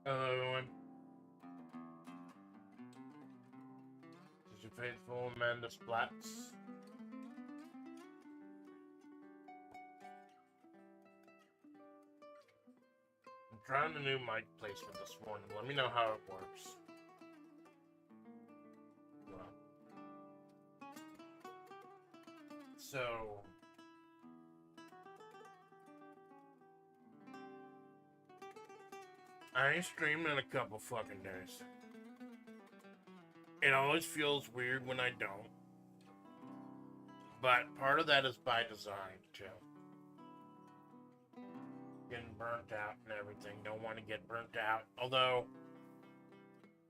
Hello, everyone. This is your faithful Amanda Splatts. I'm trying a new mic placement this morning. Let me know how it works. Well, so I ain't streamed in a couple fucking days. It always feels weird when I don't. But part of that is by design, too. Getting burnt out and everything. Don't want to get burnt out. Although,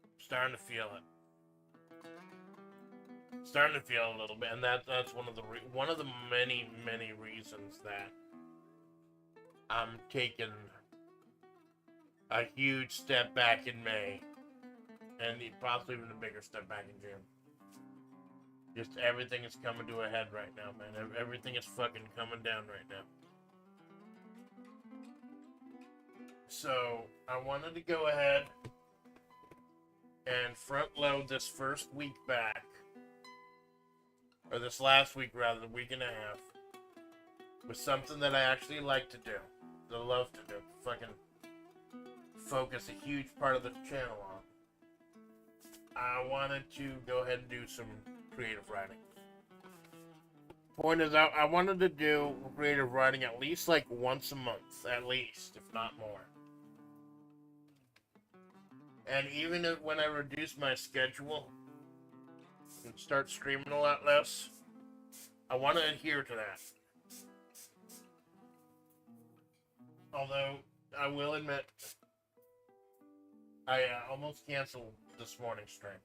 I'm starting to feel it. Starting to feel a little bit, and that's one of the many reasons that I'm taking a huge step back in May, and possibly even a bigger step back in June. Just everything is coming to a head right now, man. Everything is fucking coming down right now. So I wanted to go ahead and front load this first week back. Or this last week, rather, the week and a half, with something that I actually like to do, that I love to do, fucking focus a huge part of the channel on. I wanted to go ahead and do some creative writing. Point is, I wanted to do creative writing at least like once a month, at least, if not more. And even if, when I reduce my schedule and start streaming a lot less, I want to adhere to that. Although, I will admit, I almost canceled this morning's stream.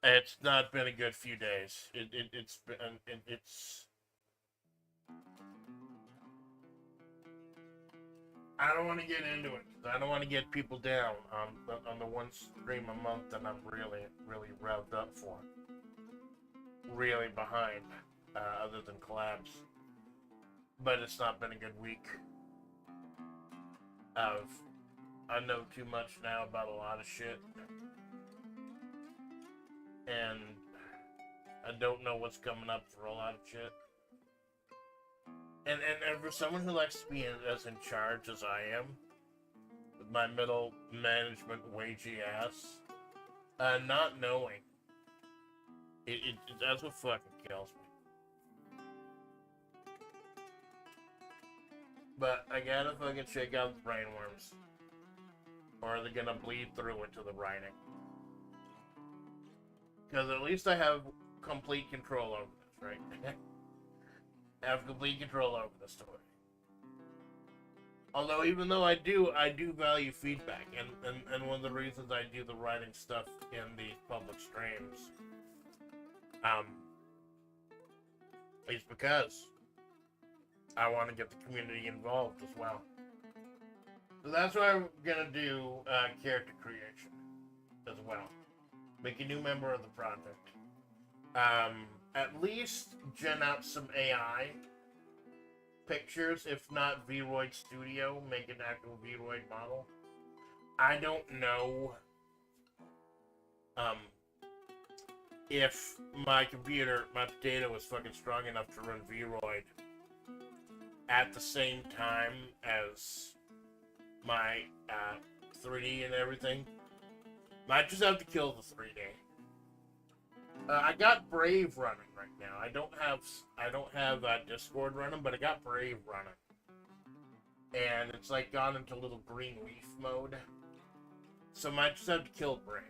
It's not been a good few days. It's been, it's... I don't want to get into it. I don't want to get people down on the one stream a month that I'm really revved up for. Really behind, other than collabs. But it's not been a good week. I know too much now about a lot of shit. And I don't know what's coming up for a lot of shit. And for someone who likes to be as in charge as I am, with my middle management wagey ass, not knowing, that's what fucking kills me. But I gotta fucking shake out the brainworms, or they're gonna bleed through into the writing. Because at least I have complete control over this, right? I have complete control over the story. Although, even though I do value feedback, and one of the reasons I do the writing stuff in these public streams, is because I want to get the community involved as well. So that's why I'm gonna do character creation as well. Make a new member of the project. At least gen out some AI pictures, if not Vroid Studio, make an actual Vroid model. I don't know if my computer, my potato, is fucking strong enough to run Vroid at the same time as my 3D and everything. Might just have to kill the 3D. I got Brave running right now. I don't have Discord running, but I got Brave running, and it's like gone into little green leaf mode. So I might just have to kill Brave.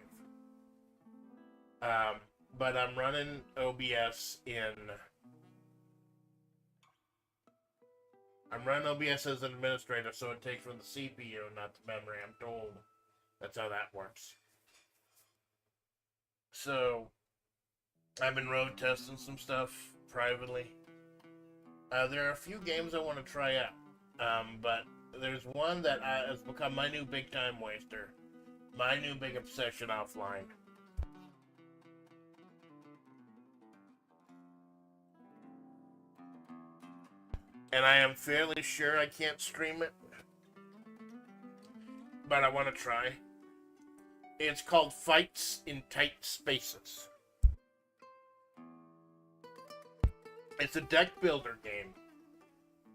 But I'm running OBS in. I'm running OBS as an administrator, so it takes from the CPU, not the memory. I'm told that's how that works. So I've been road testing some stuff privately. There are a few games I want to try out, but there's one that has become my new big time waster, my new big obsession offline. And I am fairly sure I can't stream it, but I want to try. It's called Fights in Tight Spaces. It's a deck builder game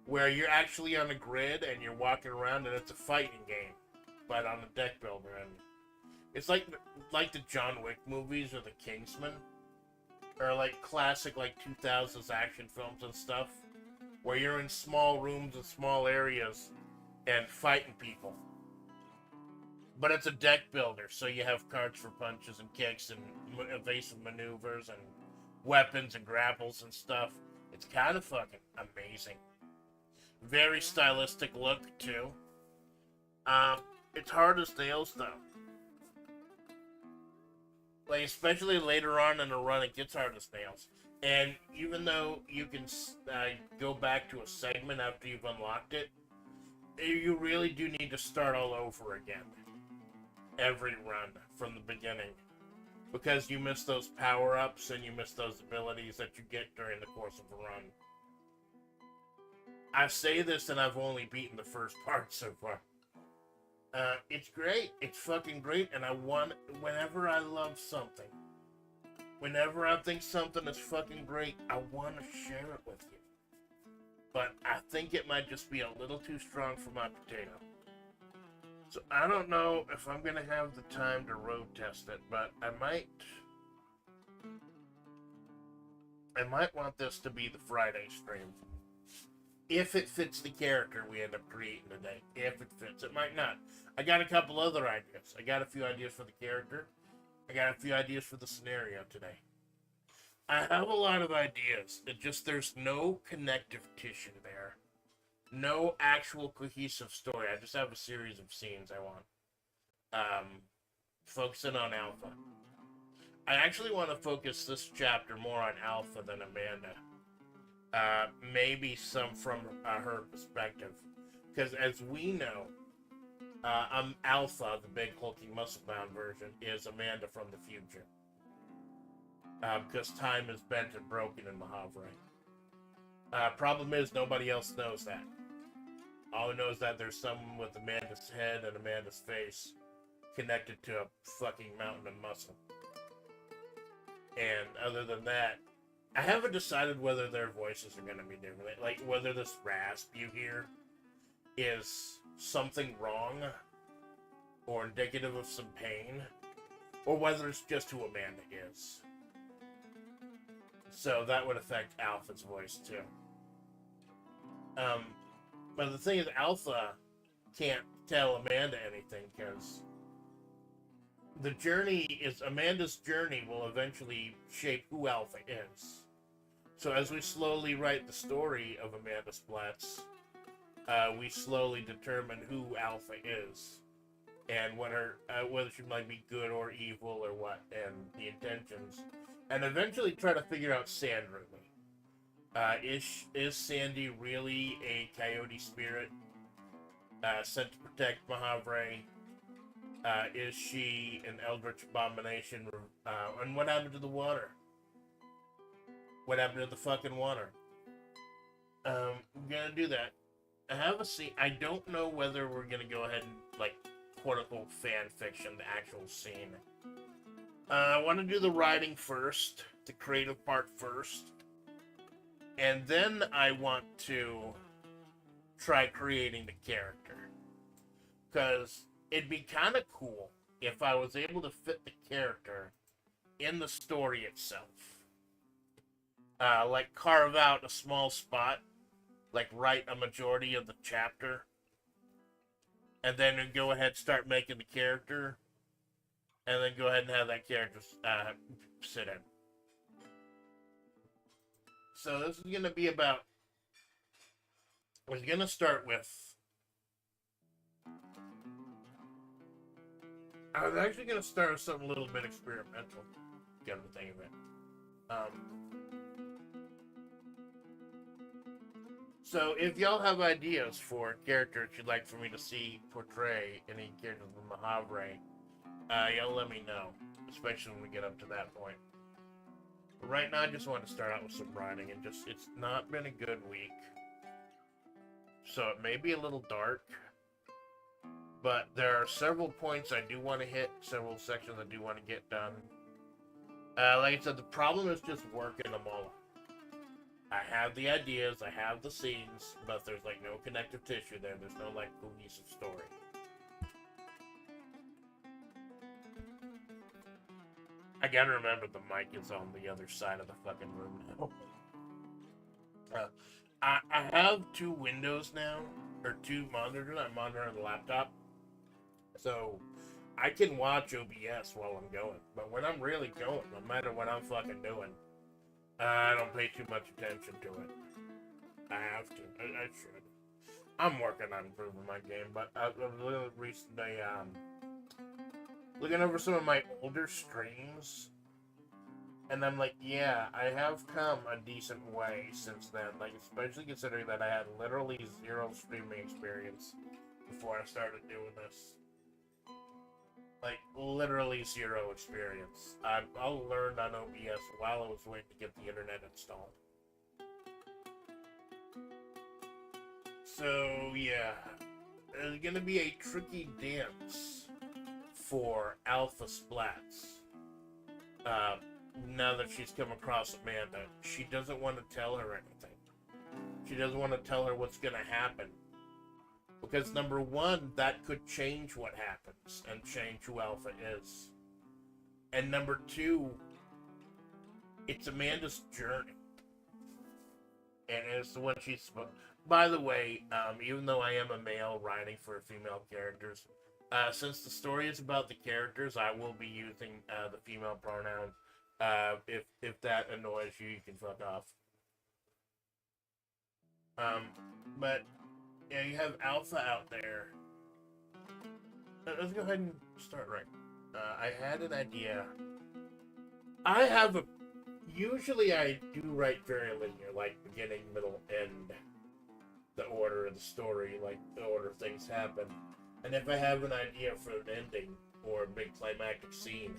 where you're actually on a grid and you're walking around, and it's a fighting game, but on a deck builder. And it's like the John Wick movies or the Kingsman, or like classic like 2000s action films and stuff, where you're in small rooms and small areas and fighting people. But it's a deck builder, so you have cards for punches and kicks and evasive maneuvers and weapons and grapples and stuff. It's kind of fucking amazing. Very stylistic look, too. It's hard as nails, though. Like, especially later on in the run, it gets hard as nails. And even though you can go back to a segment after you've unlocked it, you really do need to start all over again. Every run from the beginning. Because you miss those power-ups and you miss those abilities that you get during the course of a run. I say this and I've only beaten the first part so far. It's great. It's fucking great, and whenever I love something, whenever I think something is fucking great, I want to share it with you. But I think it might just be a little too strong for my potato. So I don't know if I'm going to have the time to road test it, but I might want this to be the Friday stream. If it fits the character we end up creating today. If it fits. It might not. I got a couple other ideas. I got a few ideas for the character. I got a few ideas for the scenario today. I have a lot of ideas. It just, there's no connective tissue there. No actual cohesive story. I just have a series of scenes I want. Focusing on Alpha. I actually want to focus this chapter more on Alpha than Amanda. Maybe some from her perspective. Because as we know, Alpha, the big hulking muscle-bound version, is Amanda from the future. Because time is bent and broken in Mahavre. Problem is, nobody else knows that. All who knows that there's someone with Amanda's head and Amanda's face connected to a fucking mountain of muscle. And other than that, I haven't decided whether their voices are going to be different. Like, whether this rasp you hear is something wrong or indicative of some pain, or whether it's just who Amanda is. So that would affect Alpha's voice, too. But the thing is, Alpha can't tell Amanda anything, because Amanda's journey will eventually shape who Alpha is. So as we slowly write the story of Amanda Splatts, we slowly determine who Alpha is, and whether she might be good or evil or what, and the intentions, and eventually try to figure out Sandra. Is Sandy really a coyote spirit sent to protect Mahavre? Is she an eldritch abomination? And what happened to the water? What happened to the fucking water? We're gonna do that. I have a scene. I don't know whether we're gonna go ahead and, like, quote-unquote fan fiction, the actual scene. I want to do the writing first, the creative part first. And then I want to try creating the character. Because it'd be kind of cool if I was able to fit the character in the story itself. Like carve out a small spot, like write a majority of the chapter, and then go ahead and start making the character, and then go ahead and have that character sit in. So this is going to be about, we're going to start with, I was actually going to start with something a little bit experimental, come to think of it. So if y'all have ideas for characters you'd like for me to see portray any characters from Mahavre, y'all let me know, especially when we get up to that point. But right now, I just want to start out with some writing, and it's not been a good week. So it may be a little dark, But there are several points I do want to hit, several sections I do want to get done. Like I said, the problem is just working them all. I have the ideas, I have the scenes, but there's like no connective tissue there. There's no like cohesive story. I gotta remember the mic is on the other side of the fucking room now. I have two windows now, or two monitors. I'm monitoring the laptop, so I can watch OBS while I'm going. But when I'm really going, no matter what I'm fucking doing, I don't pay too much attention to it. I have to. I should. I'm working on improving my game, but I was recently looking over some of my older streams, and I'm like, yeah, I have come a decent way since then. Like, especially considering that I had literally zero streaming experience before I started doing this. Like, literally zero experience. I learned on OBS while I was waiting to get the internet installed. So, yeah. There's gonna be a tricky dance for Alpha Splatts. Now that she's come across Amanda, she doesn't want to tell her anything. She doesn't want to tell her what's gonna happen. Because number one, that could change what happens and change who Alpha is. And number two, it's Amanda's journey. And it's what she's... By the way, even though I am a male writing for female characters, since the story is about the characters, I will be using the female pronoun. If that annoys you, you can fuck off. But... yeah, you have Alpha out there. Let's go ahead and start right. I had an idea. Usually I do write very linear, like beginning, middle, end. The order of the story, like the order things happen. And if I have an idea for an ending or a big climactic scene,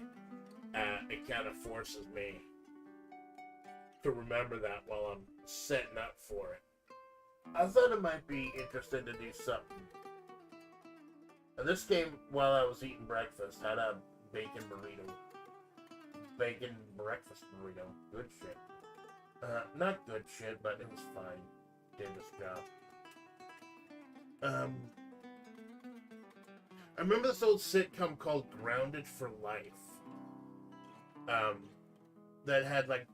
it kind of forces me to remember that while I'm setting up for it. I thought it might be interesting to do something. And this came while I was eating breakfast. Had a bacon burrito. Bacon breakfast burrito. Good shit. Not good shit, but it was fine. Did its job. I remember this old sitcom called Grounded for Life. That had like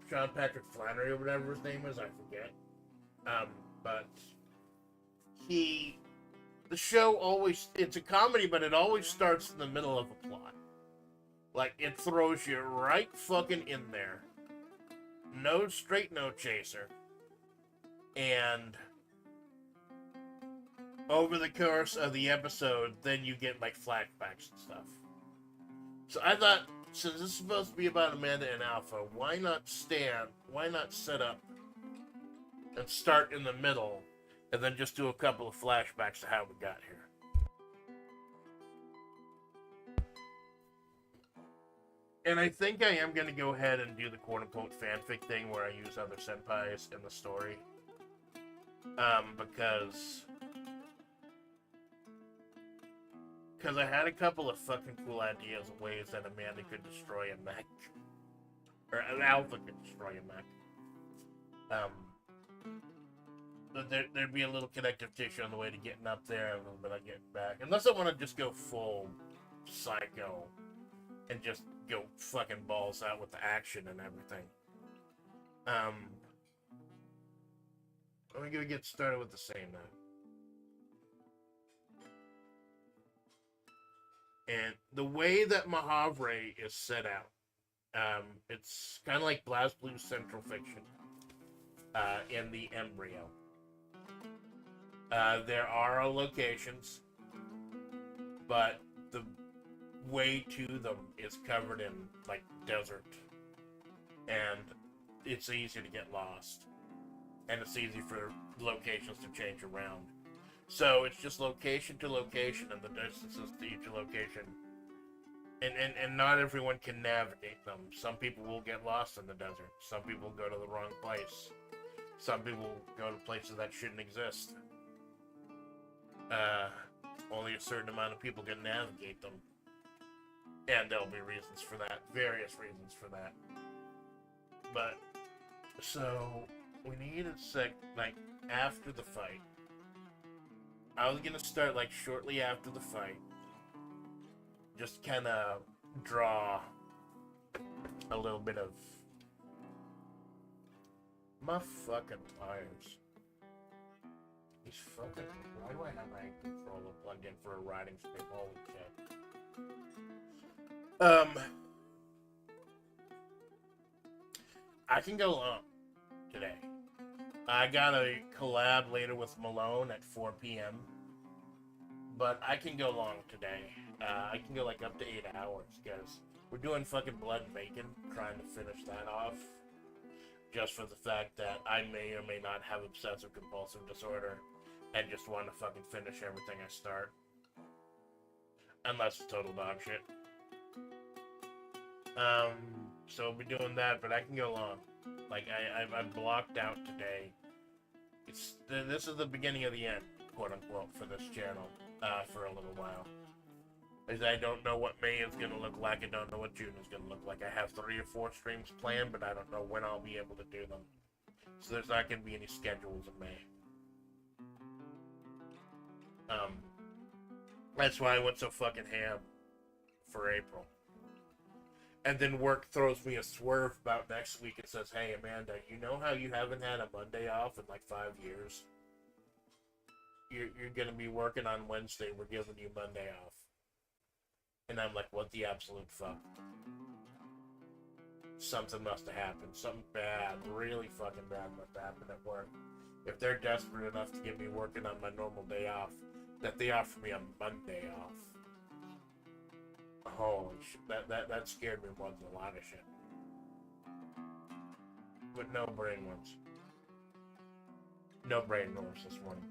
Sean Patrick Flannery or whatever his name is, I forget. But the show always, it's a comedy, but it always starts in the middle of a plot. Like, it throws you right fucking in there. No straight, no chaser. And over the course of the episode, then you get, like, flashbacks and stuff. So I thought, since this is supposed to be about Amanda and Alpha, why not set up and start in the middle, and then just do a couple of flashbacks to how we got here. And I think I am going to go ahead and do the quote-unquote fanfic thing where I use other senpais in the story. Because I had a couple of fucking cool ideas of ways that Amanda could destroy a mech. Or an Alpha could destroy a mech. But there'd be a little connective tissue on the way to getting up there, a little bit of getting back. Unless I want to just go full psycho and just go fucking balls out with the action and everything. I'm gonna get started with the same now. And the way that Mahavre is set out, it's kind of like BlazBlue's Central Fiction in the embryo. There are locations, but the way to them is covered in, like, desert. And it's easy to get lost. And it's easy for locations to change around. So it's just location to location and the distances to each location. And not everyone can navigate them. Some people will get lost in the desert. Some people go to the wrong place. Some people go to places that shouldn't exist. only a certain amount of people can navigate them. And there'll be reasons for that. Various reasons for that. But, so, we need a like, after the fight. I was gonna start, like, shortly after the fight. Just kind of draw a little bit of my fucking wires. These fucking... Why do I have my controller plugged in for a riding stream? Holy shit. I can go long today. I got a collab later with Malone at 4 p.m. But I can go long today. I can go like up to 8 hours, because we're doing fucking Blood and Bacon, trying to finish that off. Just for the fact that I may or may not have obsessive compulsive disorder and just want to fucking finish everything I start. Unless it's total dog shit. So we'll be doing that, but I can go long. Like, I've blocked out today. This is the beginning of the end, quote unquote, for this channel, for a little while. As I don't know what May is gonna look like, I don't know what June is gonna look like. I have 3 or 4 streams planned, but I don't know when I'll be able to do them. So there's not gonna be any schedules in May. That's why I went so fucking ham for April. And then work throws me a swerve about next week and says, hey, Amanda, you know how you haven't had a Monday off in like 5 years? You're going to be working on Wednesday. We're giving you Monday off. And I'm like, what the absolute fuck? Something must have happened. Something bad, really fucking bad must have happened at work. If they're desperate enough to get me working on my normal day off, that they offer me a Monday off. Holy shit, that scared me more than a lot of shit. But no brain worms. No brain worms this morning.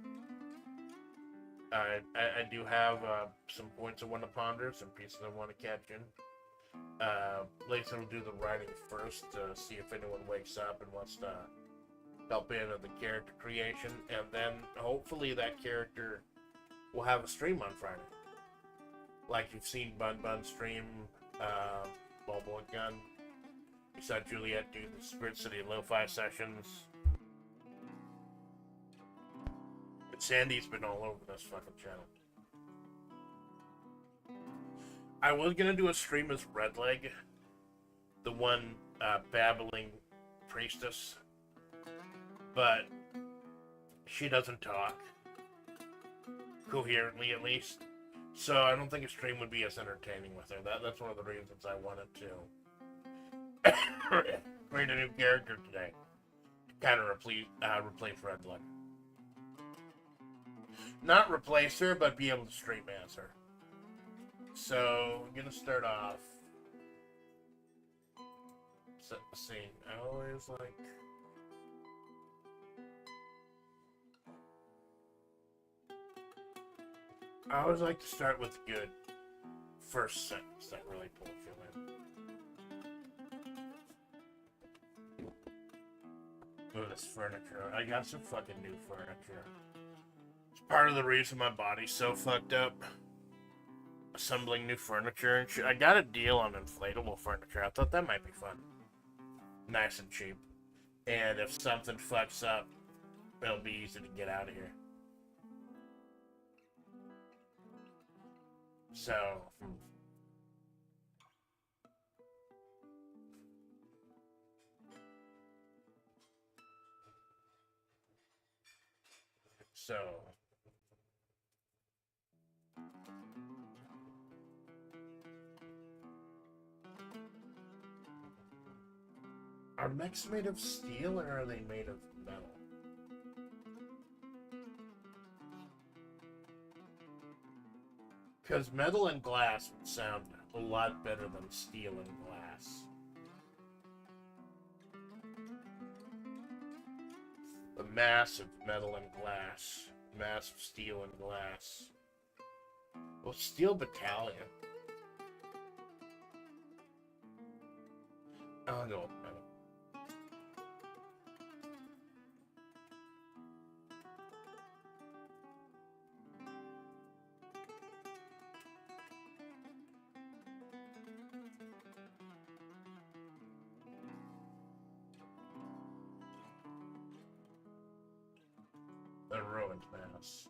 I do have some points I want to ponder, some pieces I want to catch in. Later will do the writing first to see if anyone wakes up and wants to help in on the character creation, and then hopefully that character will have a stream on Friday. Like you've seen Bun Bun stream, Bobo and Gun. You saw Juliet do the Spirit City Lo-Fi sessions. And Sandy's been all over this fucking channel. I was gonna do a stream as Redleg, the one babbling priestess, but she doesn't talk coherently, at least. So I don't think a stream would be as entertaining with her. That's one of the reasons I wanted to create a new character today to kind of replace Redleg. Not replace her, but be able to stream as her. So I'm gonna start off. Set the scene. I always like. I always like to start with a good first sentence that really pulls you in. Ooh, this furniture. I got some fucking new furniture. It's part of the reason my body's so fucked up. Assembling new furniture and shit. I got a deal on inflatable furniture. I thought that might be fun. Nice and cheap. And if something fucks up, it'll be easy to get out of here. So are mechs made of steel or are they made of metal? Because metal and glass would sound a lot better than steel and glass. The mass of metal and glass. Mass of steel and glass. Well, Steel Battalion. I'll go with metal. ruined mass.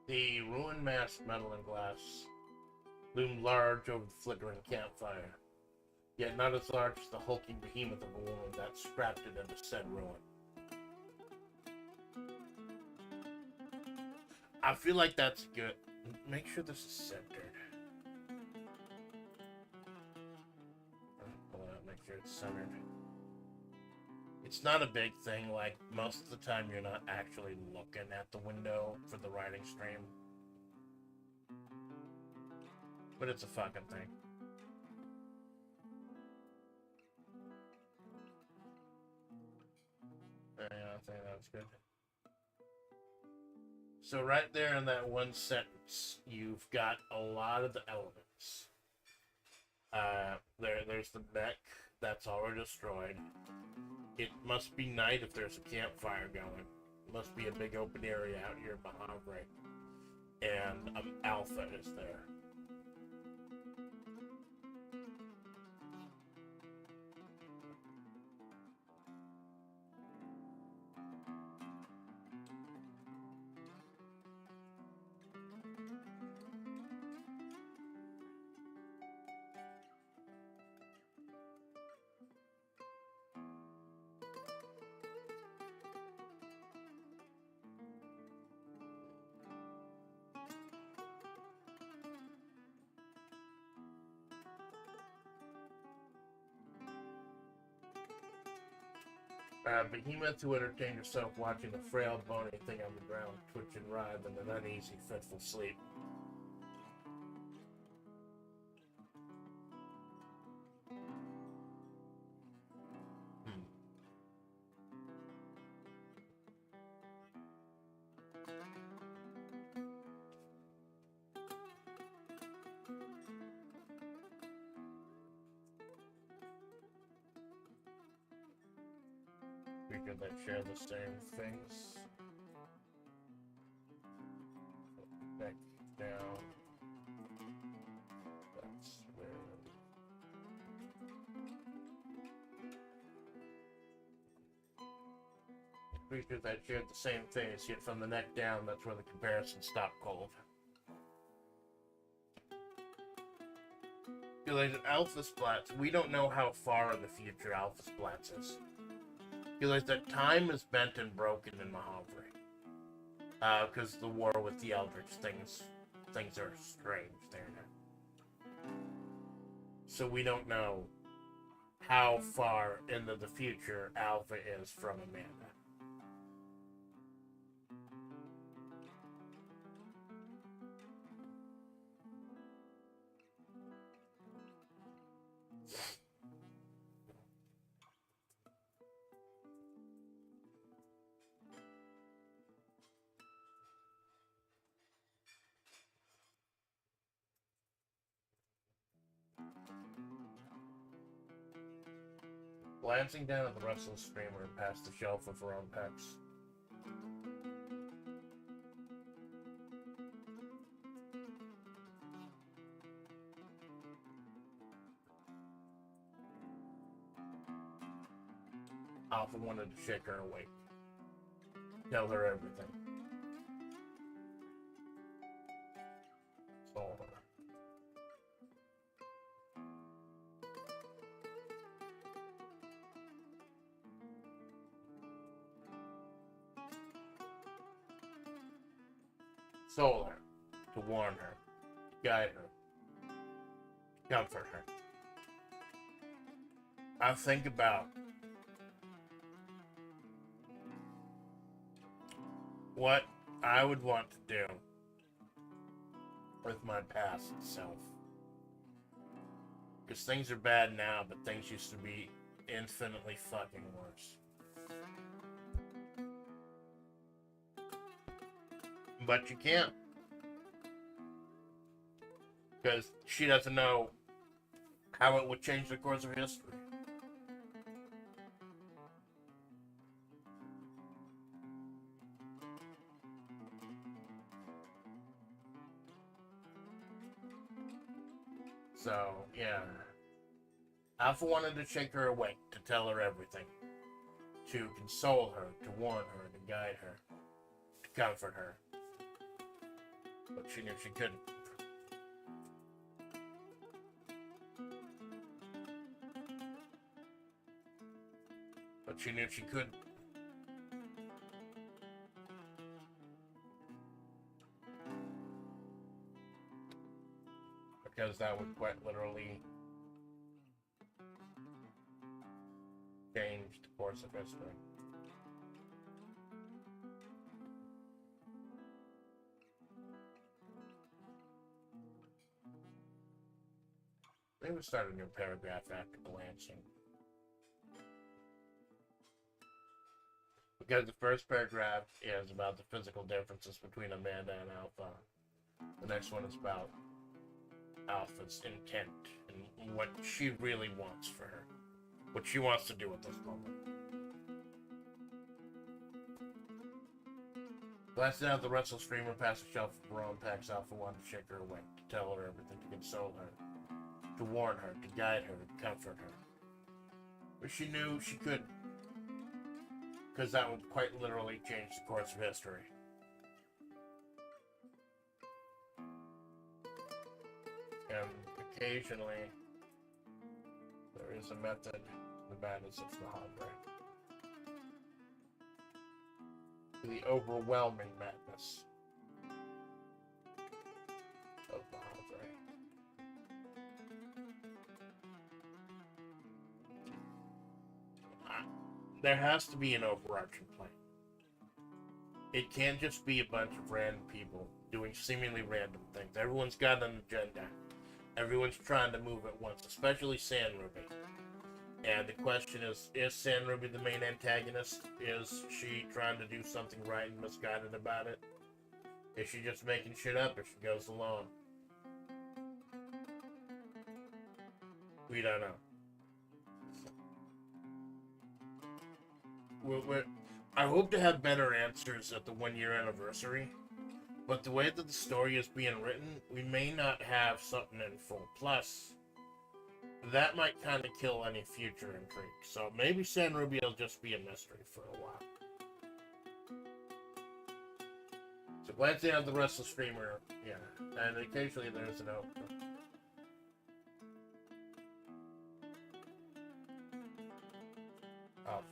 The ruined masked metal and glass loomed large over the flickering campfire, yet not as large as the hulking behemoth of a woman that scrapped it into said ruin. I feel like that's good. Make sure this is centered. Hold on, make sure it's centered. It's not a big thing, like, most of the time you're not actually looking at the window for the writing stream. But it's a fucking thing. Yeah, I think that's good. So right there in that one sentence, you've got a lot of the elements. There's the mech that's already destroyed. It must be night if there's a campfire going. It must be a big open area out here in Mahavre. And Alpha is there. Behemoth who entertained herself watching a frail, bony thing on the ground twitch and writhe in an uneasy, fitful sleep. Figure they share the same things. Back down. That's where. Creatures that shared the same things, yet from the neck down, that's where the comparison stopped cold. Like Alpha Splatts, we don't know how far in the future Alpha Splatts is. Realize that time is bent and broken in Mahavre. Because the war with the Eldritch, things are strange there now. So we don't know how far into the future Alpha is from Amanda. Glancing down at the restless streamer past the shelf of her own pecks. Alpha wanted to shake her awake. Tell her everything. Soul her. Soul her, to warn her, guide her, comfort her. I think about what I would want to do with my past self. Because things are bad now, but things used to be infinitely fucking worse. But you can't. Because she doesn't know how it would change the course of history. So, yeah. Alpha wanted to shake her awake, to tell her everything. To console her, to warn her, to guide her, to comfort her. But she knew she couldn't. But she knew she couldn't. Because that would quite literally change the course of history. They would start a new paragraph after glancing. Because the first paragraph is about the physical differences between Amanda and Alpha. The next one is about Alpha's intent and what she really wants for her. What she wants to do at this moment. Blasting out the restless streamer past the shelf of her own packs, Alpha wanted to shake her awake, to tell her everything, to console her, to warn her, to guide her, to comfort her. But she knew she couldn't. Because that would quite literally change the course of history. And occasionally, there is a method to the madness of the Hadra. The overwhelming madness of the Hadra. There has to be an overarching plan. It can't just be a bunch of random people doing seemingly random things. Everyone's got an agenda. Everyone's trying to move at once, especially Sand Ruby. And the question is Sand Ruby the main antagonist? Is she trying to do something right and misguided about it? Is she just making shit up if she goes along? We don't know. I hope to have better answers at the 1 year anniversary, but the way that the story is being written, we may not have something in full. Plus, that might kind of kill any future intrigue. So maybe San Ruby will just be a mystery for a while. So glancing at the restless streamer, yeah, and occasionally there's an open. Alpha.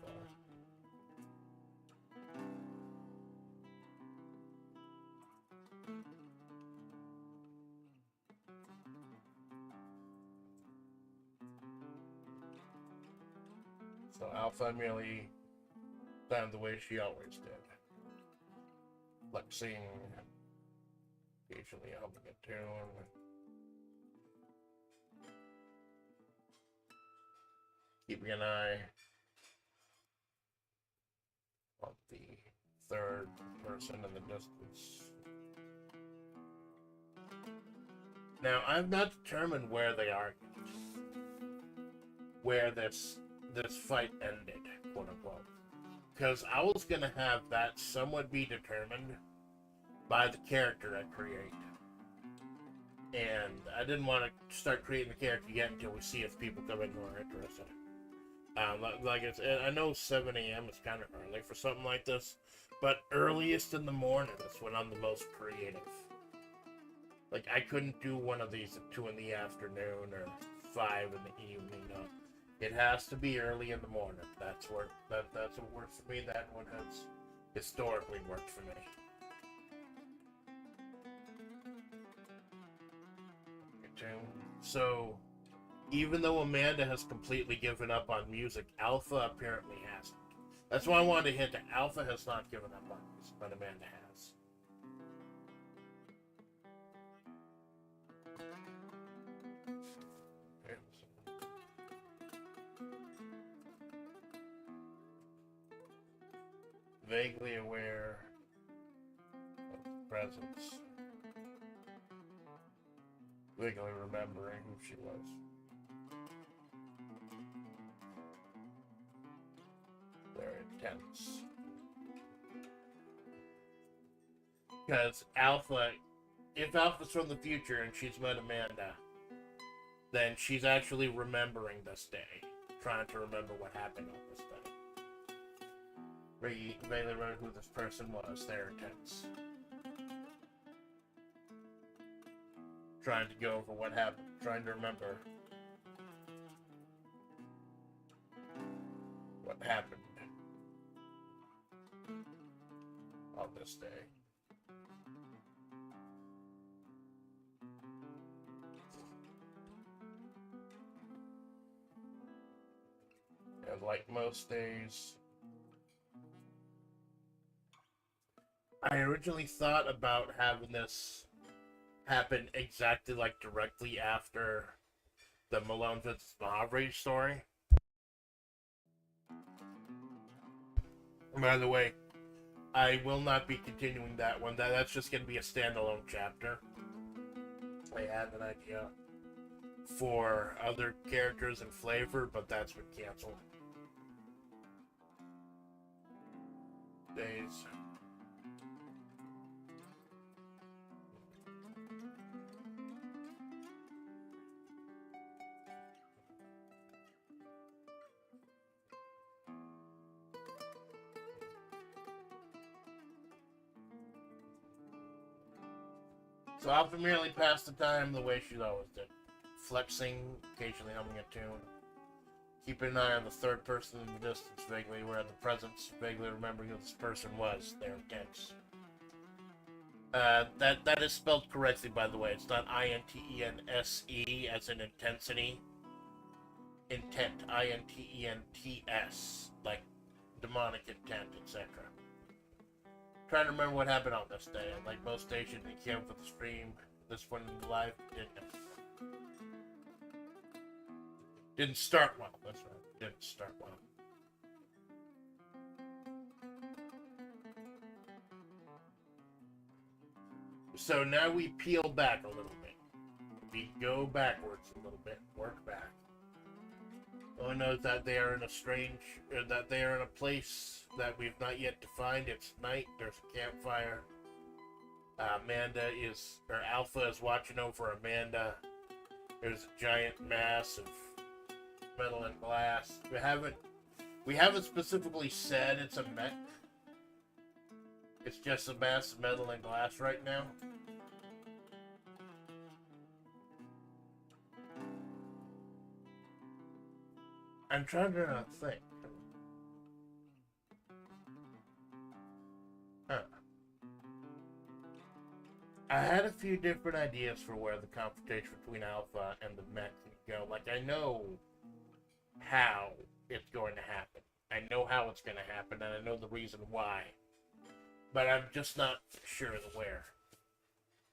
So Alpha merely found the way she always did. Flexing, occasionally humming a tune. Keeping an eye on the third person in the distance. Now, I've not determined where they are, where this fight ended, quote unquote. Because I was gonna have that somewhat be determined by the character I create. And I didn't want to start creating the character yet until we see if people come in who are interested. Like it's, I know 7 a.m. is kind of early for something like this, but earliest in the morning is when I'm the most creative. Like, I couldn't do one of these at 2 in the afternoon or 5 in the evening. No. It has to be early in the morning. That's what works for me. That one has historically worked for me. So, even though Amanda has completely given up on music, Alpha apparently hasn't. That's why I wanted to hint that Alpha has not given up on music, but Amanda has. vaguely aware of presence. Vaguely remembering who she was. Very intense. Because Alpha, if Alpha's from the future and she's met Amanda, then she's actually remembering this day. Trying to remember what happened on this day. Vaguely remember who this person was. They're intense. Trying to go over what happened. Trying to remember what happened on this day. And like most days, I originally thought about having this happen exactly like directly after the Malone vs. Mahavri story. By the way, I will not be continuing that one. That's just going to be a standalone chapter. I had an idea for other characters and flavor, but that's been canceled. Days. So Alpha merely passed the time the way she always did. Flexing, occasionally humming a tune. Keeping an eye on the third person in the distance, vaguely aware of the presence, vaguely remembering who this person was. They're intense. That is spelled correctly, by the way. It's not I-N-T-E-N-S-E as in intensity. Intent. I-N-T-E-N-T-S. Like demonic intent, etc. Trying to remember what happened on this day. Like most stations, it came for the stream. This one live didn't start well. That's right. Didn't start well. So now we peel back a little bit. We go backwards a little bit. Work back. One knows that they are in a that they are in a place that we've not yet defined. It's night. There's a campfire. Alpha is watching over Amanda. There's a giant mass of metal and glass. We haven't specifically said it's a mech. It's just a mass of metal and glass right now. I'm trying to not think. I had a few different ideas for where the confrontation between Alpha and the mech can go. Like, I know how it's going to happen. I know how it's going to happen, and I know the reason why. But I'm just not sure the where.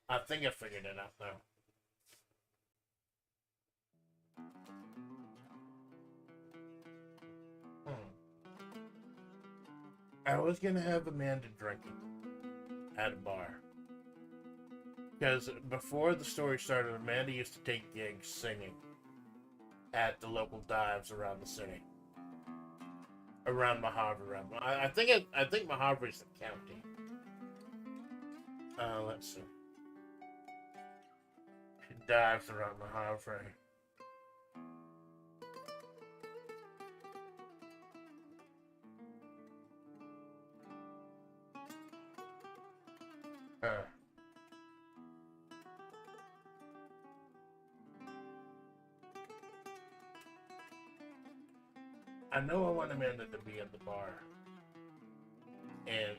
I think I figured it out, though. I was gonna have Amanda drinking at a bar. Because before the story started, Amanda used to take gigs singing at the local dives around the city. Around Mahavri. I think Mahavri's the county. Let's see. She dives around Mahavri. I know I want Amanda to be at the bar, and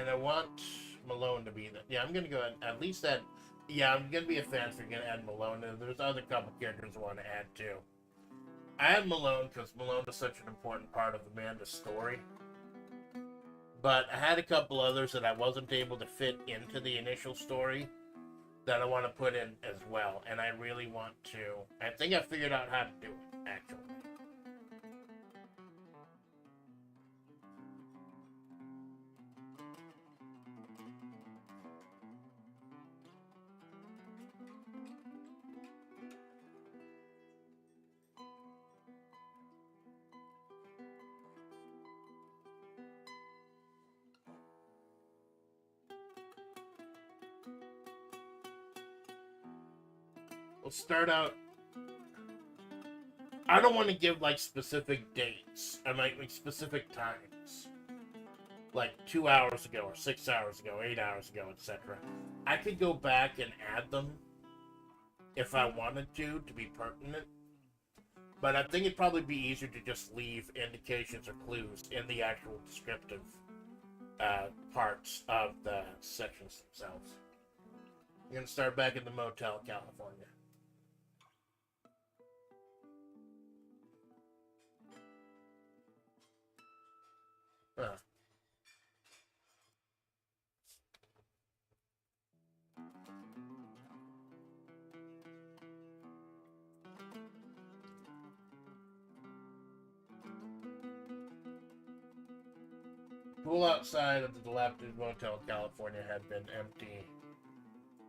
I want Malone to be there. Yeah, I'm gonna go at least add. Yeah, I'm gonna be a fan for gonna add Malone. And there's other couple characters I want to add too. I add Malone because Malone is such an important part of Amanda's story. But I had a couple others that I wasn't able to fit into the initial story that I want to put in as well, and I really want to. I think I figured out how to do it, actually. We'll start out. I don't want to give like specific dates. I might like specific times. Like 2 hours ago, or 6 hours ago, 8 hours ago, etc. I could go back and add them if I wanted to be pertinent. But I think it'd probably be easier to just leave indications or clues in the actual descriptive parts of the sections themselves. I'm going to start back in the Motel, California. Pool outside of the dilapidated Motel, California had been empty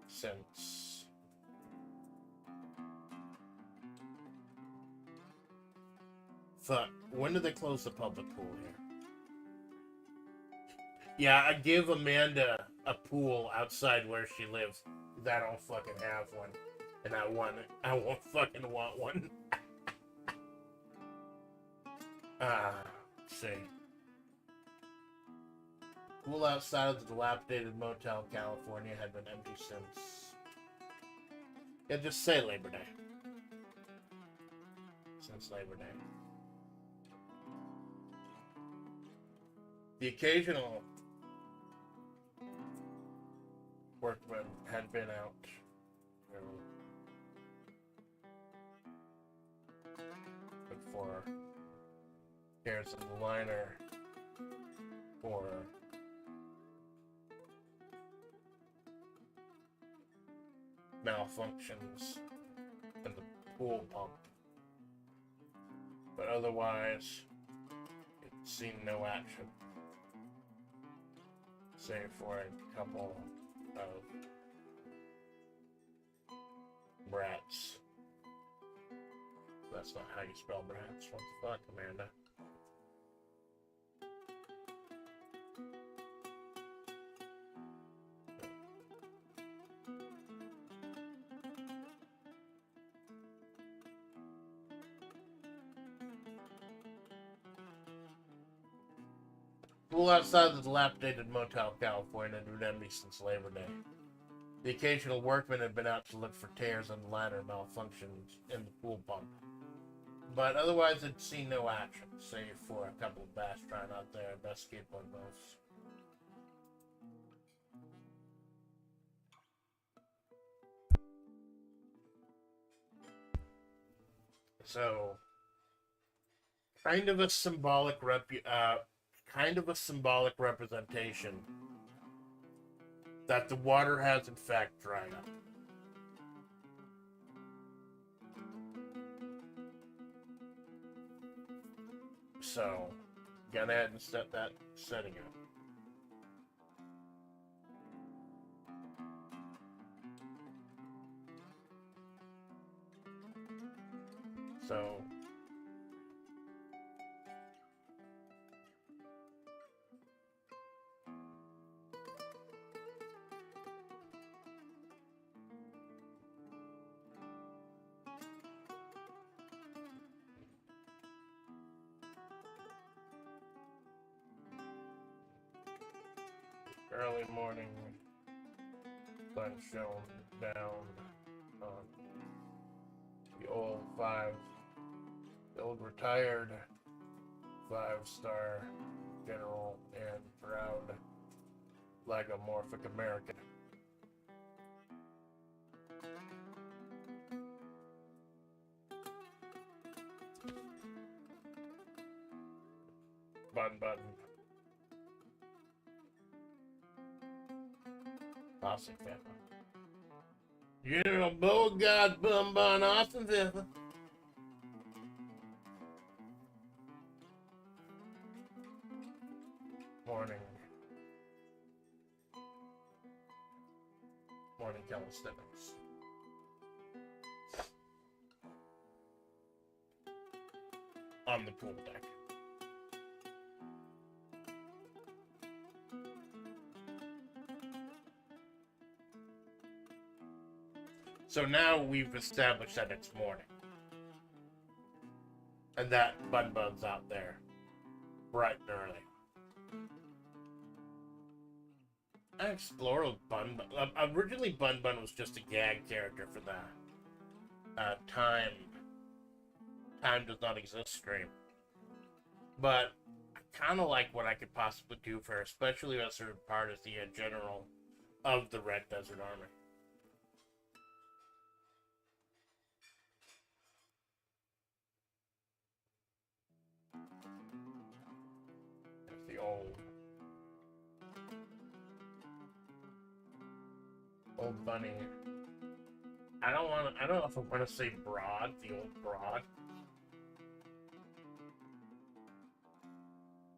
since when did they close the public pool here? Yeah, I give Amanda a pool outside where she lives. I don't fucking have one. And I want it. I won't fucking want one. Let's see. Pool outside of the dilapidated Motel, California had been empty since... Yeah, just say Labor Day. Since Labor Day. The occasional workman had been out. For tears in the liner for malfunctions in the pool pump, but otherwise it seemed no action, save for a couple of brats. That's not how you spell brats. What the fuck, Amanda? Pool outside the dilapidated Motel, California, had been empty since Labor Day. The occasional workman had been out to look for tears on the liner malfunctions in the pool pump. But otherwise, I'd seen no action, save for a couple of bass trying out there investigate one boats. So, kind of a symbolic representation that the water has in fact dried up. So, go ahead and set that setting up. So, early morning, sun shone down on the old retired 5-star general and proud lagomorphic American. Bun. Austin family. General Beauregard Bun Austin family. Morning, calisthenics. On the pool deck. So now we've established that it's morning. And that Bun Bun's out there. Bright and early. I explored Bun Bun. Originally, Bun Bun was just a gag character for the Time Does Not Exist stream. But I kind of like what I could possibly do for her, especially as her part as the general of the Red Desert Army. There's the old bunny. I don't know if I want to say broad, the old broad.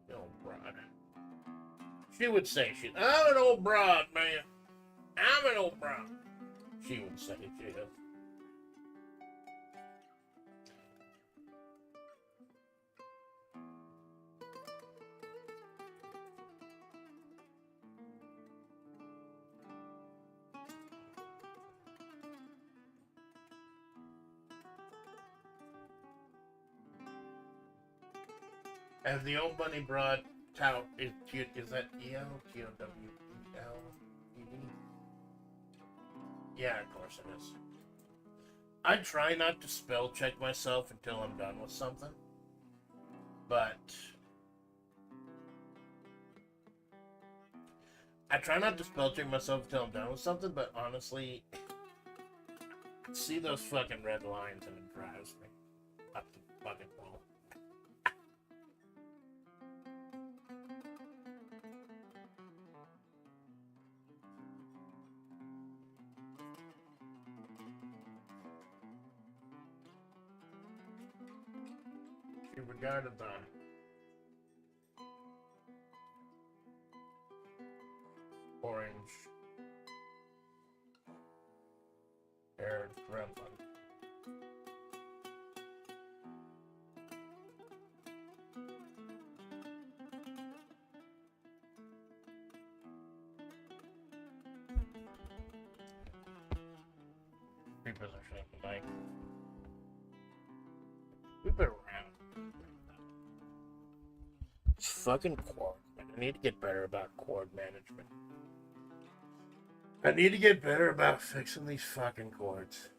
The old broad. She would say, I'm an old broad, man. I'm an old broad. She would say, yeah. As the old bunny broad tout is that E-L-T-O-W-E-L-E-D? Yeah, of course it is. I try not to spell check myself until I'm done with something. But I try not to spell check myself until I'm done with something, but honestly, I see those fucking red lines and it drives me up the fucking wall. She regarded the orange haired gremlin. Repositioning the mic. We've been around. It's fucking chord. I need to get better about chord management. I need to get better about fixing these fucking chords.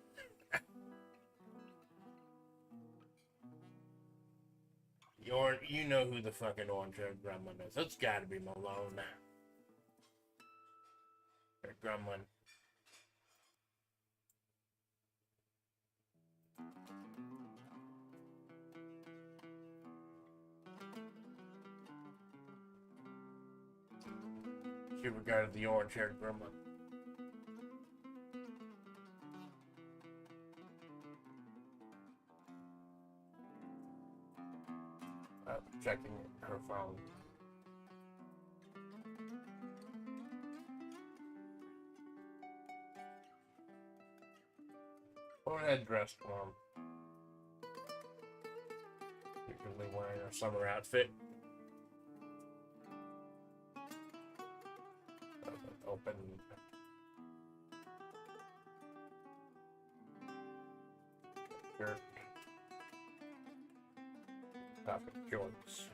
You know who the fucking orange-haired gremlin is. It's gotta be Malone. Or gremlin. She regarded the orange-haired gremlin. Checking her phone. Overhead dressed warm. Usually wearing her summer outfit. Open. Shirt. Topic shorts.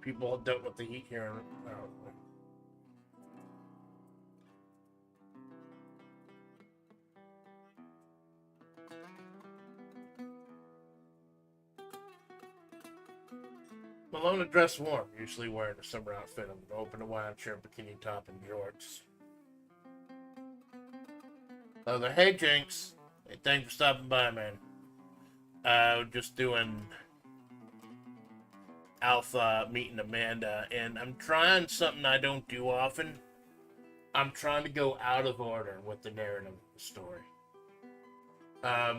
People dealt with the heat here. Malone to dress warm, usually wearing a summer outfit of an open Hawaiian shirt, bikini top, and jorts. Hey Jinx. Hey, thanks for stopping by, man. Just doing Alpha meeting Amanda, and I'm trying something I don't do often. I'm trying to go out of order with the narrative of the story.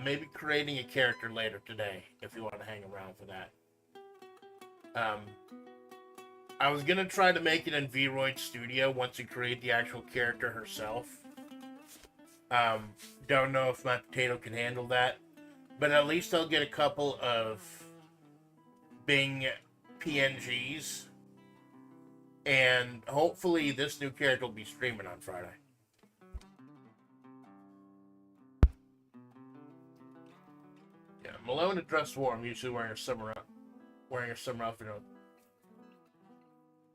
Maybe creating a character later today, if you want to hang around for that. I was gonna try to make it in Vroid Studio once you create the actual character herself. Don't know if my potato can handle that, but at least I'll get a couple of Bing PNGs And hopefully this new character will be streaming on Friday. Yeah, Malone had dressed warm, usually wearing her summer outfit.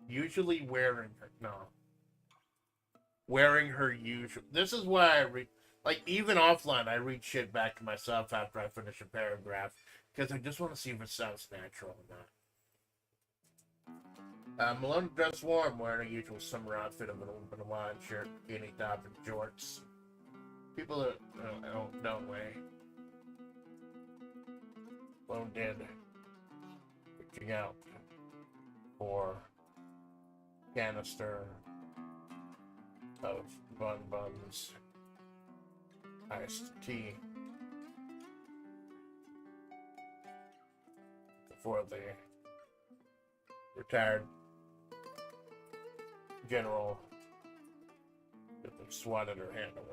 Usually wearing her usual. This is why I read, like, even offline, I read shit back to myself after I finish a paragraph because I just want to see if it sounds natural or not. Malone dressed warm, wearing her usual summer outfit of an open wide shirt, bikini top, and jorts. People that don't know way. Malone did reaching out for canister of buns, iced tea before the retired general swatted her hand away.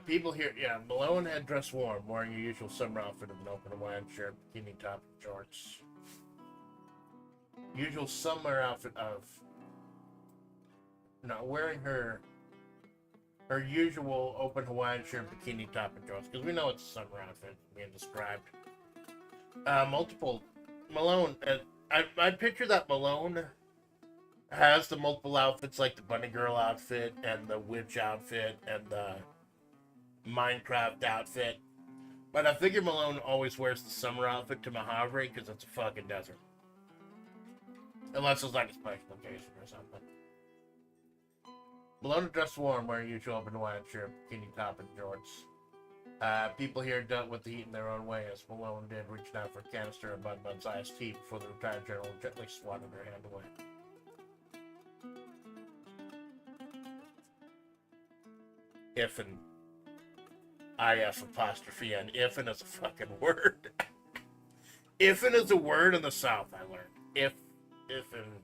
People here, yeah, Malone had dressed warm, wearing your usual summer outfit of an open Hawaiian shirt, bikini top, and shorts. Usual summer outfit of not wearing her usual open Hawaiian shirt, bikini top, and shorts, because we know it's a summer outfit being described. Multiple Malone. I picture that Malone has the multiple outfits, like the bunny girl outfit and the witch outfit and the Minecraft outfit, but I figure Malone always wears the summer outfit to Mojave because it's a fucking desert, unless it's like a special occasion or something. Malone dressed warm, wearing usual open Hawaiian shirt, bikini top, and jorts. People here dealt with the heat in their own way, as Malone did, reaching out for a canister of Bun's iced tea before the retired general gently swatted her hand away. If and IF apostrophe and ifin is a fucking word. Ifin is a word in the South, I learned. Ifin.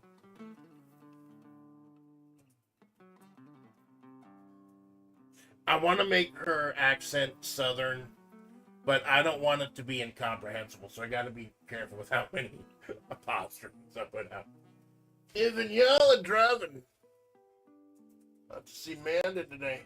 I want to make her accent Southern, but I don't want it to be incomprehensible, so I gotta be careful with how many apostrophes I put out. Ifin, y'all are driving. About to see Amanda today.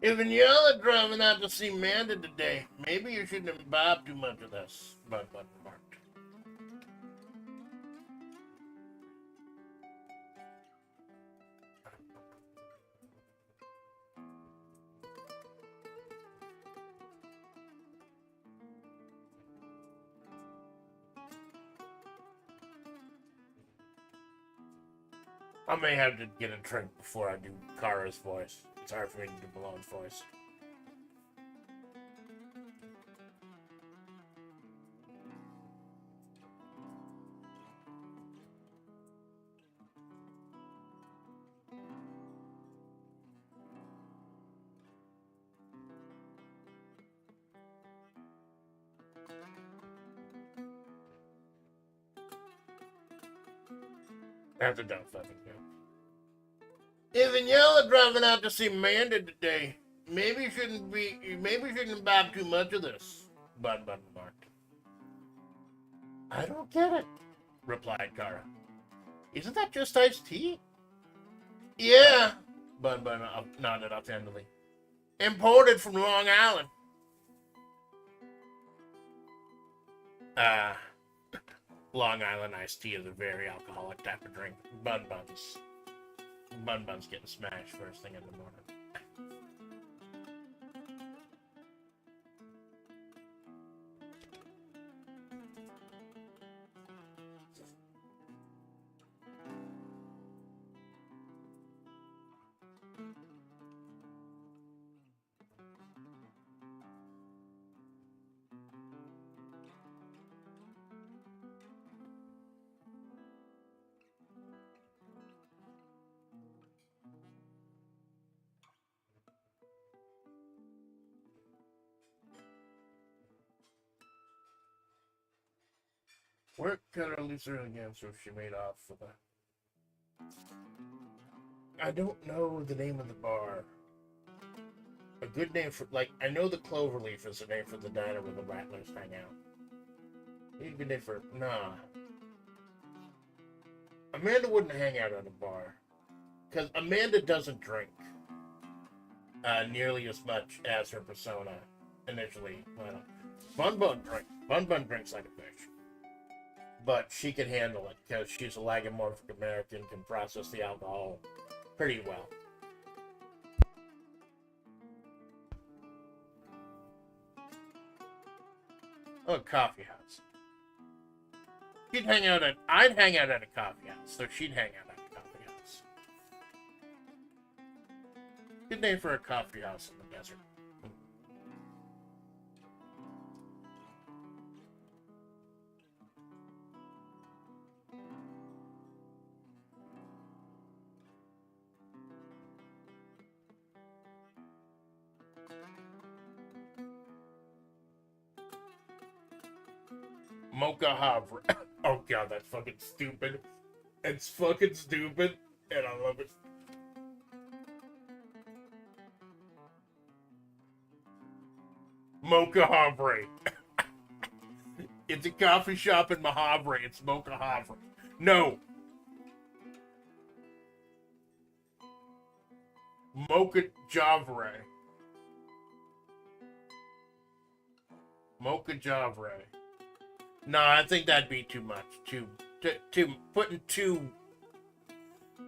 If y'all are driving out to see Amanda today, maybe you shouldn't imbibe too much of this, Bud remarked. I may have to get a drink before I do Kara's voice. It's hard for me to do Malone's voice. That's a dumb fucking joke. If y'all are driving out to see Amanda today, maybe you shouldn't imbibe too much of this, Bud remarked. I don't get it, replied Kara. Isn't that just iced tea? Yeah, Bud nodded offhandedly. Imported from Long Island. Long Island iced tea is a very alcoholic type of drink. Bun buns getting smashed first thing in the morning. Work cut her loose early again, so she made off with a. I don't know the name of the bar. A good name for, like, I know the Cloverleaf is the name for the diner where the Rattlers hang out. Need a good name for, nah. Amanda wouldn't hang out at a bar. Because Amanda doesn't drink nearly as much as her persona initially. Well, Bun Bun drinks like a fish. But she can handle it because she's a lagomorphic American, can process the alcohol pretty well. Oh, coffee house. I'd hang out at a coffee house, so she'd hang out at a coffee house. Good name for a coffee house in the desert. Mocha Havre. Oh god, that's fucking stupid. It's fucking stupid, and I love it. Mocha Havre. It's a coffee shop in Mahavre. It's Mocha Havre. No. Mocha Javre. Mocha Javre. No, I think that'd be too much.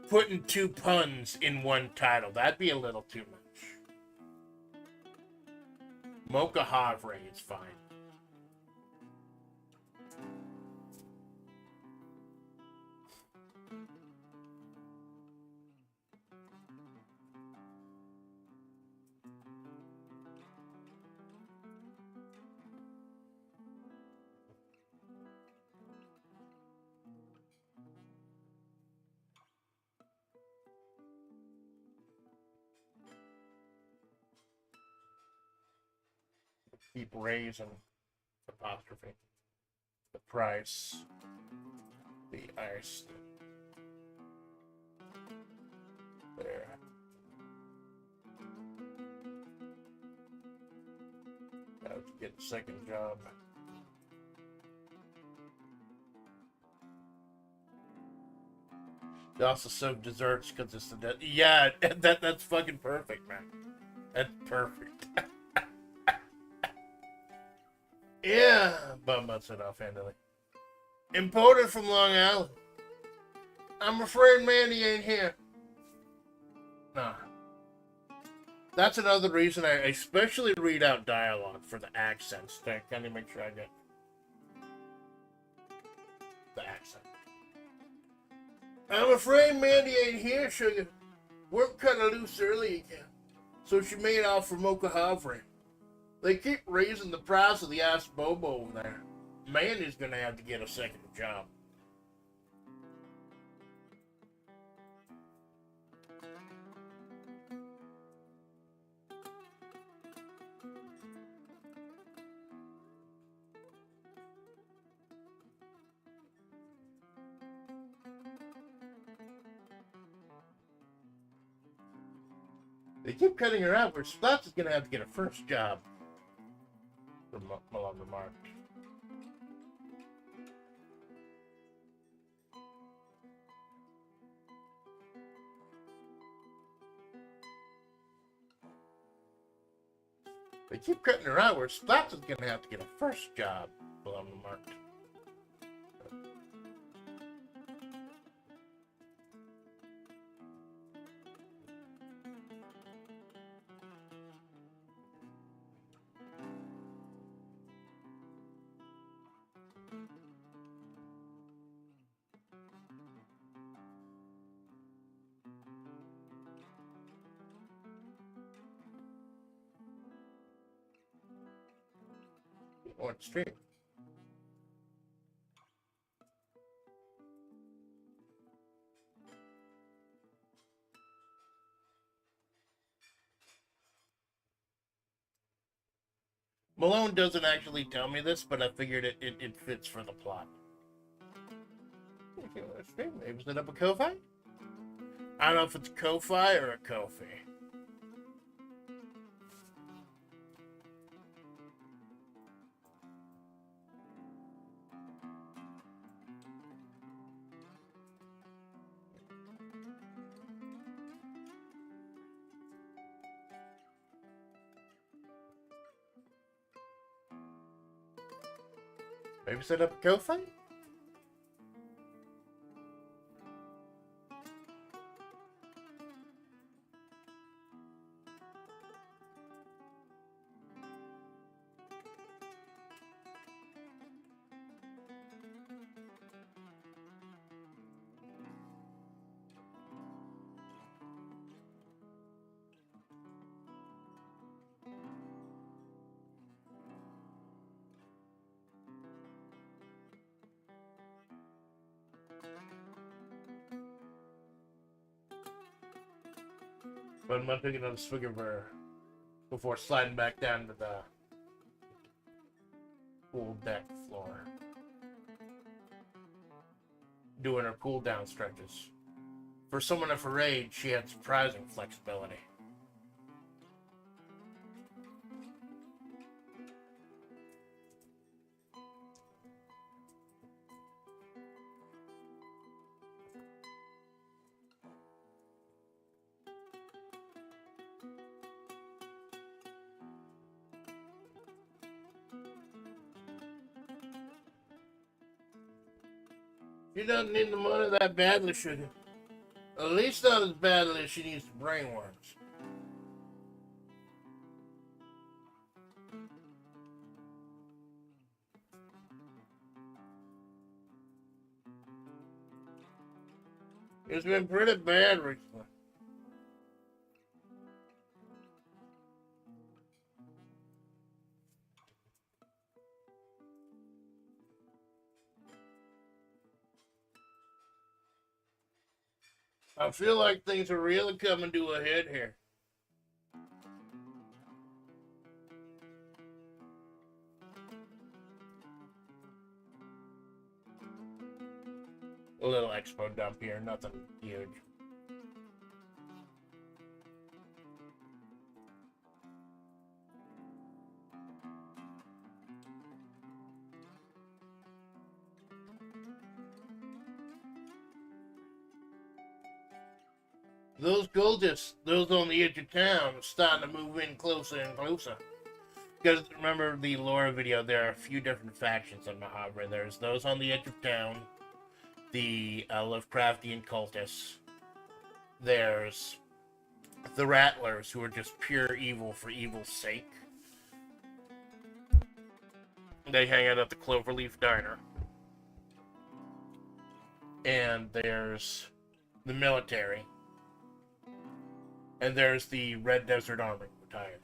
Putting two puns in one title. That'd be a little too much. Mocha Havre is fine. Keep raising apostrophe the price, the ice there. Now to get a second job. They also serve desserts because it's the yeah. That's fucking perfect, man. That's perfect. Yeah, Bum butts it offhandedly. Imported from Long Island. I'm afraid Mandy ain't here. Nah. That's another reason I especially read out dialogue for the accents. To kind of make sure I get the accent. I'm afraid Mandy ain't here, sugar. Work cut her loose early again, so she made off for Mocha Havre. They keep raising the price of the ice bobo over there. Mandy's gonna have to get a second job. They keep cutting her out, where Splatts is gonna have to get a first job. Malone remarked. They keep cutting her out, where Splatts is gonna have to get a first job. Malone remarked. On stream. Malone doesn't actually tell me this, but I figured it fits for the plot. Maybe set up a Ko-Fi? I don't know if it's a Ko-Fi or a Ko-Fi. Maybe set up a Ko-Fi? But I'm not taking another swig of her before sliding back down to the pool deck floor. Doing her cool down stretches. For someone of her age, she had surprising flexibility. She doesn't need the money that badly, should she? At least not as badly as she needs the brainworms. It's been pretty bad recently. I feel like things are really coming to a head here. A little expo dump here, nothing huge. Those cultists, those on the edge of town, are starting to move in closer and closer. Because remember the lore video, there are a few different factions in Mahabharata. There's those on the edge of town, the Lovecraftian cultists. There's the Rattlers, who are just pure evil for evil's sake. They hang out at the Cloverleaf Diner. And there's the military. And there's the Red Desert Army retired.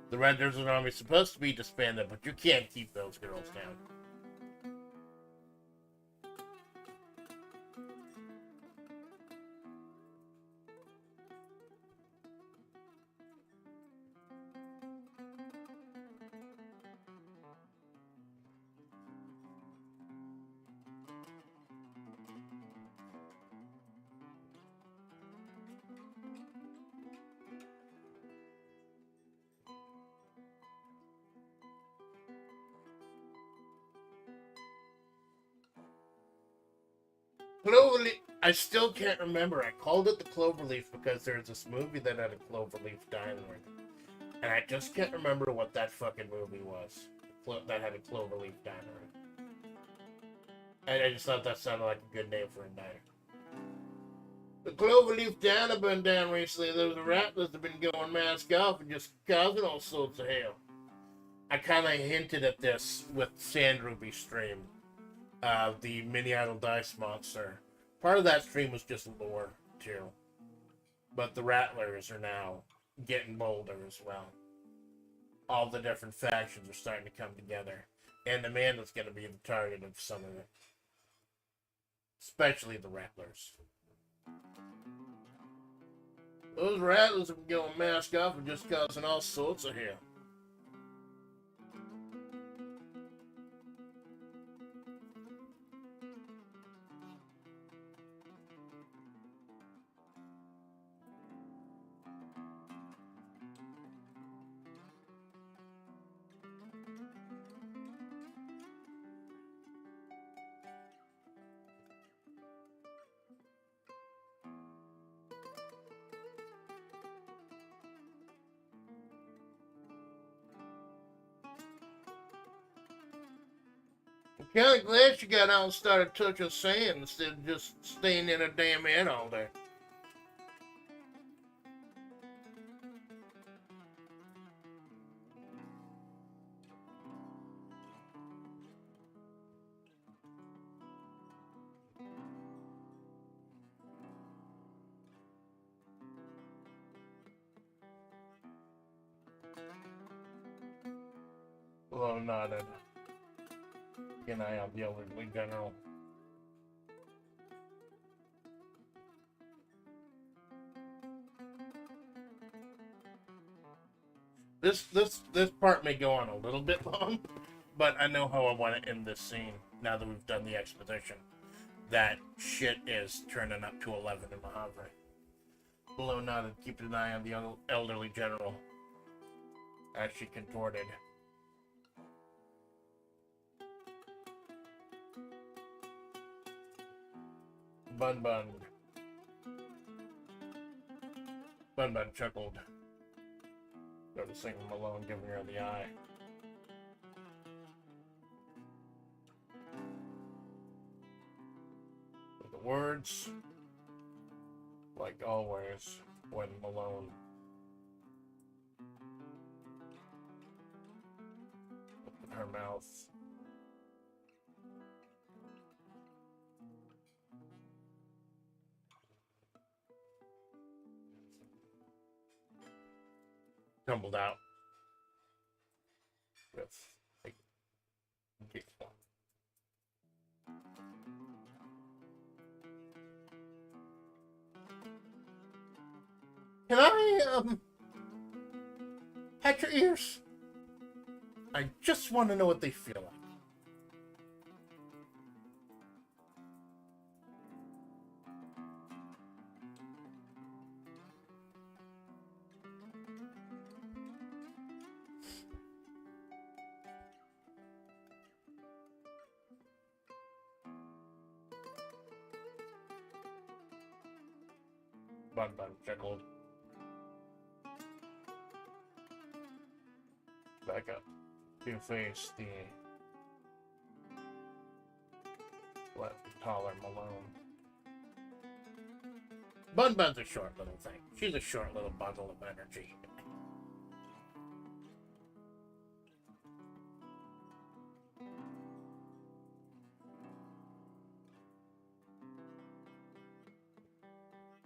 The Red Desert Army is supposed to be disbanded, but you can't keep those girls down. Cloverleaf, I still can't remember. I called it the Cloverleaf because there's this movie that had a Cloverleaf diner in it. And I just can't remember what that fucking movie was that had a Cloverleaf diner in it. And I just thought that sounded like a good name for a diner. The Cloverleaf diner burned down recently. Those rattlers have been going mask off and just causing all sorts of hell. I kind of hinted at this with Sand Ruby stream. The mini idle dice monster. Part of that stream was just lore too, but the Rattlers are now getting bolder as well. All the different factions are starting to come together, and Amanda's going to be the target of some of it, especially the Rattlers. Those Rattlers have been going mask off and just causing all sorts of hell. Kind of glad she got out and started touching sand instead of just staying in her damn head all day. Well, nodded. Keep an eye on the elderly general. This part may go on a little bit long, but I know how I want to end this scene now that we've done the exposition. That shit is turning up to 11 in Mojave. Malone nodded, keeping an eye on the elderly general as she contorted. Bun chuckled, noticing Malone giving her the eye. With the words, like always, when Malone opened her mouth. Tumbled out with a giggle. Can I, pat your ears? I just want to know what they feel like. Bun chuckled. Back up to face the slightly taller Malone. Bun's a short little thing. She's a short little bundle of energy.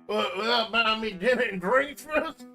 Without buying me dinner and drinks first?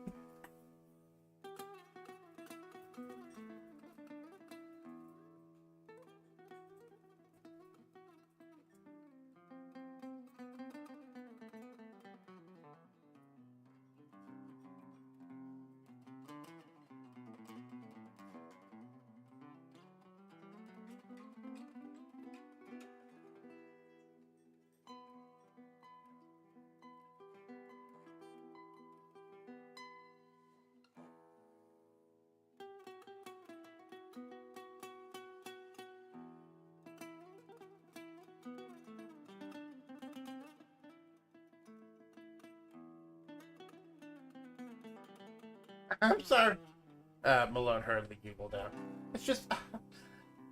I'm sorry. Malone hurriedly giggled out. It's just,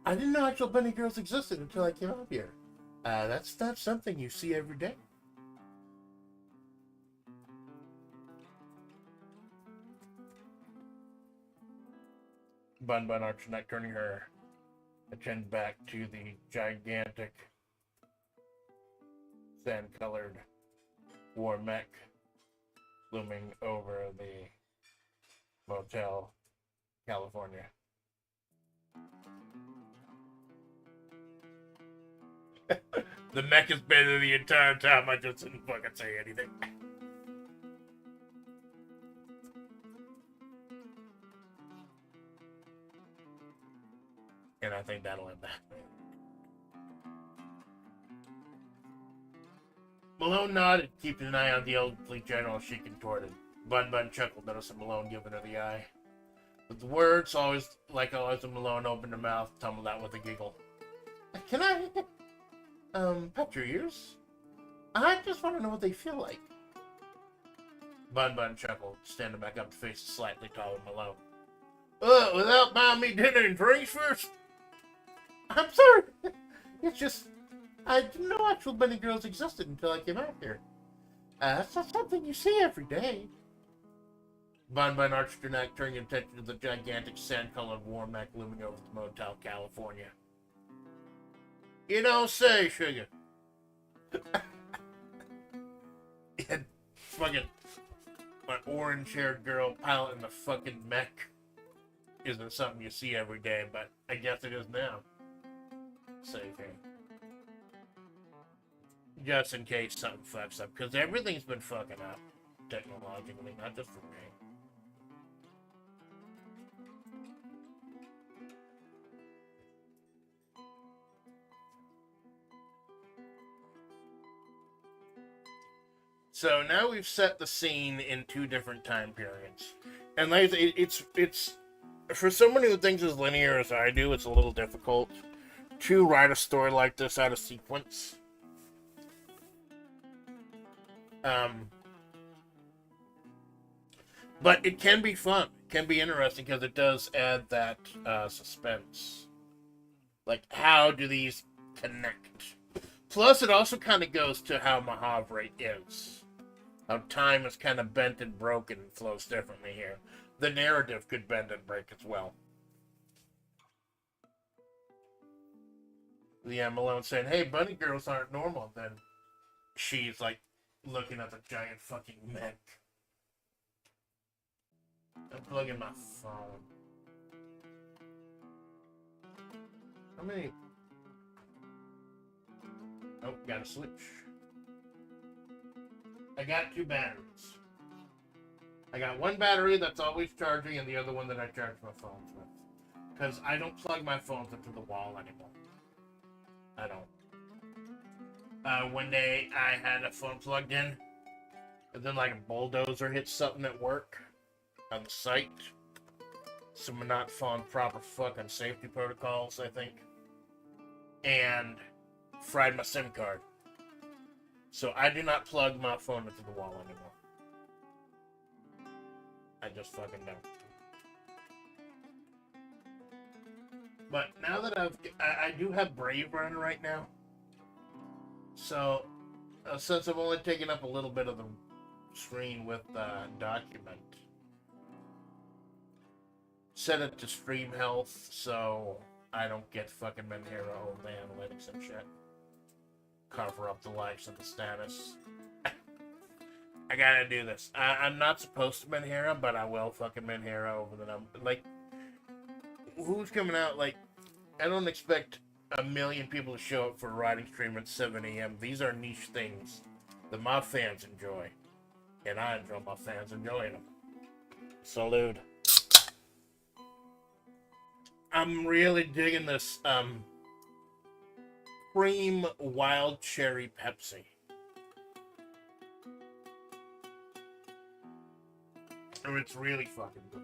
I didn't know actual bunny girls existed until I came up here. That's not something you see every day. Bun arched neck, turning her attention back to the gigantic sand-colored war mech looming over the Motel, California. The mech has been there the entire time. I just didn't fucking say anything. And I think that'll end that. Malone nodded, keeping an eye on the elderly general as she contorted. Bun chuckled, noticing Malone giving her the eye. With the words, always Malone opened her mouth, tumbled out with a giggle. Can I, pet your ears? I just want to know what they feel like. Bun chuckled, standing back up to face the slightly taller Malone. Without buying me dinner and drinks first? I'm sorry. It's just, I didn't know actual bunny girls existed until I came out here. That's not something you see every day. Von Bun arched her neck, turning attention to the gigantic sand-colored war mech looming over the Motel, California. You don't say, sugar. And fucking an orange-haired girl piloting the fucking mech isn't something you see every day, but I guess it is now. Same thing. Just in case something fucks up, because everything's been fucking up technologically, not just for me. So now we've set the scene in 2 different time periods, and like it's for someone who thinks as linear as I do, it's a little difficult to write a story like this out of sequence. But it can be fun, it can be interesting because it does add that suspense. Like, how do these connect? Plus, it also kind of goes to how Mahavre is. How time is kind of bent and broken and flows differently here. The narrative could bend and break as well. Yeah, Malone saying, hey, bunny girls aren't normal. Then she's like looking at the giant fucking mech. I'm plugging my phone. How many? Oh, got a switch. I got 2 batteries. I got one battery that's always charging and the other one that I charge my phones with. Because I don't plug my phones into the wall anymore. I don't. One day I had a phone plugged in, and then like a bulldozer hit something at work on the site. Someone not following proper fucking safety protocols, I think. And fried my SIM card. So I do not plug my phone into the wall anymore. I just fucking don't. But now that I do have Brave running right now. So, since I've only taken up a little bit of the screen with Document, set it to stream health so I don't get fucking Menhero over the analytics and shit. Cover up the likes and the status. I gotta do this. I'm not supposed to Menhero, but I will fucking Menhero over the number. Like, who's coming out? Like, I don't expect a million people to show up for a riding stream at 7 a.m. These are niche things that my fans enjoy. And I enjoy my fans enjoying them. Salute. I'm really digging this cream wild cherry Pepsi. Oh, it's really fucking good.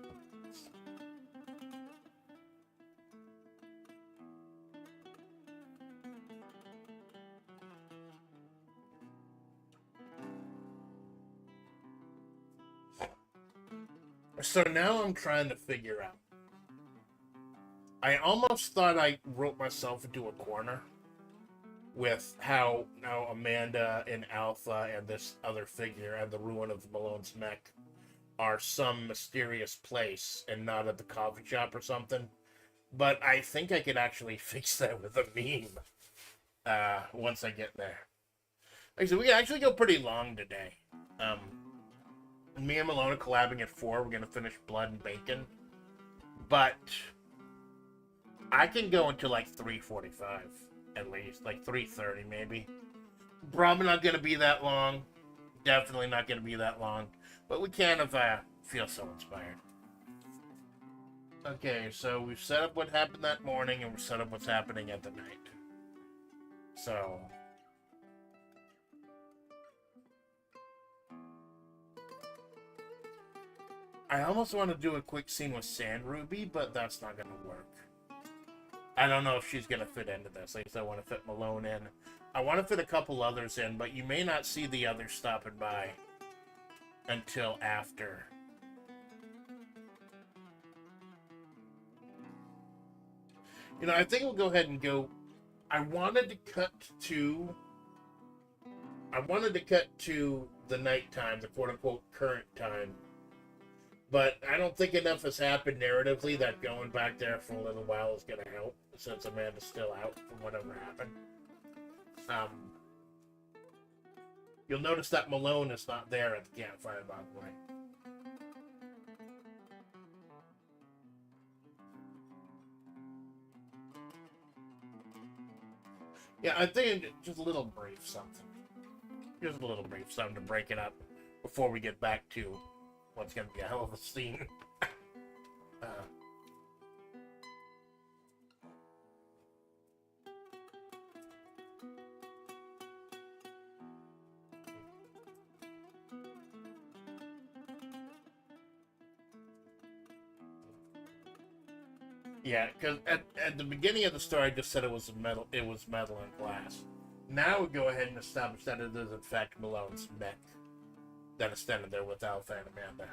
So now I'm trying to figure out. I almost thought I wrote myself into a corner with how now Amanda and Alpha and this other figure and the ruin of Malone's mech are some mysterious place and not at the coffee shop or something. But I think I could actually fix that with a meme once I get there. Like I said, we can actually go pretty long today. Me and Malone are collabing at 4. We're going to finish Blood and Bacon. But I can go until like 3:45 at least. Like 3:30 maybe. Probably not going to be that long. Definitely not going to be that long. But we can if I feel so inspired. Okay, so we've set up what happened that morning and we've set up what's happening at the night. So I almost want to do a quick scene with Sand Ruby, but that's not going to work. I don't know if she's going to fit into this. Like I said, I want to fit Malone in. I want to fit a couple others in, but you may not see the others stopping by until after. You know, I think we'll go ahead and go I wanted to cut to. I wanted to cut to the nighttime, the quote-unquote current time. But I don't think enough has happened narratively that going back there for a little while is going to help, since Amanda's still out from whatever happened. You'll notice that Malone is not there at the campfire, by the way. Yeah, I think just a little brief something. Just a little brief something to break it up before we get back to what's going to be a hell of a scene. Yeah, because at the beginning of the story, I just said it was metal. It was metal and glass. Now we go ahead and establish that it is in fact Malone's mech that is standing there with Alpha and Amanda.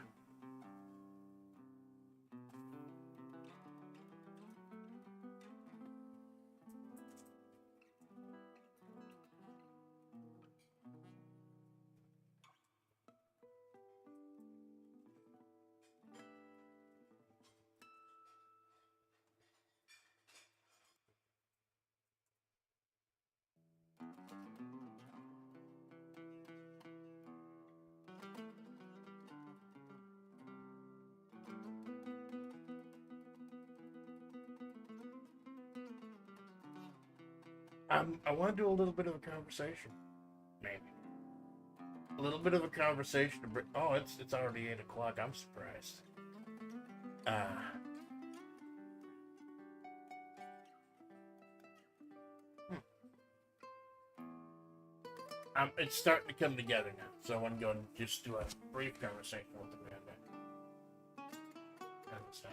I want to do a little bit of a conversation, maybe. A little bit of a conversation to bring. Oh, it's already 8 o'clock. I'm surprised. It's starting to come together now. So I want to go and just do a brief conversation with Amanda. On the side.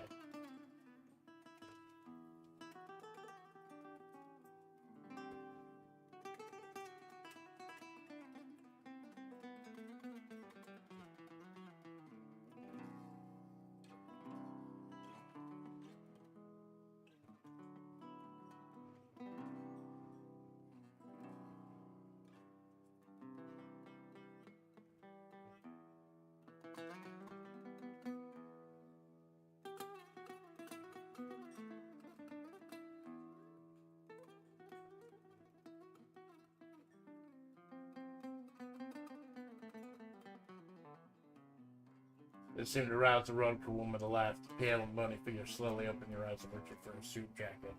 It seemed to rouse the road crew woman to laugh. The pale and bony figure slowly opened your eyes and reached for a suit jacket.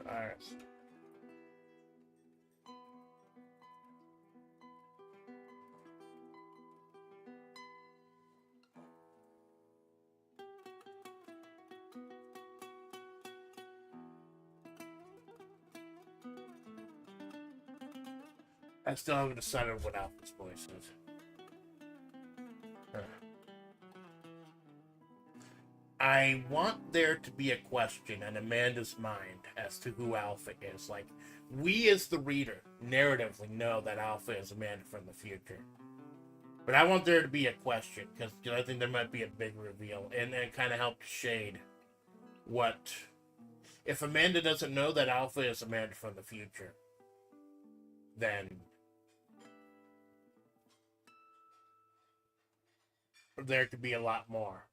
Alright. I still haven't decided what Alpha's voice is. I want there to be a question in Amanda's mind as to who Alpha is. Like, we as the reader, narratively, know that Alpha is Amanda from the future. But I want there to be a question, because I think there might be a big reveal, and it kind of help shade what... If Amanda doesn't know that Alpha is Amanda from the future, then there could be a lot more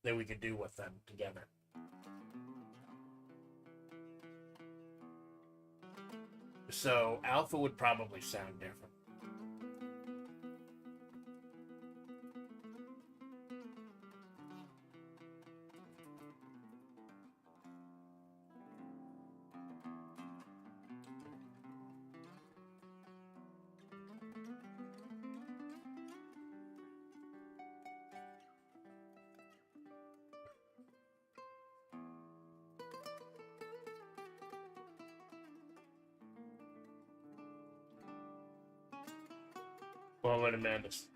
that we could do with them together. So Alpha would probably sound different.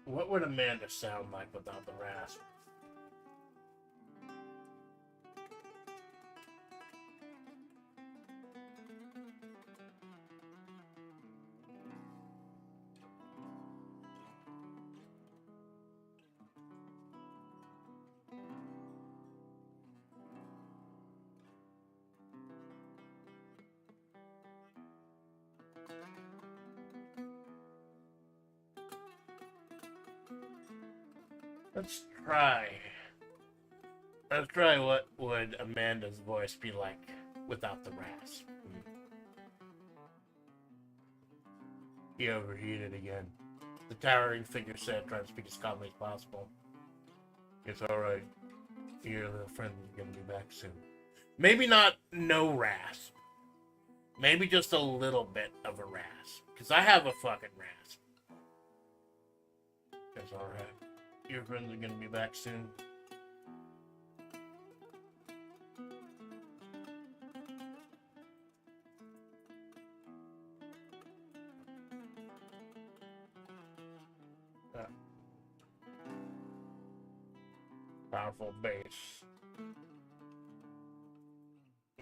What would Amanda sound like without the rasp? Let's try. Let's try what would Amanda's voice be like without the rasp. He overheated again. The towering figure said, trying to speak as calmly as possible. It's alright. Your little friend is gonna be back soon. Maybe not no rasp. Maybe just a little bit of a rasp. Because I have a fucking rasp. It's alright. Your friends are gonna be back soon. Powerful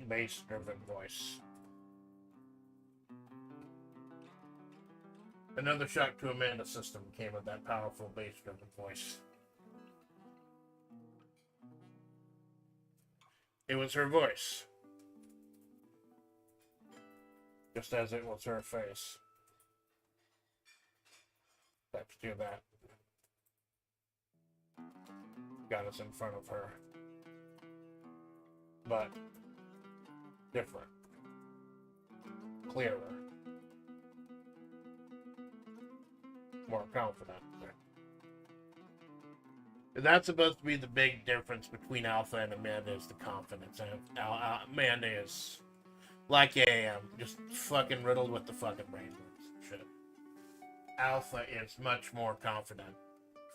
bass-driven voice. Another shock to Amanda's system came with that powerful bass-driven voice. It was her voice, just as it was her face. Let's do that. Got us in front of her. But different. Clearer. More confident. And that's supposed to be the big difference between Alpha and Amanda, is the confidence. And Amanda is like I am, just fucking riddled with the fucking brain shit. Alpha is much more confident.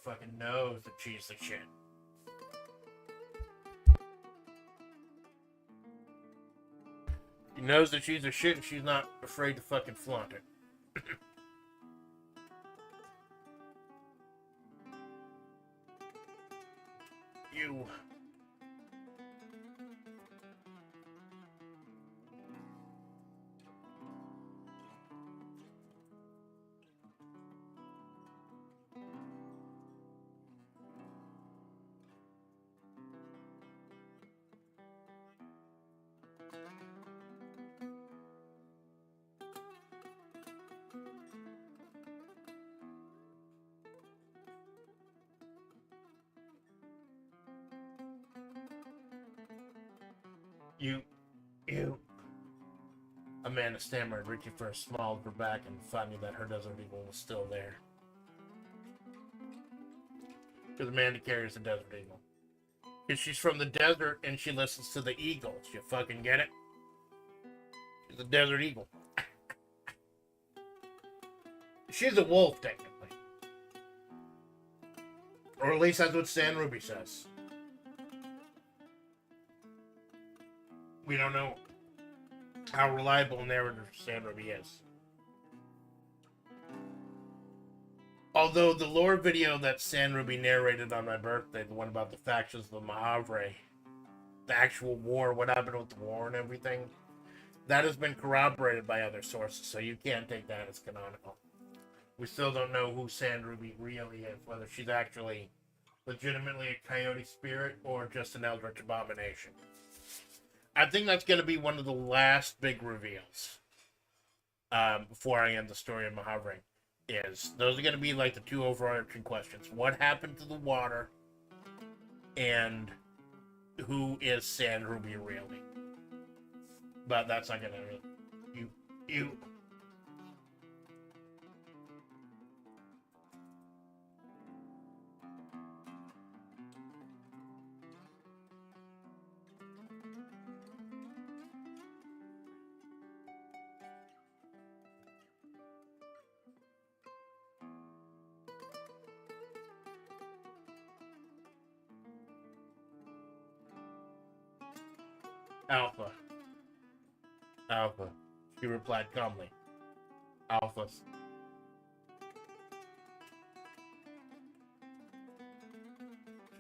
Fucking knows that she's the shit. She knows that she's a shit and she's not afraid to fucking flaunt it. You. You. Amanda stammered, reaching for a small of her back and finding that her Desert Eagle was still there. Because Amanda carries a Desert Eagle. Because she's from the desert and she listens to the eagles. You fucking get it? She's a Desert Eagle. She's a wolf, technically. Or at least that's what San Ruby says. We don't know how reliable a narrator San Ruby is. Although the lore video that San Ruby narrated on my birthday, the one about the factions of the Mahavre, the actual war, what happened with the war and everything, that has been corroborated by other sources, so you can't take that as canonical. We still don't know who San Ruby really is, whether she's actually legitimately a coyote spirit or just an eldritch abomination. I think that's going to be one of the last big reveals before I end the story of Mahavre. Those are going to be like the two overarching questions. What happened to the water? And who is San Ruby really? But that's not going to... You... Alpha, she replied calmly. Alpha. She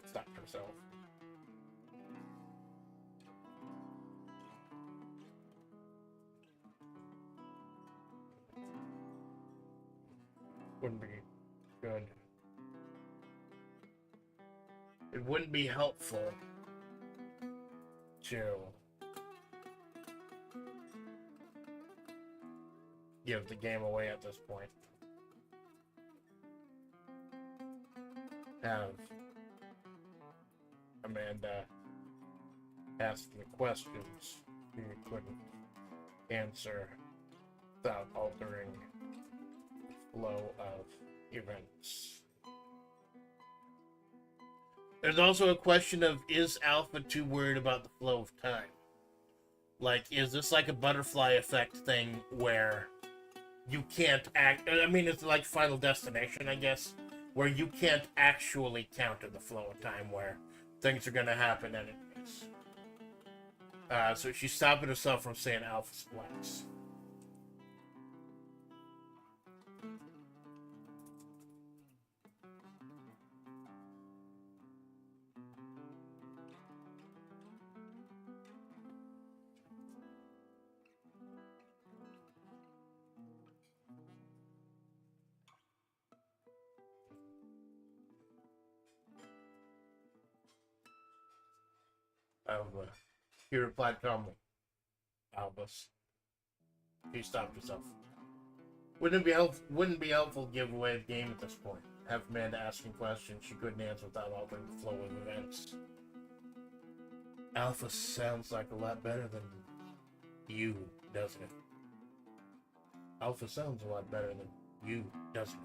stopped herself. Wouldn't be good. It wouldn't be helpful to give the game away at this point. Have Amanda asking questions you couldn't answer without altering the flow of events. There's also a question of, is Alpha too worried about the flow of time? Like, is this like a butterfly effect thing where you can't act... I mean, it's like Final Destination, I guess, where you can't actually counter the flow of time, where things are going to happen anyways. So she's stopping herself from saying Alpha Splatts. Alpha. He replied calmly. Albus. She stopped herself. Wouldn't it be helpful to give away the game at this point? Have Amanda asking questions she couldn't answer without altering the flow of events. Alpha sounds like a lot better than you, doesn't it? Alpha sounds a lot better than you, doesn't it?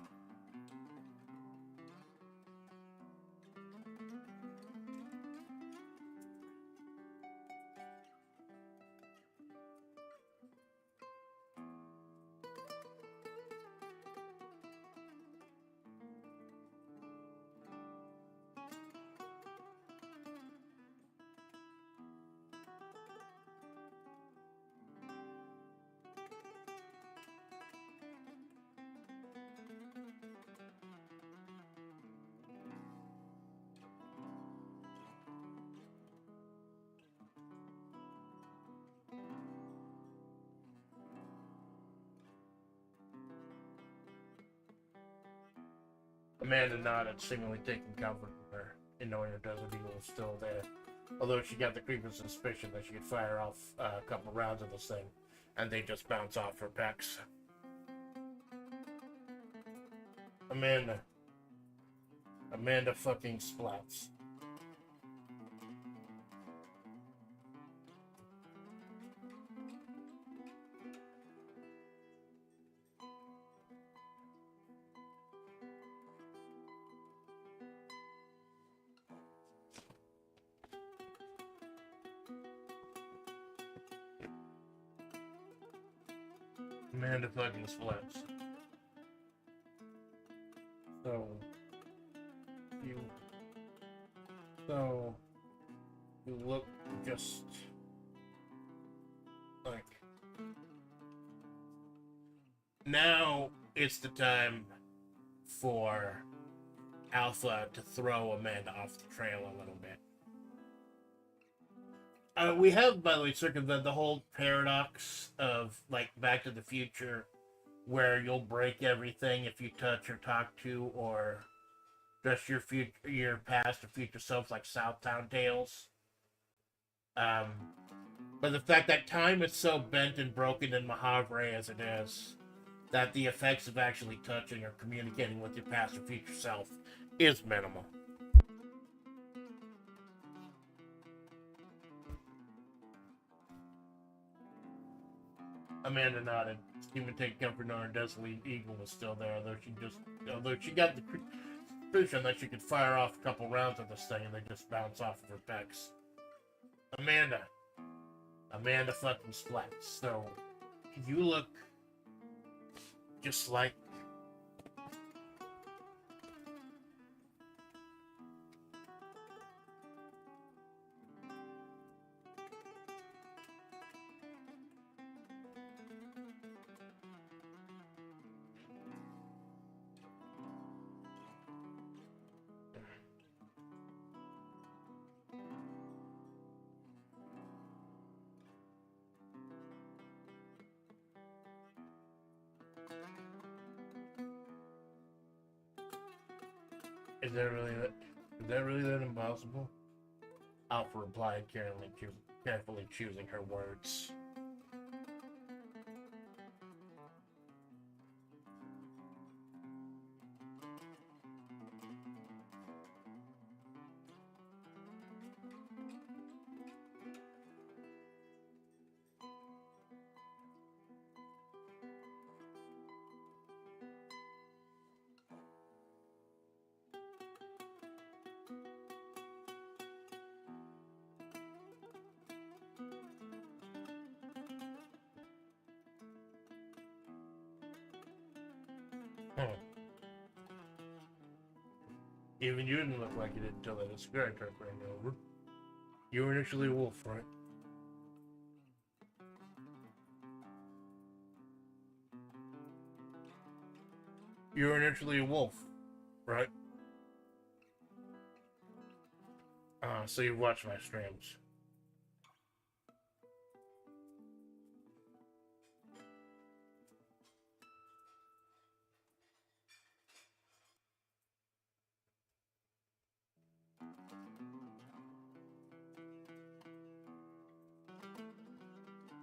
Amanda nodded, seemingly taking comfort from her, in knowing her Desert Eagle was still there. Although she got the creeping suspicion that she could fire off a couple rounds of this thing, and they just bounce off her pecs. Amanda fucking Splatts. Amanda fucking Splatts. So you look just like... Now it's the time for Alpha to throw Amanda off the trail a little bit. We have, by the way, circumvented the whole paradox of, like, Back to the Future, where you'll break everything if you touch or talk to or dress your past or future self like Southtown Tales. But the fact that time is so bent and broken in Mahavre as it is, that the effects of actually touching or communicating with your past or future self is minimal. Amanda nodded. Even take comfort knowing her Desert Eagle was still there, although she got the suspicion that she could fire off a couple rounds of this thing and they just bounce off of her pecs. Amanda fucking Splatts. So you look just like... Is that really that impossible? Alpha replied, carefully choosing her words. Huh. Even you didn't look like you did until that cigarette truck ran over. You were initially a wolf, right? You were initially a wolf, right? So you've watched my streams.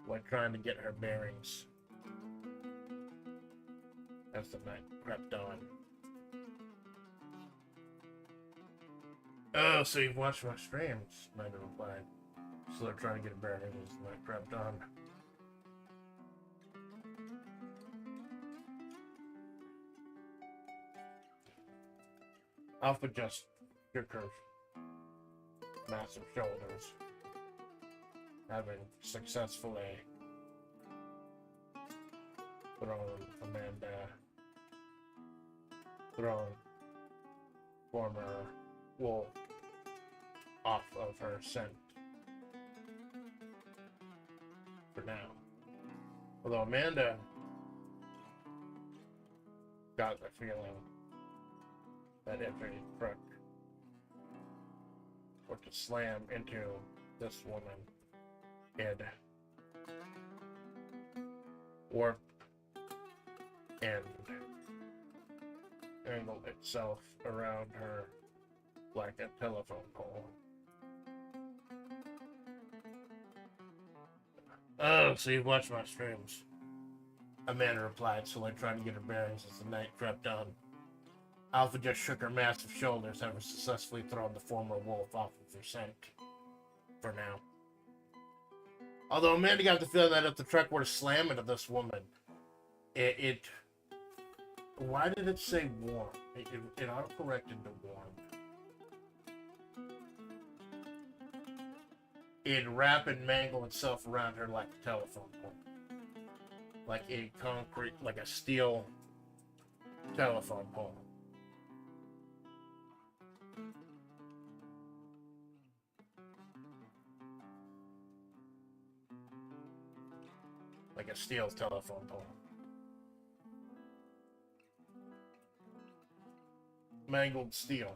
Like trying to get her bearings as the night crept on. Oh, so you've watched my streams, Amanda replied. So they're trying to get her bearings as the night crept on. Alpha just shook her massive shoulders, having successfully thrown former wolf off of her scent for now. Although Amanda got the feeling that if a truck were to slam into this woman, it'd warp and angle itself around her like a telephone pole. Oh, so you've watched my streams? Amanda replied, slowly trying to get her bearings as the night crept on. Alpha just shook her massive shoulders, having successfully thrown the former wolf off of her scent. For now. Although Amanda got the feeling that if the truck were to slam into this woman, why did it say warm? It auto-corrected to warm. It'd wrap and mangle itself around her like a telephone pole. Like a concrete, like a steel telephone pole. Like a steel telephone pole. Mangled steel.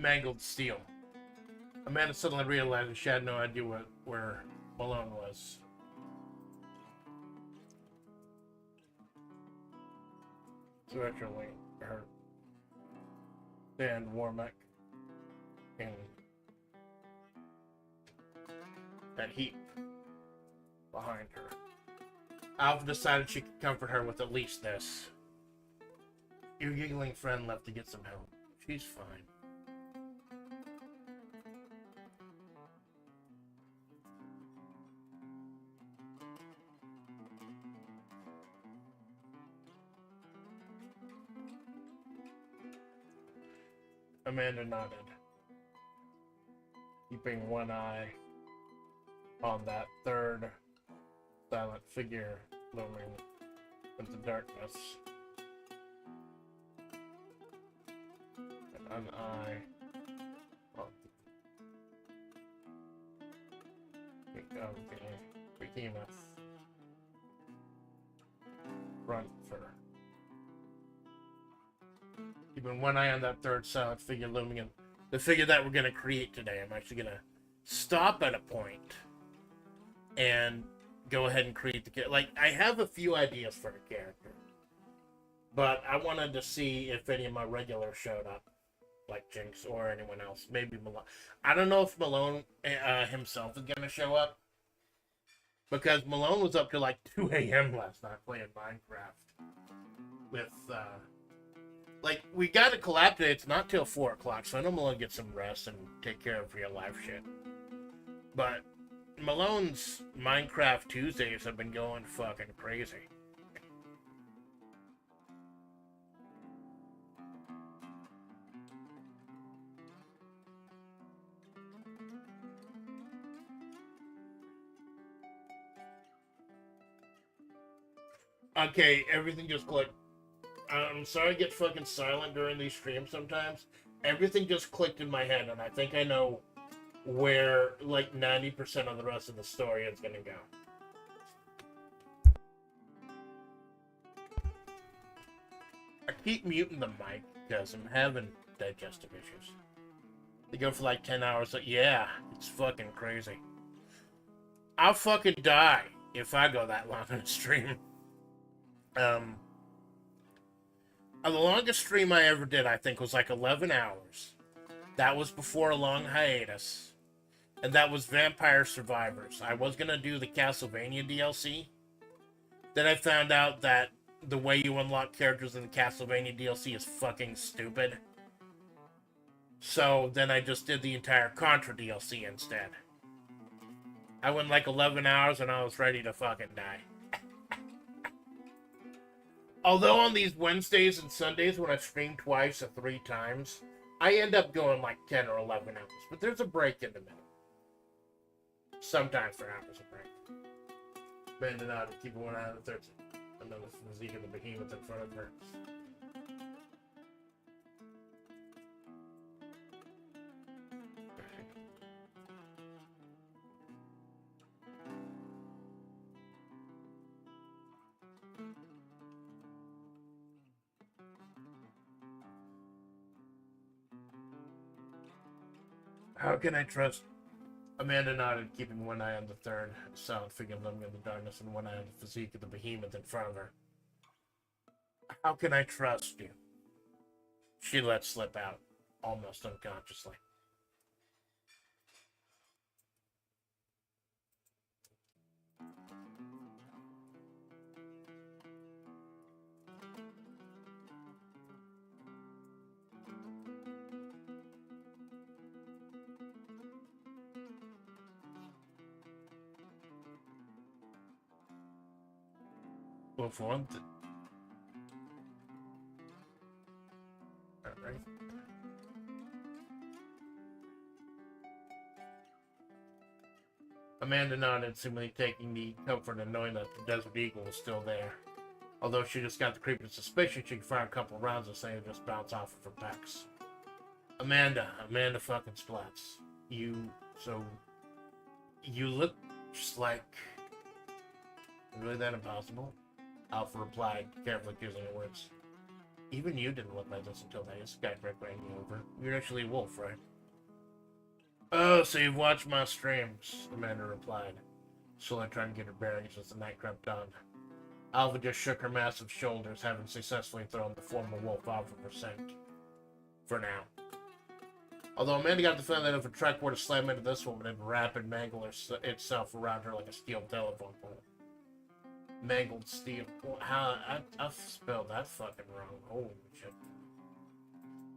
Mangled steel. Amanda suddenly realized that she had no idea where Malone was. So actually, her Dan Warmack in that heap behind her. Alpha decided she could comfort her with at least this. Your giggling friend left to get some help. She's fine. Amanda nodded, keeping one eye on that third silent figure looming into darkness, and an eye on the behemoth front for Keeping one eye on that third silent figure looming in the figure that we're going to create today. I'm actually going to stop at a point and go ahead and create the character. Like, I have a few ideas for the character, but I wanted to see if any of my regulars showed up, like Jinx or anyone else. Maybe Malone. I don't know if Malone himself is going to show up, because Malone was up to like 2 a.m. last night playing Minecraft with, like, we got a collab today. It's not till 4 o'clock, so I know Malone get some rest and take care of real life shit. But Malone's Minecraft Tuesdays have been going fucking crazy. Okay, everything just clicked. I'm sorry I get fucking silent during these streams sometimes. Everything just clicked in my head, and I think I know where, like, 90% of the rest of the story is gonna go. I keep muting the mic because I'm having digestive issues. They go for like 10 hours. Like, yeah, it's fucking crazy. I'll fucking die if I go that long on a stream. The longest stream I ever did, I think, was like 11 hours. That was before a long hiatus. And that was Vampire Survivors. I was going to do the Castlevania DLC. Then I found out that the way you unlock characters in the Castlevania DLC is fucking stupid. So then I just did the entire Contra DLC instead. I went like 11 hours and I was ready to fucking die. Although on these Wednesdays and Sundays when I stream twice or 3 times, I end up going like 10 or 11 hours. But there's a break in the middle. Sometimes there happens a break. Bending out and keeping one eye on the third. Another physique of the behemoth in front of her. How can I trust? Amanda nodded, keeping one eye on the third silent figure looming in the darkness and one eye on the physique of the behemoth in front of her. How can I trust you? She let slip out, almost unconsciously. Well, for one thing. Alright. Amanda nodded, seemingly taking the comfort in knowing that the Desert Eagle was still there. Although she just got the creeping suspicion she could fire a couple of rounds and say it just bounce off of her pecs. Amanda fucking Splatts. You look just like... Really that impossible? Alpha replied, carefully choosing her words. Even you didn't look like this until that Skype ran you over. You're actually a wolf, right? Oh, so you've watched my streams, Amanda replied, slowly trying to get her bearings as the night crept on. Alpha just shook her massive shoulders, having successfully thrown the former wolf off of her scent. For now. Although Amanda got the feeling that if a truck were to slam into this woman, it'd wrap and mangle itself around her like a steel telephone pole. Mangled steel. How I've spelled that fucking wrong. Holy shit.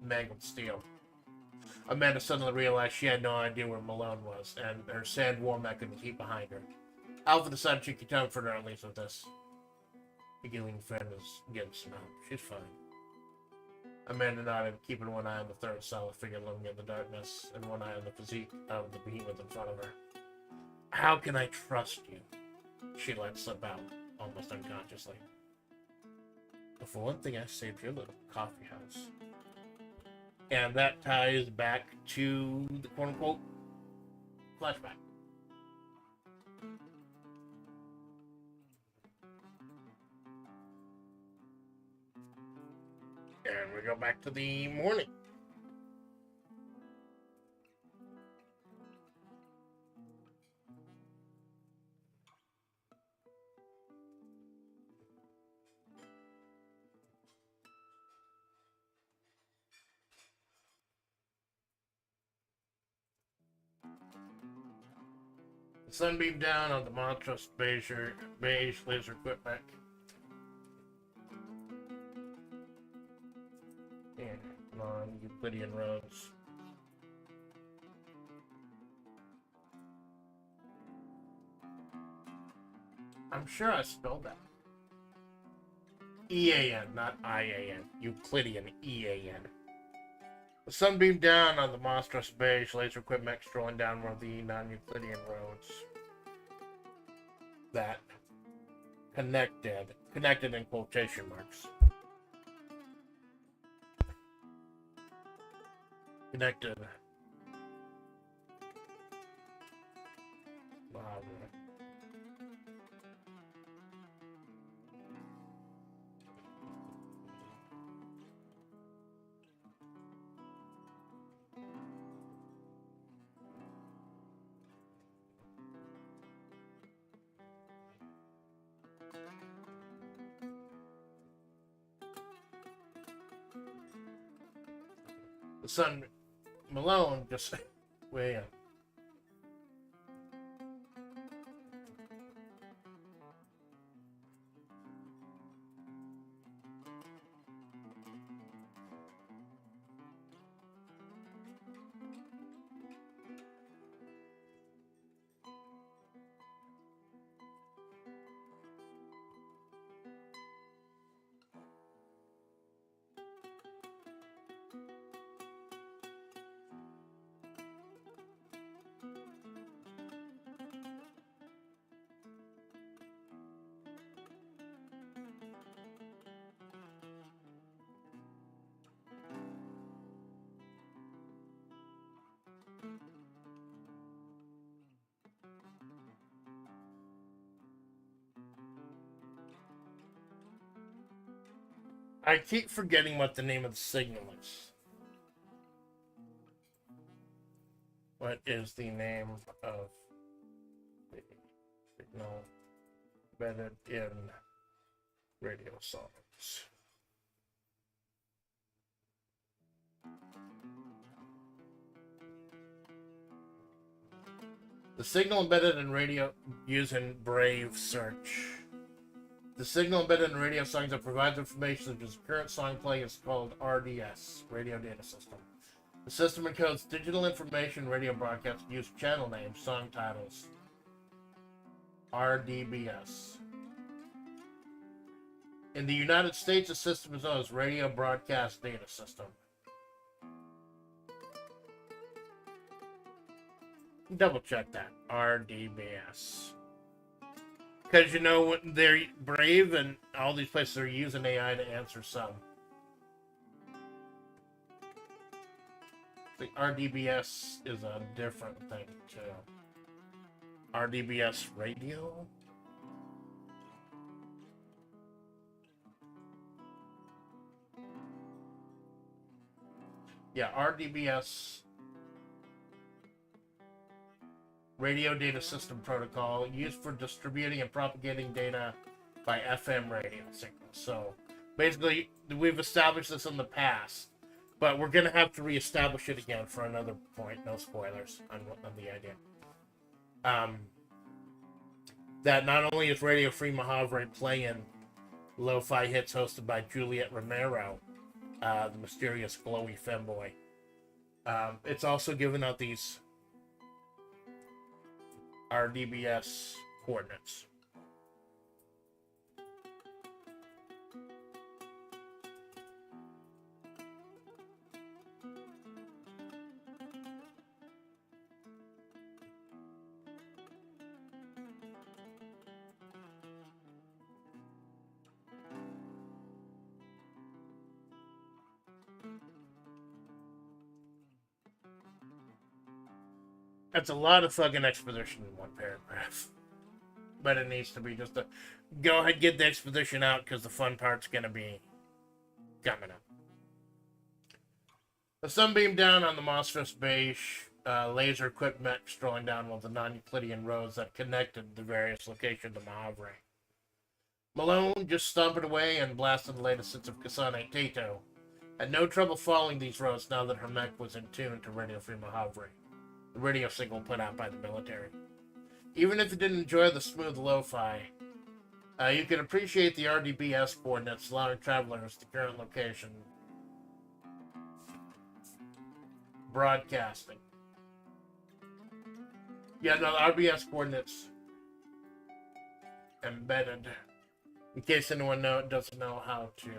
Mangled steel. Amanda suddenly realized she had no idea where Malone was, and her sad war mech couldn't keep behind her. Alpha decided she could comfort her at least with this. The giggling friend is getting smelled. She's fine. Amanda nodded, keeping one eye on the third solid figure looming in the darkness, and one eye on the physique of the behemoth in front of her. How can I trust you? She let slip out, almost unconsciously. But for one thing, I saved your little coffee house. And that ties back to the quote-unquote flashback. And we go back to the morning. The sun beamed down on the monstrous beige laser equipment. And non-Euclidean roads. I'm sure I spelled that. E-A-N, not I-A-N. Euclidean, E-A-N. The sun beamed down on the monstrous beige laser equipment strolling down one of the non-Euclidean roads that connected in quotation marks. Connected. The sun, Malone just way up. I keep forgetting what the name of the signal is. What is the name of the signal embedded in radio songs? The signal embedded in radio using Brave search. The signal embedded in radio songs that provides information such as current song play is called RDS, Radio Data System. The system encodes digital information radio broadcasts use channel names, song titles. RDBS. In the United States, the system is known as Radio Broadcast Data System. Double check that. RDBS. Because, you know, they're Brave and all these places are using AI to answer some. The RDBS is a different thing, too. RDBS radio? Yeah, RDBS... Radio Data System Protocol, used for distributing and propagating data by FM radio signals. So, basically, we've established this in the past, but we're going to have to reestablish it again for another point. No spoilers on the idea. That not only is Radio Free Mahavre playing lo-fi hits hosted by Juliet Romero, the mysterious glowy femboy, it's also giving out these RDBS coordinates. That's a lot of fucking exposition in one paragraph. But it needs to be just a... Go ahead, get the exposition out, because the fun part's going to be coming up. The sun beamed down on the Mosfet's beige, laser-equipped mech strolling down one of the non-Euclidean roads that connected the various locations of Mahavre. Malone just stomped away and blasted the latest hits of Kasane Tato. Had no trouble following these roads now that her mech was in tune to Radio Free Mahavre, the radio signal put out by the military. Even if you didn't enjoy the smooth lo-fi, you could appreciate the RDBS coordinates allowing travelers to current location. Broadcasting. Yeah, no, the RBS coordinates embedded. In case anyone doesn't know how to.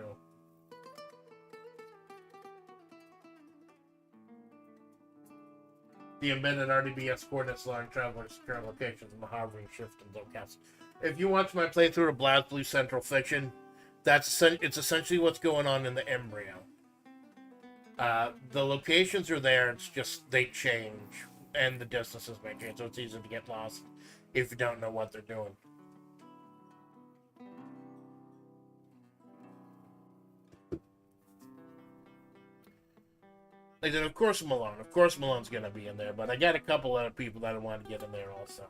The embedded RDBS coordinates allowing travelers to current locations in Mahavre and shift and locales. If you watch my playthrough of BlazBlue Central Fiction, it's essentially what's going on in the embryo. The locations are there, it's just they change, and the distances may change, so it's easy to get lost if you don't know what they're doing. Like, then of course Malone. Of course Malone's gonna be in there, but I got a couple other people that I want to get in there also.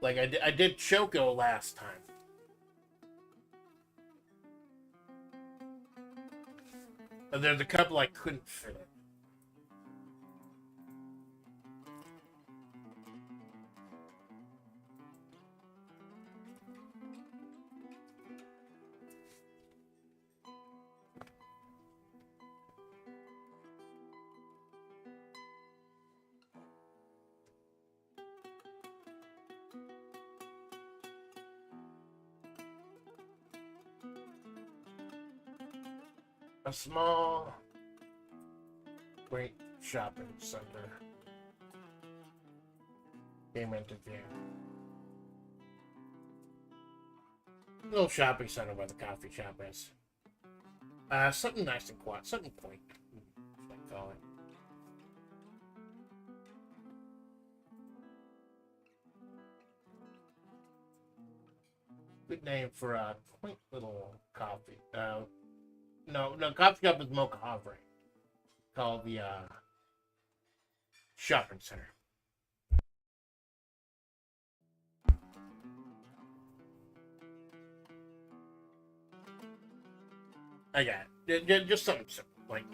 Like, I did Choco last time. And there's a couple I couldn't fit in. A small, great shopping center came into view. Little shopping center where the coffee shop is. Something nice and quiet, something quaint, I call it. Good name for a quaint little coffee. No, coffee shop is Mocha Havre. Called the shopping center. I got it. Just something simple, like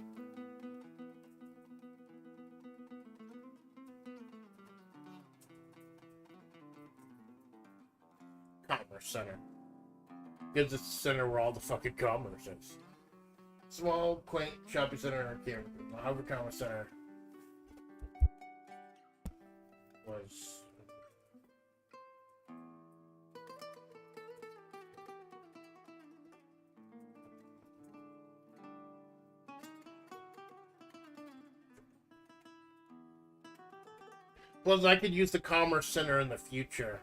commerce center. Because it's the center where all the fucking commerce is. Small, quaint shopping center in Arcadia. The Harvard Commerce Center was plus I could use the Commerce Center in the future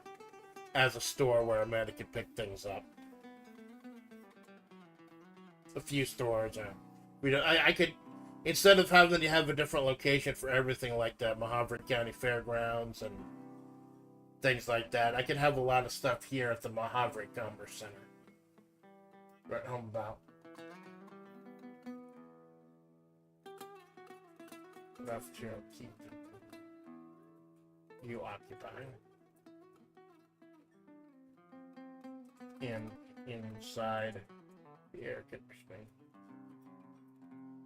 as a store where Amanda could pick things up. A few stores. I could, instead of having to have a different location for everything like that, Mahavre County Fairgrounds and things like that, I could have a lot of stuff here at the Mahavre Commerce Center. Right home about. Enough to keep you occupied. Inside the air conditioning.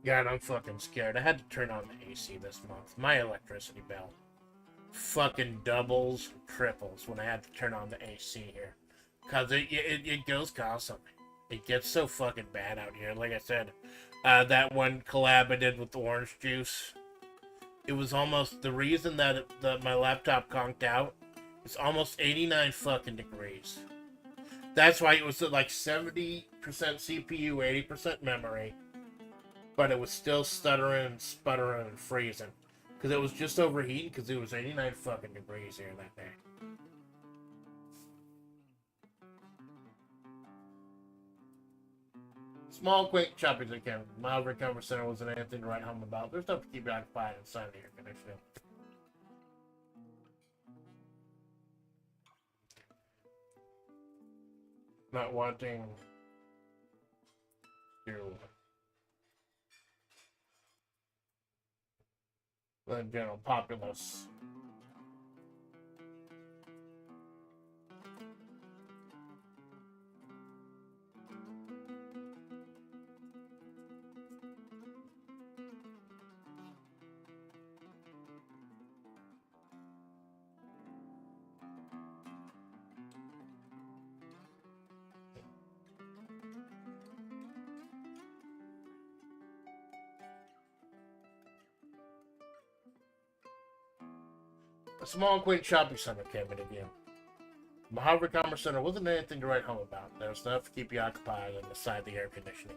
God, I'm fucking scared. I had to turn on the AC this month. My electricity bill fucking doubles, triples when I had to turn on the AC here. Because it goes constantly. It gets so fucking bad out here. Like I said, that one collab I did with the orange juice, it was almost, the reason that, my laptop conked out, it's almost 89 fucking degrees. That's why it was at like 70% CPU, 80% memory. But it was still stuttering and sputtering and freezing. Because it was just overheating because it was 89 fucking degrees here that day. Small, quaint shopping center. Mahavre Commerce Center wasn't anything to write home about. There's stuff to keep you occupied inside the air conditioning. Not wanting to the general populace. A small, quaint shopping center came into view. The Harvard Commerce Center wasn't anything to write home about. There was enough to keep you occupied and beside the air conditioning.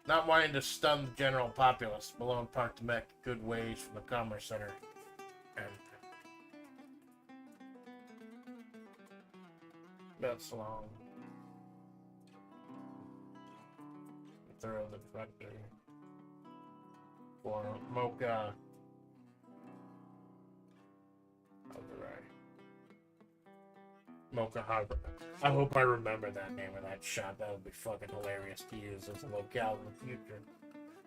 Not wanting to stun the general populace, Malone parked the mech good ways from the Commerce Center. And that's long. Throw the factory for Mocha. Mocha Harbor. I hope I remember that name of that shop. That would be fucking hilarious to use as a locale in the future.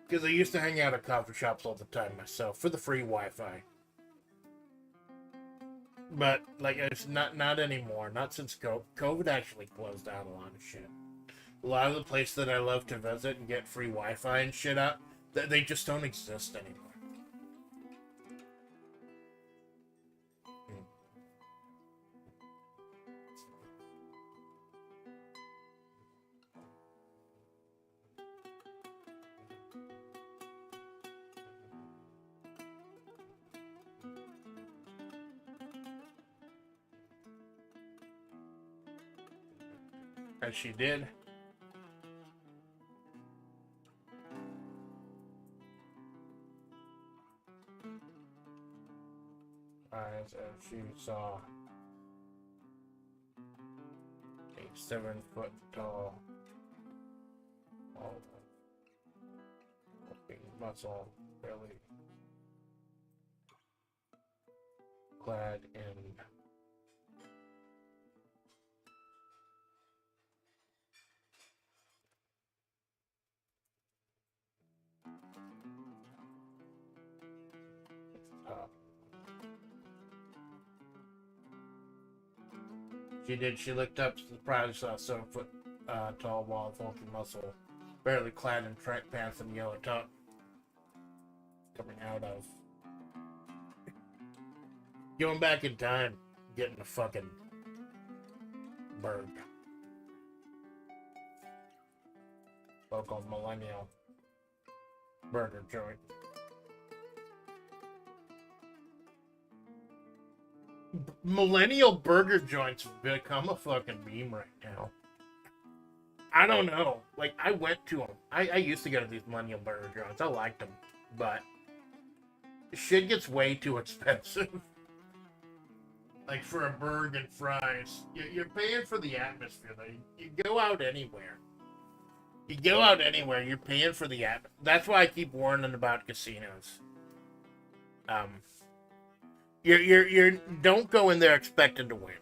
Because I used to hang out at coffee shops all the time myself for the free Wi-Fi. But like, it's not anymore. Not since COVID actually closed down a lot of shit. A lot of the places that I love to visit and get free Wi-Fi and shit up, they just don't exist anymore. As she did. As she saw a 7-foot tall, muscle, belly, clad in She looked up to the proudly saw a 7-foot tall wall of hulking muscle, barely clad in track pants and yellow top, coming out of. Going back in time, getting a fucking bird. Local millennial burger joint. Millennial burger joints have become a fucking meme right now. I don't know. Like, I went to them. I used to go to these millennial burger joints. I liked them. But shit gets way too expensive. Like, for a burger and fries. You're paying for the atmosphere, though. You go out anywhere. You're paying for the atmosphere. That's why I keep warning about casinos. You're don't go in there expecting to win.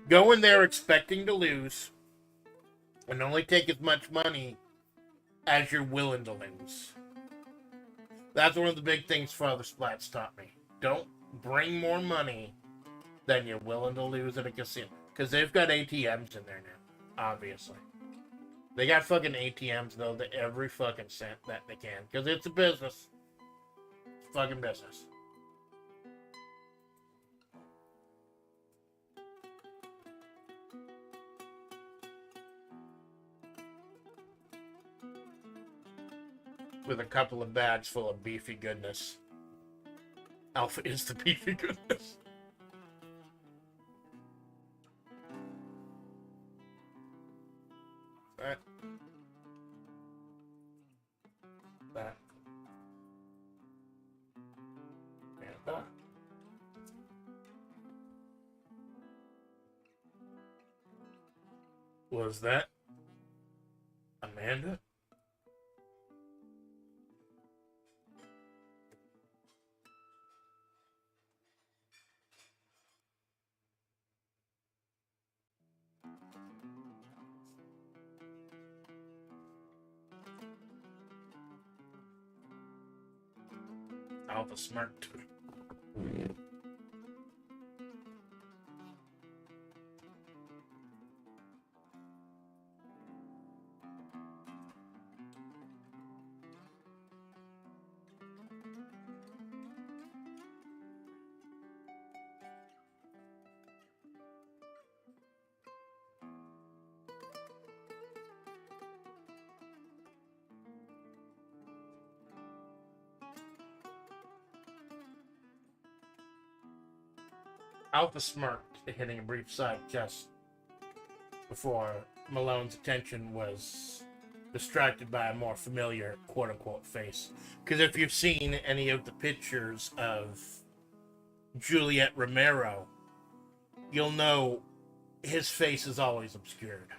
Go in there expecting to lose, and only take as much money as you're willing to lose. That's one of the big things Father Splatts taught me. Don't bring more money than you're willing to lose at a casino. Because they've got ATMs in there now, obviously. They got fucking ATMs, though, that every fucking cent that they can. Because it's a business. Fucking business. With a couple of bags full of beefy goodness. Alpha is the beefy goodness. That. Amanda. Was that Amanda? Alpha smirked. Alpha smirked, hitting a brief side chest before Malone's attention was distracted by a more familiar quote-unquote face. Because if you've seen any of the pictures of Juliet Romero, you'll know his face is always obscured.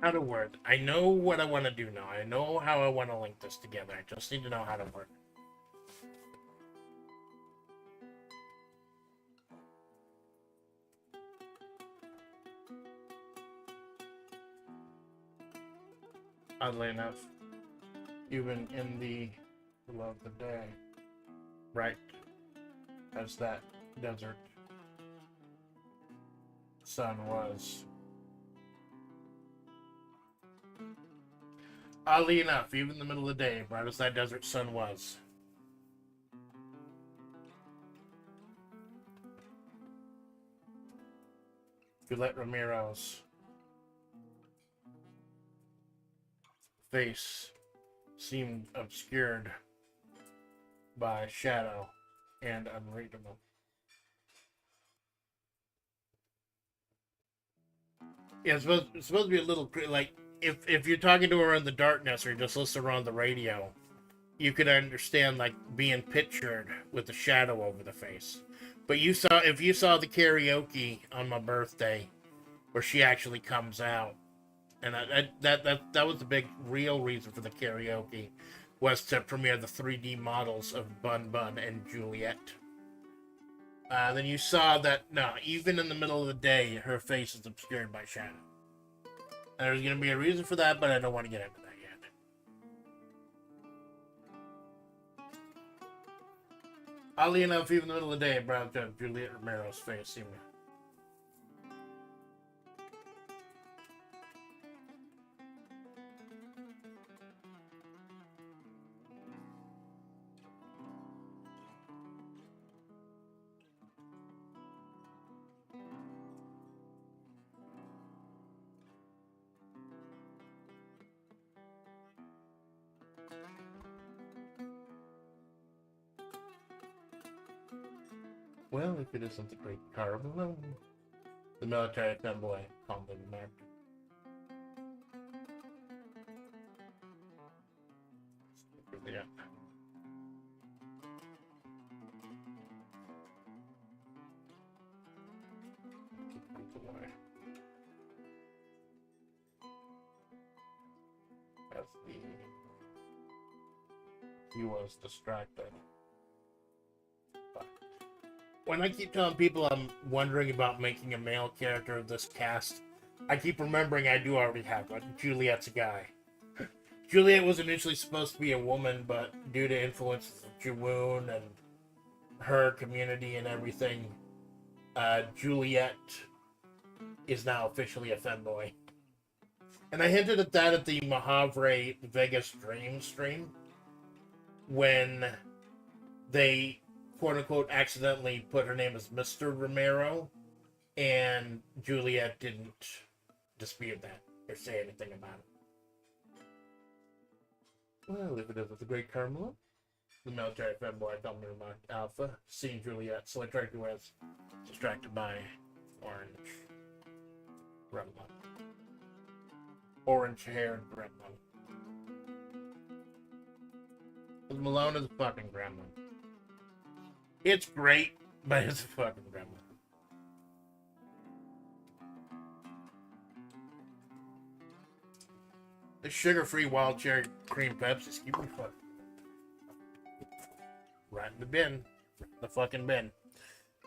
How to work. I know what I want to do now. I know how I want to link this together. I just need to know how to work. Oddly enough, even in the middle of the day, right as that desert sun was. Oddly enough, even in the middle of the day, bright as that desert sun was, Juliet Romero's face seemed obscured by shadow and unreadable. Yeah, it's supposed to be a little like if you're talking to her in the darkness or just listening on the radio, you could understand like being pictured with the shadow over the face. But if you saw the karaoke on my birthday, where she actually comes out, and that was the big real reason for the karaoke, was to premiere the 3D models of Bun Bun and Juliet. Then you saw that even in the middle of the day, her face is obscured by shadow. And there's going to be a reason for that, but I don't want to get into that yet. Oddly enough, even in the middle of the day, Juliet Romero's face seemed to... Well, if it isn't the great Carbon, the military fanboy calmly remarked. Yeah. As he was distracted. When I keep telling people I'm wondering about making a male character of this cast, I keep remembering I do already have one. Juliet's a guy. Juliet was initially supposed to be a woman, but due to influences of Jawoon and her community and everything, Juliet is now officially a femboy. And I hinted at that at the Mahavre Vegas Dream stream, when they quote-unquote accidentally put her name as Mr. Romero, and Juliet didn't dispute that or say anything about it. Well, if it is with the great Carmela, the military fanboy Dominic Alpha, seeing Juliet, so I tried to was distracted by orange gremlin. Orange-haired gremlin. Because Malone is a fucking gremlin. It's great, but it's a fucking gremlin. The sugar-free wild cherry cream Pepsis. Keep me fucking right in the bin. The fucking bin.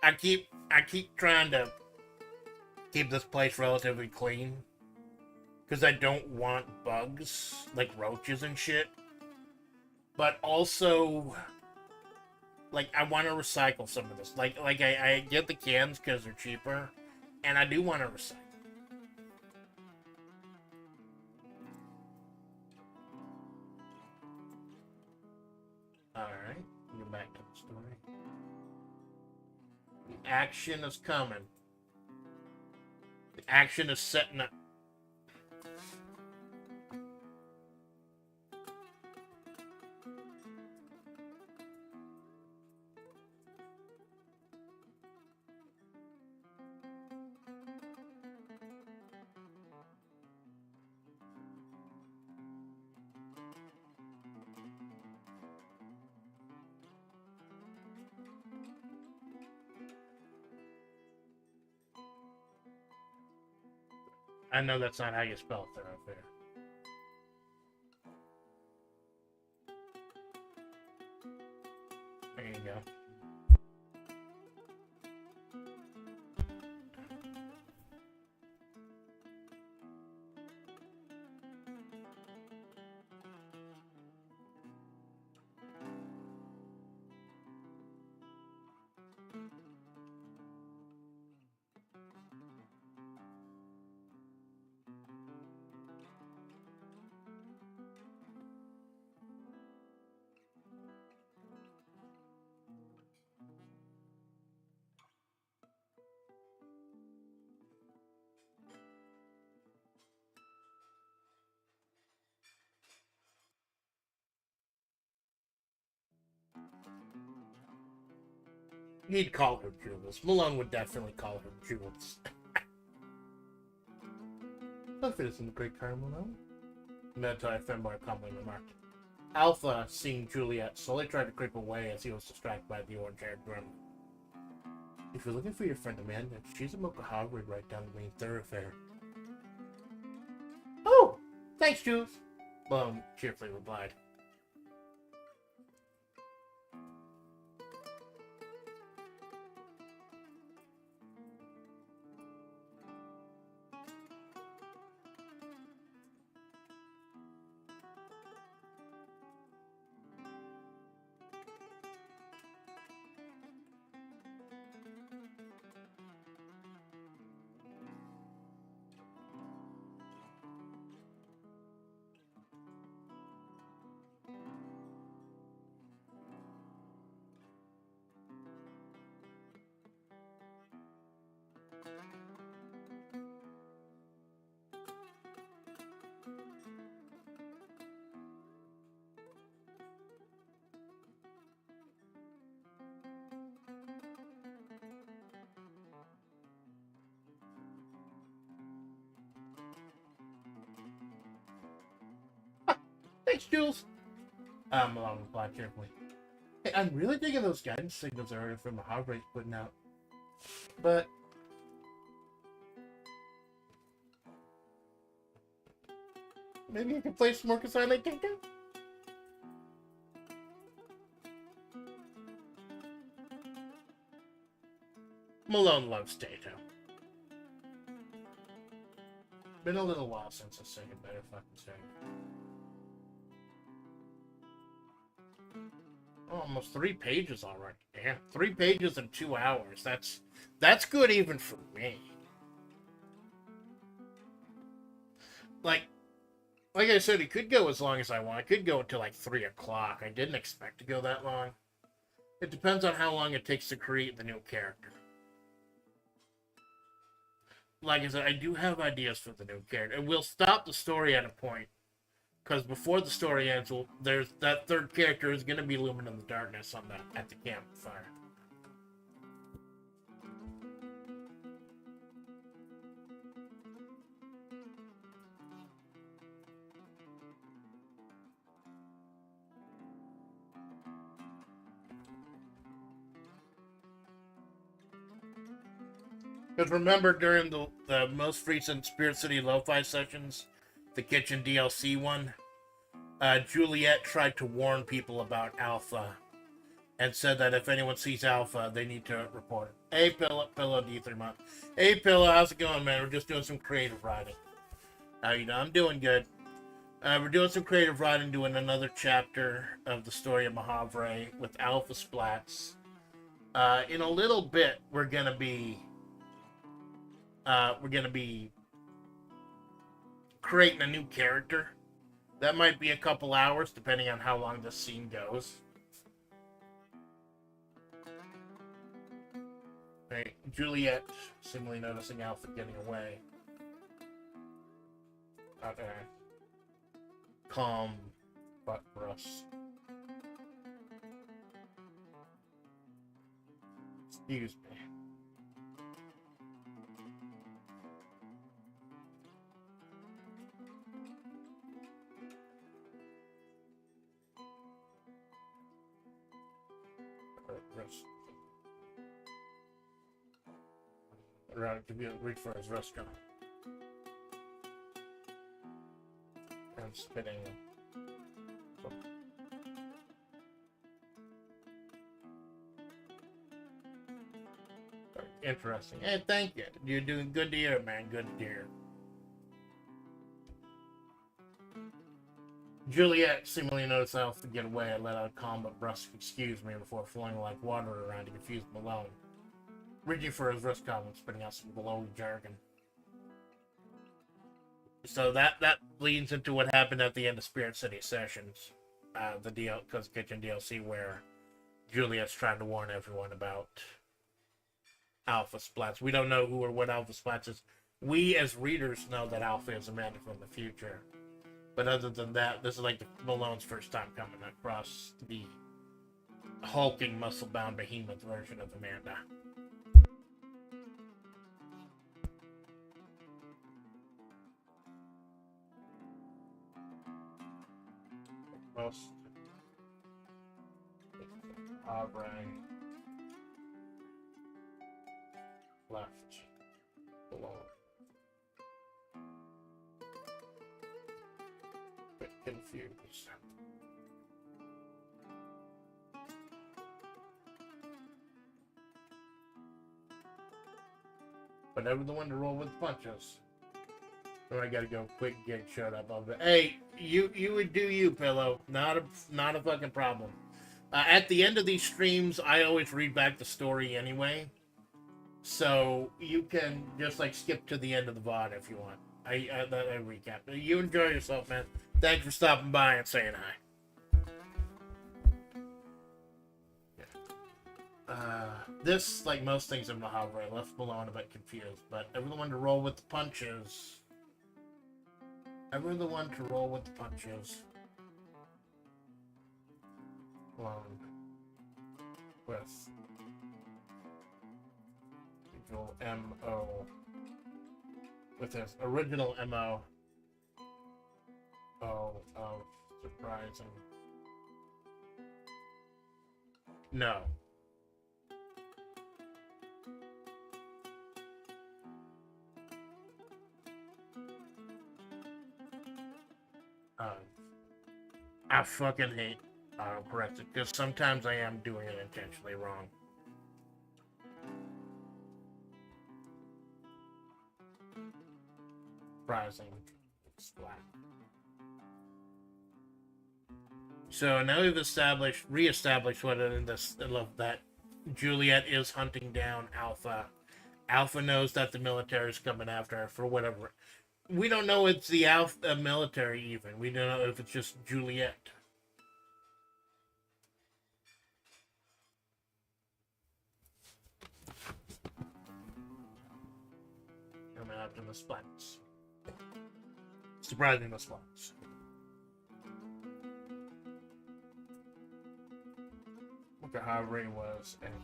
I keep trying to keep this place relatively clean. Because I don't want bugs, like roaches and shit. But also, like, I want to recycle some of this. Like I get the cans because they're cheaper. And I do want to recycle. Alright, get back to the story. The action is coming. The action is setting up. I know that's not how you spell thoroughfare. There you go. He'd call her Jules. Malone would definitely call her Jules. Don't fit us in the great car, Malone. Military femboy calmly remarked. Alpha, seeing Juliet, slowly tried to creep away as he was distracted by the orange-haired gremlin. If you're looking for your friend Amanda, she's a Mokahagri right down the main thoroughfare. Oh! Thanks, Jules! Malone cheerfully replied. Thanks, Jules! Malone replied cheerfully. Hey, I'm really digging those guidance signals I heard from Mokahagri's putting out. But maybe you can play some more Kasane Tinker? Malone loves Tato. Been a little while since I sang a better fucking sing. Oh, almost 3 pages already. Damn, 3 pages in 2 hours. That's good even for me. Like I said, it could go as long as I want. It could go until like 3 o'clock. I didn't expect to go that long. It depends on how long it takes to create the new character. Like I said, I do have ideas for the new character. And we'll stop the story at a point. Because before the story ends, there's that third character is going to be looming in the darkness on at the campfire. Because remember, during the most recent Spirit City Lo-Fi sessions, the kitchen DLC one, Juliet tried to warn people about Alpha and said that if anyone sees Alpha, they need to report it. Hey, Pillow D3 month. Hey, Pillow, how's it going, man? We're just doing some creative writing. How you know? I'm doing good. We're doing some creative writing, doing another chapter of the story of Mahavre with Amanda Splatts. In a little bit, we're gonna be creating a new character. That might be a couple hours, depending on how long this scene goes. Right, Juliet seemingly noticing Alpha getting away. Okay. Calm, but for us. Excuse me. Rest. Around to be reach for his restaurant. And spitting. So. Interesting. Hey, thank you. You're doing good to hear, man. Good to hear. Juliet seemingly noticed Alpha get away and let out a calm but brusque excuse me before flowing like water around to confuse Malone. Reaching for his wrist collar and spitting out some below jargon. So that leads into what happened at the end of Spirit City Sessions, the Kitchen DLC, where Juliet's trying to warn everyone about Alpha Splatts. We don't know who or what Alpha Splatts is. We as readers know that Alpha is Amanda from the future. But other than that, this is like Malone's first time coming across the hulking, muscle-bound behemoth version of Amanda. Most right, left, below. Bit confused. But never the one to roll with punches. Oh, I gotta go. Quick gig showed up. Hey, you would do you, Pillow. Not a fucking problem. At the end of these streams, I always read back the story anyway, so you can just like skip to the end of the VOD if you want. I recap. You enjoy yourself, man. Thanks for stopping by and saying hi. This, like most things in Mahavre, left Malone a bit confused, but everyone to roll with the punches. Ever the one to roll with the punches. Alone with usual MO. With his original MO of surprising. No. I fucking hate corrected because sometimes I am doing it intentionally wrong. Surprising. Splat. So now we've reestablished what in this. I love that Juliet is hunting down Alpha. Alpha knows that the military is coming after her for whatever. We don't know it's the Alpha military even. We don't know if it's just Juliet. Coming after the Splatts. Surprising the Splatts. Look at how Ray was. And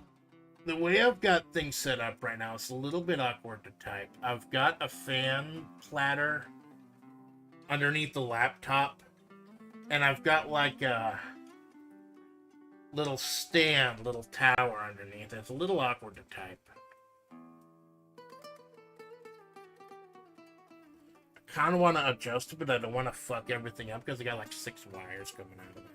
the way I've got things set up right now, it's a little bit awkward to type. I've got a fan platter underneath the laptop, and I've got like a little tower underneath. It's a little awkward to type. kind of want to adjust it, but I don't want to fuck everything up because I got like 6 wires coming out of it.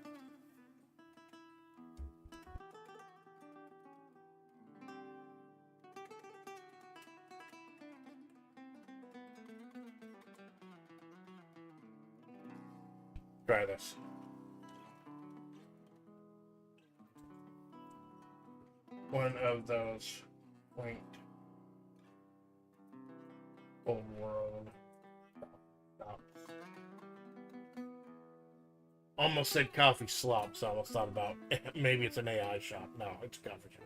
Try this. One of those quaint old world stops. Almost said coffee slop, so I almost thought about maybe it's an AI shop. No, it's a coffee shop.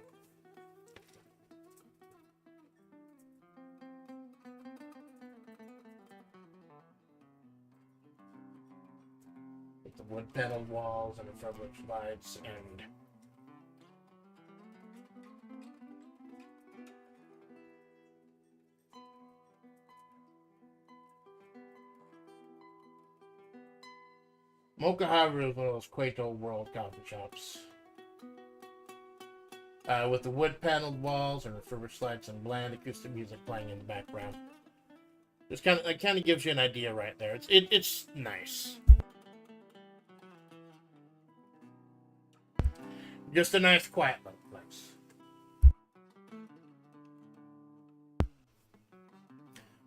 With the wood paneled walls and refurbished lights and Mocha Harbor is one of those quaint old world coffee shops. With the wood paneled walls and refurbished lights and bland acoustic music playing in the background. It kind of gives you an idea right there. It's nice. Just a nice quiet little place.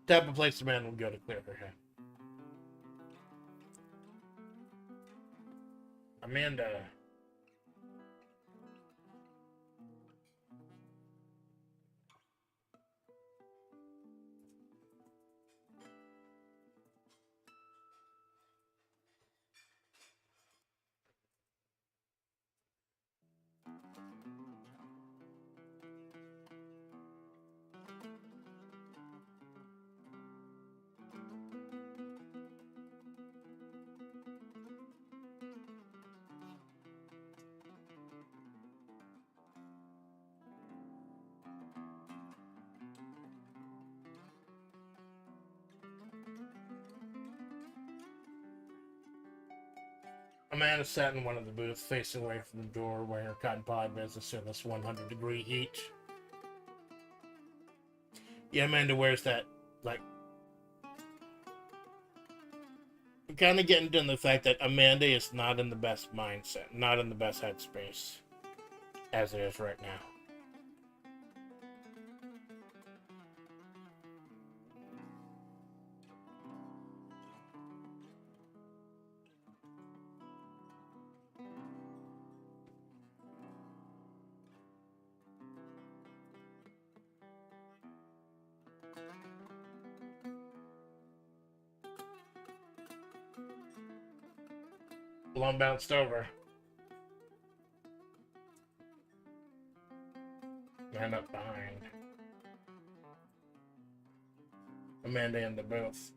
Type of place the man will go to clear her head. Amanda. Amanda sat in one of the booths, facing away from the door, wearing her cotton pod business in this 100-degree heat. Yeah, Amanda wears that, like... I'm kind of getting to the fact that Amanda is not in the best mindset, not in the best headspace, as it is right now. Balloon bounced over. Man up behind. Amanda in the booth.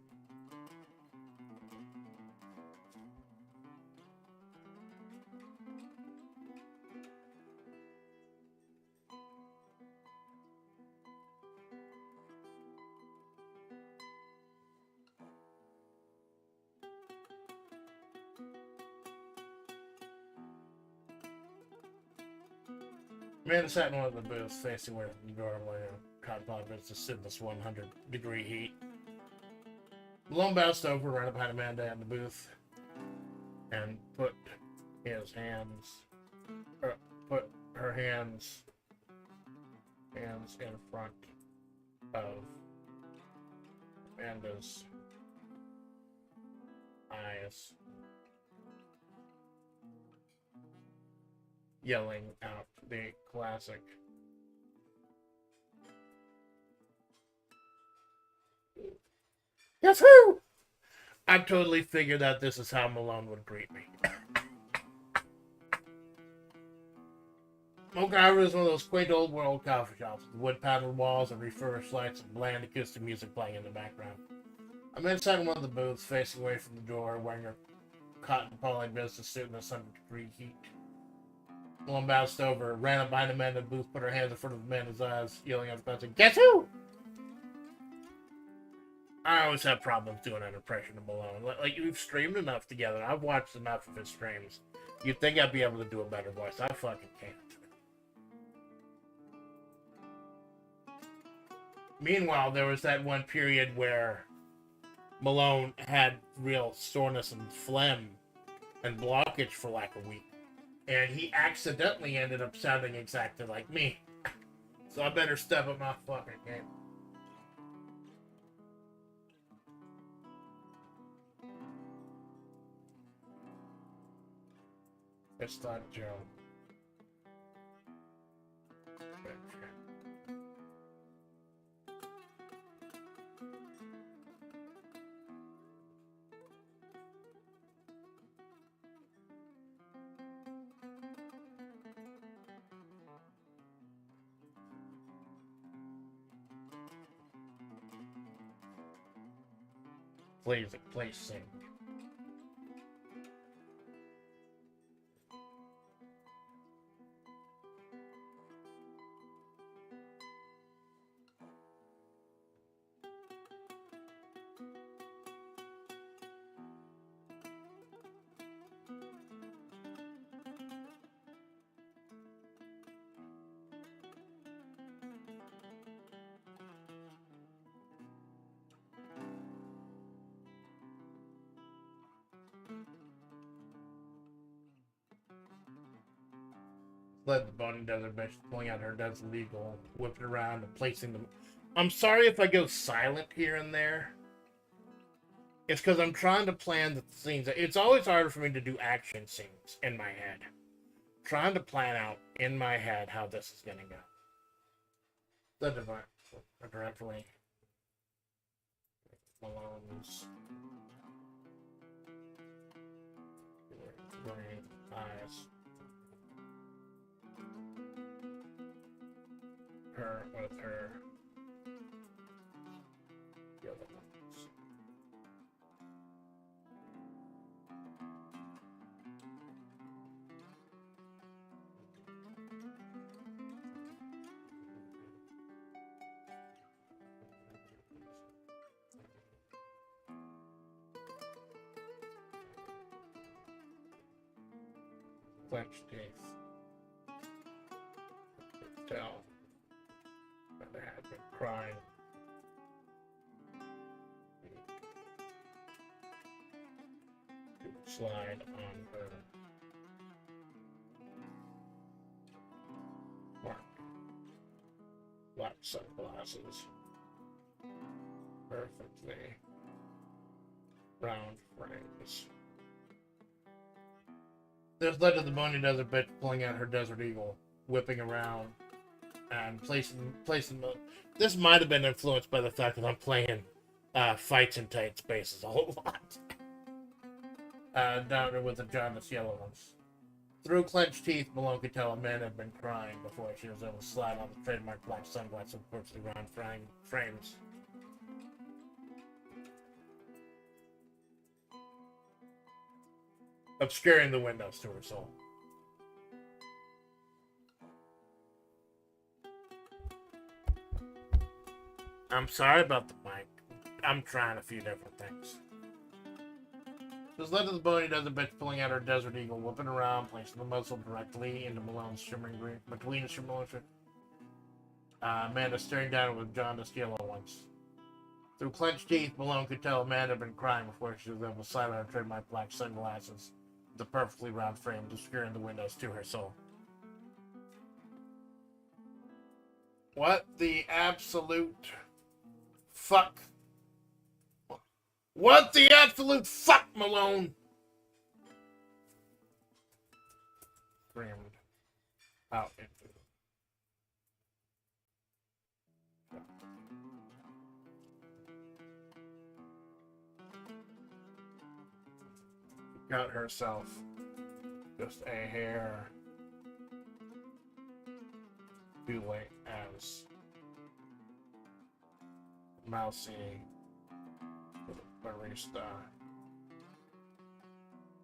Amanda sat in one of the booths, facing away from the door, where cotton pod business in this 100-degree heat. Malone bounced over right behind Amanda in the booth and put her hands in front of Amanda's eyes, yelling out the classic "Guess who?" I totally figured that this is how Malone would greet me. Mocha Harbor is one of those quaint old world coffee shops with wood paneled walls and refurbished lights and bland acoustic music playing in the background. I'm inside one of the booths, facing away from the door, wearing a cotton poly business suit in the 100-degree heat. Malone bounced over, ran up behind Amanda in the booth, put her hands in front of Amanda's eyes, yelling out the crowd, "Guess who?" I always have problems doing an impression of Malone. Like, we've streamed enough together. I've watched enough of his streams. You'd think I'd be able to do a better voice. I fucking can't. Meanwhile, there was that one period where Malone had real soreness and phlegm and blockage for like a week. And he accidentally ended up sounding exactly like me. So I better step up my fucking game. It's not Joe. Please sing. Led the bony desert bitch, pulling out her desert legal, whipping around and placing them. I'm sorry if I go silent here and there. It's because I'm trying to plan the scenes. It's always harder for me to do action scenes in my head. Trying to plan out in my head how this is going to go. The divine, directly. Malone's green eyes. Her with her the other ones. Clenched teeth. Tell. They had been crying. Slide on her mark. Black sunglasses. Perfectly round frames. This led to the bony desert bitch pulling out her desert eagle, whipping around and placing the. This might have been influenced by the fact that I'm playing fights in tight spaces a whole lot. Down there with the jaundiced yellow ones. Through clenched teeth, Malone could tell Amanda had been crying before she was able to slide on the trademark black sunglasses and perfectly round frames. Obscuring the windows to her soul. I'm sorry about the mic. I'm trying a few different things. This led to the bony desert bitch pulling out her desert eagle, whipping around, placing the muzzle directly into Malone's shimmering green, between the shimmering Amanda staring down with jaundiced yellow ones. Through clenched teeth, Malone could tell Amanda had been crying before she was able to slide on her trademark black sunglasses, the perfectly round frame obscuring the windows to her soul. What the absolute fuck? What the absolute fuck, Malone? Screamed out into got herself just a hair too late as mousy barista.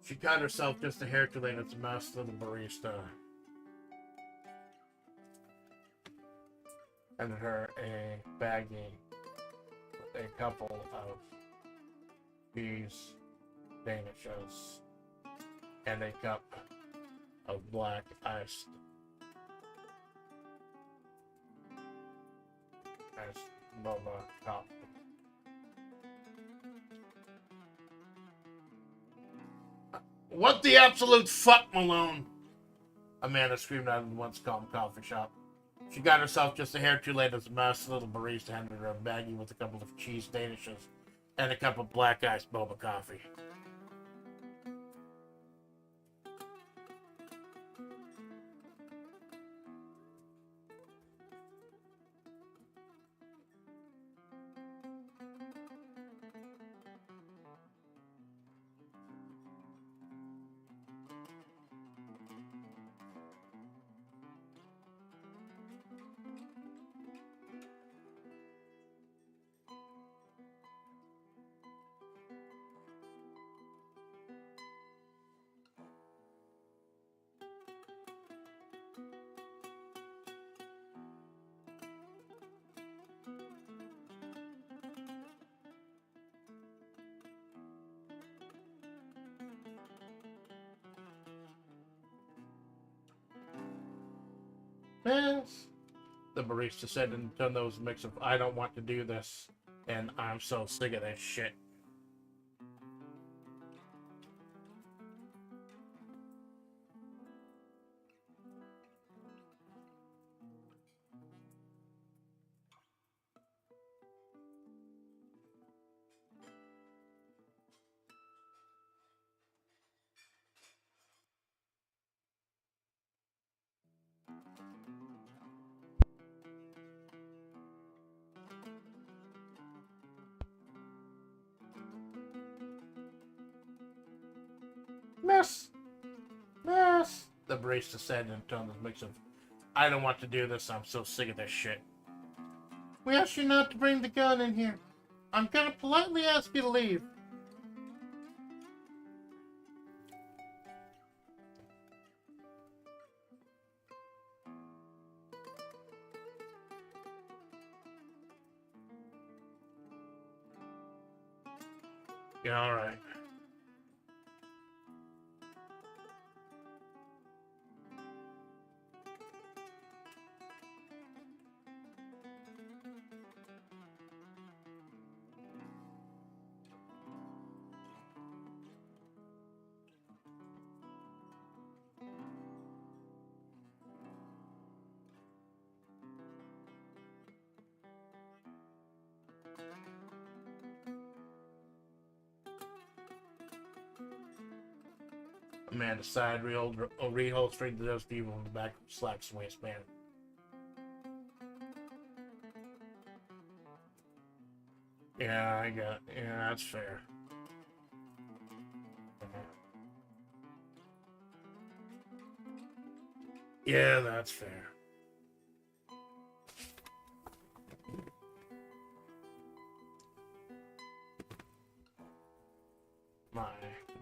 She cut herself just a hair too late as a mouse little barista. Handed her a baggie with a couple of peas, danishes, and a cup of black iced boba coffee. What the absolute fuck, Malone? Amanda screamed out of the once calm coffee shop. She got herself just a hair too late as the mouse little barista handed her a baggie with a couple of cheese danishes and a cup of black iced boba coffee. Yes, the barista said in a tone that was a mix of I don't want to do this and I'm so sick of this shit. Miss, the barista said in a tone that was a mix of I don't want to do this, I'm so sick of this shit. We asked you not to bring the gun in here. I'm gonna politely ask you to leave. Yeah, alright. Amanda sighed, reholstering the dust evil in the back of Slack's waistband. Yeah, I got. Yeah, that's fair. Yeah, that's fair. My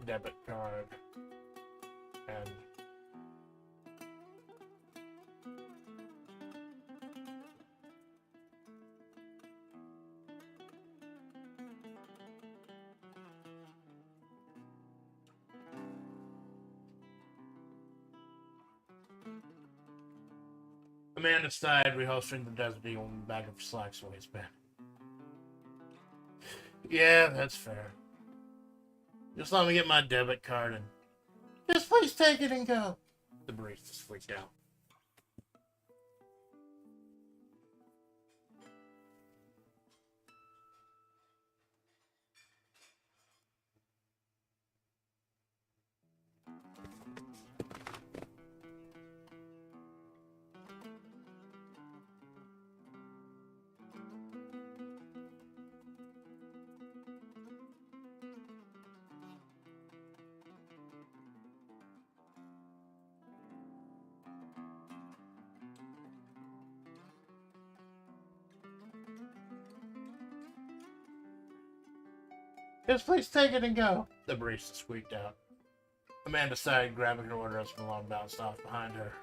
debit card and Amanda sighed, reholstering the desert eagle in the back of Slack's waistband. Yeah, that's fair. Just let me get my debit card and just please take it and go. The barista freaked out. Just please take it and go. The barista squeaked out. Amanda sighed, grabbing her order as Malone bounced off behind her.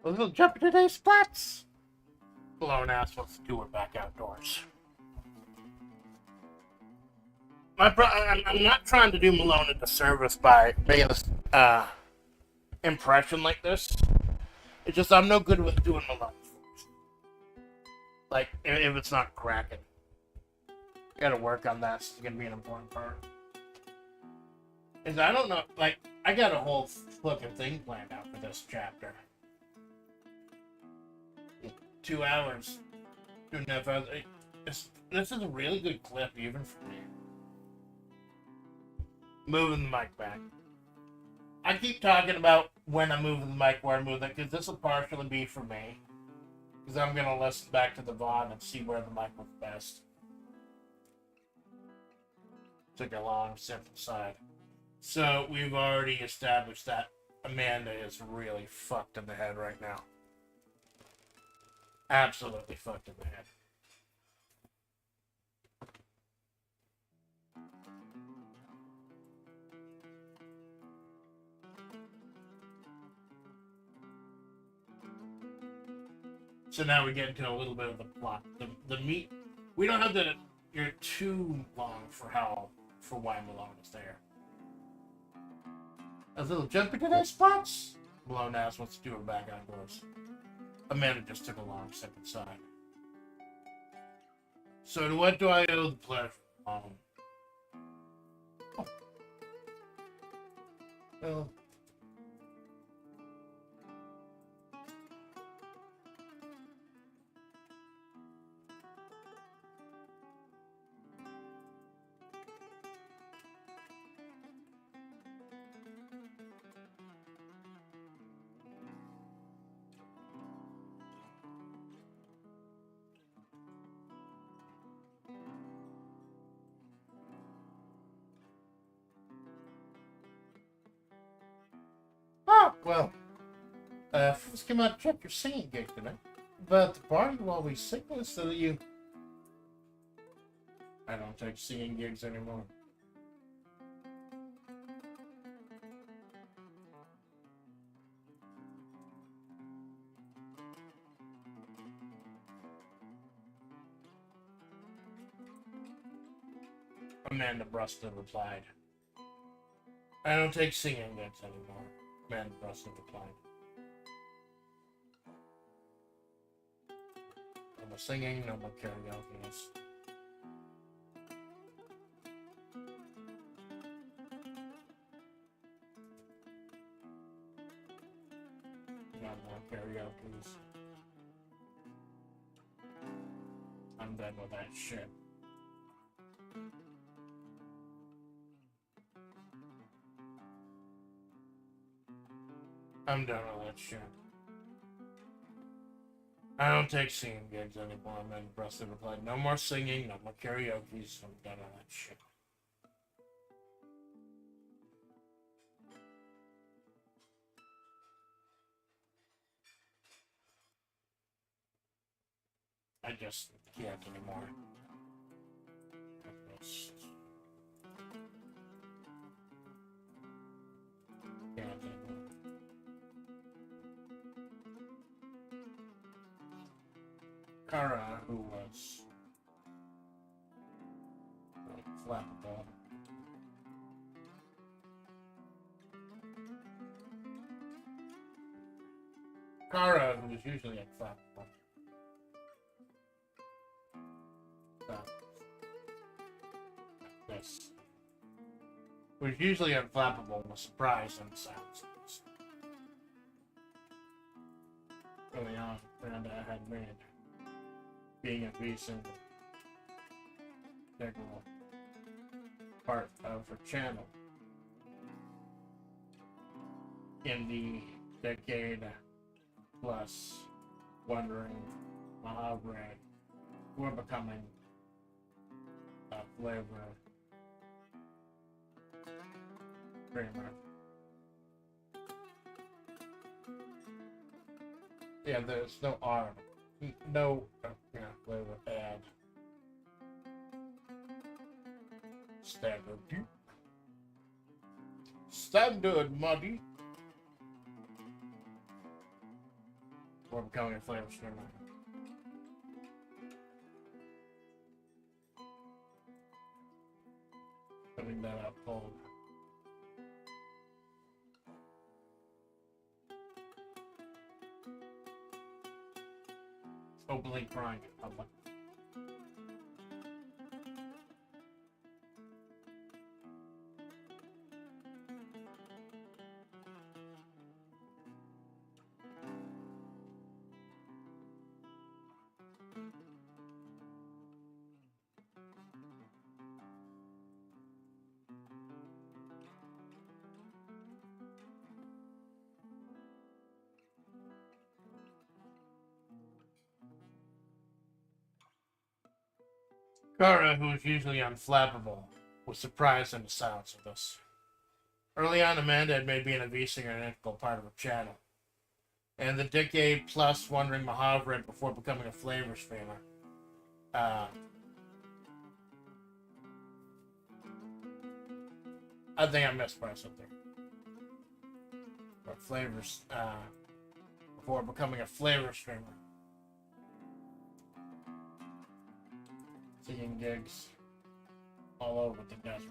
A little jumping today, Splatts. Blown ass wants to do it back outdoors. I'm not trying to do Malone a disservice by making this impression like this. It's just I'm no good with doing Malone. Like, if it's not cracking. I gotta work on that. It's gonna be an important part. Is I don't know, like, I got a whole fucking thing planned out for this chapter. 2 hours. 2.5 hours. This is a really good clip, even for me. Moving the mic back. I keep talking about when I'm moving the mic, where I move it, because this will partially be for me. Because I'm going to listen back to the VOD and see where the mic was best. Took a long simple side. So, we've already established that Amanda is really fucked in the head right now. Absolutely fucked in the head. So now we get into a little bit of the plot. The meat. We don't have to. You're too long for why Malone is there. A little jumpy today, Splatts. Malone ass wants to do her back outdoors. Amanda just took a long step inside. So to what do I owe the pleasure? Well. Oh, well. Let's come out and check your singing gig tonight. But the party while we sing this so that you... I don't take singing gigs anymore. Amanda Bruston replied. I don't take singing gigs anymore. Amanda Bruston replied. No more singing, no more karaoke. No more karaoke. I'm done with that shit. I'm done with that shit. I don't take singing gigs anymore. Amanda Bruston replied. No more singing, no more karaoke. I'm done with that shit. I just can't anymore. Can't anymore. Kara, who was flappable. Kara, who was usually unflappable. This was usually unflappable, was surprised and sounds. Early on, Amanda had made being a decent, integral part of her channel in the decade plus wondering how red we're becoming a flavor creamer. Yeah, there's no R. No flavor add. Standard. Standard, muddy. Or becoming a flavor streamer. Putting that out cold. Openly crying in public. Kara, who is usually unflappable, was surprised in the silence of this. Early on, Amanda had made being a V-singer an integral part of her channel. And the decade-plus wandering Mahavrit before becoming a flavor streamer. I think I mispressed something. But flavors, before becoming a flavor streamer. Seeing gigs all over the desert.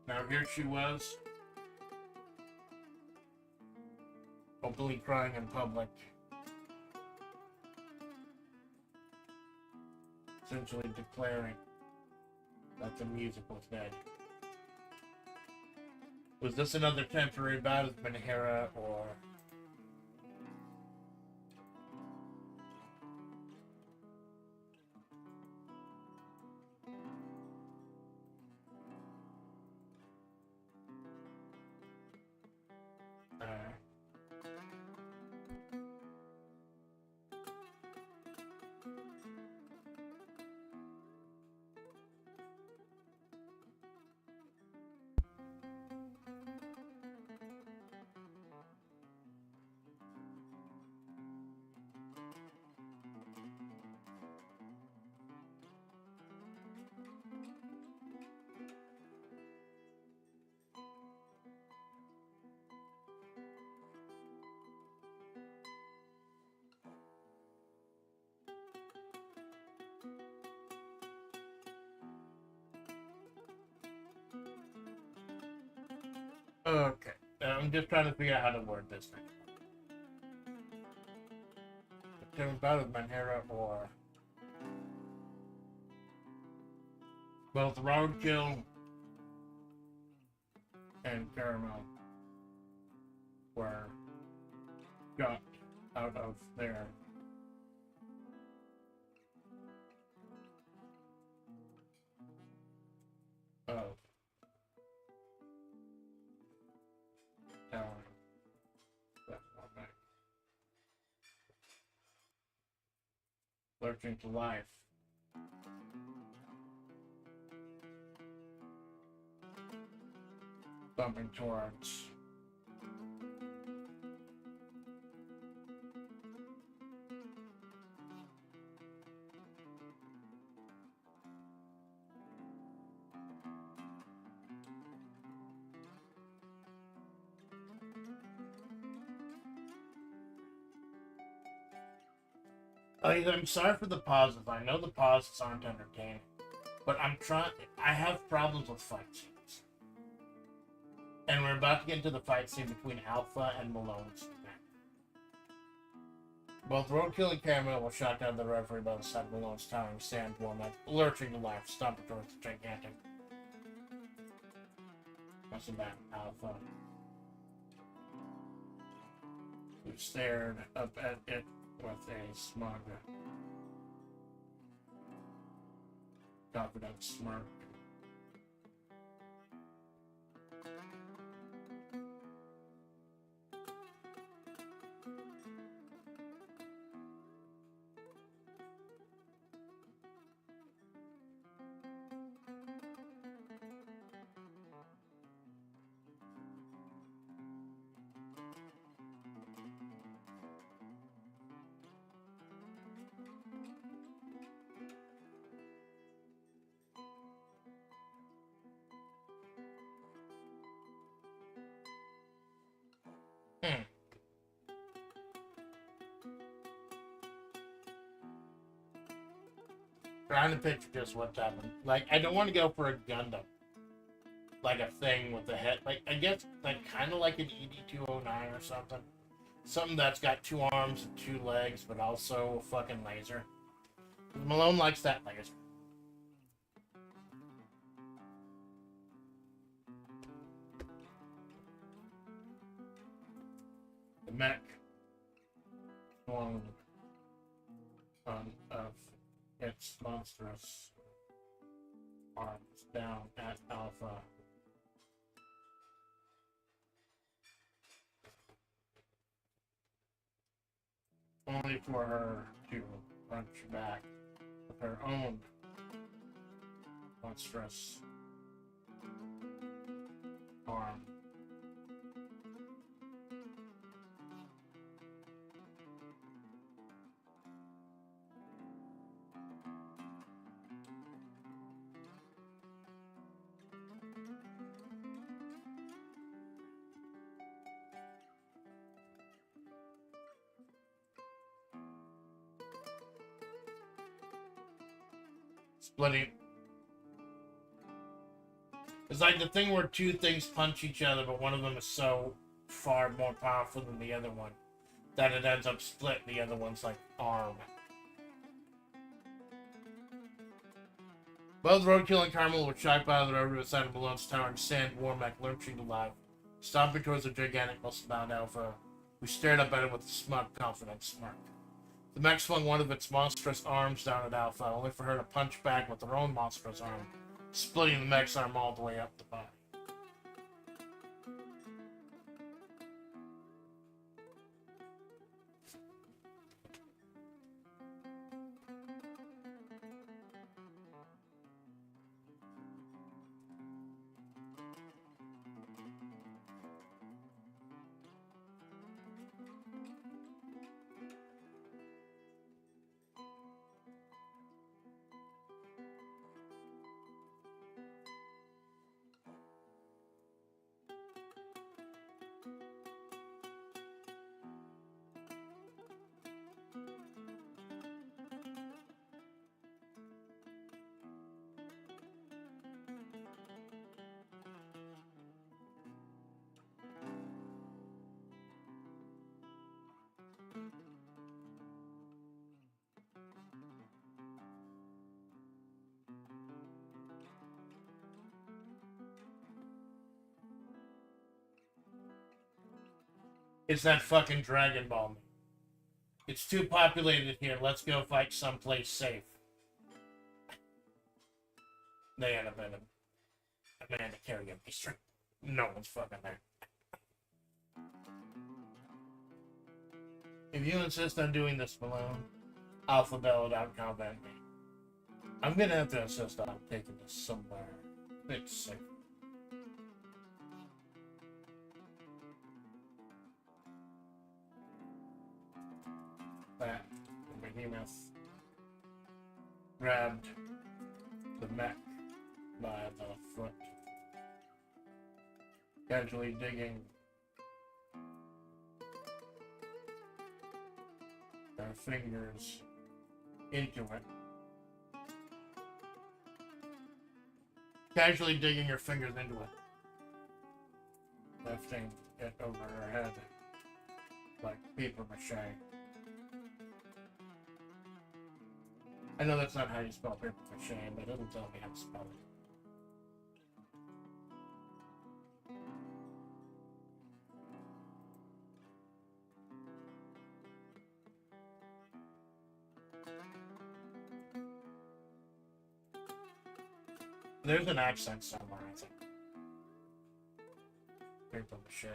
Now here she was, openly crying in public, essentially declaring that the music was dead. Was this another temporary bout of Manhera, or... Okay, I'm just trying to figure out how to word this thing. Temporary bout of Manhera, or... both roadkill and caramel were got out of their lurching to life. Bumping towards I'm sorry for the pauses. I know the pauses aren't entertaining, but I have problems with fight scenes. And we're about to get into the fight scene between Alpha and Malone's. Both Roadkill and Caramel were shot down the referee by the side of Malone's towering sand woman, lurching to life, stomping towards the gigantic. Must have been Alpha, who stared up at it with a smug, confident smirk. Trying to picture just what's happening. Like, I don't want to go for a Gundam. Like a thing with a head. Like, I guess, like, kind of like an ED-209 or something. Something that's got 2 arms and 2 legs, but also a fucking laser. Malone likes that laser. The mech. One of its monstrous arms down at Alpha. Only for her to punch back with her own monstrous arm. Splitting. It's like the thing where 2 things punch each other, but one of them is so far more powerful than the other one that it ends up split the other one's like arm. Both Roadkill and Carmel were shocked by the road to the side of Malone's towering sand Warmack lurching alive, stomping towards the gigantic muscle-bound Alpha, who stared up at him with a smug, confident smirk. The mech swung one of its monstrous arms down at Alpha, only for her to punch back with her own monstrous arm, splitting the mech's arm all the way up the body. It's that fucking Dragon Ball me. It's too populated here. Let's go fight someplace safe. They end up in Amanda carrying me straight. No one's fucking there. If you insist on doing this, Malone, Alpha bellowed out, combat me. I'm gonna have to insist on taking this somewhere. It's safe. That the behemoth grabbed the mech by the foot, casually digging their fingers into it. Casually digging her fingers into it, lifting it over her head like paper mache. I know that's not how you spell paper mache, but it'll tell me how to spell it. There's an accent somewhere, I think. Paper mache.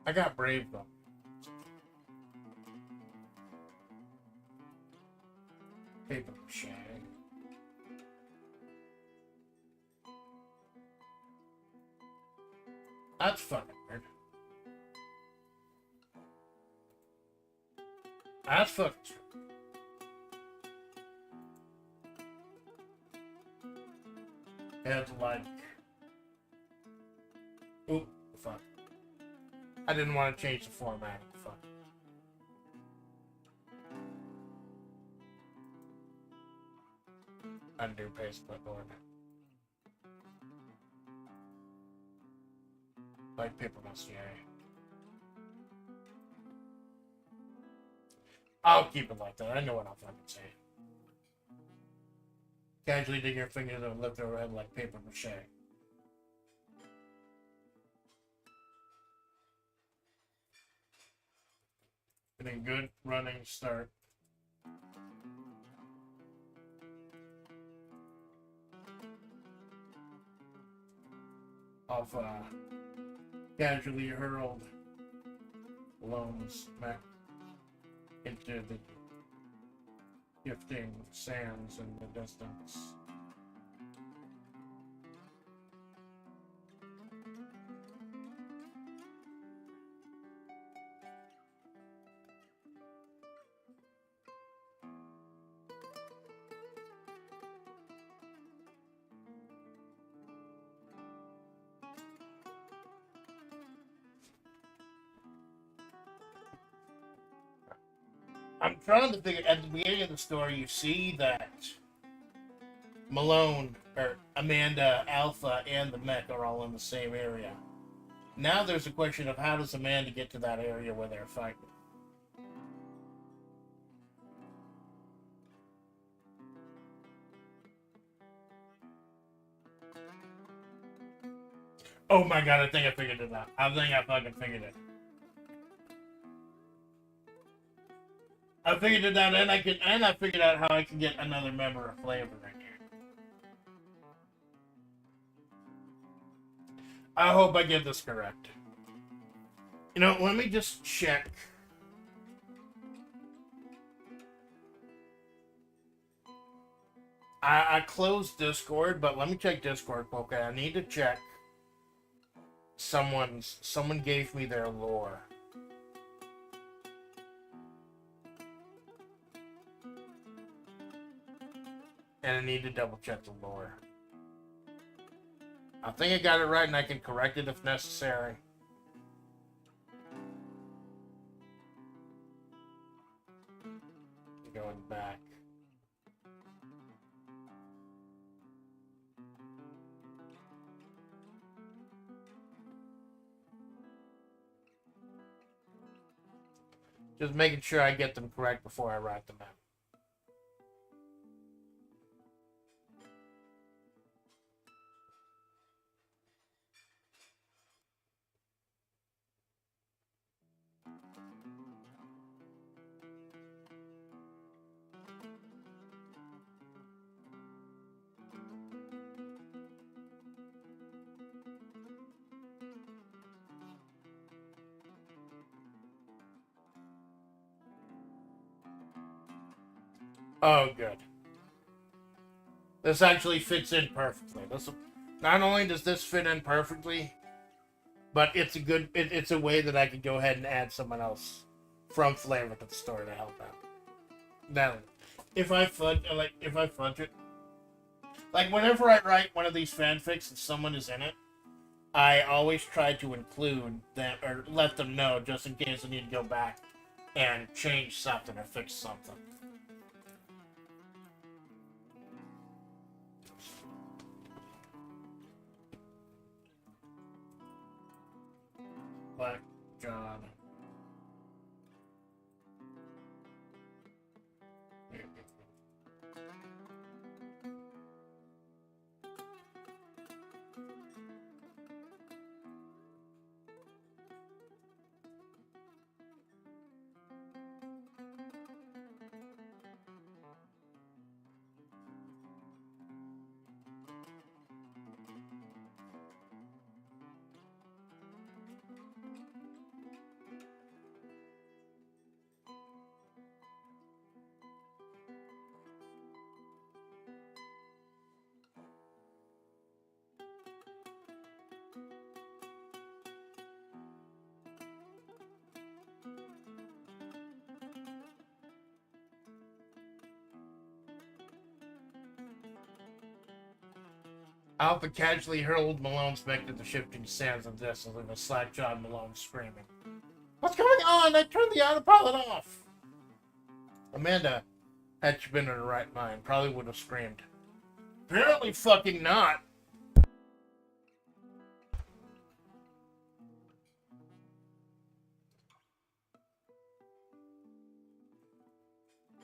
I got brave though. Paper mache. That's fucking weird. That's fucking true. It's like... Oop, fuck. I I didn't want to change the format. Fuck. Undo paste clipboard. Like paper dossier. I'll keep it like that. I know what I'll fucking say. Casually dig your fingers and lift overhead like paper mache. Getting good running start. Of casually hurled loans back into the shifting sands in the distance. I'm trying to figure, at the beginning of the story, you see that Malone, or Amanda, Alpha, and the mech are all in the same area. Now there's a question of how does Amanda get to that area where they're fighting? Oh my god, I think I figured it out. I think I fucking figured it. I figured it out, and I figured out how I can get another member of FlaVR in here. I hope I get this correct. You know, let me just check. I closed Discord, but let me check Discord. Okay, I need to check. Someone gave me their lore. And I need to double check the lore. I think I got it right and I can correct it if necessary. Going back. Just making sure I get them correct before I write them out. Oh, good. This actually fits in perfectly. Not only does this fit in perfectly, but it's a good. It's a way that I could go ahead and add someone else from FlaVR to the story to help out. Now, if I fudge it, like whenever I write one of these fanfics and someone is in it, I always try to include them or let them know just in case I need to go back and change something or fix something. Black John. Alpha casually hurled Malone's back to the shifting sands of this with a slack-jawed Malone screaming. on! I turned the autopilot off! Amanda, had she been in her right mind, probably would have screamed. Apparently fucking not!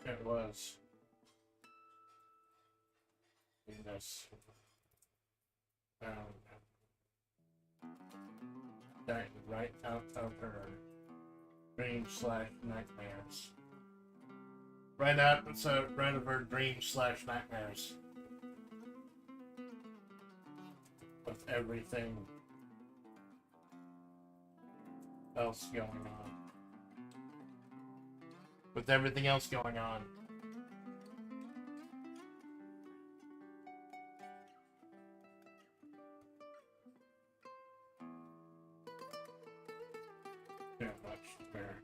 It was. This. Right out of her dreams/nightmares. Right of her dreams/nightmares. With everything else going on. With everything else going on. Yeah, much fair.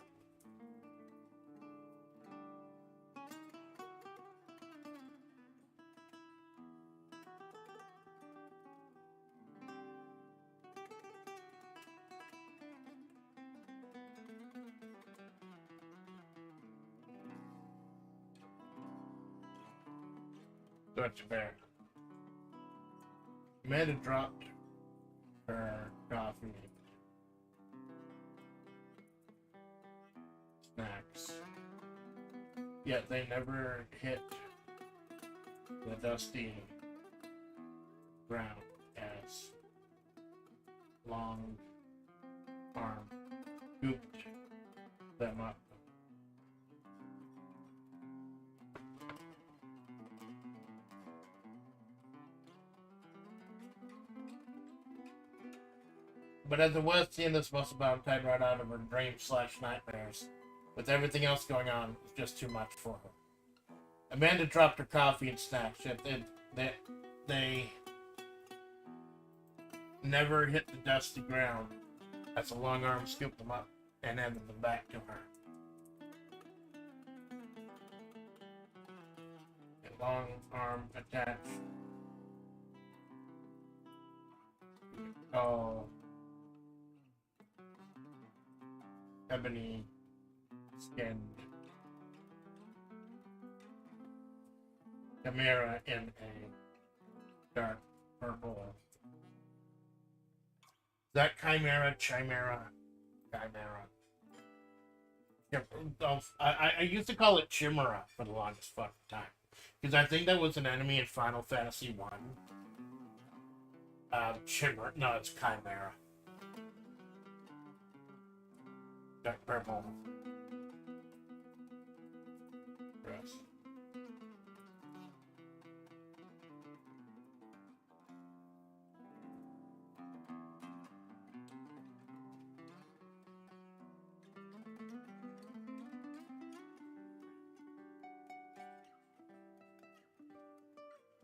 Much fair. Amanda dropped her coffee. Snacks. Yet they never hit the dusty ground as long arm scooped them up. But as it was, seeing this muscle bound tied right out of her dreams/nightmares, with everything else going on, was just too much for her. Amanda dropped her coffee and snacks, yet they never hit the dusty ground as the long arm scooped them up and handed them back to her. A long arm attached. Oh. Ebony skinned chimera in a dark purple. Is that chimera? Yeah, I used to call it chimera for the longest fucking time. Because I think that was an enemy in Final Fantasy 1. Chimera. No, it's chimera. Dark purple dress.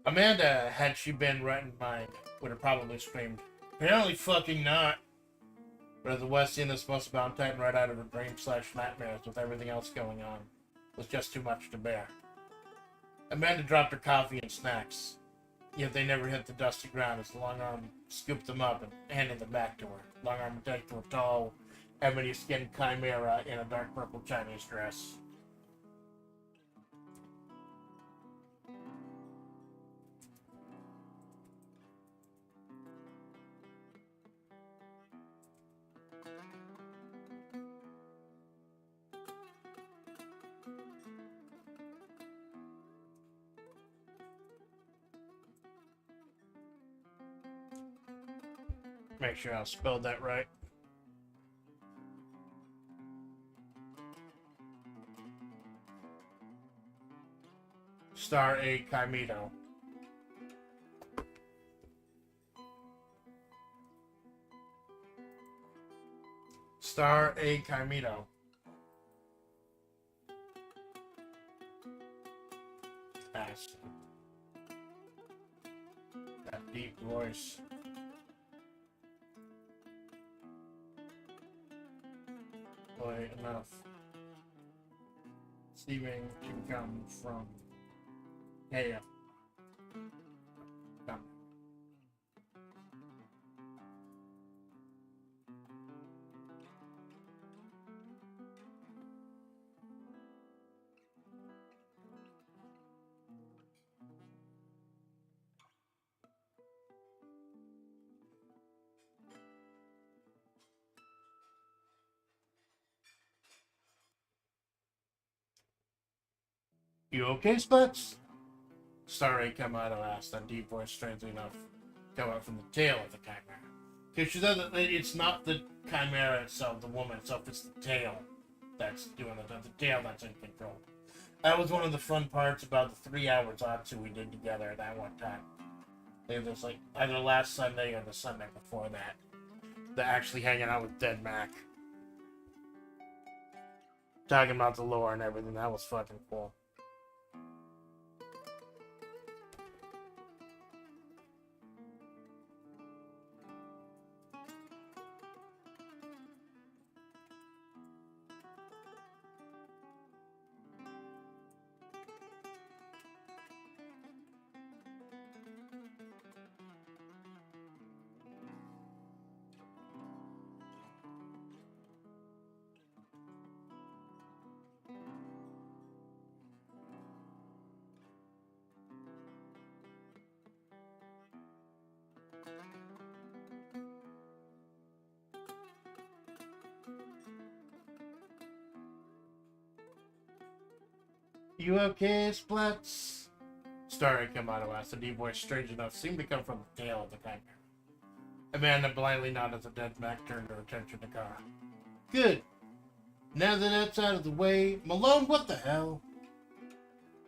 Amanda, had she been right in mind, would have probably screamed, apparently fucking not. But as the West End is supposed to bound tight right out of her dreams/nightmares with everything else going on, was just too much to bear. Amanda dropped her coffee and snacks, yet they never hit the dusty ground as the long arm scooped them up and handed them back to her. Long arm attached to a tall, ebony-skinned chimera in a dark purple Chinese dress. Make sure I spelled that right. Star A Chimito. Star A Chimito. Ask. That deep voice. Boy, enough. Seeming to come from Kaya. Come. You okay, Splatts? Starry Kamado asked, and deep voice, strangely enough, come out from the tail of the chimera. Because she said that it's not the chimera itself, the woman itself, it's the tail that's doing it, the tail that's in control. That was one of the fun parts about the 3 hours Otsu we did together at that one time. It was like either last Sunday or the Sunday before that. They're actually hanging out with Dead Mac. Talking about the lore and everything. That was fucking cool. You okay, Splatts? Starry Kamado asked, a deep voice strange enough seemed to come from the tail of the chimera. Amanda blindly nodded as the Dead Mac turned her attention to Kara. Good. Now that that's out of the way, Malone, what the hell?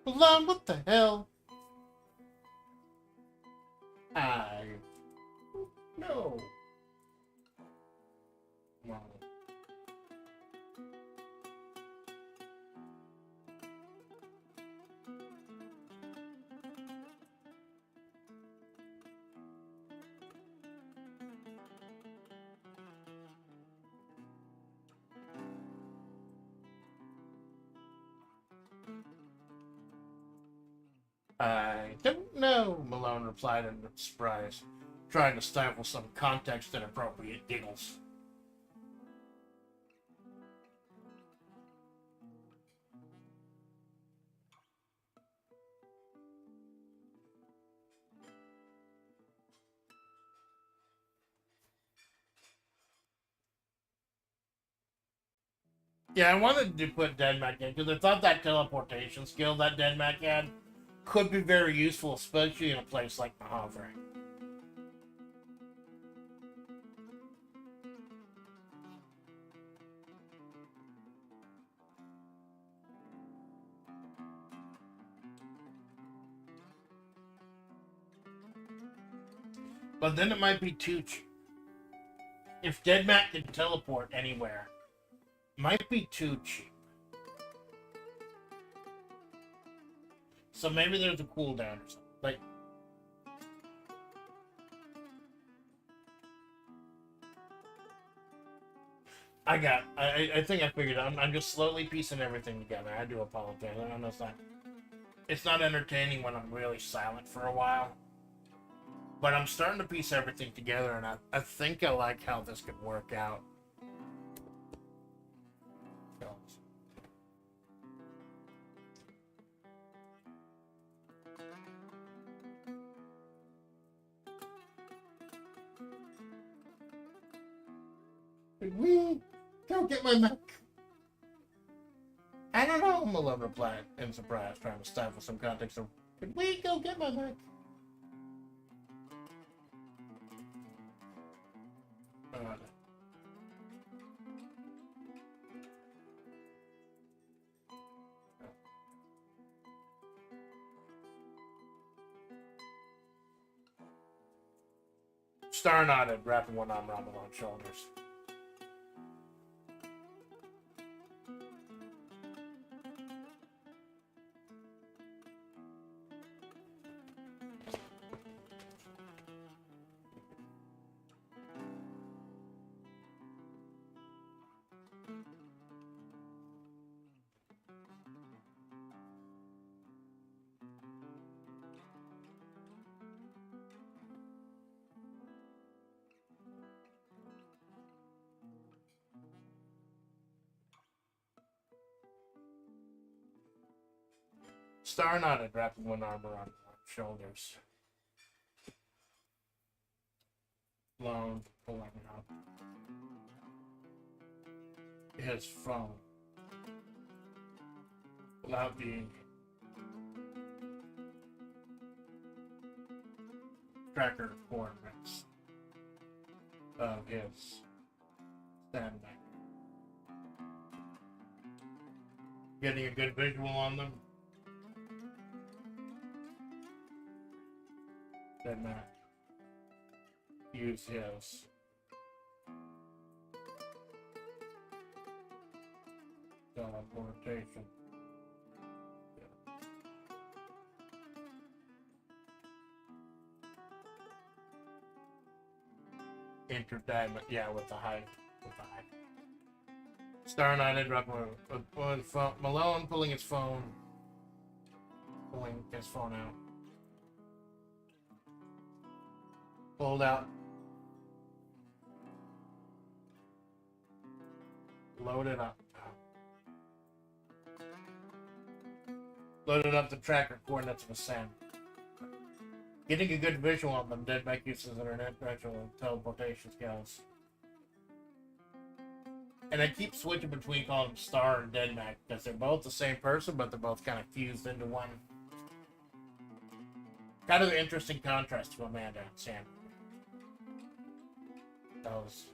Malone, what the hell? I... No. Well. I don't know, Malone replied in surprise, trying to stifle some context-inappropriate giggles. Yeah, I wanted to put Denmac in because I thought that teleportation skill that Denmac had could be very useful, especially in a place like Mahavre. But then it might be too cheap. If Denmac can teleport anywhere, might be too cheap. So maybe there's a cooldown or something. Like, I think I figured out. I'm just slowly piecing everything together. I do apologize. I know it's not entertaining when I'm really silent for a while. But I'm starting to piece everything together, and I think I like how this could work out. Could we go get my Mac? I don't know, Malone replied in surprise, trying to stifle some context. Could we go get my Mac? Star nodded, wrapping one arm around Malone's shoulders. Star nodded, wrapping one arm around Malone's shoulders. Malone pulling up his phone without being tracker coordinates of his standby. Getting a good visual on them. Then use his teleportation. Interdimension, yeah, with the high. Star Knight interrupting with phone. Malone pulling his phone out. Pulled out. Loaded up. Loaded up the tracker coordinates of a sand. Getting a good visual on them did make use of internet virtual teleportation skills. And I keep switching between calling them Star and Deadmac because they're both the same person, but they're both kind of fused into one. Kind of an interesting contrast to Amanda and Sam. Those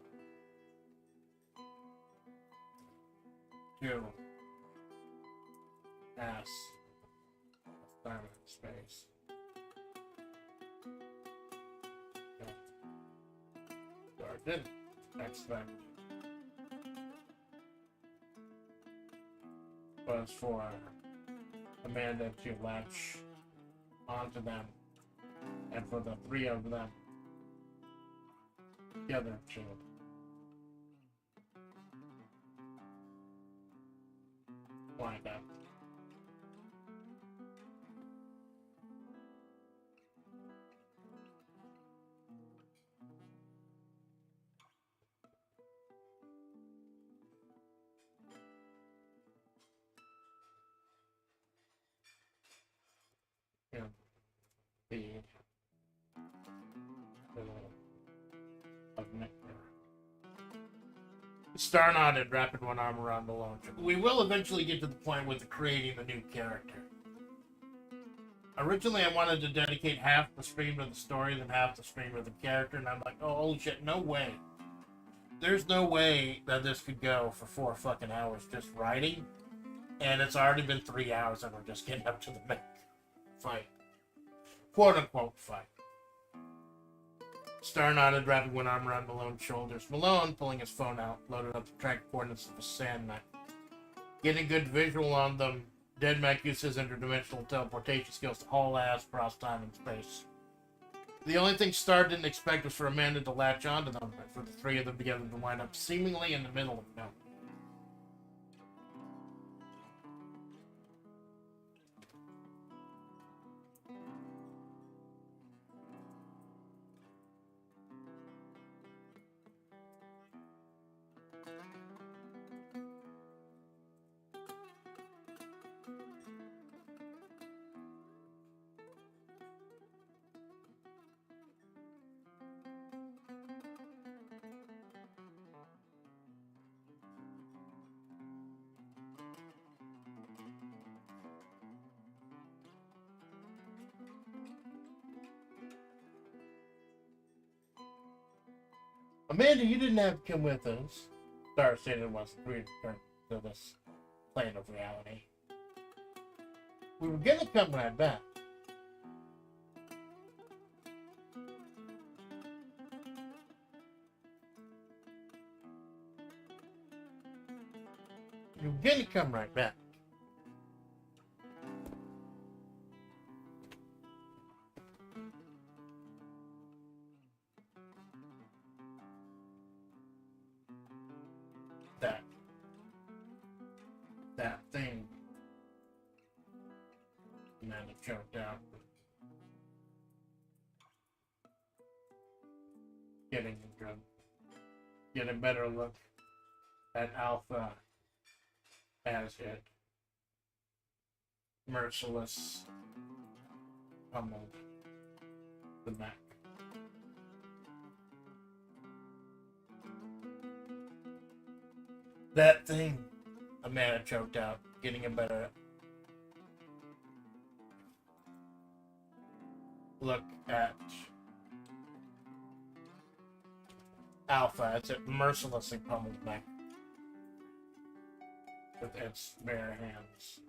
two ass diamond space. So I didn't expect was for Amanda to latch onto them, and for the three of them together to wind up. Yeah. Of nectar. Star nodded, wrapping one arm around the launcher. We will eventually get to the point with creating the new character. Originally, I wanted to dedicate half the stream to the story, then half the stream to the character, and I'm like, oh, holy shit, no way. There's no way that this could go for 4 fucking hours just writing, and it's already been 3 hours and we're just getting up to the main fight. Quote-unquote fight. Star nodded, wrapping one arm around Malone's shoulders. Malone, pulling his phone out, loaded up the track coordinates of the Sandman. Getting good visual on them, Deadmac used his interdimensional teleportation skills to haul ass across time and space. The only thing Star didn't expect was for Amanda to latch onto them, and for the three of them together to wind up seemingly in the middle of nowhere. Amanda, you didn't have to come with us. Star stated once we returned to this plane of reality. We were gonna come right back. We were gonna come right back. That thing. Amanda choked out. Getting a better look at Alpha as it merciless pummeled the Mac. That thing, Amanda choked out, getting a better look at Alpha as it mercilessly pummels Mech with its bare hands.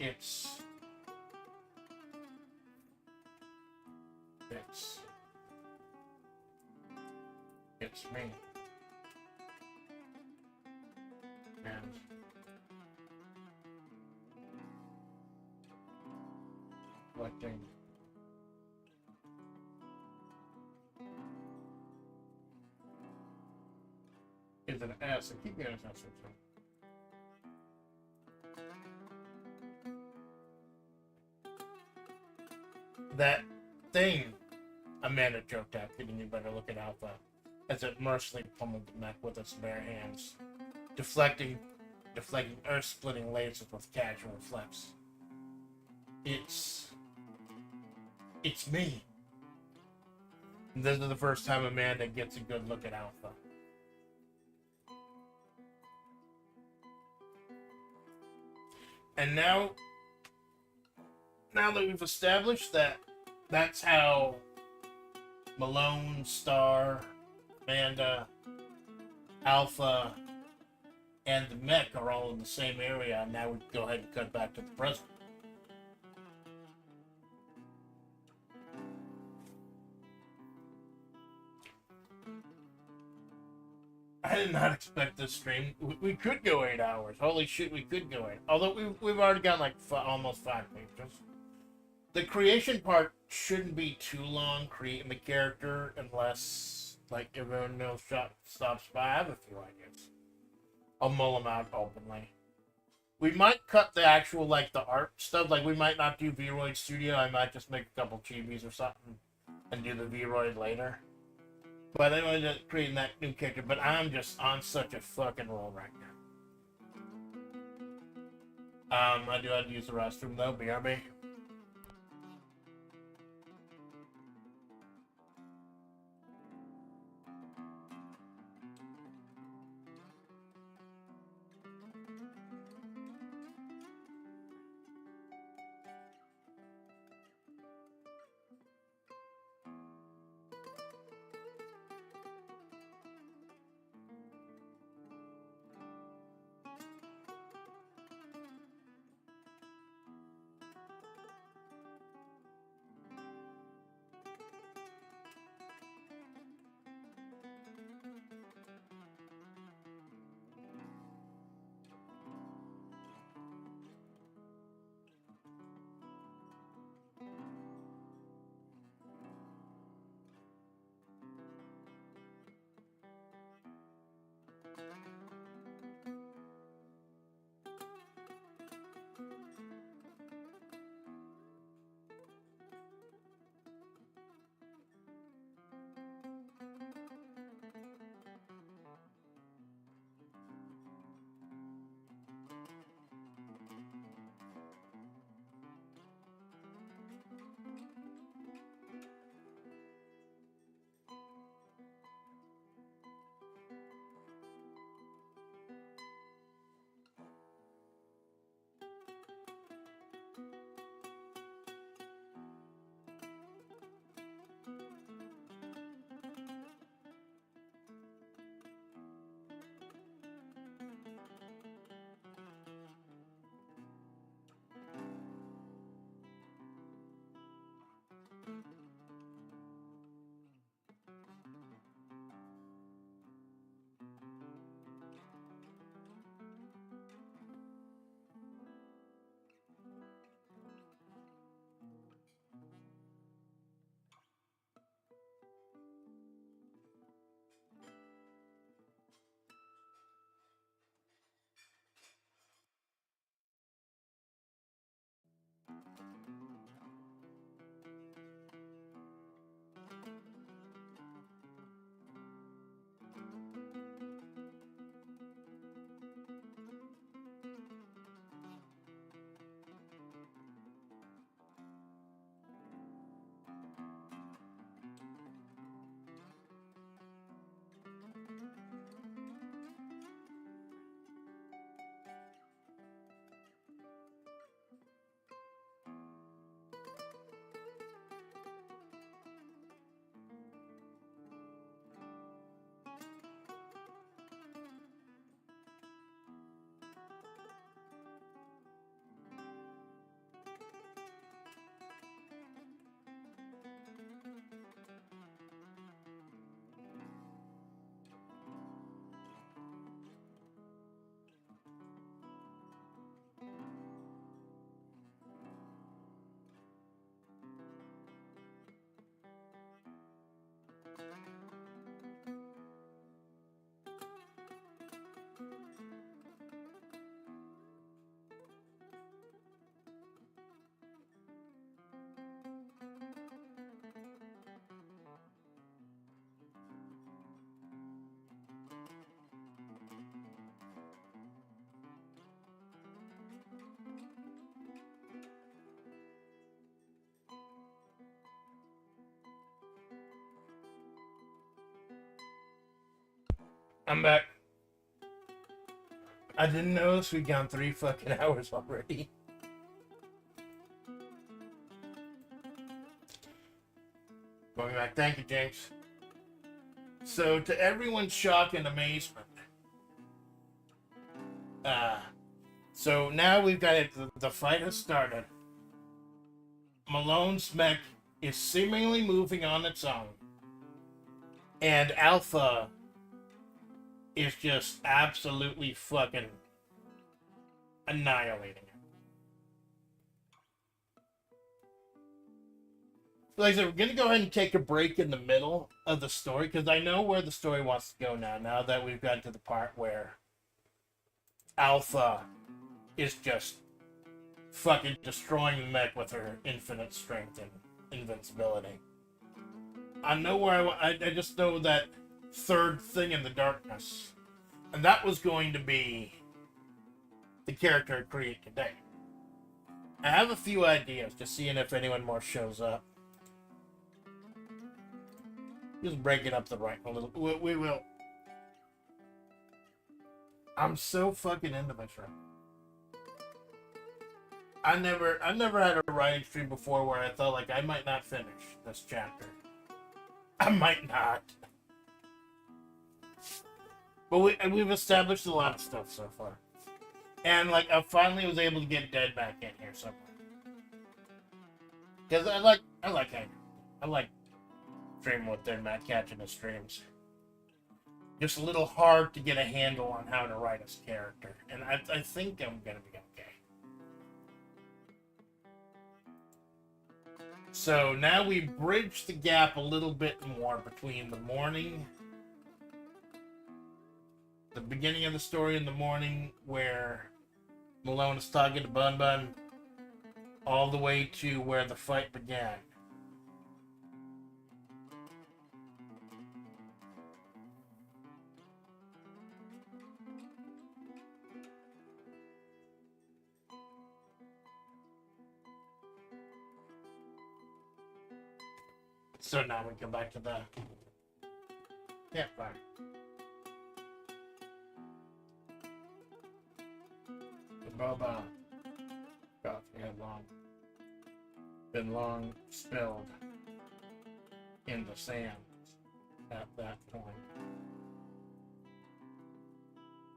It's me. And collecting is an S. I keep getting an S. That thing Amanda joked at, getting you better look at Alpha, as it mercilessly pummeled the Mech with its bare hands, deflecting earth-splitting lasers with casual reflex. It's me. And this is the first time Amanda gets a good look at Alpha. And now that we've established that that's how Malone, Star, Amanda, Alpha, and the Mech are all in the same area, and now we go ahead and cut back to the present. I did not expect this stream. We could go 8 hours. Holy shit, we could go 8. Although we've already gone like almost 5 pages. The creation part shouldn't be too long, creating the character, unless, like, everyone knows stops by. I have a few ideas. I'll mull them out openly. We might cut the actual, like, the art stuff. Like, we might not do Vroid Studio. I might just make a couple chibis or something and do the Vroid later. But I was just creating that new character. But I'm just on such a fucking roll right now. I do have to use the restroom, though. BRB. I'm back. I didn't notice we'd gone 3 fucking hours already. Going back. Thank you, James. So, to everyone's shock and amazement, so now we've got it. The fight has started. Malone's mech is seemingly moving on its own. And Alpha is just absolutely fucking annihilating it. Like I said, we're going to go ahead and take a break in the middle of the story, because I know where the story wants to go now that we've got to the part where Alpha is just fucking destroying the mech with her infinite strength and invincibility. I know where I just know that third thing in the darkness. And that was going to be the character I create today. I have a few ideas, just seeing if anyone more shows up. Just break it up the right a little. We will. I'm so fucking into my show. I never had a writing stream before where I thought like I might not finish this chapter. I might not. But we've established a lot of stuff so far. And like I finally was able to get Dead back in here somewhere. Because I like streaming with Dead Matt catching his streams. Just a little hard to get a handle on how to write his character. And I think I'm gonna be okay. So now we bridge the gap a little bit more between the morning, the beginning of the story in the morning where Malone is talking to Bun Bun, all the way to where the fight began. So now we come back to the campfire. The boba coffee had been long spilled in the sand at that point.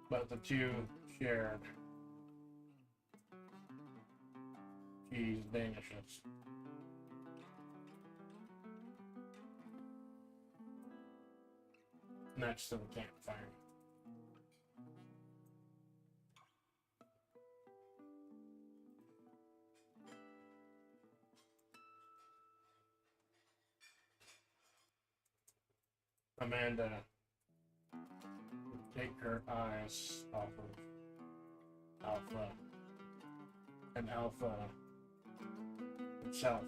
But the two shared cheese danishes. Next to the campfire. Amanda would take her eyes off of Alpha, and Alpha itself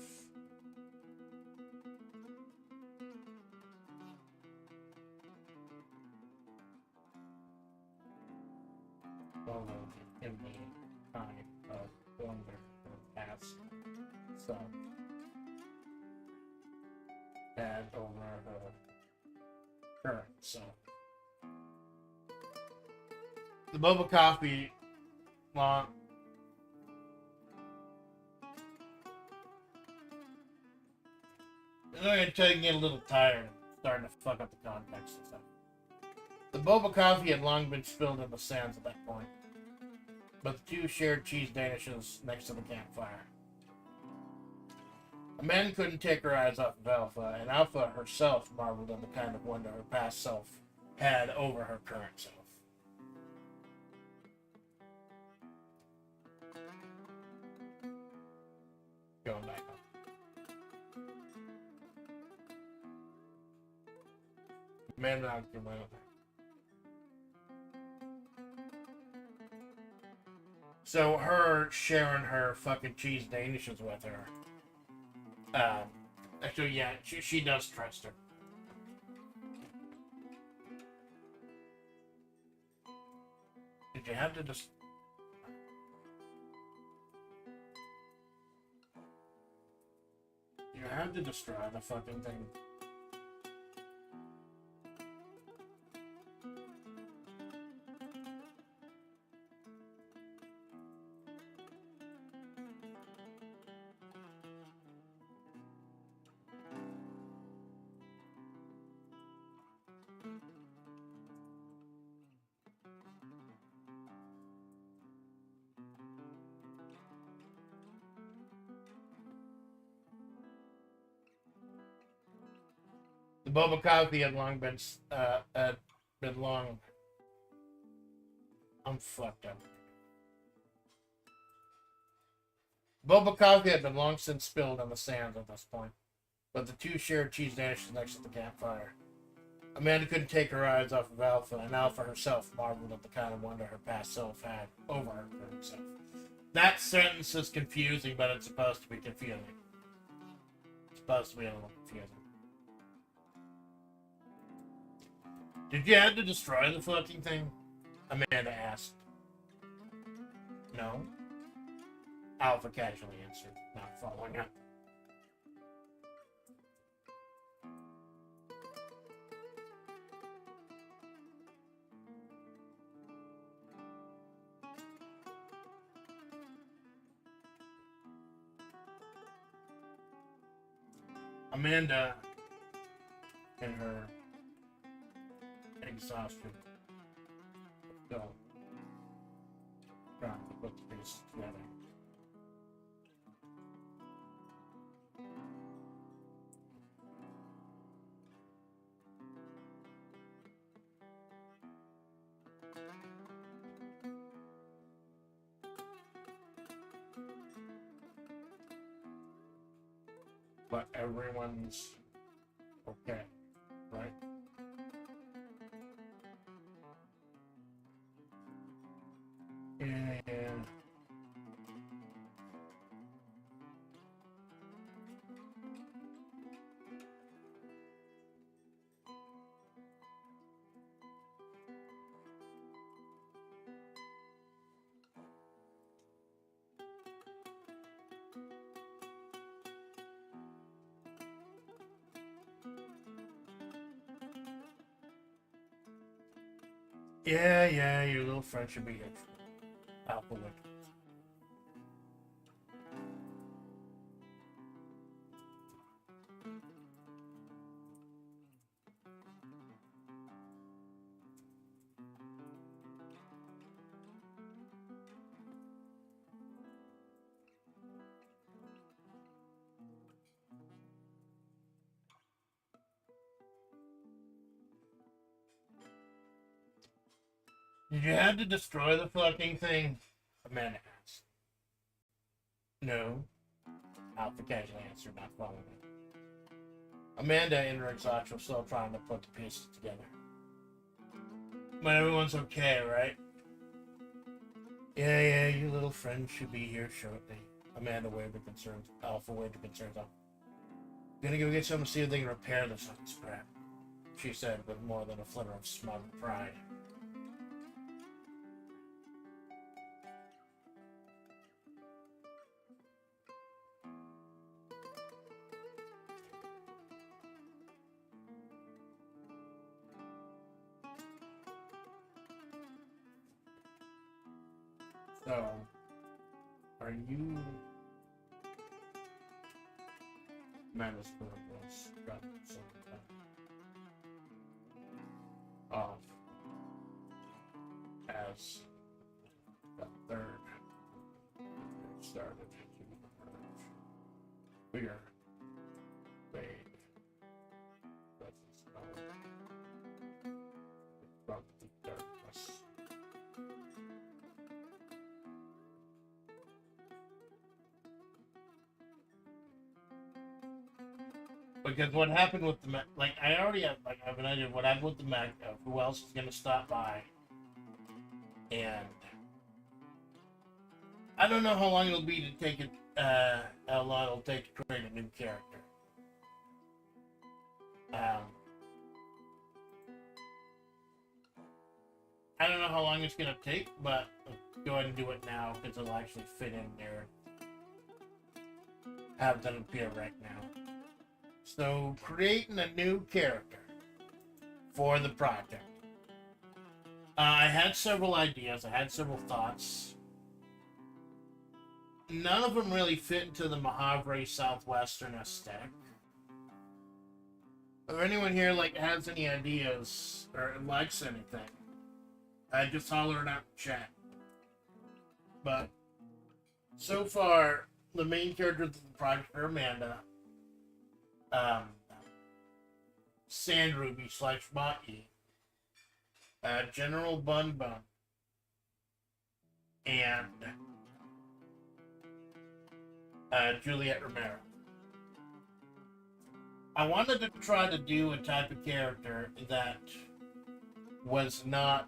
followed in the time of wonder or past self had over her current self. The boba coffee long. I'm going to tell you, get a little tired, starting to fuck up the context and stuff. The boba coffee had long been spilled in the sands at that point, but the two shared cheese danishes next to the campfire. Amanda couldn't take her eyes off of Alpha, and Alpha herself marveled at the kind of wonder her past self had over her current self. Going back up. Amanda knocked her way over. So her sharing her fucking cheese danishes with her. Actually, yeah, she does trust her. Did you have to just... You had to destroy the fucking thing. Boba Coffee had long been, had been long. I'm fucked up. Boba Coffee had been long since spilled on the sands at this point, but the two shared cheese dashes next to the campfire. Amanda couldn't take her eyes off of Alpha, and Alpha herself marveled at the kind of wonder her past self had over her for herself. That sentence is confusing, but it's supposed to be confusing. It's supposed to be a little confusing. Did you have to destroy the fucking thing? Amanda asked. No. Alpha casually answered, not following up. Amanda, in her exhaustion, still trying to put the pieces together. But everyone's okay, right? And yeah, your little friend should be here. Alpha Wick. Did you have to destroy the fucking thing? Amanda asked. No. Alpha casually answered, not following it. Amanda in her exhaustion was still trying to put the pieces together. But everyone's okay, right? Yeah, your little friend should be here shortly. Amanda waved her concerns. Alpha waved her concerns off. Gonna go get someone to see if they can repair this fucking scrap, she said with more than a flitter of smug pride. So, are you Amanda's was got something off as the third started to emerge. Clear wave from the darkness. Because what happened with the I already have an idea of what happened with the Mac, of who else is going to stop by, and I don't know how long it'll be to take it. How long it'll take to create a new character. I don't know how long it's going to take, but let's go ahead and do it now because it'll actually fit in there. Have them appear right now. So, creating a new character for the project. I had several ideas. I had several thoughts. None of them really fit into the Mojave Southwestern aesthetic. If anyone here has any ideas or likes anything, just holler it out in chat. But so far, the main characters of the project are Amanda, Sand Ruby / Maki, General Bun Bun, and Juliet Romero. I wanted to try to do a type of character that was not...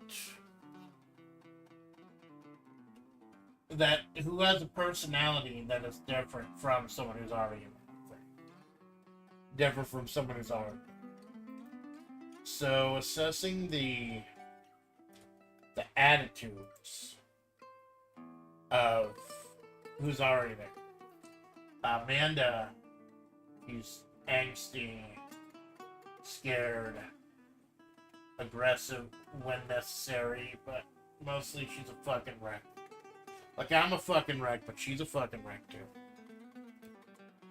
who has a personality that is different from someone who's already in the thing. Different from someone who's already... So, assessing the attitudes of who's already there. Amanda, he's angsty, scared, aggressive when necessary, but mostly she's a fucking wreck. Like, I'm a fucking wreck, but she's a fucking wreck too.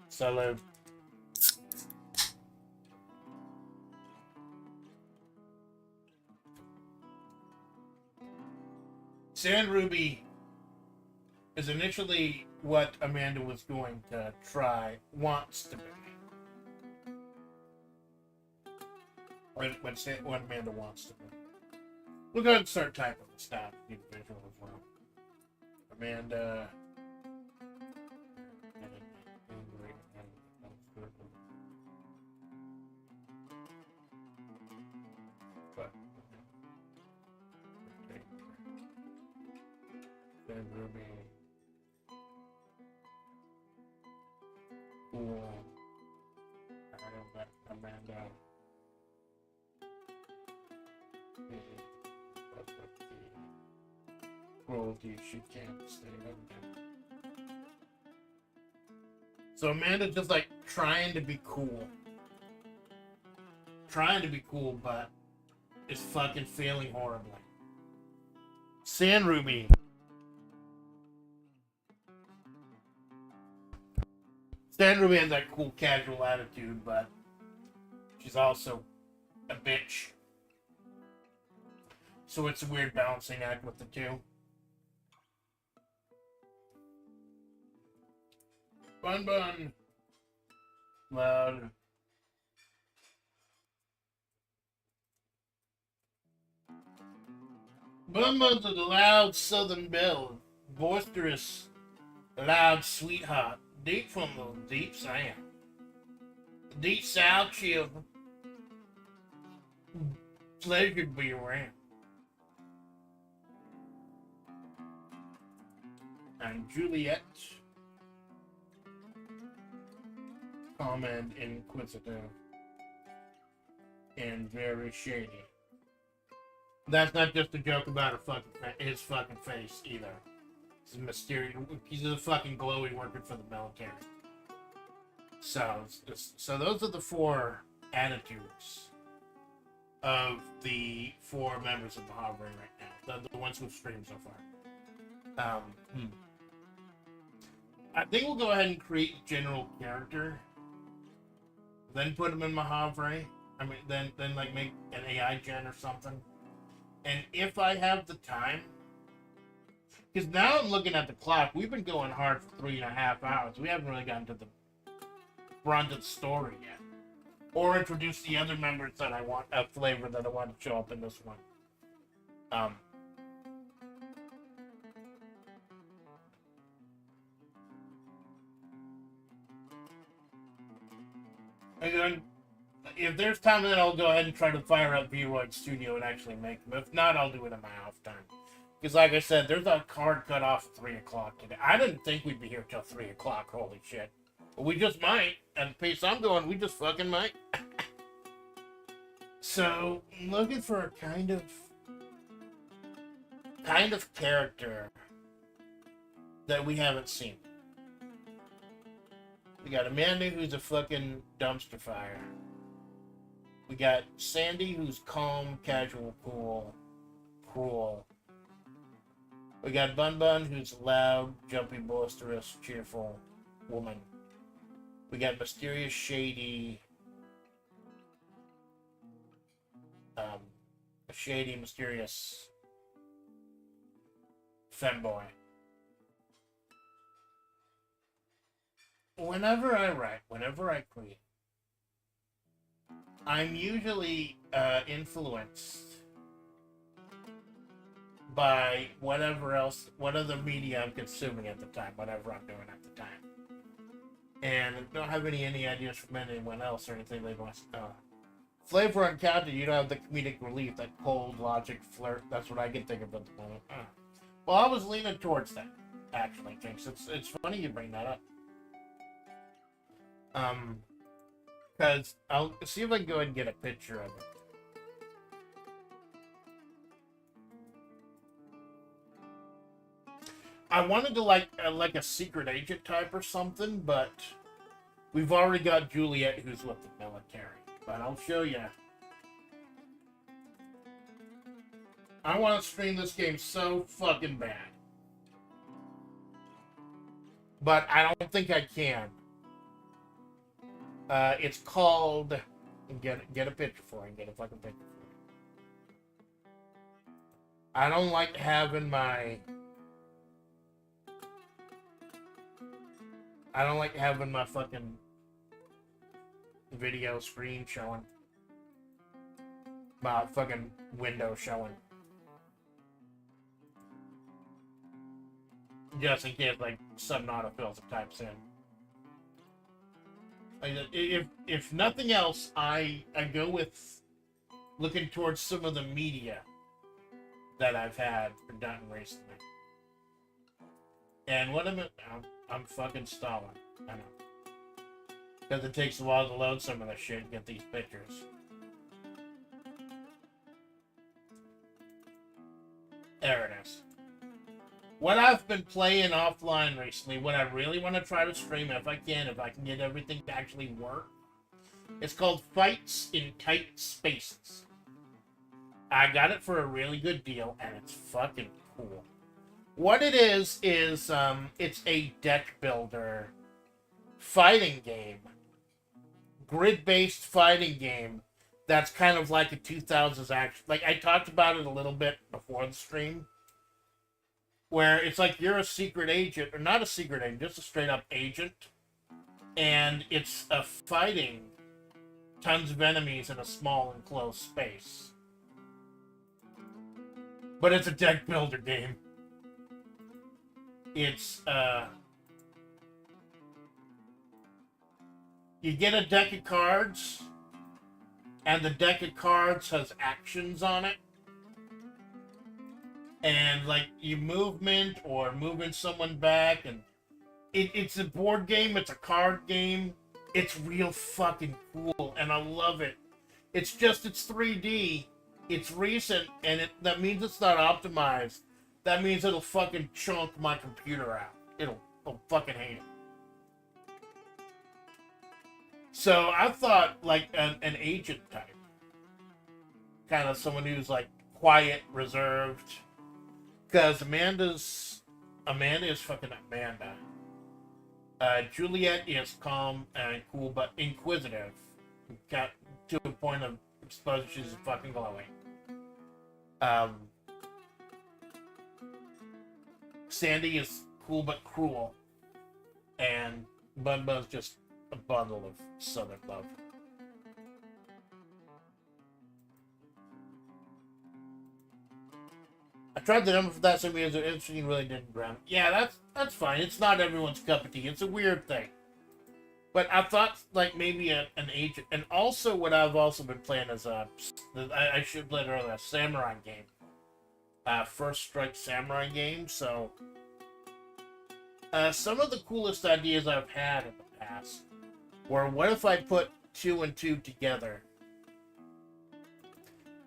Salute. Sand Ruby is initially what Amanda was going to try, wants to be. What Amanda wants to be. We'll go ahead and start typing this down. Individual as well. Amanda. Ruby. Cool. I don't know, Amanda. Cruelty, she can't stay up. So Amanda's just like trying to be cool. Trying to be cool, but is fucking failing horribly. Sand Ruby. Sand Ruby has that cool casual attitude, but she's also a bitch. So it's a weird balancing act with the two. Bun Bun. Loud. Bun Bun's a loud southern belle. Boisterous, loud sweetheart. Deep from the deep south. Deep south chill. Pleasure to be around. And Juliet. Calm and inquisitive. And very shady. That's not just a joke about his fucking face either. He's a mysterious. He's a fucking glowy working for the military. So those are the 4 attitudes of the 4 members of the Havre right now. The ones who've streamed so far. I think we'll go ahead and create general character. Then put him in Mahavre. I mean, then like make an AI gen or something. And if I have the time, because now I'm looking at the clock, we've been going hard for 3.5 hours. We haven't really gotten to the brunt of the story yet, or introduced the other members that I want, a flavor that I want to show up in this one. And then, if there's time, then I'll go ahead and try to fire up V-Roid Studio and actually make them. If not, I'll do it in my off time. Because, like I said, there's a card cut off at 3 o'clock today. I didn't think we'd be here till 3 o'clock. Holy shit. But we just might. At the pace I'm going, we just fucking might. So, I'm looking for a kind of character that we haven't seen. We got Amanda, who's a fucking dumpster fire. We got Sandy, who's calm, casual, cool, cruel. We got Bun Bun, who's loud, jumpy, boisterous, cheerful woman. We got mysterious, shady, mysterious femboy. Whenever I write, whenever I create, I'm usually influenced by whatever else, what other media I'm consuming at the time, whatever I'm doing at the time. And I don't have any ideas from anyone else or anything they want to know. Flavor Uncounted, you don't have the comedic relief, that cold logic flirt. That's what I can think of at the moment. Well, I was leaning towards that, actually, Jinx. It's funny you bring that up. Because I'll see if I can go ahead and get a picture of it. I wanted to like a secret agent type or something, but we've already got Juliet who's with the military. But I'll show you. I want to stream this game so fucking bad. But I don't think I can. It's called... Get a picture for it. Get a fucking picture for it. I don't like having my... I don't like having my fucking video screen showing. My fucking window showing. Just in case, like, some autofills types in. If nothing else, I go with looking towards some of the media that I've had or done recently. And what I'm fucking stalling. I know. Because it takes a while to load some of the shit and get these pictures. There it is. What I've been playing offline recently, what I really want to try to stream if I can get everything to actually work, it's called Fights in Tight Spaces. I got it for a really good deal, and it's fucking cool. What it is it's a deck builder fighting game. Grid-based fighting game that's kind of like a 2000s action. Like, I talked about it a little bit before the stream, where it's like you're a secret agent, or not a secret agent, just a straight-up agent, and it's a fighting tons of enemies in a small enclosed space. But it's a deck builder game. It's, you get a deck of cards, and the deck of cards has actions on it. And, like, you movement or moving someone back, and it's a board game, it's a card game. It's real fucking cool, and I love it. It's 3D, it's recent, and that means it's not optimized. That means it'll fucking chunk my computer out. It'll fucking hate it. So I thought, like, an agent type. Kind of someone who's, like, quiet, reserved. Because Amanda is fucking Amanda. Juliet is calm and cool, but inquisitive. Got to a point of exposure, she's fucking glowing. Sandy is cool but cruel. And Bunba's just a bundle of southern love. I tried the number for that, some videos are interesting, really didn't ground. Yeah, that's fine. It's not everyone's cup of tea. It's a weird thing. But I thought, like, maybe an agent. And also, what I've also been playing is I should play it earlier, a samurai game. First Strike samurai game. So, some of the coolest ideas I've had in the past were, what if I put 2 and 2 together?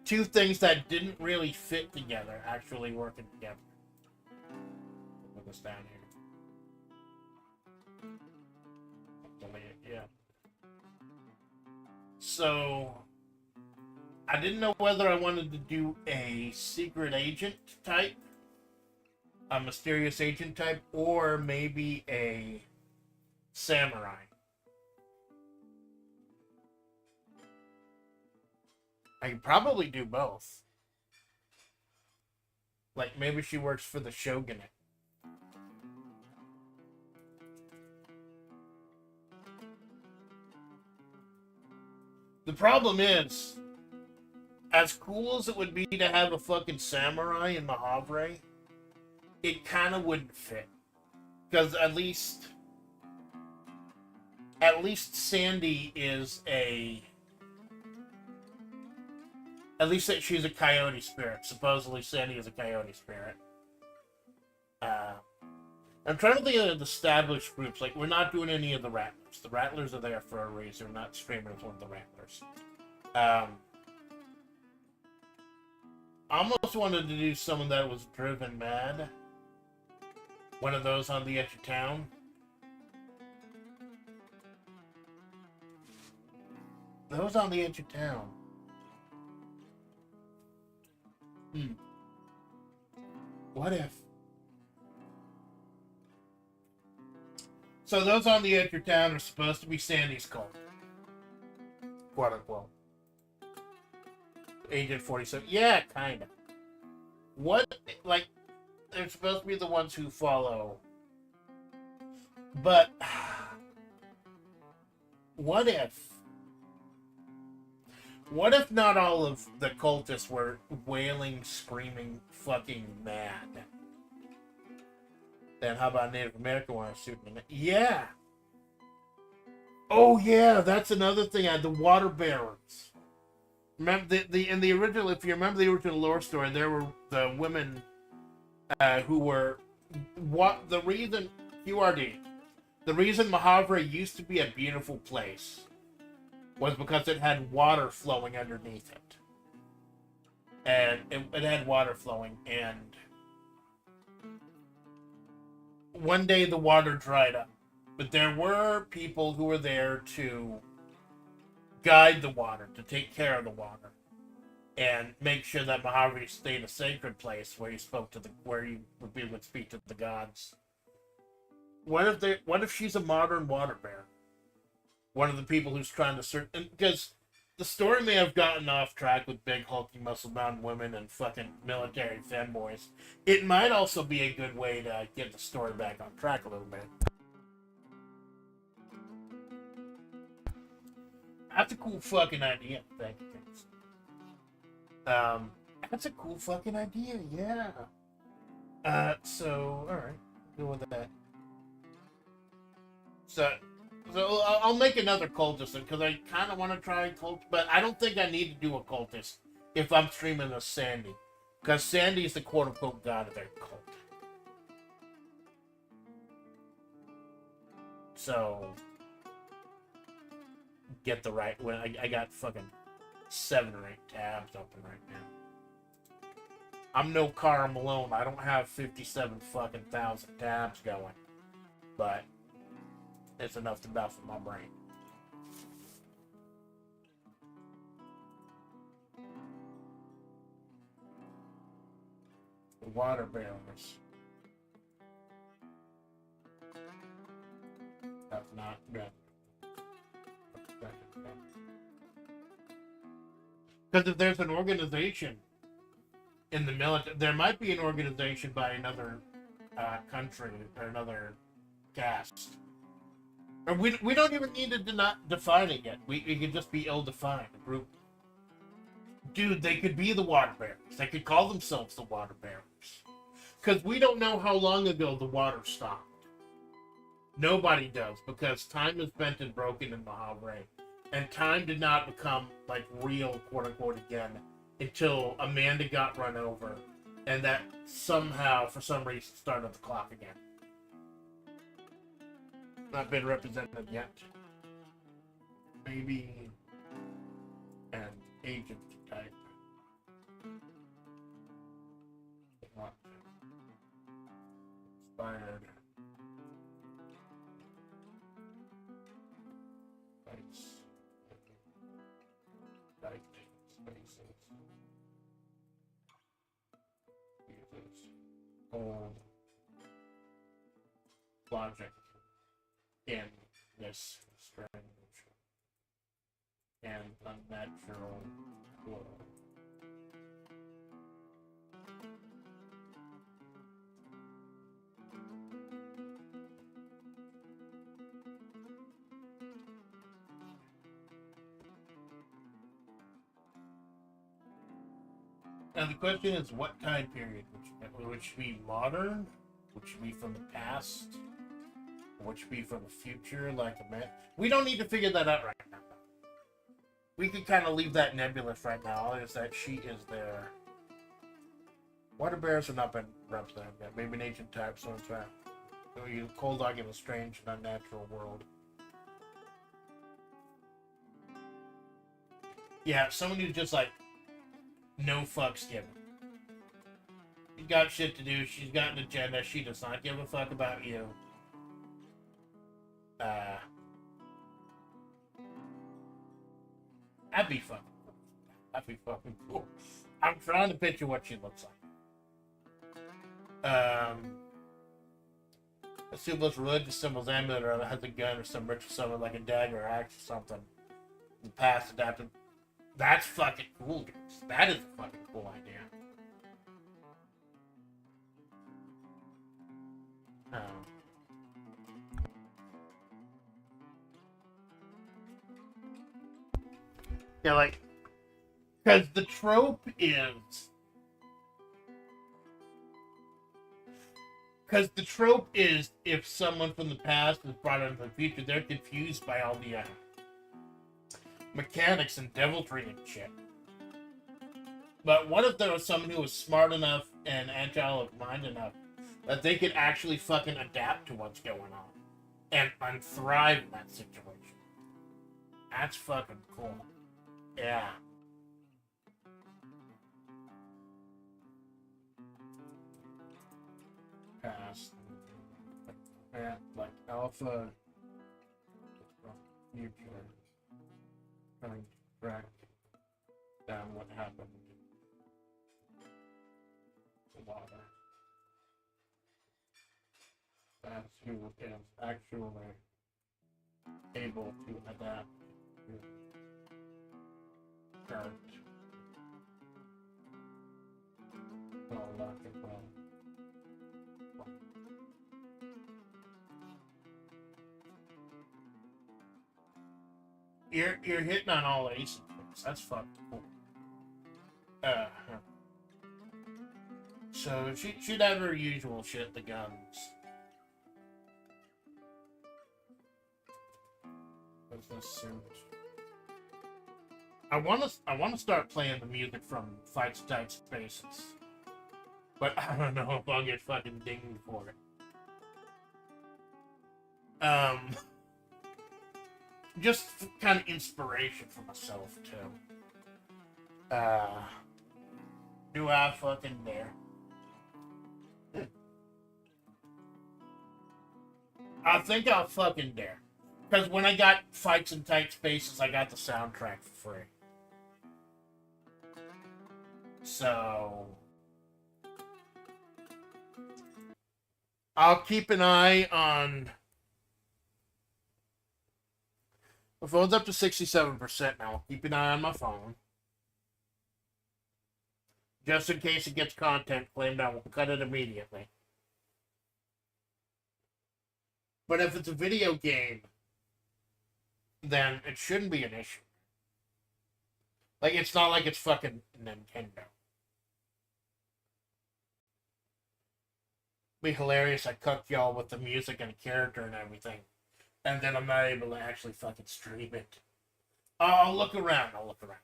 Two things that didn't really fit together actually working together. Put this down here. Delete it, yeah. So, I didn't know whether I wanted to do a secret agent type, a mysterious agent type, or maybe a samurai. I could probably do both. Like, maybe she works for the shogunate. The problem is, as cool as it would be to have a fucking samurai in Mahavre, it kind of wouldn't fit. Because at least Sandy is at least that she's a coyote spirit. Supposedly Sandy is a coyote spirit. I'm trying to think of the established groups. Like, we're not doing any of the Rattlers. The Rattlers are there for a reason. We're not streaming as one of the Rattlers. I almost wanted to do someone that was driven mad. One of those on the edge of town. Those on the edge of town. What if? So those on the edge of town are supposed to be Sandy's cult. Quote unquote. Agent 47. Yeah, kinda. What, like, they're supposed to be the ones who follow. But, what if not all of the cultists were wailing, screaming, fucking mad? Then how about Native American ones shooting it? Yeah. Oh yeah, that's another thing. The water bearers. Remember in the original? If you remember the original lore story, there were the women who were the reason QRD. The reason Mahavre used to be a beautiful place was because it had water flowing underneath it, and it had water flowing, and one day the water dried up, but there were people who were there to guide the water, to take care of the water, and make sure that Mahavri stayed a sacred place where you would speak to the gods. What if she's a modern water bear? One of the people who's trying to search, because the story may have gotten off track with big hulking muscle-bound women and fucking military fanboys. It might also be a good way to get the story back on track a little bit. That's a cool fucking idea. Thank you. That's a cool fucking idea. Yeah. So all right, go with that. So I'll make another cultist because I kind of want to try cult, but I don't think I need to do a cultist if I'm streaming a Sandy, because Sandy is the quote-unquote god of their cult. So get the right when I got fucking 7 or 8 tabs open right now. I'm no Carl Malone. I don't have 57 fucking thousand tabs going, but it's enough to baffle my brain. The water barrels have not been. Because if there's an organization in the military, there might be an organization by another country or another caste. Or we don't even need to not define it yet. It could just be ill-defined. A group. Dude, they could be the water bearers. They could call themselves the water bearers. Because we don't know how long ago the water stopped. Nobody does, because time is bent and broken in Mahavre. And time did not become, like, real, quote-unquote, again, until Amanda got run over. And that somehow, for some reason, started the clock again. Not been represented yet. Maybe an agent type. Not inspired. Spaces. Uses old logic in this strange and unnatural world. And the question is, what time period? Would she be modern? Would she be from the past? Would she be from the future, like a man? We don't need to figure that out right now. We can kind of leave that nebulous right now, is that she is there. Water bears have not been represented yet. Maybe an ancient type, so it's right. Cold dog in a strange and unnatural world. Yeah, someone who's just like, no fucks given. She's got shit to do, she's got an agenda, she does not give a fuck about you. That'd be fucking cool. That'd be fucking cool. I'm trying to picture what she looks like. A symbol's religious symbol's amulet or has a gun or some ritual symbol like a dagger or axe or something. The past adapted. That's fucking cool, dudes. That is a fucking cool idea. Yeah, like, because the trope is. Because the trope is if someone from the past is brought into the future, they're confused by all the mechanics and deviltry and shit. But what if there was someone who was smart enough and agile of mind enough that they could actually fucking adapt to what's going on and thrive in that situation? That's fucking cool. Yeah. Past. Yeah, like alpha. Future. Trying to track down what happened. The water. That's who is actually able to adapt to current. You're hitting on all aces. That's fucking cool. So she'd have her usual shit, the guns. What's this suit? I wanna start playing the music from Fights Tight Spaces. But I don't know if I'll get fucking dinged for it. Just kind of inspiration for myself, too. Do I fucking dare? I think I'll fucking dare. Because when I got Fights in Tight Spaces, I got the soundtrack for free. So I'll keep an eye on. My phone's up to 67% now. I'll keep an eye on my phone. Just in case it gets content claimed, I will cut it immediately. But if it's a video game, then it shouldn't be an issue. Like, it's not like it's fucking Nintendo. Be hilarious. I cooked y'all with the music and character and everything, and then I'm not able to actually fucking stream it. I'll look around. For it.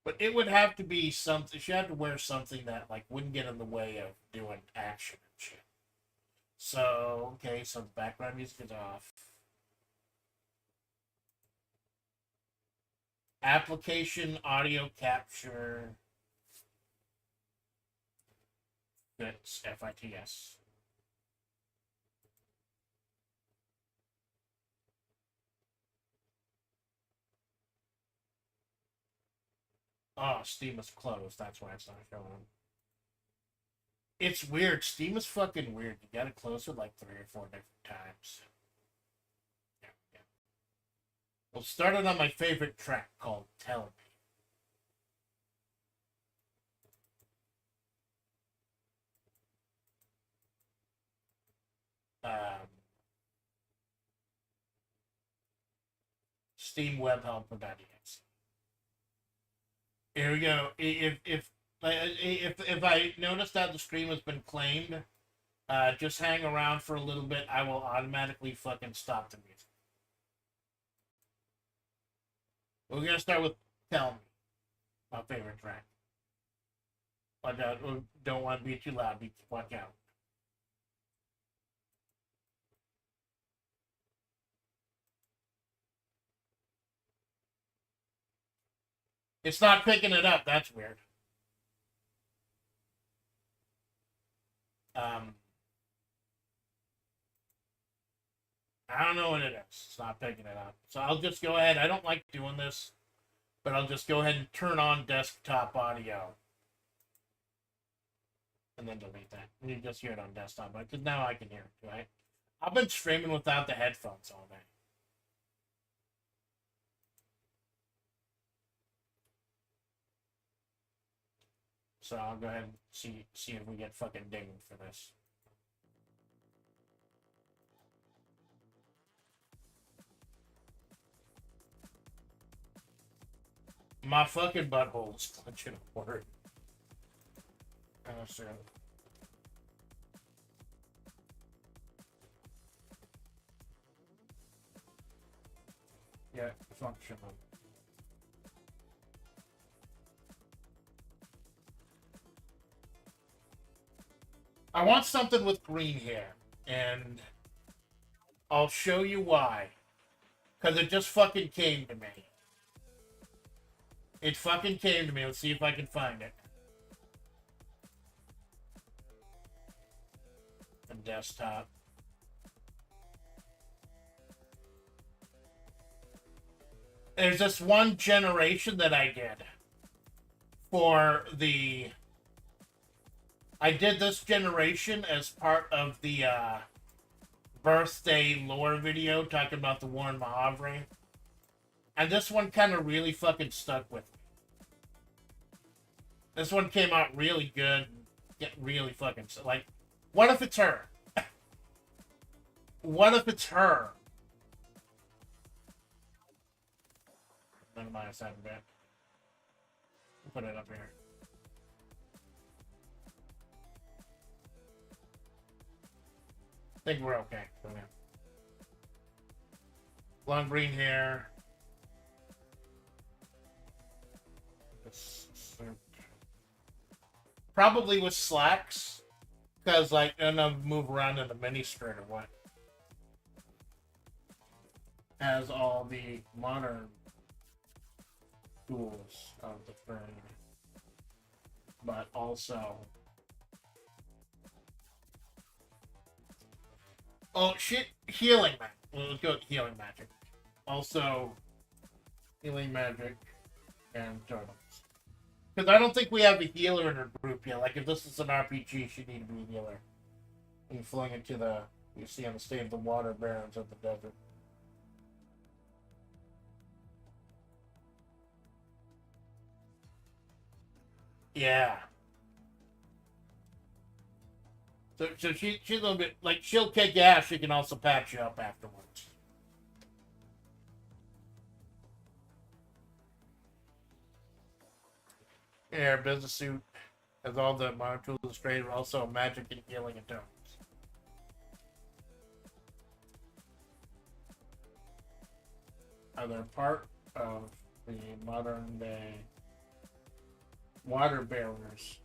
But it would have to be something. She had to wear something that like wouldn't get in the way of doing action and shit. So okay, so the background music is off. Application audio capture. That's FITS. Oh, Steam is closed. That's why it's not showing. It's weird. Steam is fucking weird. You gotta close it like 3 or 4 different times. Yeah. We'll start it on my favorite track called Tell Me. Steam web helper.exe. Here we go. If I notice that the stream has been claimed, just hang around for a little bit. I will automatically fucking stop the music. We're gonna start with "Tell Me," my favorite track. But don't want to be too loud. Watch out. It's not picking it up. That's weird. I don't know what it is. It's not picking it up. So I'll just go ahead. I don't like doing this, but I'll just go ahead and turn on desktop audio. And then delete that. You just hear it on desktop, because now I can hear it, right? I've been streaming without the headphones all day. So I'll go ahead and see if we get fucking dinged for this. My fucking butthole is clenching a word. Sure. Yeah, functional. I want something with green hair, and I'll show you why. Because it just fucking came to me. It fucking came to me. Let's see if I can find it. The desktop. There's this one generation that I did for the... I did this generation as part of the birthday lore video talking about the Warren Mahavre. And this one kind of really fucking stuck with me. This one came out really good. Get really fucking... Like, what if it's her? What if it's her? Minimize that a bit. Put it up here. I think we're okay. Long green hair. Probably with slacks. Because, like, I don't know, move around in a mini skirt or what. Has all the modern tools of the firm, but also shit, healing magic. Well, let's go with healing magic. Also, healing magic and turtles. Because I don't think we have a healer in our group yet. Like, if this is an RPG, she need to be a healer. And flung into the, you see on the state of the water barons of the desert. Yeah. So she's a little bit, like, she'll kick ass, she can also patch you up afterwards. Yeah, business suit has all the modern tools of trade, also magic and healing and tones. They're part of the modern day water bearers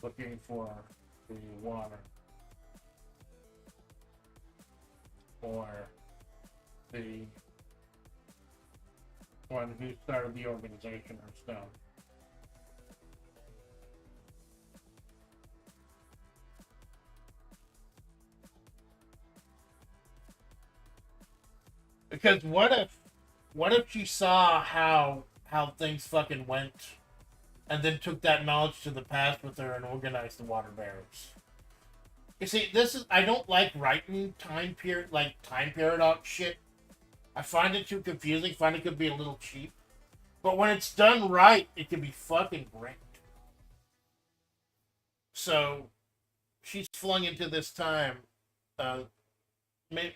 looking for the water, or the one who started the organization or stuff. Because what if she saw how things fucking went, and then took that knowledge to the past with her and organized the water bearers? You see, I don't like writing time paradox shit. I find it too confusing. I find it could be a little cheap. But when it's done right, it can be fucking great. So, she's flung into this time. Maybe.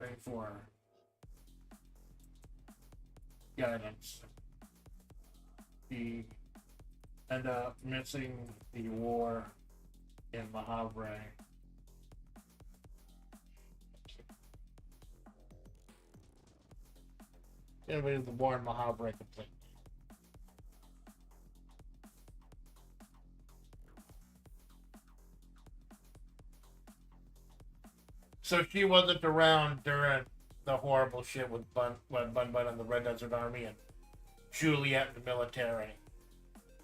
Pray for guidance. He ended up missing the war in Mahavre. Anyway, the war in Mahavre complete. So she wasn't around during the horrible shit with Bun and the Red Desert Army and Juliet and the military.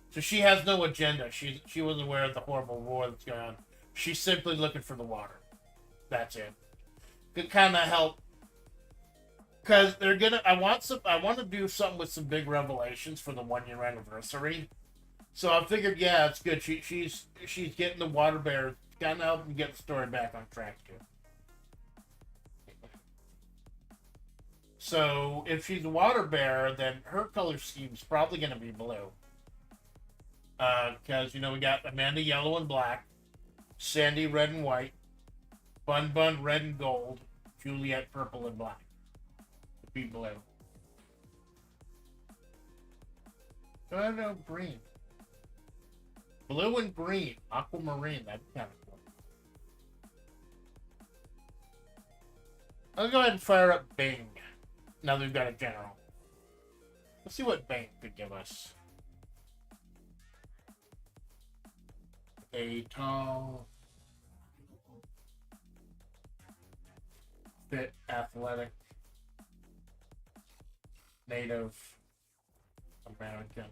So she has no agenda. She wasn't aware of the horrible war that's going on. She's simply looking for the water. That's it. Could kind of help, because they're gonna. I want to do something with some big revelations for the 1 year anniversary. So I figured, yeah, it's good. She's getting the water bear. Kind of helping get the story back on track too. So if she's a water bearer, then her color scheme's probably going to be blue. Because, you know, we got Amanda yellow and black, Sandy red and white, Bun red and gold, Juliet purple and black. It'd be blue. I know, green. Blue and green, aquamarine, that'd be kind of cool. I'll go ahead and fire up Bing. Now that we've got a general. Let's see what Bing could give us. A tall, fit, athletic, Native American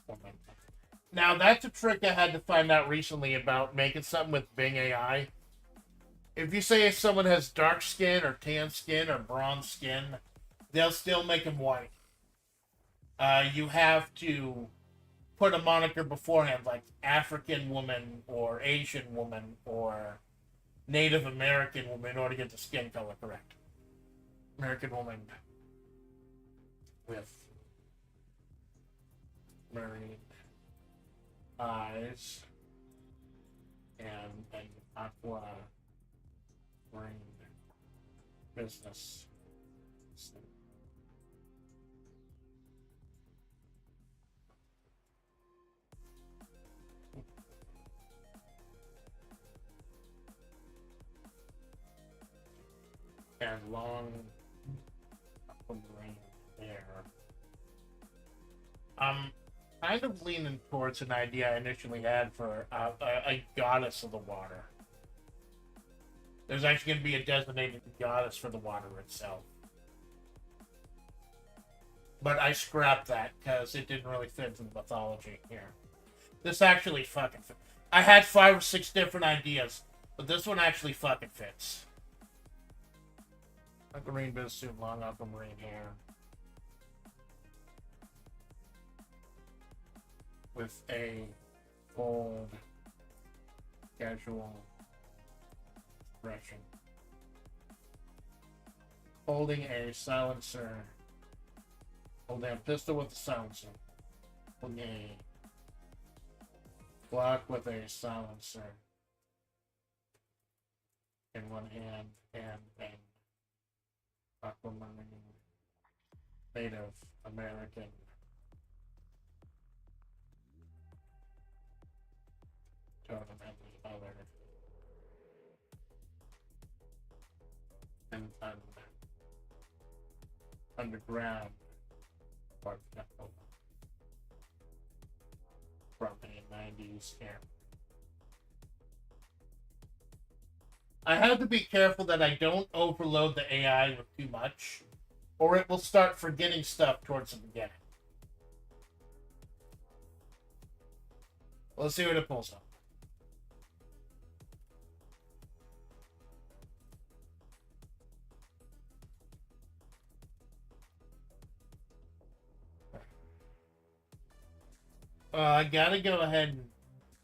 woman. Now that's a trick I had to find out recently about making something with Bing AI. If you say if someone has dark skin or tan skin or bronze skin, they'll still make them white. You have to put a moniker beforehand, like African woman or Asian woman or Native American woman, in order to get the skin color correct. American woman with marine eyes and an aqua marine business. And long aquamarine hair. I'm kind of leaning towards an idea I initially had for a goddess of the water. There's actually going to be a designated goddess for the water itself. But I scrapped that because it didn't really fit into the mythology here. This actually fucking fits. I had 5 or 6 different ideas, but this one actually fucking fits. Aquamarine business suit, long aquamarine hair. With a bold, casual expression. Holding a silencer. Holding a pistol with a silencer. Holding a Glock with a silencer in one hand and an aquamarine Native American totem in the other. And underground part from a 90s camp. I have to be careful that I don't overload the AI with too much, or it will start forgetting stuff towards the beginning. Let's see what it pulls up. I gotta go ahead and...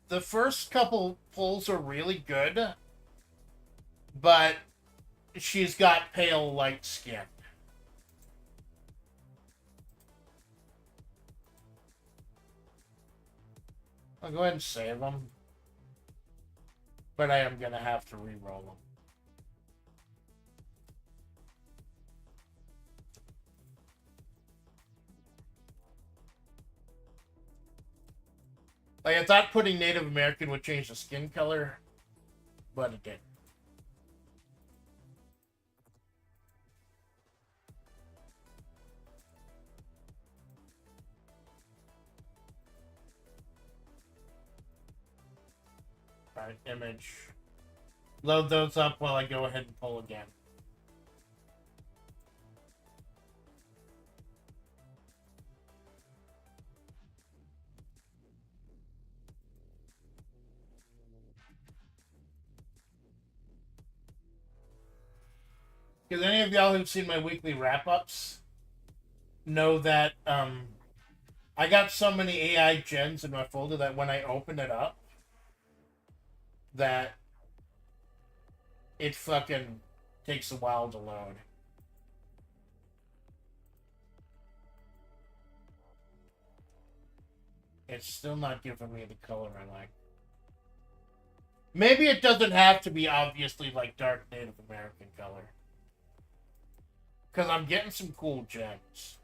The first couple pulls are really good, but she's got pale, light skin. I'll go ahead and save them, but I am gonna have to re-roll them. Like, I thought putting Native American would change the skin color, but it didn't. Alright, image. Load those up while I go ahead and pull again. Because any of y'all who've seen my weekly wrap-ups know that I got so many AI gens in my folder that when I open it up, that it fucking takes a while to load. It's still not giving me the color I like. Maybe it doesn't have to be obviously like dark Native American color. Because I'm getting some cool gems.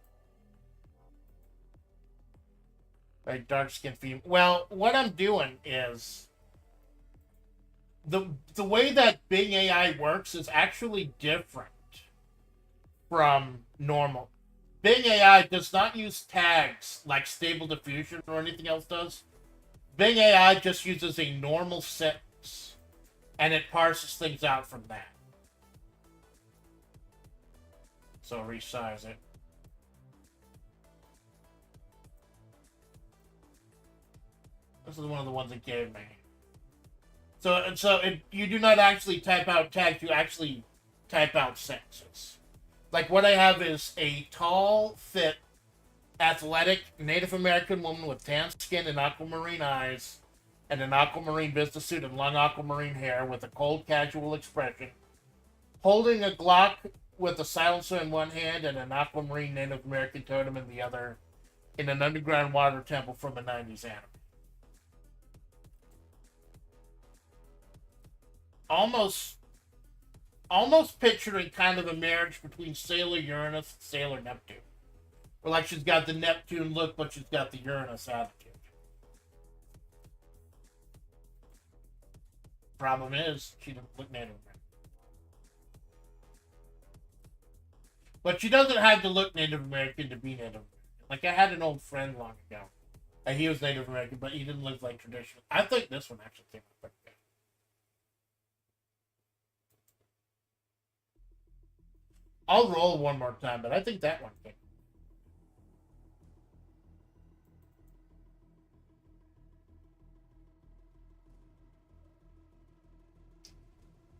Like dark skin female. Well, what I'm doing is the way that Bing AI works is actually different from normal. Bing AI does not use tags like Stable Diffusion or anything else does. Bing AI just uses a normal sentence and it parses things out from that. So resize it. This is one of the ones it gave me. You do not actually type out tags, you actually type out sentences. Like what I have is a tall, fit, athletic Native American woman with tan skin and aquamarine eyes, and an aquamarine business suit and long aquamarine hair with a cold, casual expression, holding a Glock with a silencer in one hand and an aquamarine Native American totem in the other, in an underground water temple from a 90s anime. Almost picturing kind of a marriage between Sailor Uranus and Sailor Neptune. Where like she's got the Neptune look, but she's got the Uranus attitude. Problem is, she doesn't look Native American. But she doesn't have to look Native American to be Native American. Like I had an old friend long ago. And he was Native American, but he didn't look like traditional. I think this one actually came out pretty good. I'll roll one more time, but I think that one came.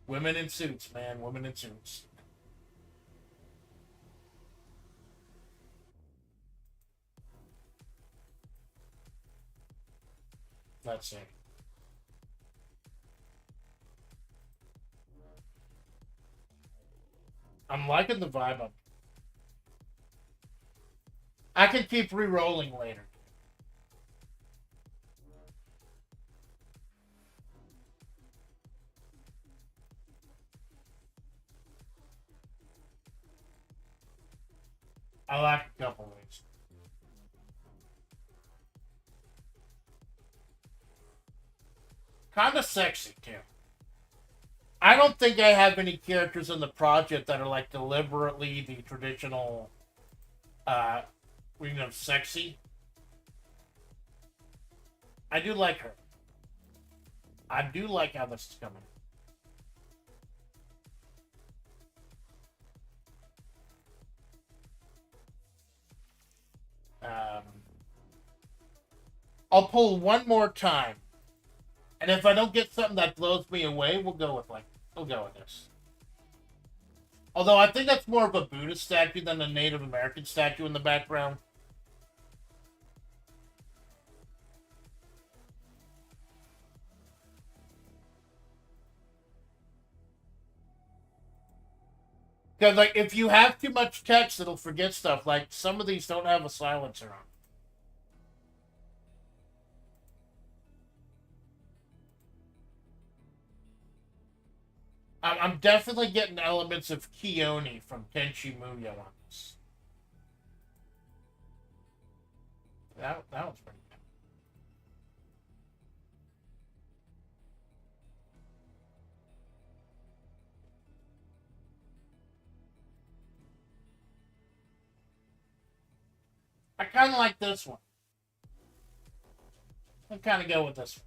Women in suits, man. Women in suits. Let's see. I'm liking the vibe of it. I can keep re-rolling later. I like a couple of these. Kind of sexy, too. I don't think I have any characters in the project that are like deliberately the traditional, sexy. I do like her. I do like how this is coming. I'll pull one more time. And if I don't get something that blows me away, we'll go with this. Although I think that's more of a Buddhist statue than a Native American statue in the background. Because, like, if you have too much text, it'll forget stuff. Like, some of these don't have a silencer on. I'm definitely getting elements of Kioni from Tenchi Muyo on this. That was pretty good. I kind of like this one. I'll kind of go with this one.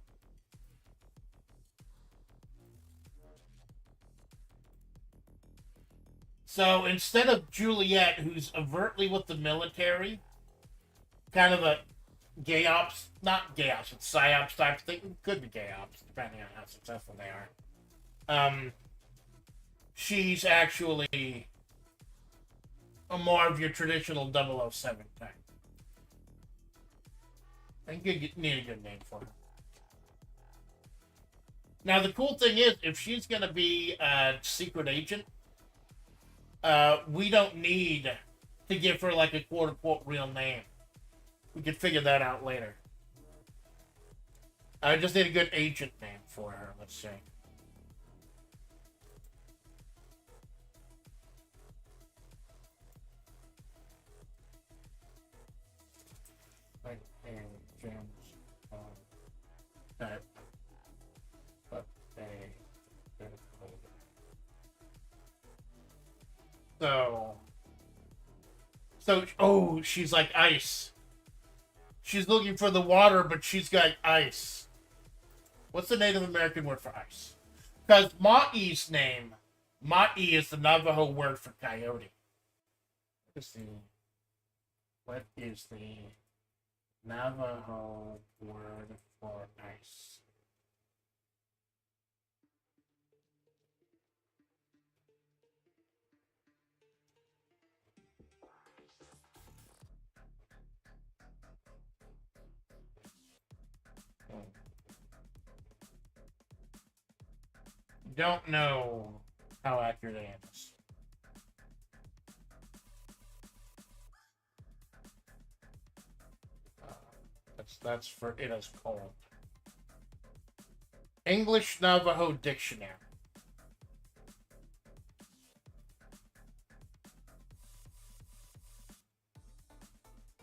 So instead of Juliet, who's overtly with the military, kind of a gay ops, not gay ops, it's psyops type thing. Could be gay ops, depending on how successful they are. She's actually a more of your traditional 007 type. I think you need a good name for her. Now, the cool thing is, if she's going to be a secret agent, we don't need to give her like a quote-unquote real name. We could figure that out later. I just need a good agent name for her, let's say. Type. But oh, she's like ice. She's looking for the water, but she's got ice. What's the Native American word for ice? Because Ma'i's name, Ma'i is the Navajo word for coyote. What is the Navajo word for ice? Don't know how accurate I am. That's for it is cold. English Navajo Dictionary.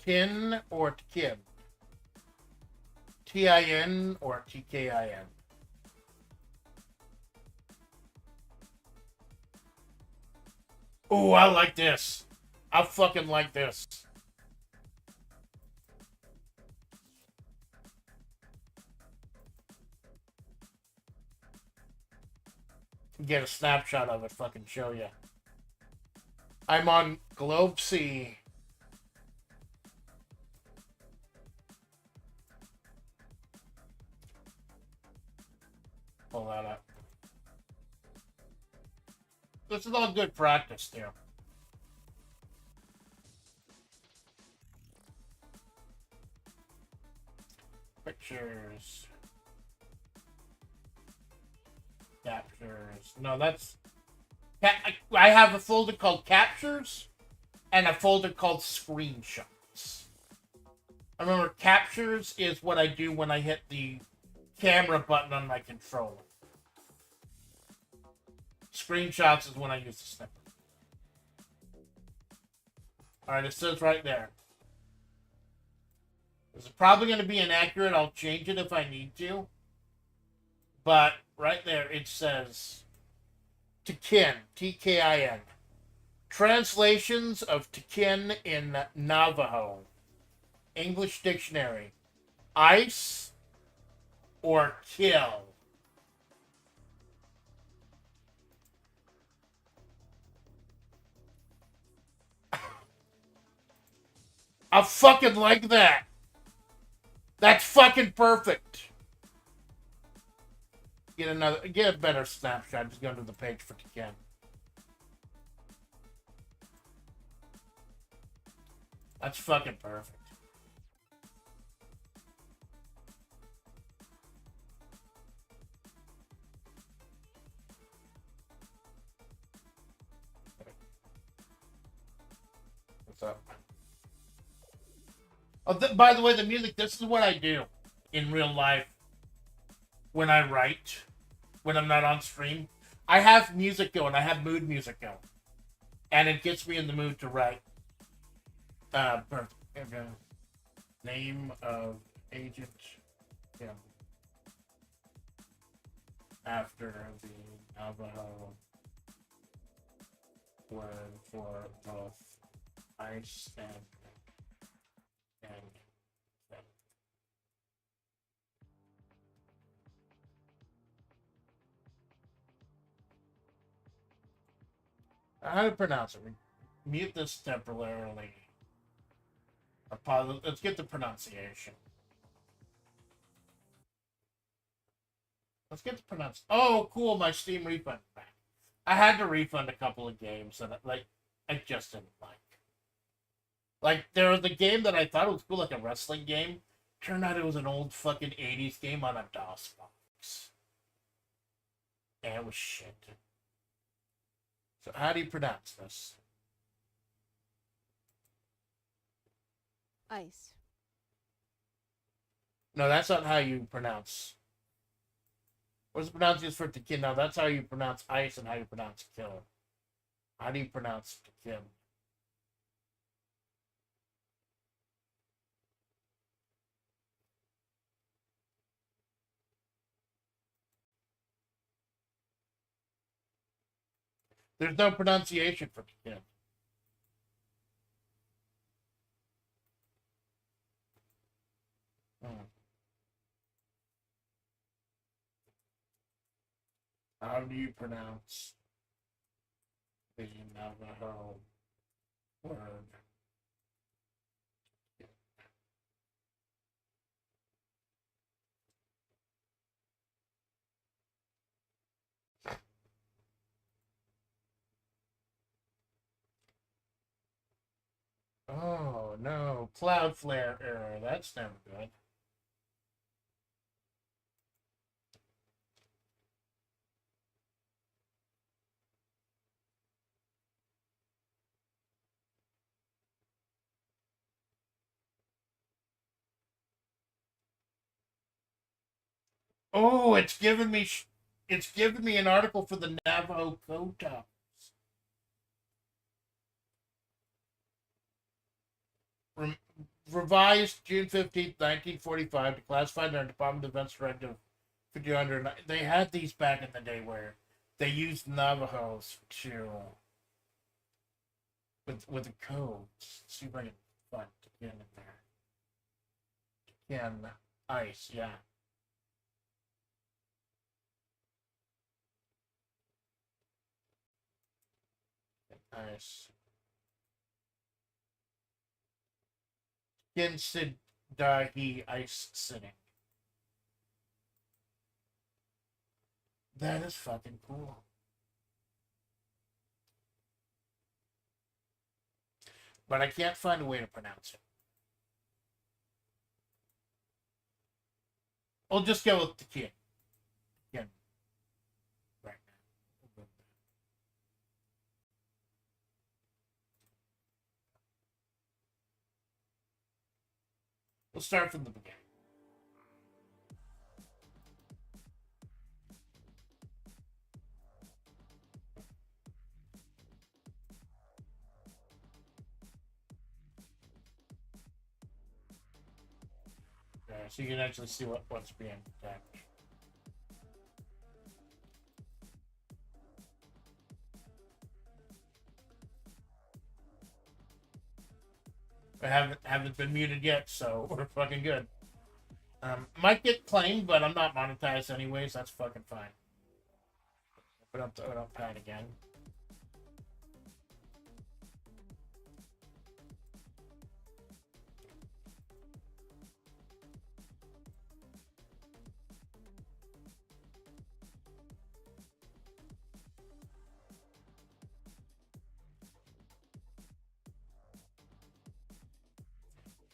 Tin or Tkin? Tin or Tkin? Oh, I like this. I fucking like this. Get a snapshot of it, fucking show you. I'm on Globe C. Pull that up. This is all good practice there. Pictures. Captures. No, that's... I have a folder called Captures and a folder called Screenshots. I remember Captures is what I do when I hit the camera button on my controller. Screenshots is when I use the snipper. Alright, it says right there. This is probably going to be inaccurate. I'll change it if I need to. But right there it says Tkin, Tkin. Translations of Tkin in Navajo. English Dictionary. Ice or kill. I fucking like that. That's fucking perfect. Get a better snapshot. Just go to the page for Tkin. That's fucking perfect. What's up? Oh, by the way, the music, this is what I do in real life when I write, when I'm not on stream. I have music going. I have mood music going. And it gets me in the mood to write. Name of agent. Yeah. After the Navajo word for both ice and How to pronounce it? Mute this temporarily. Let's get the pronunciation. Let's get the pronounce. Oh, cool! My Steam refund back. I had to refund a couple of games that I just didn't like. Like there was a game that I thought was cool, like a wrestling game. Turned out it was an old fucking 80s game on a DOS box. And it was shit. So how do you pronounce this? Ice. No, that's not how you pronounce. What's the pronunciation for tequila? No, that's how you pronounce ice and how you pronounce kill. How do you pronounce tequila? There's no pronunciation for tequila. How do you pronounce the Navajo word? Oh no, Cloudflare error. That's never good. Oh, it's given me an article for the Navajo Quota. Revised June 15th, 1945, declassified under Department of Defense Directive 5000. They had these back in the day where they used Navajos to with the codes. See if I can find it again in there. Again, ice, yeah. Ice. Sid Dahi ice sitting. That is fucking cool. But I can't find a way to pronounce it. I'll just go with the kid. Again. Right now. We'll start from the beginning. So you can actually see what's being attacked. I haven't been muted yet, so we're fucking good. Might get claimed, but I'm not monetized anyways. That's fucking fine. Put up the pad again.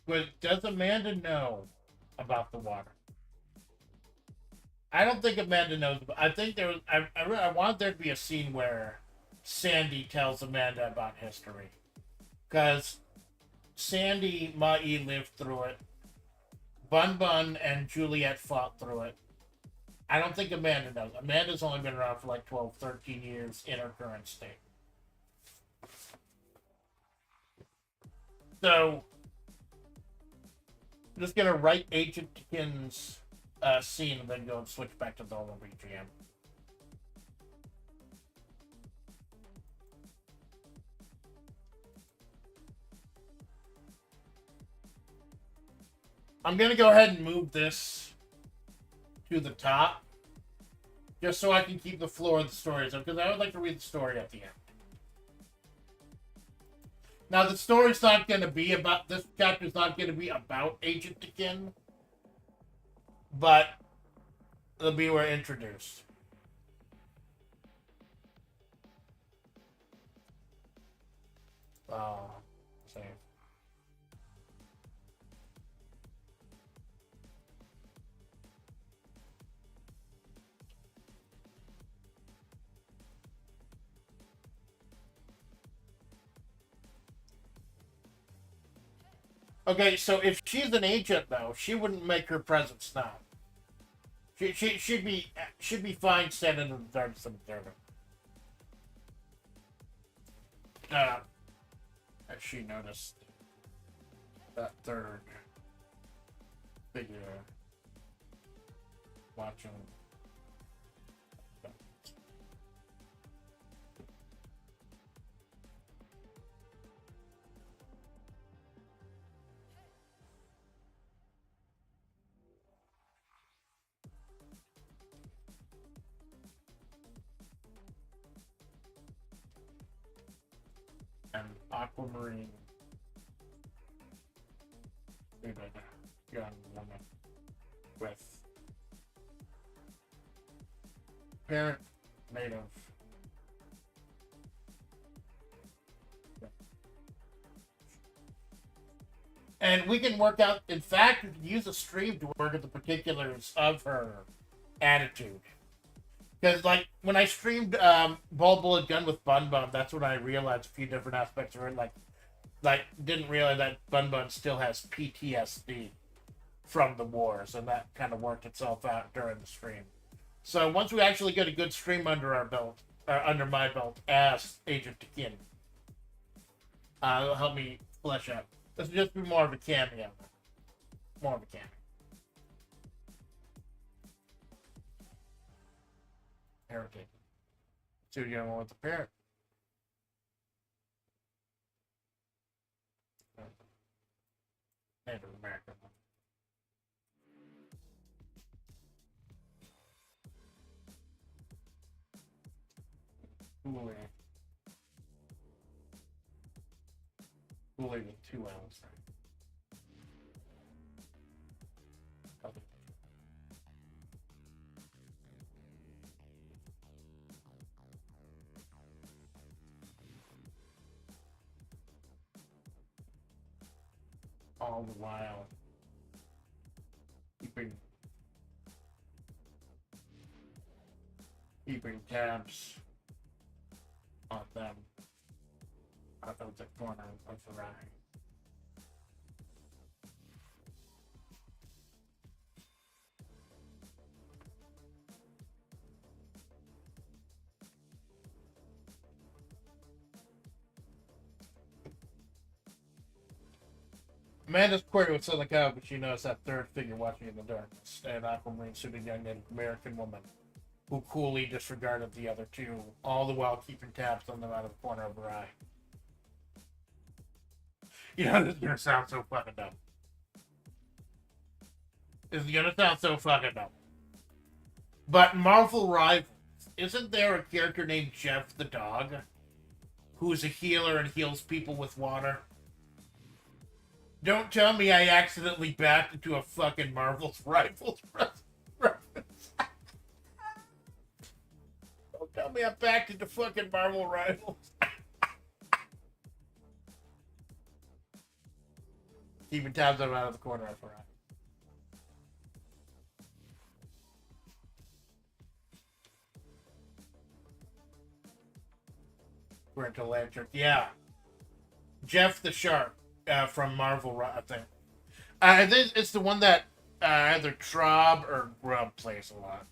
But does Amanda know about the water? I don't think Amanda knows. I think there was. I want there to be a scene where Sandy tells Amanda about history, because Sandy Mai lived through it. Bun Bun and Juliet fought through it. I don't think Amanda knows. Amanda's only been around for like 12, 13 years in her current state. So I'm just gonna write Agent Tikin's scene and then go and switch back to normal BGM. I'm gonna go ahead and move this to the top, just so I can keep the flow of the stories up, because I would like to read the story at the end. Now, the story's not going to be about, this chapter's not going to be about Agent Akin, but they'll be where introduced. Same. Okay, so if she's an agent, though, she wouldn't make her presence known. She'd be fine standing in the dark as an observer. As she noticed that third figure watching. An aquamarine suited young woman with parent native. And we can work out, in fact, we can use a stream to work at the particulars of her attitude. Because, like, when I streamed Ball Bullet Gun with Bun Bun, that's when I realized a few different aspects of her. Like didn't realize that Bun Bun still has PTSD from the wars, and that kind of worked itself out during the stream. So once we actually get a good stream under our belt, under my belt as Agent Akin, it'll help me flesh out. This will just be more of a cameo. More of a cameo. Heritage. See what you're going with the parent. Native American. Cooler with 2 ounces. All the while keeping tabs on them out of the corner of the eye. Amanda's query with Southern Cow, but she knows that third figure watching in the darkness, an aquamarine suited young Native American woman who coolly disregarded the other two, all the while keeping tabs on them out of the corner of her eye. You know, this is gonna sound so fucking dumb. This is gonna sound so fucking dumb. But Marvel Rivals, isn't there a character named Jeff the dog who's a healer and heals people with water? Don't tell me I accidentally backed into a fucking Marvel's Rivals reference. Don't tell me I backed into fucking Marvel Rivals. Keeping tabs on out of the corner of her eye. We're into Lantern. Yeah. Jeff the Shark from Marvel, I think. I think it's the one that either Trob or Grub plays a lot.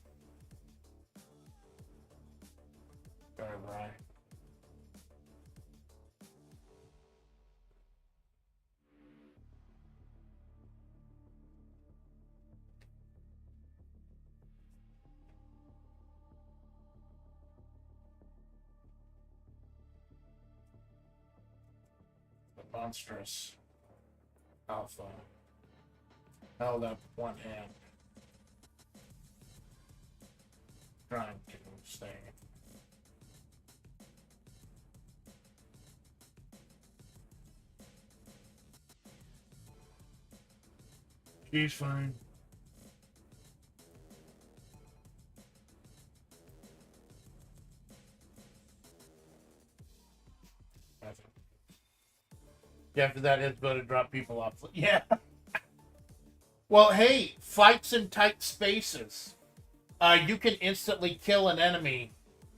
Right. The monstrous alpha held up one hand, trying to stay. She's fine. After that, it's going to drop people off. Yeah. Well, hey, fights in tight spaces. You can instantly kill an enemy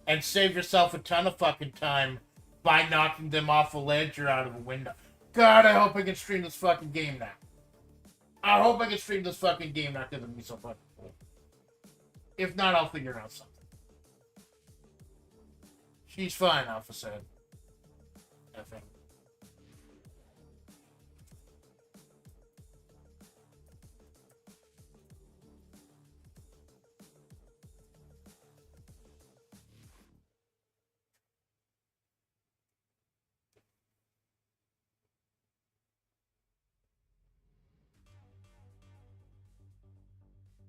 and save yourself a ton of fucking time by knocking them off a ledge or out of a window. God, I hope I can stream this fucking game now. I hope I can stream this fucking game now because it'd be so fucking cool. If not, I'll figure out something. She's fine, Alpha said. I think.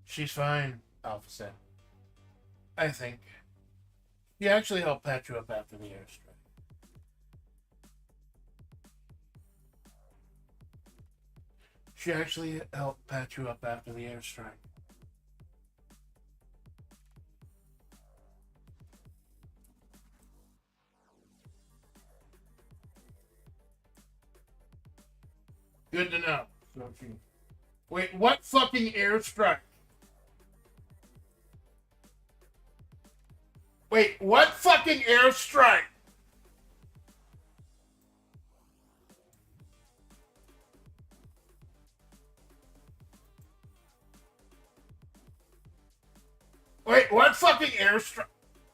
She's fine, Alpha said. I think. She actually helped patch you up after the airstrike. She actually helped patch you up after the airstrike. Good to know. So she... Wait, what fucking airstrike? Wait, what fucking airstrike? Wait, what fucking airstrike?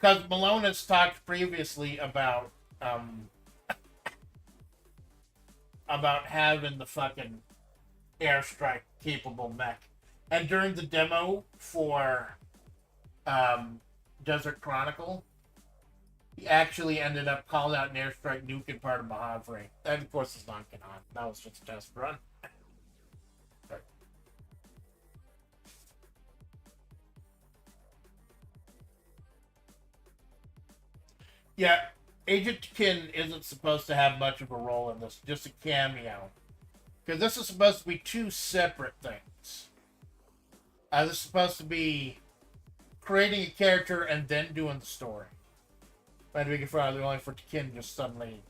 Because Malone has talked previously about having the fucking airstrike capable mech. And during the demo for Desert Chronicle, he actually ended up calling out an airstrike nuke in part of Mahavri. That, of course, is not canon. That was just a test run. Yeah, Agent Kin isn't supposed to have much of a role in this, just a cameo. Because this is supposed to be two separate things. This is supposed to be creating a character and then doing the story. But we can find only for Kin just suddenly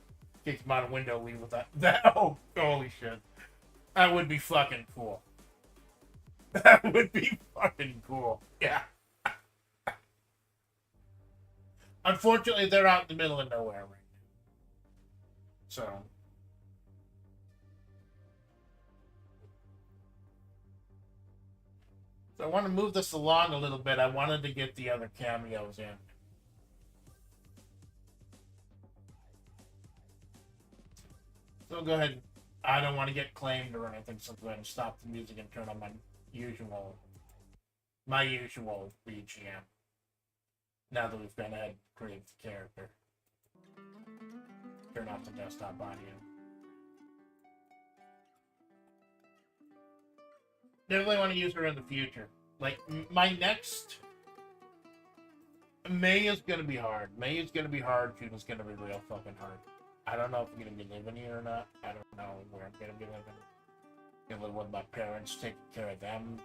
kicks him out a window, leave with that. Oh, holy shit. That would be fucking cool. That would be fucking cool. Yeah. Unfortunately, they're out in the middle of nowhere right now. So I want to move this along a little bit. I wanted to get the other cameos in. So go ahead. I don't want to get claimed or anything, so go ahead and stop the music and turn on my usual BGM. Now that we've gone ahead and created the character. Turn off the desktop audio. Definitely want to use her in the future. Like, my next... May is going to be hard. May is going to be hard. June is going to be real fucking hard. I don't know if I'm going to be living here or not. I don't know where I'm going to be living. I'm going to live with my parents, taking care of them.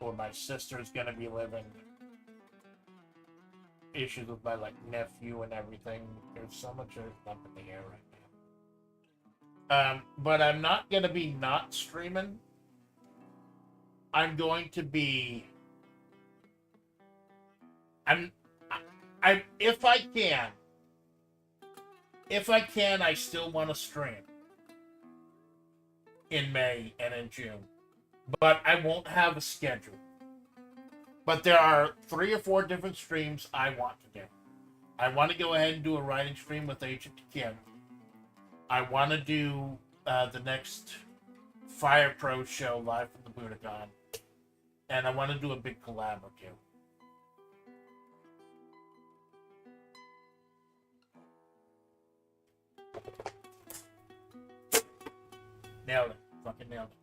Or my sister's going to be living. Issues with my, like, nephew and everything. There's so much up in the air right now. But I'm not going to be not streaming. I'm going to be... if I can, I still want to stream in May and in June, but I won't have a schedule. But there are 3 or 4 different streams I want to do. I want to go ahead and do a writing stream with Agent Kim. I want to do the next Fire Pro show live from the Budokan, and I want to do a big collab or two. Nailed it. Fucking nailed it.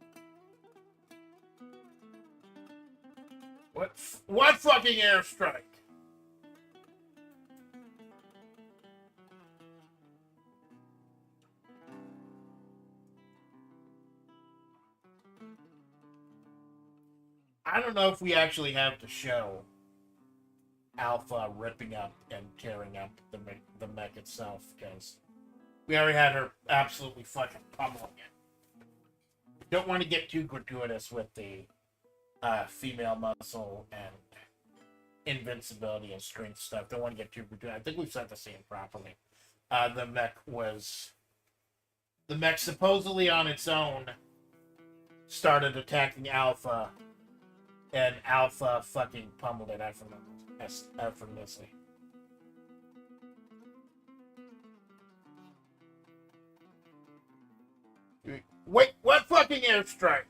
What fucking airstrike? don't know if we actually have to show Alpha ripping up and tearing up the mech itself, because we already had her absolutely fucking pummeling it. Don't want to get too gratuitous with the female muscle and invincibility and strength stuff. Don't want to get too gratuitous. I think we've set the scene properly. The mech supposedly on its own started attacking Alpha, and Alpha fucking pummeled it effortlessly. Wait, what fucking airstrike?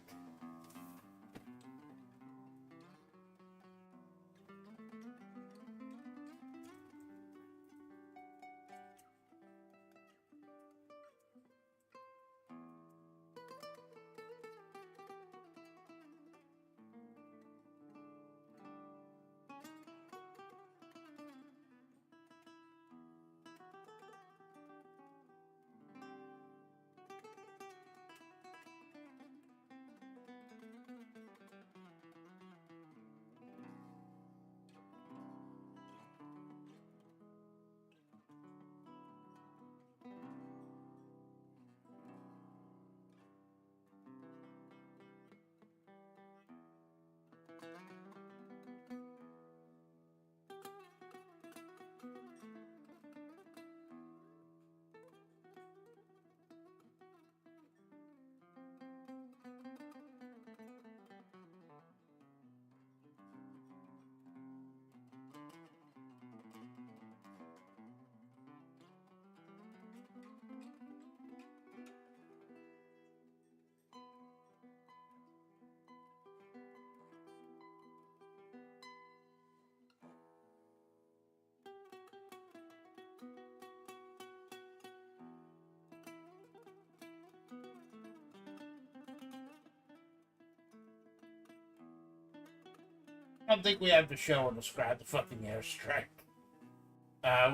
I don't think we have to show or describe the fucking airstrike.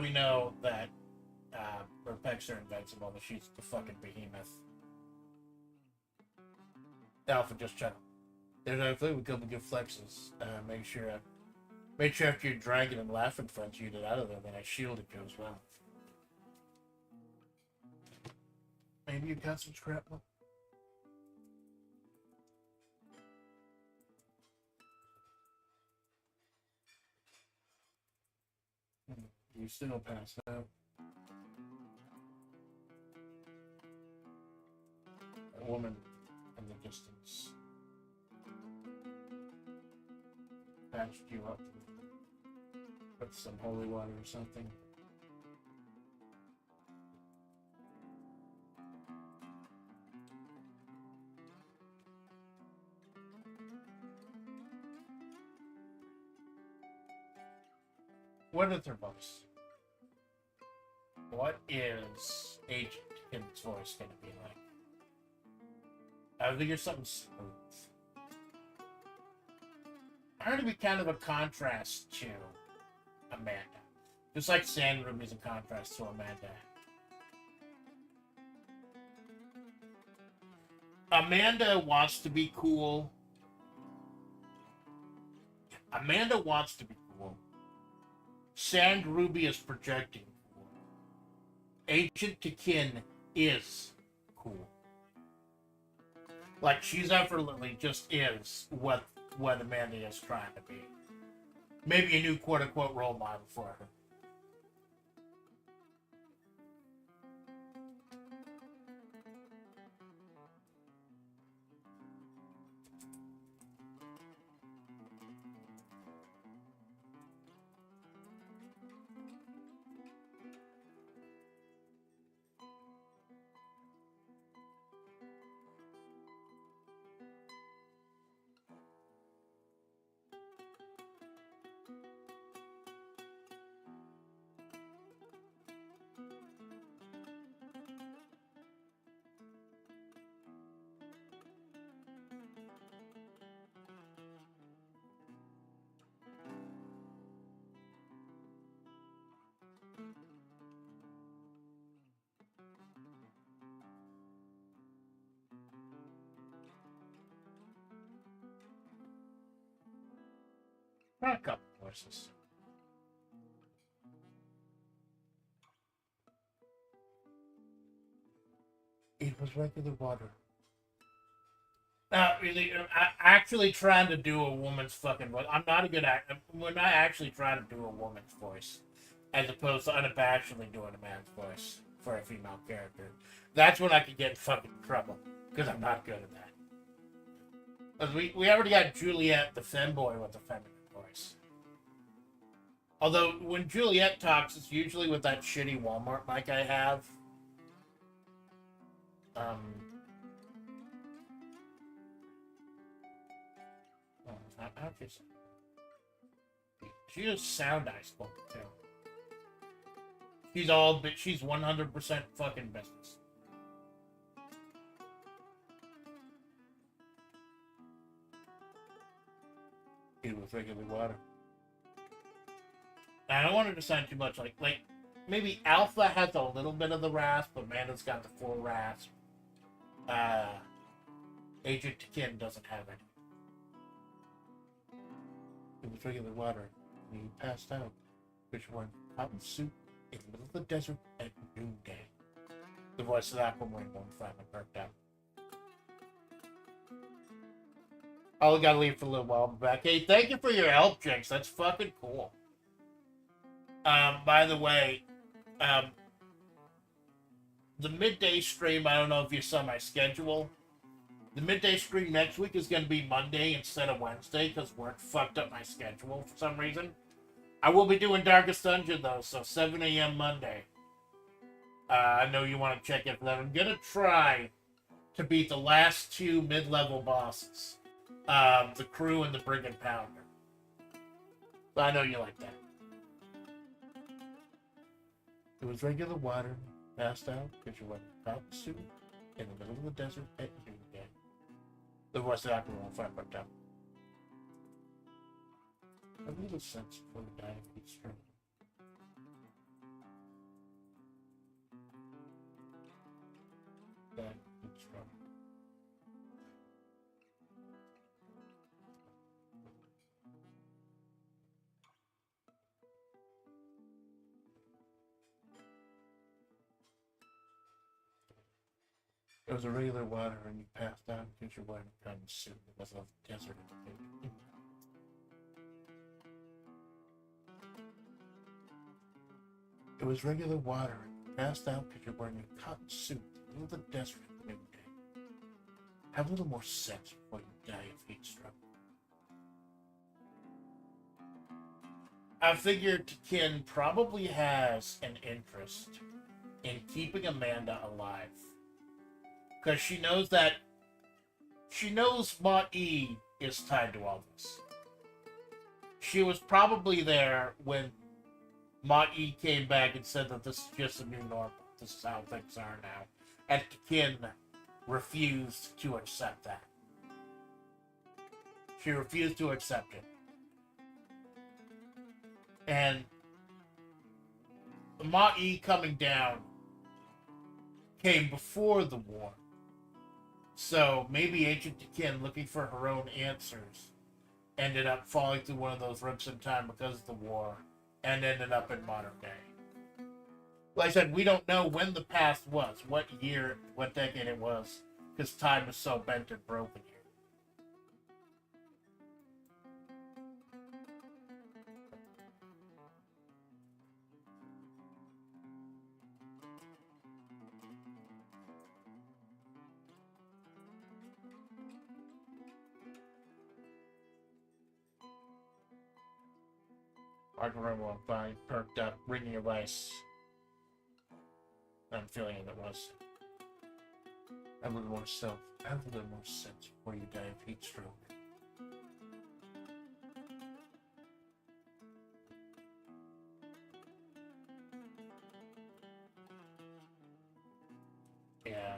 We know that her pecs are invincible, but she's the fucking behemoth. Alpha just check. There's a couple good flexes. Make sure after you're dragging and laughing friends you get out of there, then I shield it goes well. Maybe you got some scrapbook. You still pass out. A woman in the distance patched you up with some holy water or something. What is her voice? What is Agent Kim's voice going to be like? I think it's something smooth. I heard it be kind of a contrast to Amanda. Just like Sandrum is a contrast to Amanda. Amanda wants to be cool. Sand Ruby is projecting cool. Agent Takin is cool. Like, she's effortlessly just is what Amanda is trying to be. Maybe a new quote-unquote role model for her. A couple voices. It was regular water. Really, I actually trying to do a woman's fucking voice. I'm not a good actor. When I actually try to do a woman's voice, as opposed to unabashedly doing a man's voice for a female character, that's when I could get in fucking trouble because I'm not good at that. Because we already got Juliet, the femboy, with a feminine voice. Although when Juliet talks, it's usually with that shitty Walmart mic I have. She is sound I spoke too. She's 100% fucking business. It was regular water. I don't want it to sound too much like maybe Alpha has a little bit of the rasp, but Amanda's got the full rasp. Agent Kin doesn't have it. It was regular water. And he passed out. Which one? Cotton soup in the middle of the desert at noonday. The voice of Aquamarine won't finally burnt out. Oh, we gotta leave for a little while. I'll be back. Hey, thank you for your help, Jinx. That's fucking cool. By the way, the midday stream, I don't know if you saw my schedule. The midday stream next week is going to be Monday instead of Wednesday because work fucked up my schedule for some reason. I will be doing Darkest Dungeon though, so 7 a.m. Monday. I know you want to check in for that. I'm going to try to beat the last two mid-level bosses. The Crew and the Brigand Pounder. So I know you like that. It was regular water, passed out because you went cotton soup in the middle of the desert at noonday. The voice of Aquamarine won't find burnt out. A little sense for the dying heat stroke. Dying heat stroke. It was a regular water and you passed out because you're wearing a cotton suit. It was a desert. It was regular water and you passed out because you're wearing a cotton suit in the middle of the desert at midday. Have a little more sense before you die of heat stroke. I figured Kin probably has an interest in keeping Amanda alive. Because she knows Ma-E is tied to all this. She was probably there when Ma-E came back and said that this is just a new normal. This is how things are now. And Kin refused to accept that. She refused to accept it. And Ma-E coming down came before the war. So maybe Agent Kin, looking for her own answers, ended up falling through one of those rips in time because of the war and ended up in modern day. Like I said, we don't know when the past was, what year, what decade it was, because time is so bent and broken here. I can remember when I perked up, ringing your rice. I'm feeling it was. Have a little more self. Have a little more sense before you die of heat stroke. Yeah.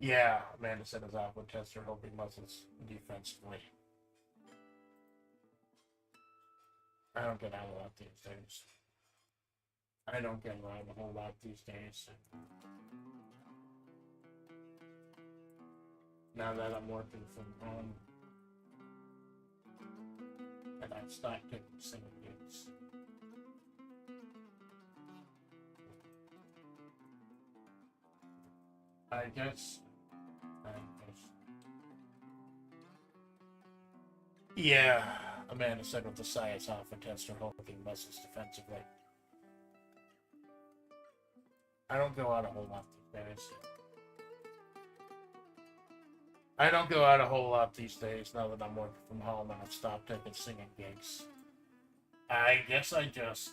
Yeah, Amanda said his output tester hoping muscles defensively. I don't get out a lot these days. I don't get around a whole lot these days. Now that I'm working from home, and I've stopped taking singing gigs. I guess. Yeah, Amanda said with a sigh as half attempts her hulking muscles defensively. I don't go out a whole lot these days. I don't go out a whole lot these days now that I'm working from home and I've stopped taking singing gigs. I guess I just...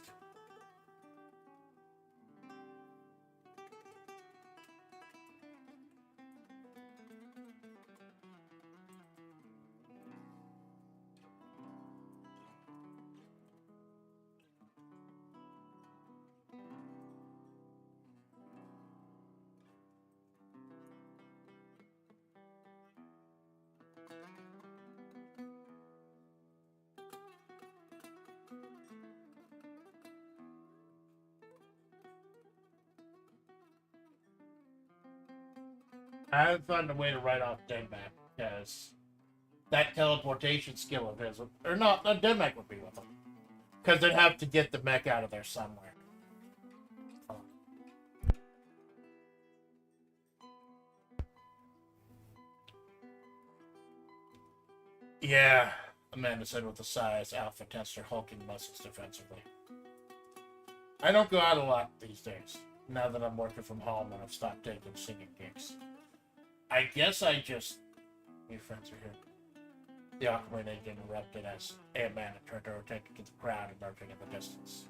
I haven't found a way to write off Deadman because that teleportation skill of his, or not, Deadman would be with him. Because they'd have to get the mech out of there somewhere. Yeah, Amanda said with a sigh as Alpha tensed her hulking muscles defensively. I don't go out a lot these days, now that I'm working from home and I've stopped taking singing gigs. I guess I just... Your friends are here. The Aquamarine agent interrupted as Amanda turned her attention to the crowd emerging in the distance.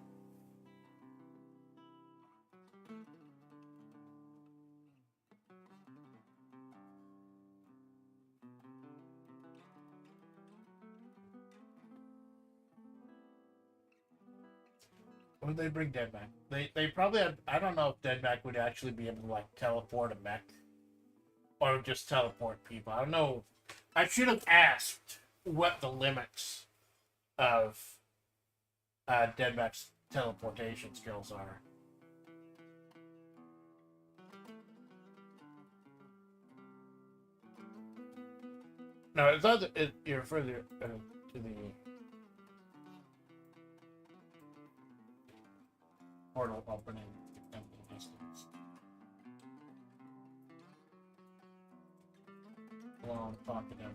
When they bring Deadman, they probably had, I don't know if Deadman would actually be able to like teleport a mech or just teleport people. I don't know. I should have asked what the limits of Deadman's teleportation skills are. No, it's not. You're further to the portal opening in the distance. Long pocket area.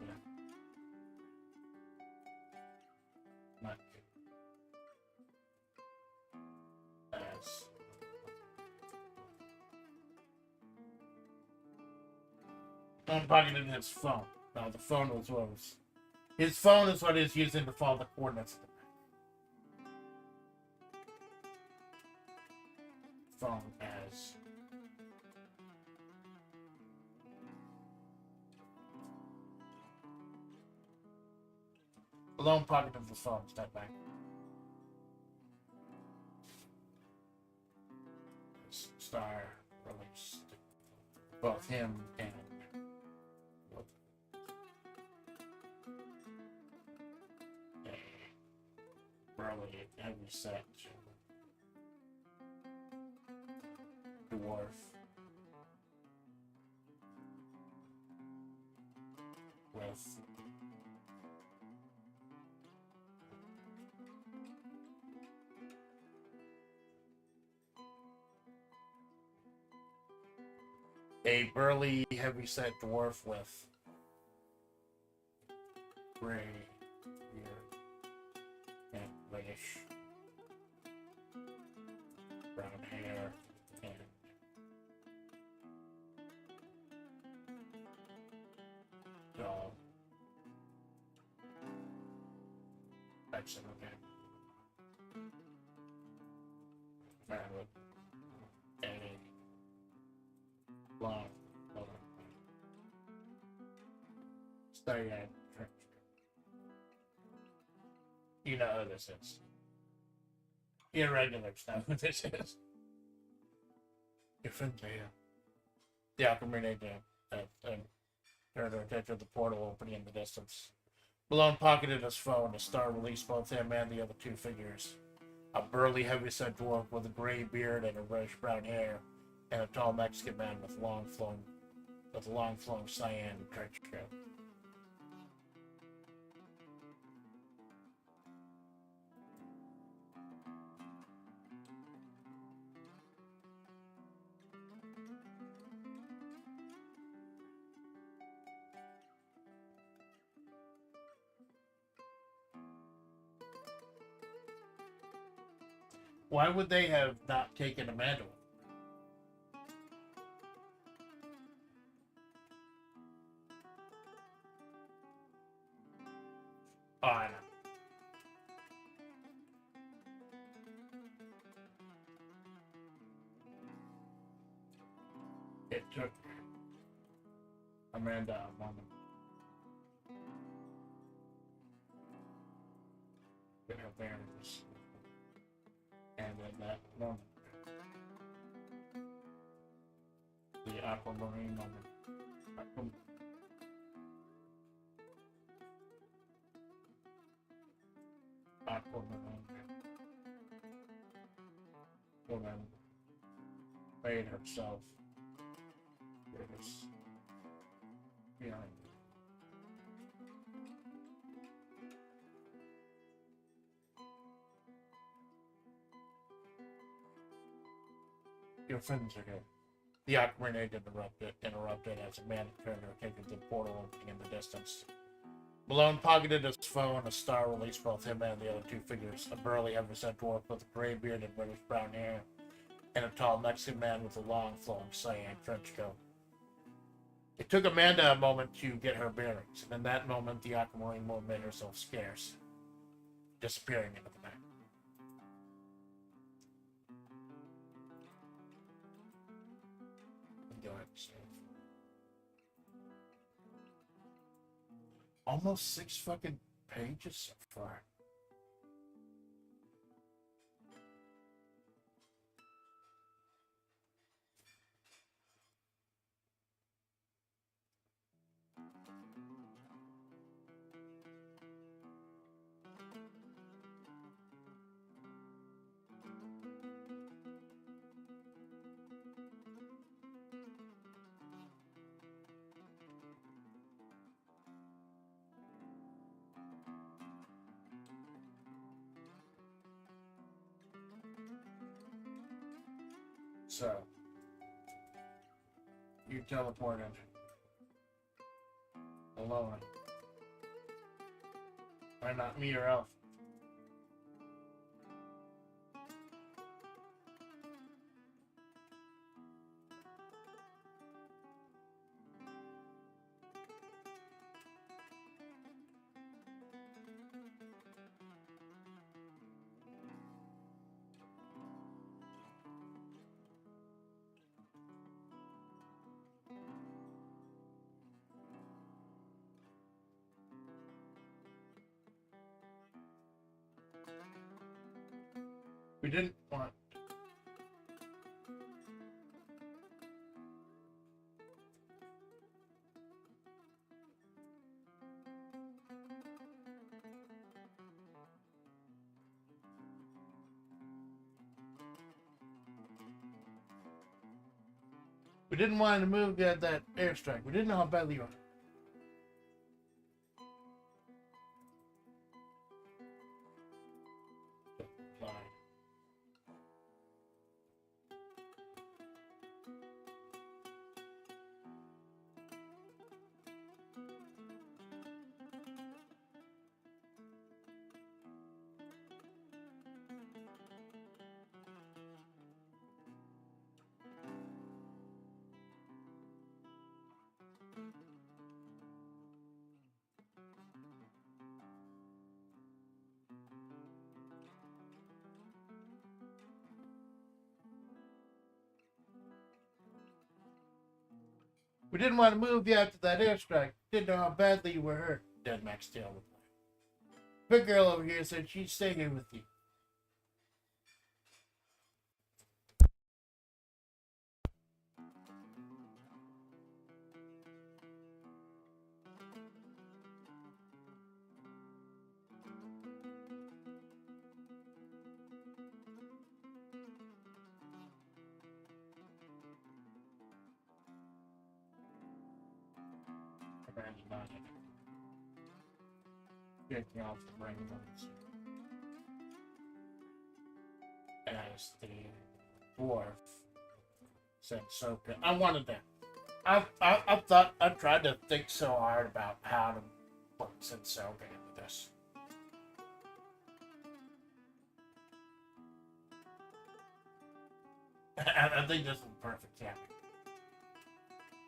Not as unpocketed his phone. No, the phone was what was. His phone is what he's using to follow the coordinates. Phone as alone pocket of the phone. Step back. Star released both him and burly heavy set dwarf with a burly heavy-set dwarf with gray beard and reddish brown hair and dog. Excellent. Okay. And with a long color. Stay at trench. You know who this is. Irregulars know who this is. Your friend there. The Aquamarine agent turned her attention to the portal opening in the distance. Malone pocketed his phone. The star released both him and the other two figures. A burly, heavyset dwarf with a gray beard and a reddish-brown hair, and a tall Mexican man with long flowing cyan trench coat. Why would they have not taken Amanda? Oh, I know. It took Amanda a moment to get her bearings. And in that moment, the aquamarine moment, aquamarine woman made herself this feeling. Your friends are here. The aquamarine interrupted as Amanda turned her attention to the portal opening in the distance. Malone pocketed his phone. A star released both him and the other two figures. A burly, heavyset dwarf with a gray beard and reddish-brown hair, and a tall Mexican man with a long, flowing cyan trench coat. It took Amanda a moment to get her bearings, and in that moment, the aquamarine woman made herself scarce, disappearing into the night. Go ahead, Steve. Almost 6 fucking pages so far. So, you teleported alone. Why not me or Elf? We didn't want. We didn't want to move at that airstrike. We didn't know how badly you were. We didn't want to move you after that airstrike. Didn't know how badly you were hurt. Dead Max Tail replied. Big girl over here said she'd stay here with you. Taking off the brain ones as the dwarf said Soka. I wanted that. I've tried to think so hard about how to put Sensoka into this. I think this is the perfect cameo.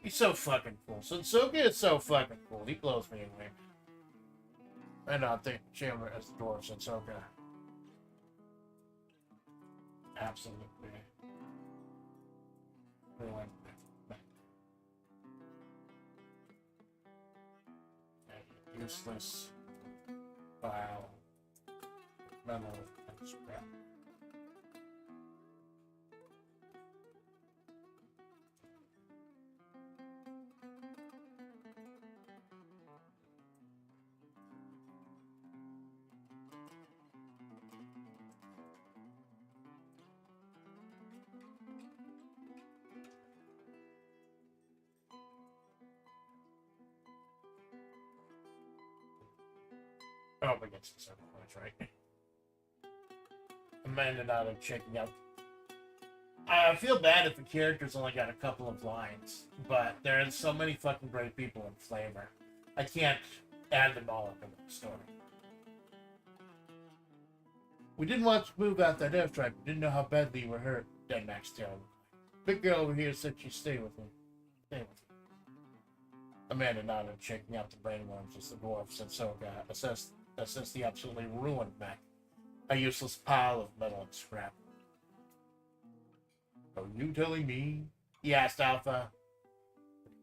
He's so fucking cool. Sensoka is so fucking cool. He blows me away. And I think Chandler as the dwarf Sensoka. Absolutely. Ruined. Useless file memo and scrap. Oh, we get some 7 points, right? Amanda and I are checking out. I feel bad if the character's only got a couple of lines, but there are so many fucking great people in FlaVR. I can't add them all up into the story. We didn't want to move out that airstrike. We didn't know how badly you were hurt. Dead Max told me. Big girl over here said she'd stay with me. Stay with me. Amanda nodded, checking out the brain worms as the dwarf said Soka assessed the absolutely ruined mech. A useless pile of metal and scrap. Are you telling me? He asked Alpha.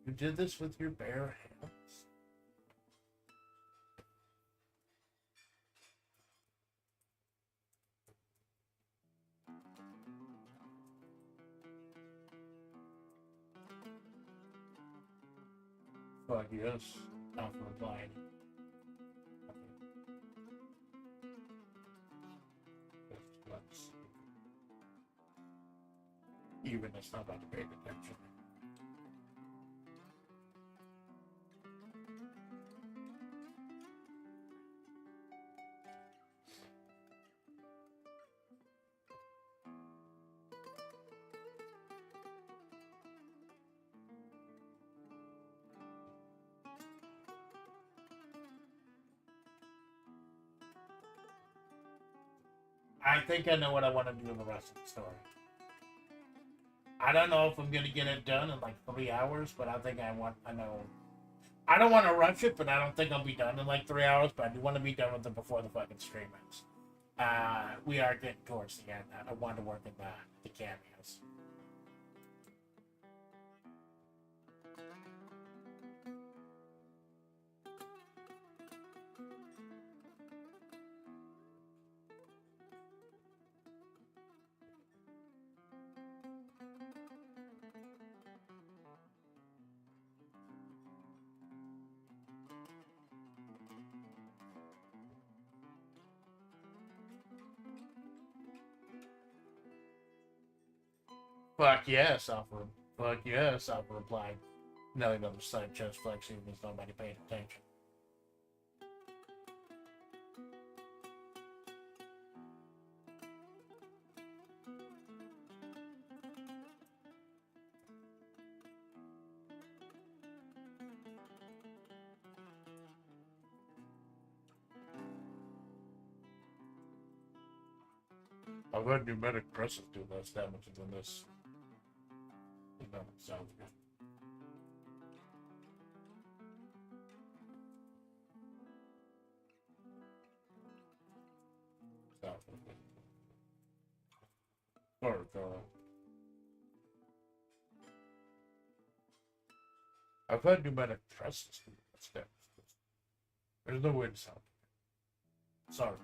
You did this with your bare hands? Fuck yes, Alpha replied. Even it's not about to pay attention. I think I know what I want to do in the rest of the story. I don't know if I'm going to get it done in like 3 hours, but I think I know. I don't want to rush it, but I don't think I'll be done in like 3 hours, but I do want to be done with it before the fucking stream ends. We are getting towards the end. I want to work in the cameos. Fuck yes, Alpha. Fuck yes, Alpha replied. Knowing another side chest flexing as nobody paid attention. I've heard pneumatic presses do less damage than this. No, sounds good. Sounds good. Sorry, Carl. I've heard pneumatic presses do less damage. There's no way to sound. Sorry.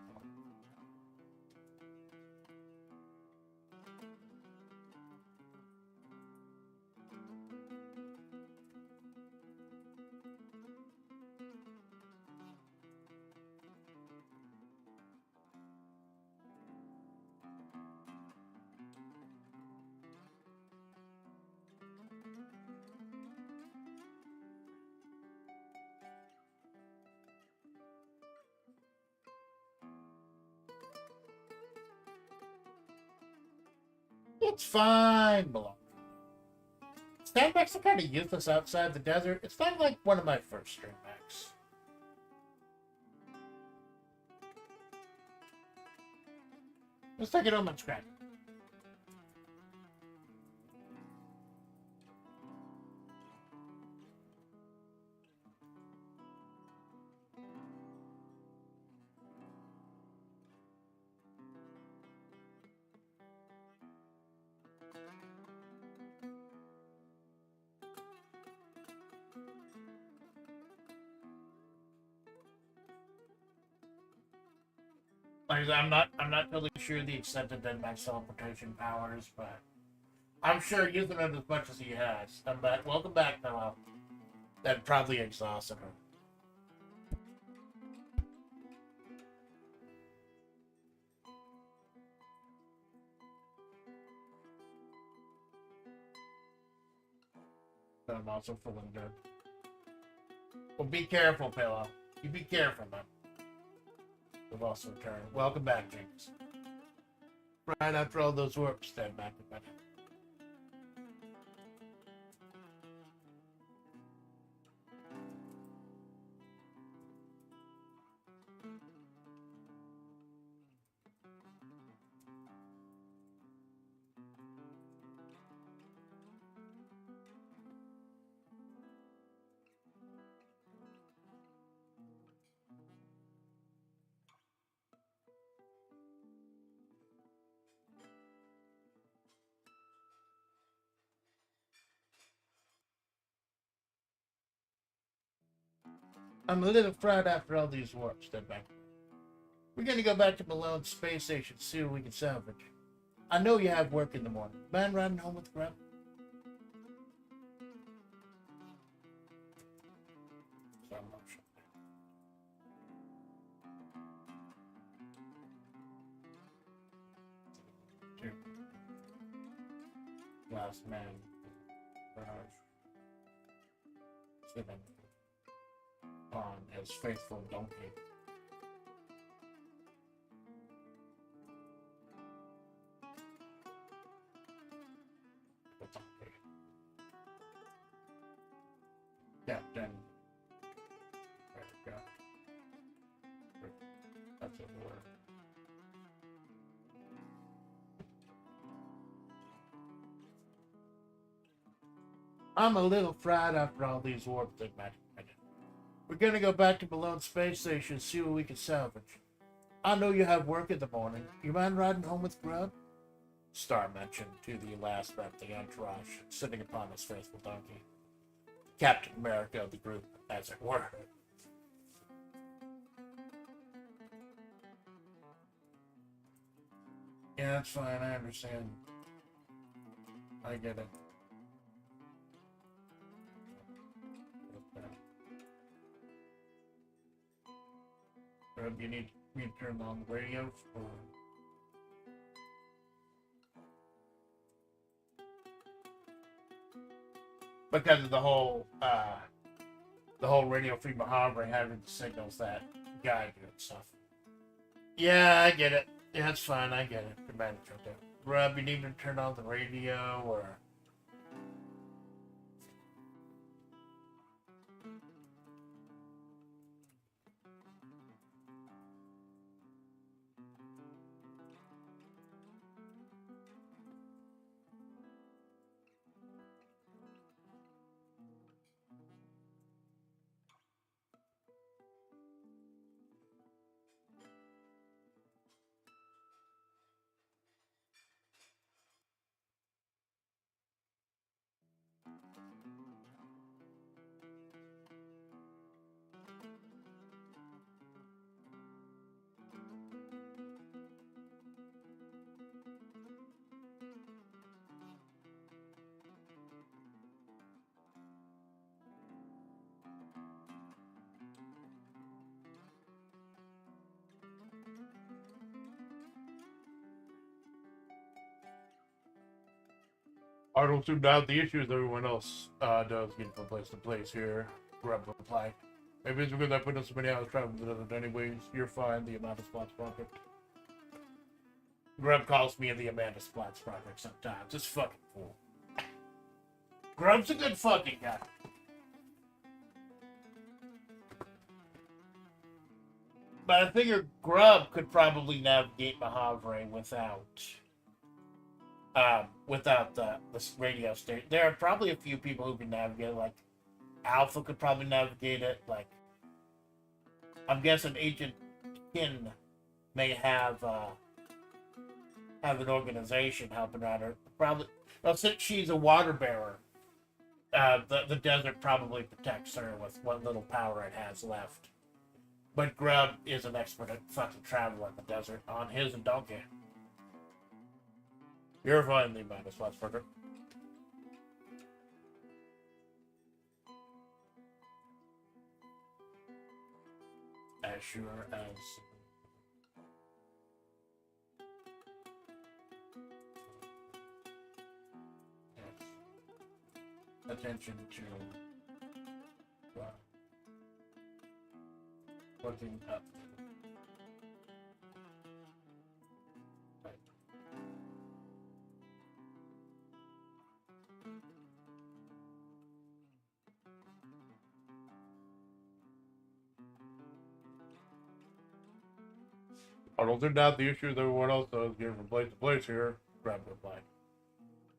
It's fine, below. Standbacks are kind of useless outside the desert. It's not like one of my first streambacks. Let's take it home and scrap it. Like I said, I'm not totally sure the extent of Deadman's teleportation powers, but I'm sure using it as much as he has. I'm back. Welcome back, Noah. That probably exhausted him. But I'm also feeling good. Well, be careful, Pillow. You be careful, man. We've also returned. Welcome back, James. Right after all those warps, stand back a minute. I'm a little fried after all these warps, stand back. We're gonna go back to Malone's space station, see what we can salvage. I know you have work in the morning. Man riding home with grub? Last man. Sitting on his faithful donkey. Captain. There we go. That's a word. I'm a little fried after all these warp things. We're gonna go back to Malone's space station and see what we can salvage. I know you have work in the morning. You mind riding home with grub? Star mentioned to the last member of the entourage, sitting upon his faithful donkey. Captain America of the group, as it were. Yeah, that's fine. I understand. I get it. You need me to turn on the radio or... Because of the whole Radio Free Mojave having the signals that guide you and stuff. Yeah, I get it. Yeah, it's fine. I get it. The manager did. Rob, you need to turn on the radio or... I don't seem to have the issues everyone else does getting from place to place here. Grub replied. Maybe it's because I put in so many hours traveling to it anyways. You're fine. The amount of spots perfect. Grub calls me the Amanda Splatts project sometimes. It's fucking cool. Grub's a good fucking guy. But I figure Grub could probably navigate Mahavre without the radio station. There are probably a few people who can navigate it. Like Alpha could probably navigate it. Like I'm guessing Agent Kin may have an organization helping out her. Probably, well, since she's a water bearer, the desert probably protects her with what little power it has left. But Grub is an expert at fucking travel in the desert on his donkey. You're fine, the Amanda Splatts. As sure as attention to looking up. I don't think that's the issue that everyone else does getting from place to place here. Grab replied.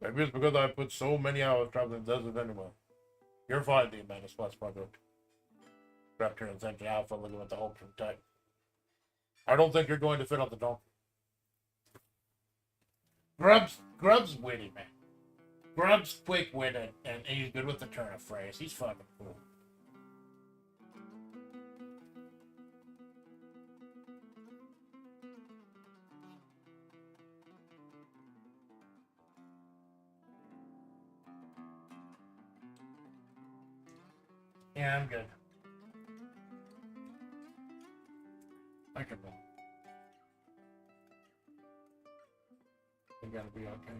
Maybe it's because I put so many hours traveling the desert anyway. You're fine, the Amanda Splatts project. Grab turned attention to Alpha, looking at the Hulk from tech. I don't think you're going to fit on the donkey. Grub's witty, man. Grub's quick-witted, and he's good with the turn of phrase. He's fucking cool. Yeah, I'm good. I can roll. You gotta be okay.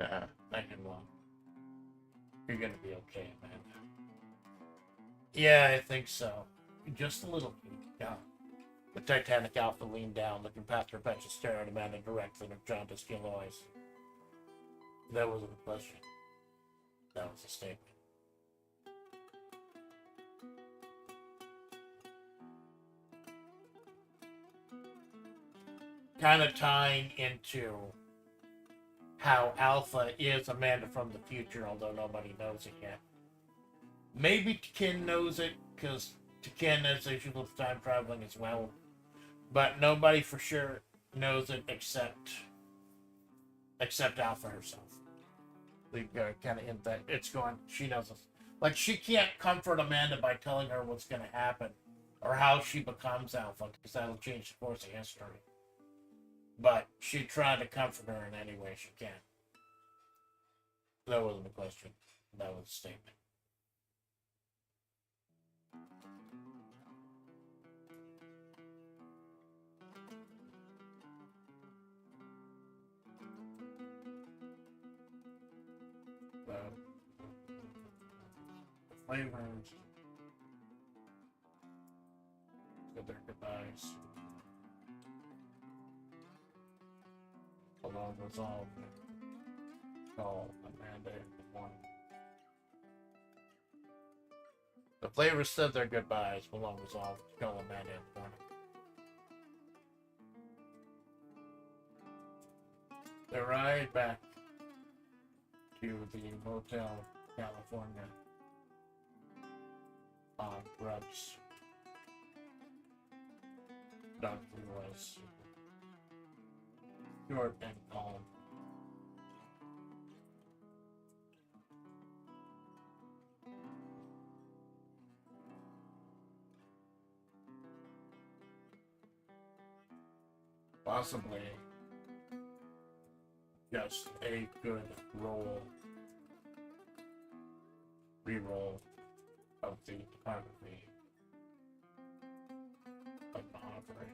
Nah, I can walk. You're gonna be okay, man. Yeah, I think so. Just a little bit. Yeah. The Titanic Alpha leaned down, looking past her bench and staring at Amanda directly with jaundiced skin eyes. That wasn't a question. That was a statement. Kind of tying into how Alpha is Amanda from the future, although nobody knows it yet. Maybe Kin knows it, because Kin has issues with time traveling as well. But nobody for sure knows it except Alpha herself. We kind of hint that it's going, she knows this. Like, she can't comfort Amanda by telling her what's going to happen or how she becomes Alpha, because that'll change the course of history. But she tried to comfort her in any way she can. That wasn't a question. That was a statement. The flavors. Good their goodbyes. Along resolve. Call Amanda in the morning. The flavors said their goodbyes, along resolve. Call Amanda in the morning. They ride back to the Motel California on Grub's Doctor was short and calm. Possibly just a good re-roll of the topography of Mahogany.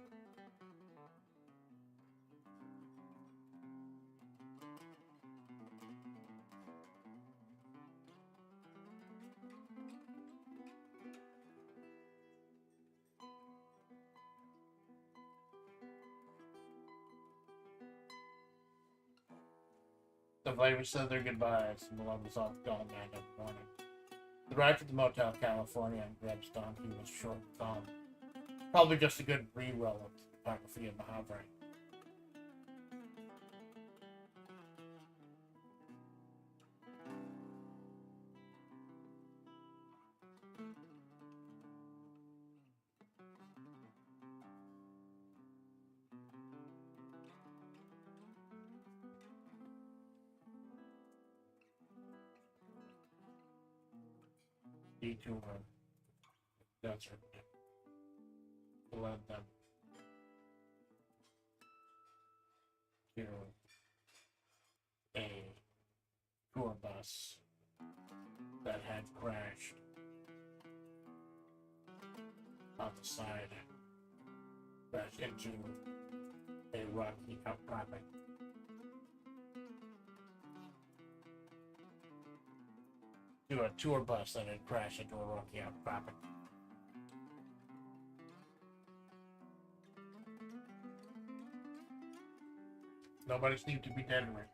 The flavor said their goodbyes, and the love was off gone man every morning. The ride to the Motel California and Greb's donkey was short and calm. Probably just a good re-roll of the topography of Mahogany. Detour desert led them to a tour bus that had crashed on the side, crashed into a rocky outcropping. To a tour bus that had crashed into a rocky outcropping. Nobody seemed to be dead or injured.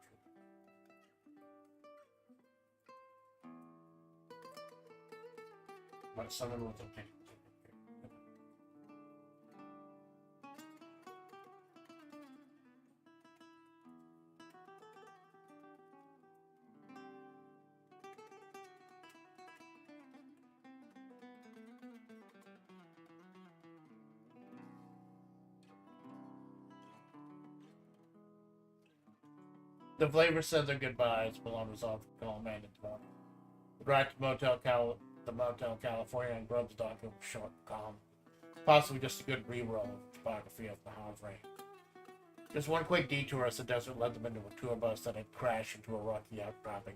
But someone was okay. The flavor said their goodbyes, but unresolved to call Amanda tomorrow. The ride to the Motel California and Grub's donkey was short and calm. Possibly just a good re-roll of the topography of the Havre. Just one quick detour as the desert led them into a tour bus that had crashed into a rocky outcropping.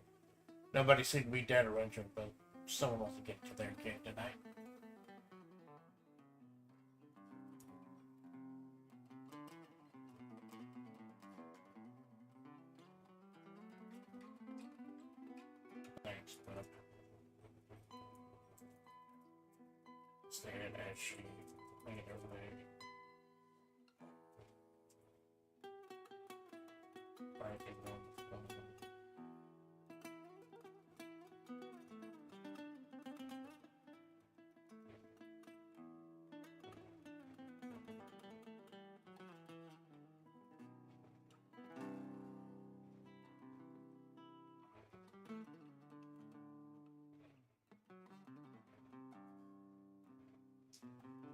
Nobody seemed to be dead or injured, but someone wasn't getting to their gig tonight. Thanks, bud. Staring as she made her way. Breaking on the phone.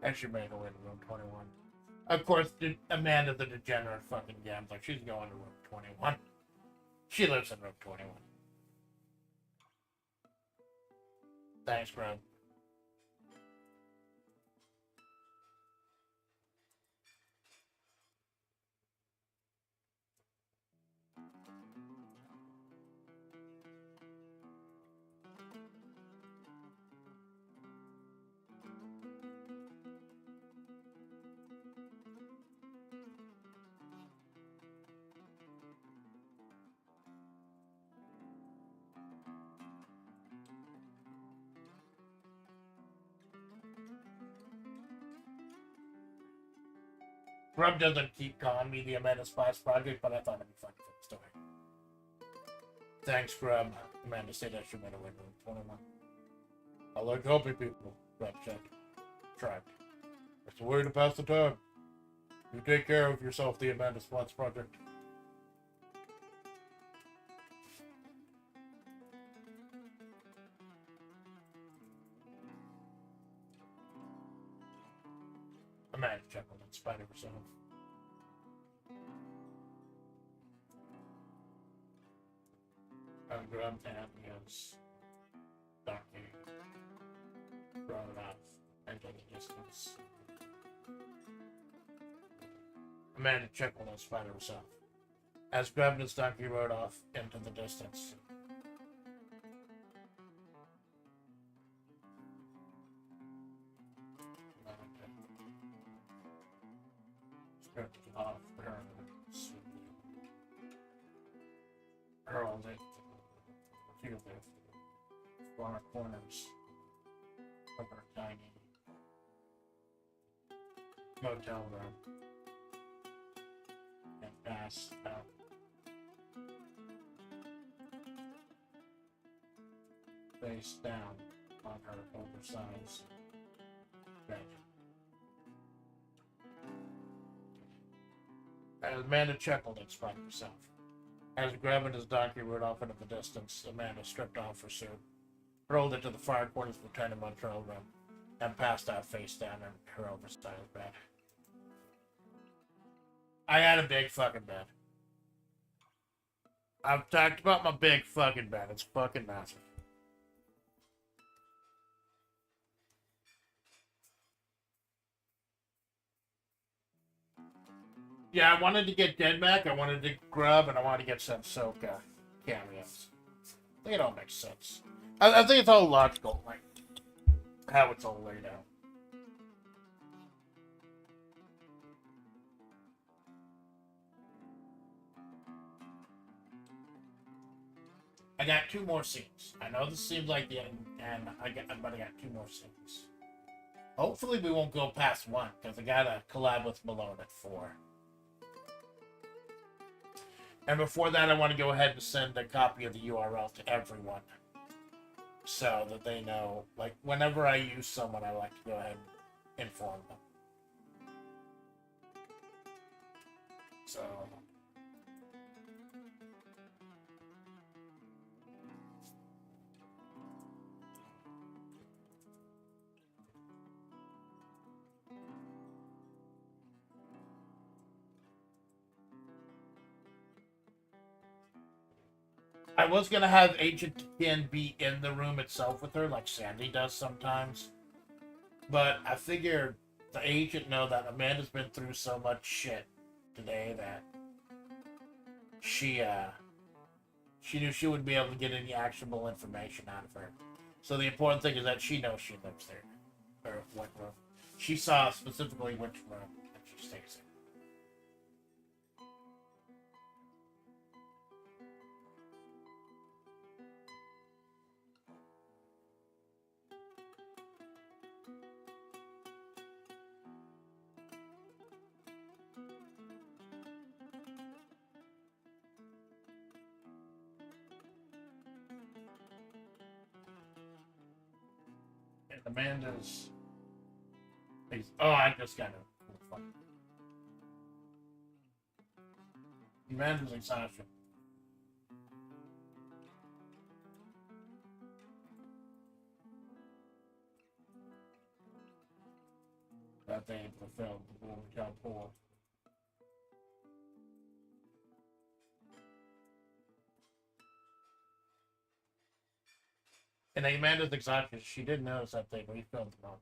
And she made her way to room 21. Of course, Amanda the degenerate fucking gambler, she's going to room 21. She lives in room 21. Thanks, bro. Grub doesn't keep calling me the Amanda Splatts project, but I thought it'd be fun for the story. Thanks, Grub. Amanda said I should win a win room 21. I like helping people, Grub said. Tried. It's a way to pass the time. You take care of yourself, the Amanda Splatts project. Amanda chuckled in spite of herself. Grubbed and his donkey rode off into the distance. Amanda chuckled in spite of herself as Grubbed and his donkey rode off into the distance. Stripped off her hurled it to the far corners of her tiny motel room and passed out. Face down on her oversized bed. As Amanda chuckled in spite of herself. As grabbing his donkey rode off into the distance, Amanda stripped off her suit, rolled it to the far corners of the tiny motel room, and passed out face down in her oversized bed. I had a big fucking bed. I've talked about my big fucking bed. It's fucking massive. Yeah, I wanted to get Deadmac, I wanted to Grub, and I wanted to get some Soka cameos. I think it all makes sense. I think it's all logical, like, how it's all laid out. I got 2 more scenes. I know this seems like the end, but I got 2 more scenes. Hopefully we won't go past 1, because I gotta collab with Malone at 4. And before that, I want to go ahead and send a copy of the URL to everyone. So that they know, like, whenever I use someone, I like to go ahead and inform them. So... I was going to have Agent Ken be in the room itself with her, like Sandy does sometimes. But I figured the agent know that Amanda's been through so much shit today that she knew she wouldn't be able to get any actionable information out of her. So the important thing is that she knows she lives there. Or what room. She saw specifically which room that she stays in. Amanda's... Oh, I just got it. Amanda's exhaustion. That they fulfilled the hotel pool. And Amanda's exhaustion, she did notice that they refilled the mountain.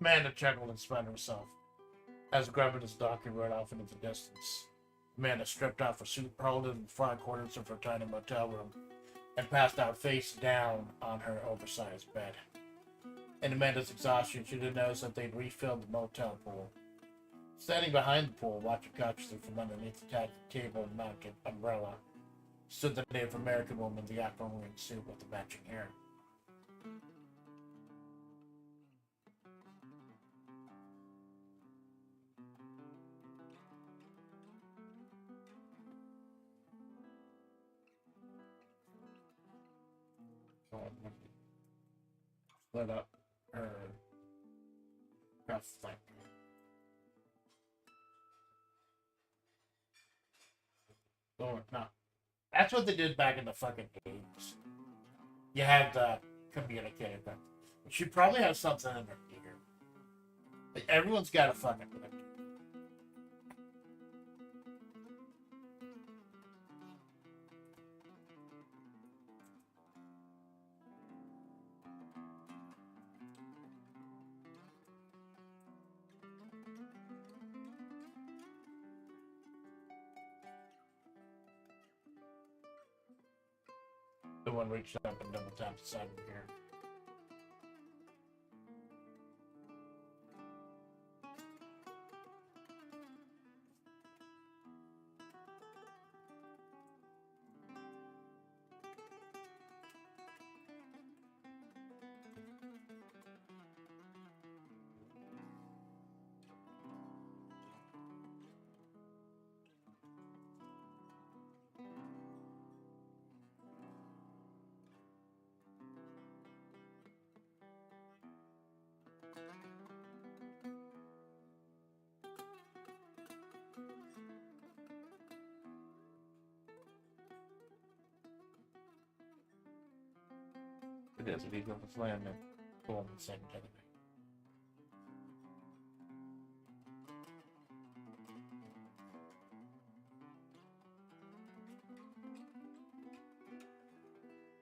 Amanda chuckled in spite of herself as Grubb and his donkey rode off into the distance. Amanda stripped off her suit, hurled it in the far corners of her tiny motel room, and passed out face down on her oversized bed. In Amanda's exhaustion, she didn't notice that they'd refilled the motel pool. Standing behind the pool, watching cautiously from underneath the tacky table and mounted umbrella, stood the Native American woman in the aquamarine suit with the matching hair. Split up her cuff like oh no. That's what they did back in the fucking 80s. You had the communicator. She probably has something in her ear. Like, everyone's got a fucking lip. The one reached up and double tapped the side of the ear. It is illegal to slam and pull them the same together.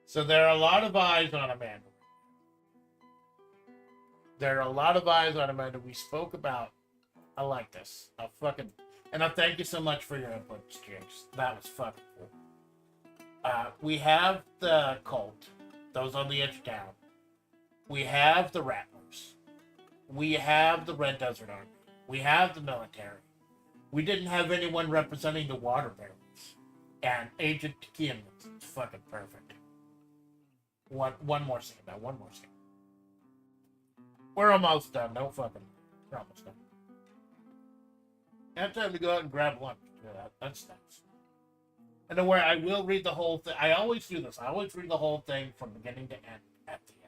So there are a lot of eyes on Amanda. There are a lot of eyes on Amanda. We spoke about. I like this. And I thank you so much for your input, James. That was fucking cool. We have the cult. Those on the edge of town. We have the Rattlers. We have the Red Desert Army. We have the military. We didn't have anyone representing the water barons. And Agent Tekian is fucking perfect. One more scene now. One more scene. We're almost done. No fucking. We're almost done. I have time to go out and grab lunch. Yeah, that's nice. And don't worry, I will read the whole thing. I always do this. I always read the whole thing from beginning to end at the end.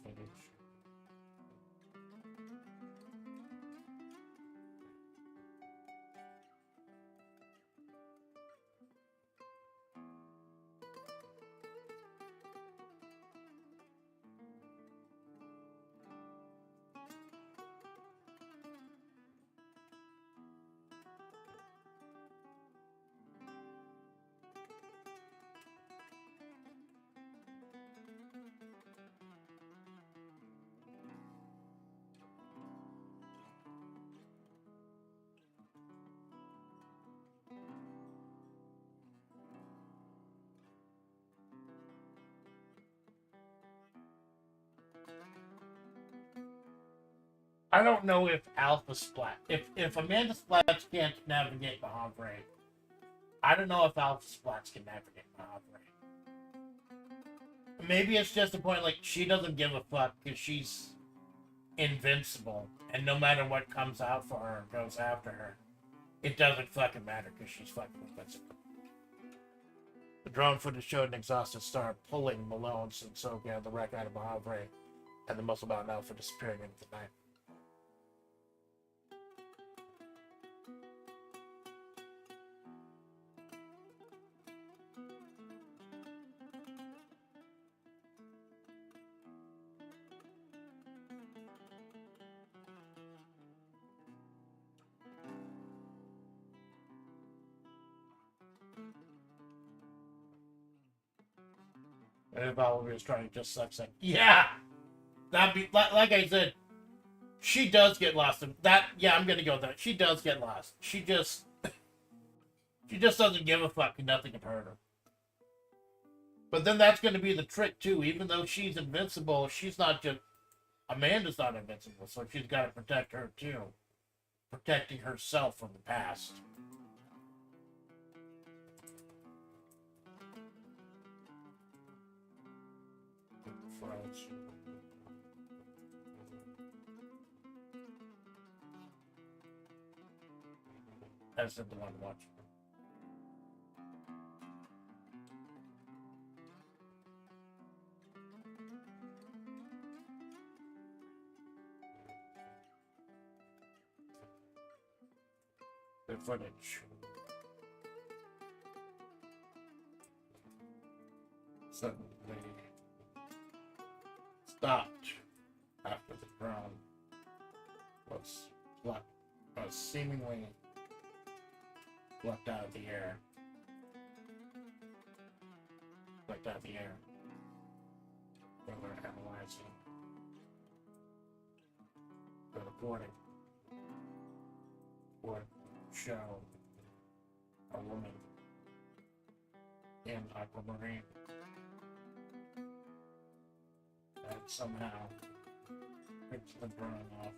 Footage. I don't know if if Amanda Splatts can't navigate Mahavre, I don't know if Alpha Splatts can navigate Mahavre. Maybe it's just a point like she doesn't give a fuck because she's invincible, and no matter what comes out for her and goes after her, it doesn't fucking matter because she's fucking invincible. The drone footage showed an exhausted Star pulling Malone and Sophie out of the wreck out of Mahavre, and the muscle-bound Alpha disappearing into the night. And if Valerie was trying to just sex it. Yeah! That'd be, like I said, she does get lost. Yeah, I'm gonna go with that. She does get lost. She just doesn't give a fuck and nothing can hurt her. But then that's gonna be the trick, too. Even though she's invincible, she's not just... Amanda's not invincible, so she's got to protect her, too. Protecting herself from the past. As in the one watching. The footage. Suddenly stopped after the drone was seemingly left out of the air. Left out of the air. Further analyzing the recording would show a woman in aquamarine that somehow ripped the drone off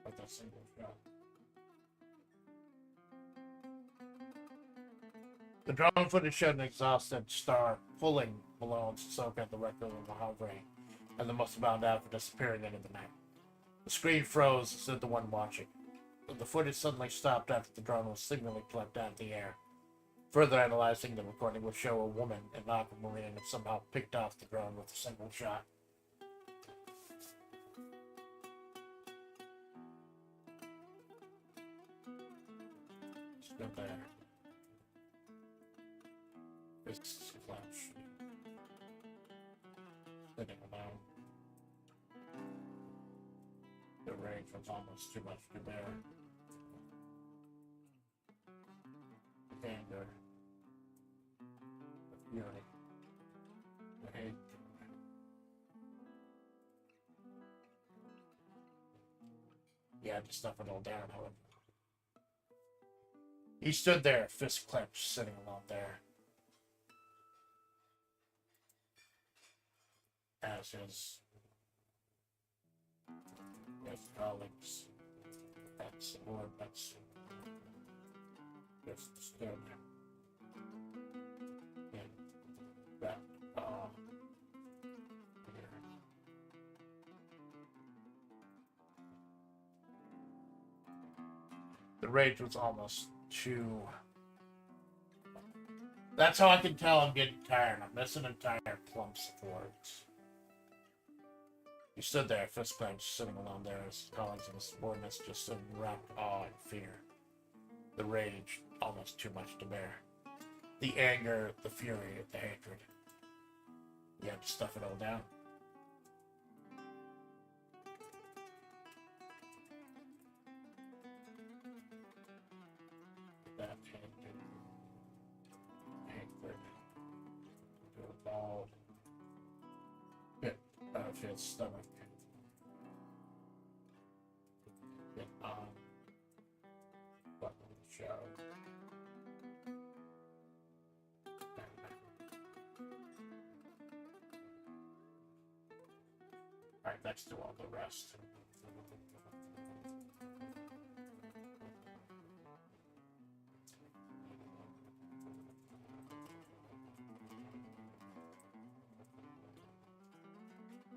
with a single shot. The drone footage showed an exhausted Star pulling Malone to soak at the record of the Havre, and the most bound out for disappearing into the night. The screen froze, said the one watching. The footage suddenly stopped after the drone was signally plucked out of the air. Further analyzing the recording would show a woman in aquamarine had somehow picked off the drone with a single shot. Still there. Fists clenched. Sitting alone. The rage was almost too much to bear. The anger. The fury. The hate. He had to stuff it all down, however. He stood there, fist clenched, sitting alone there. As his colleagues and subordinates just stood in that here. The rage was almost too... That's how I can tell I'm getting tired. I'm missing entire clumps of words. He stood there, fist clenched, sitting alone there, his colleagues and his subordinates just stood in rapt awe and fear. The rage, almost too much to bear. The anger, the fury, the hatred. He had to stuff it all down. That hatred to a ball bit of his stomach. Get on. Button show. Alright, let's do all the rest.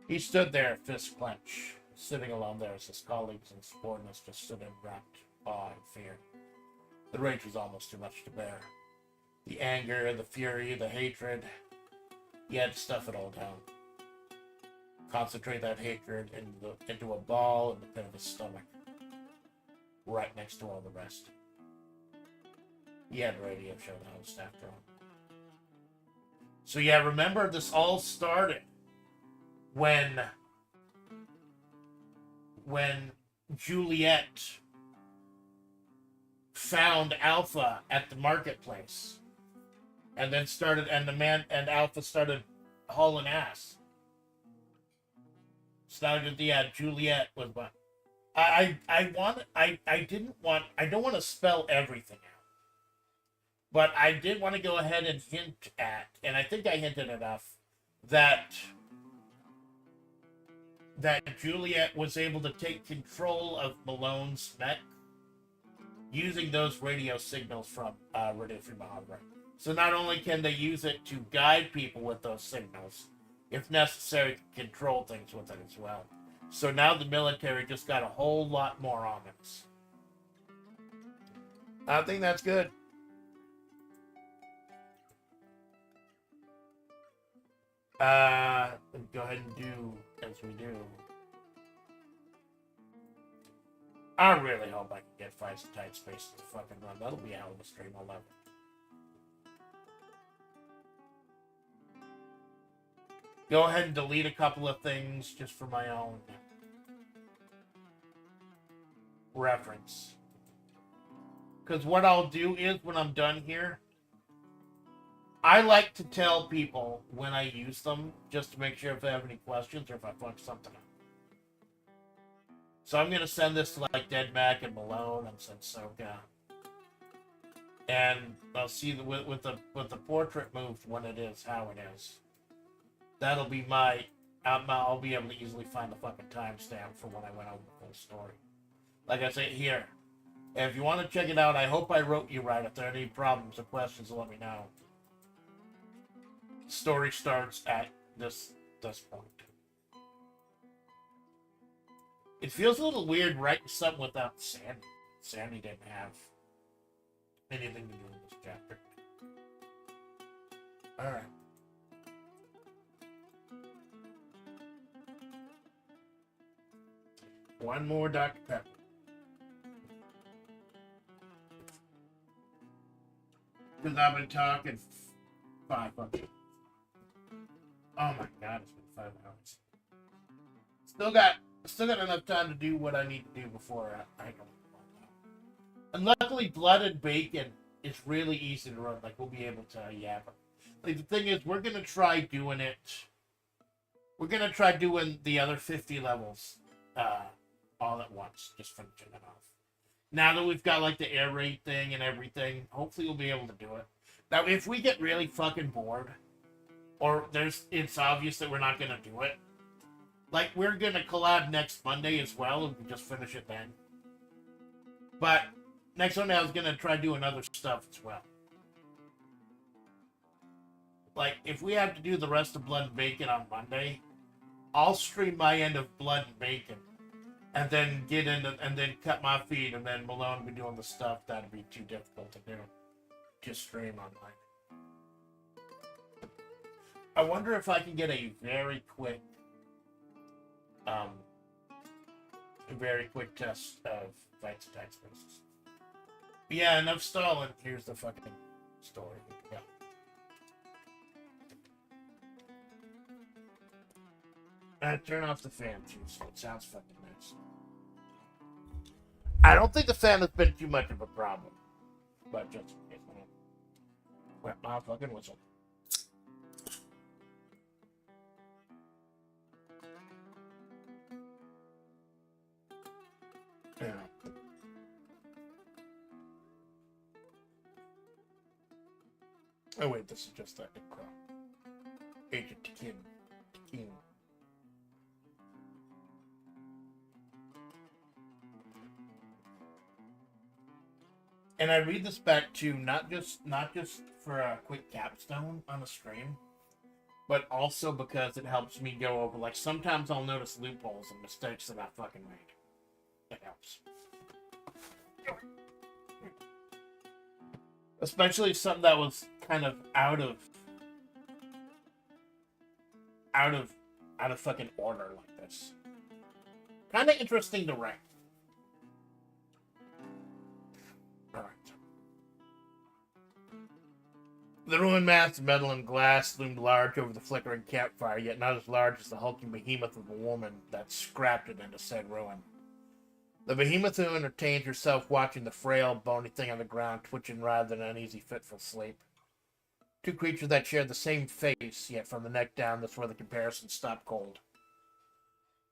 He stood there, fist clenched, sitting alone there as his colleagues and subordinates just stood in rapt awe and fear. The rage was almost too much to bear. The anger, the fury, the hatred, he had to stuff it all down. Concentrate that hatred into a ball in the pit of his stomach, right next to all the rest. He had a radio show that was after him. So yeah, remember this all started when Juliet found Alpha at the marketplace and then Alpha started hauling ass. Juliet was what I don't want to spell everything out, but I did want to go ahead and hint at, and I think I hinted enough, that Juliet was able to take control of Malone's mech using those radio signals from Radio Free Mahara. So not only can they use it to guide people with those signals, if necessary, control things with it as well. So now the military just got a whole lot more ominous. I think that's good. Let's go ahead and do as we do. I really hope I can get Fights in Tight Space to fucking run. That'll be a hell of a stream. I'll love it. Go ahead and delete a couple of things just for my own reference. Because what I'll do is, when I'm done here, I like to tell people when I use them, just to make sure if they have any questions or if I fuck something up. So I'm going to send this to like Dead Mac and Malone and send Soka. And I'll see with the portrait moved when it is, how it is. That'll be I'll be able to easily find the fucking timestamp for when I went over the full story. Like I say here, if you want to check it out, I hope I wrote you right. If there are any problems or questions, let me know. Story starts at this point. It feels a little weird writing something without Sandy. Sandy didn't have anything to do with this chapter. Alright. One more Dr. Pepper. Because I've been talking 5 months. Oh my god, it's been 5 hours. Still got enough time to do what I need to do before I go. And luckily, Blood and Bacon is really easy to run. Like, we'll be able to yab it. Like, the thing is, we're gonna try doing it. We're gonna try doing the other 50 levels all at once, just finishing it off. Now that we've got like the air raid thing and everything, hopefully we'll be able to do it. Now, if we get really fucking bored, or it's obvious that we're not gonna do it, like, we're gonna collab next Monday as well, and we just finish it then. But next Monday I was gonna try doing other stuff as well. Like, if we have to do the rest of Blood and Bacon on Monday, I'll stream my end of Blood and Bacon, and then and then cut my feed, and then Malone will be doing the stuff that'd be too difficult to do. Just stream online. I wonder if I can get a very quick test of Fights and Tight Spaces. But yeah, enough stalling. Here's the fucking story. Yeah. Turn off the fan too, so it sounds fucking nice. I don't think the fan has been too much of a problem, but just in case, man. Wet my fucking whistle. Yeah. Oh wait, this is just that Agent Tekin. And I read this back too, not just for a quick capstone on a stream, but also because it helps me go over, like, sometimes I'll notice loopholes and mistakes that I fucking made. It helps. Especially something that was kind of out of fucking order like this. Kind of interesting to write. Alright. The ruined mass of metal and glass loomed large over the flickering campfire, yet not as large as the hulking behemoth of a woman that scrapped it into said ruin. The behemoth who entertained herself watching the frail, bony thing on the ground twitching rather than uneasy, fitful sleep. Two creatures that share the same face, yet from the neck down, that's where the comparison stopped cold.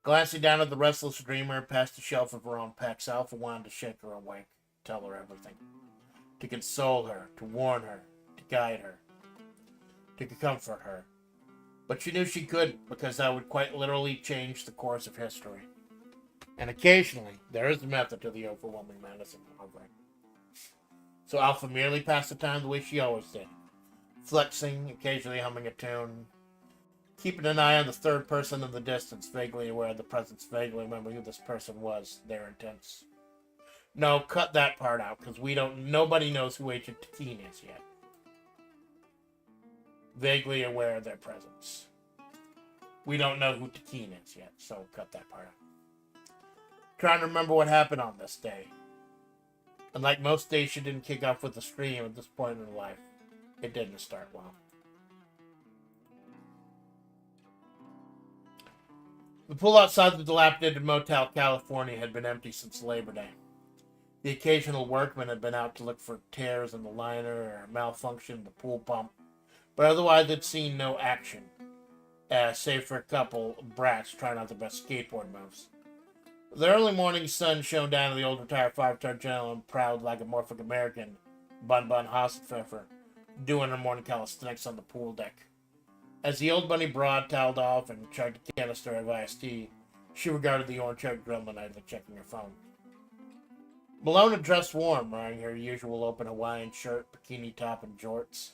Glancing down at the restless dreamer past the shelf of her own pecs, Alpha wanted to shake her awake, tell her everything. To console her, to warn her, to guide her, to comfort her. But she knew she couldn't, because that would quite literally change the course of history. And occasionally, there is a method to the overwhelming madness of hovering. So Alpha merely passed the time the way she always did. Flexing, occasionally humming a tune, keeping an eye on the third person in the distance, vaguely aware of the presence, vaguely remembering who this person was, their intents. No, cut that part out, because nobody knows who Agent Takeen is yet. Vaguely aware of their presence. We don't know who Takeen is yet, so cut that part out. Trying to remember what happened on this day. And like most days, she didn't kick off with a scream at this point in her life. It didn't start well. The pool outside the dilapidated Motel California had been empty since Labor Day. The occasional workman had been out to look for tears in the liner or a malfunction in the pool pump, but otherwise had seen no action, save for a couple of brats trying out their best skateboard moves. The early morning sun shone down on the old retired five-star general and proud lagomorphic American, Bun Bun Hassenpfeffer, doing her morning calisthenics on the pool deck. As the old bunny broad toweled off and chugged a canister of iced tea, she regarded the orange-haired gremlin idly checking her phone. Malone had dressed warm, wearing her usual open Hawaiian shirt, bikini top, and jorts.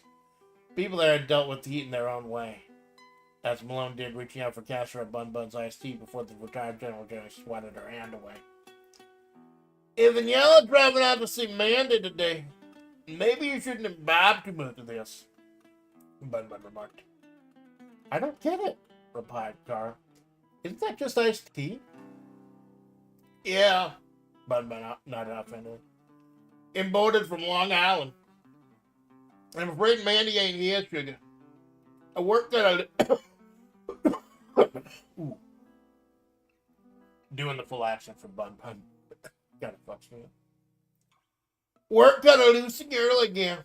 People there had dealt with the heat in their own way, as Malone did, reaching out for caster of Bun Bun's iced tea before the retired general just swatted her hand away. If Vinyella driving out to see Mandy today, maybe you shouldn't imbibe too much of this, Bun Bun remarked. I don't get it, replied Carl. Isn't that just iced tea? Yeah, Bun Bun nodded offhandedly. Imported from Long Island. I'm afraid Mandy ain't here, sugar. I work at a... Doing the full accent for Bun Bun. Gotta fucks me up. Work got a Lucy girl again.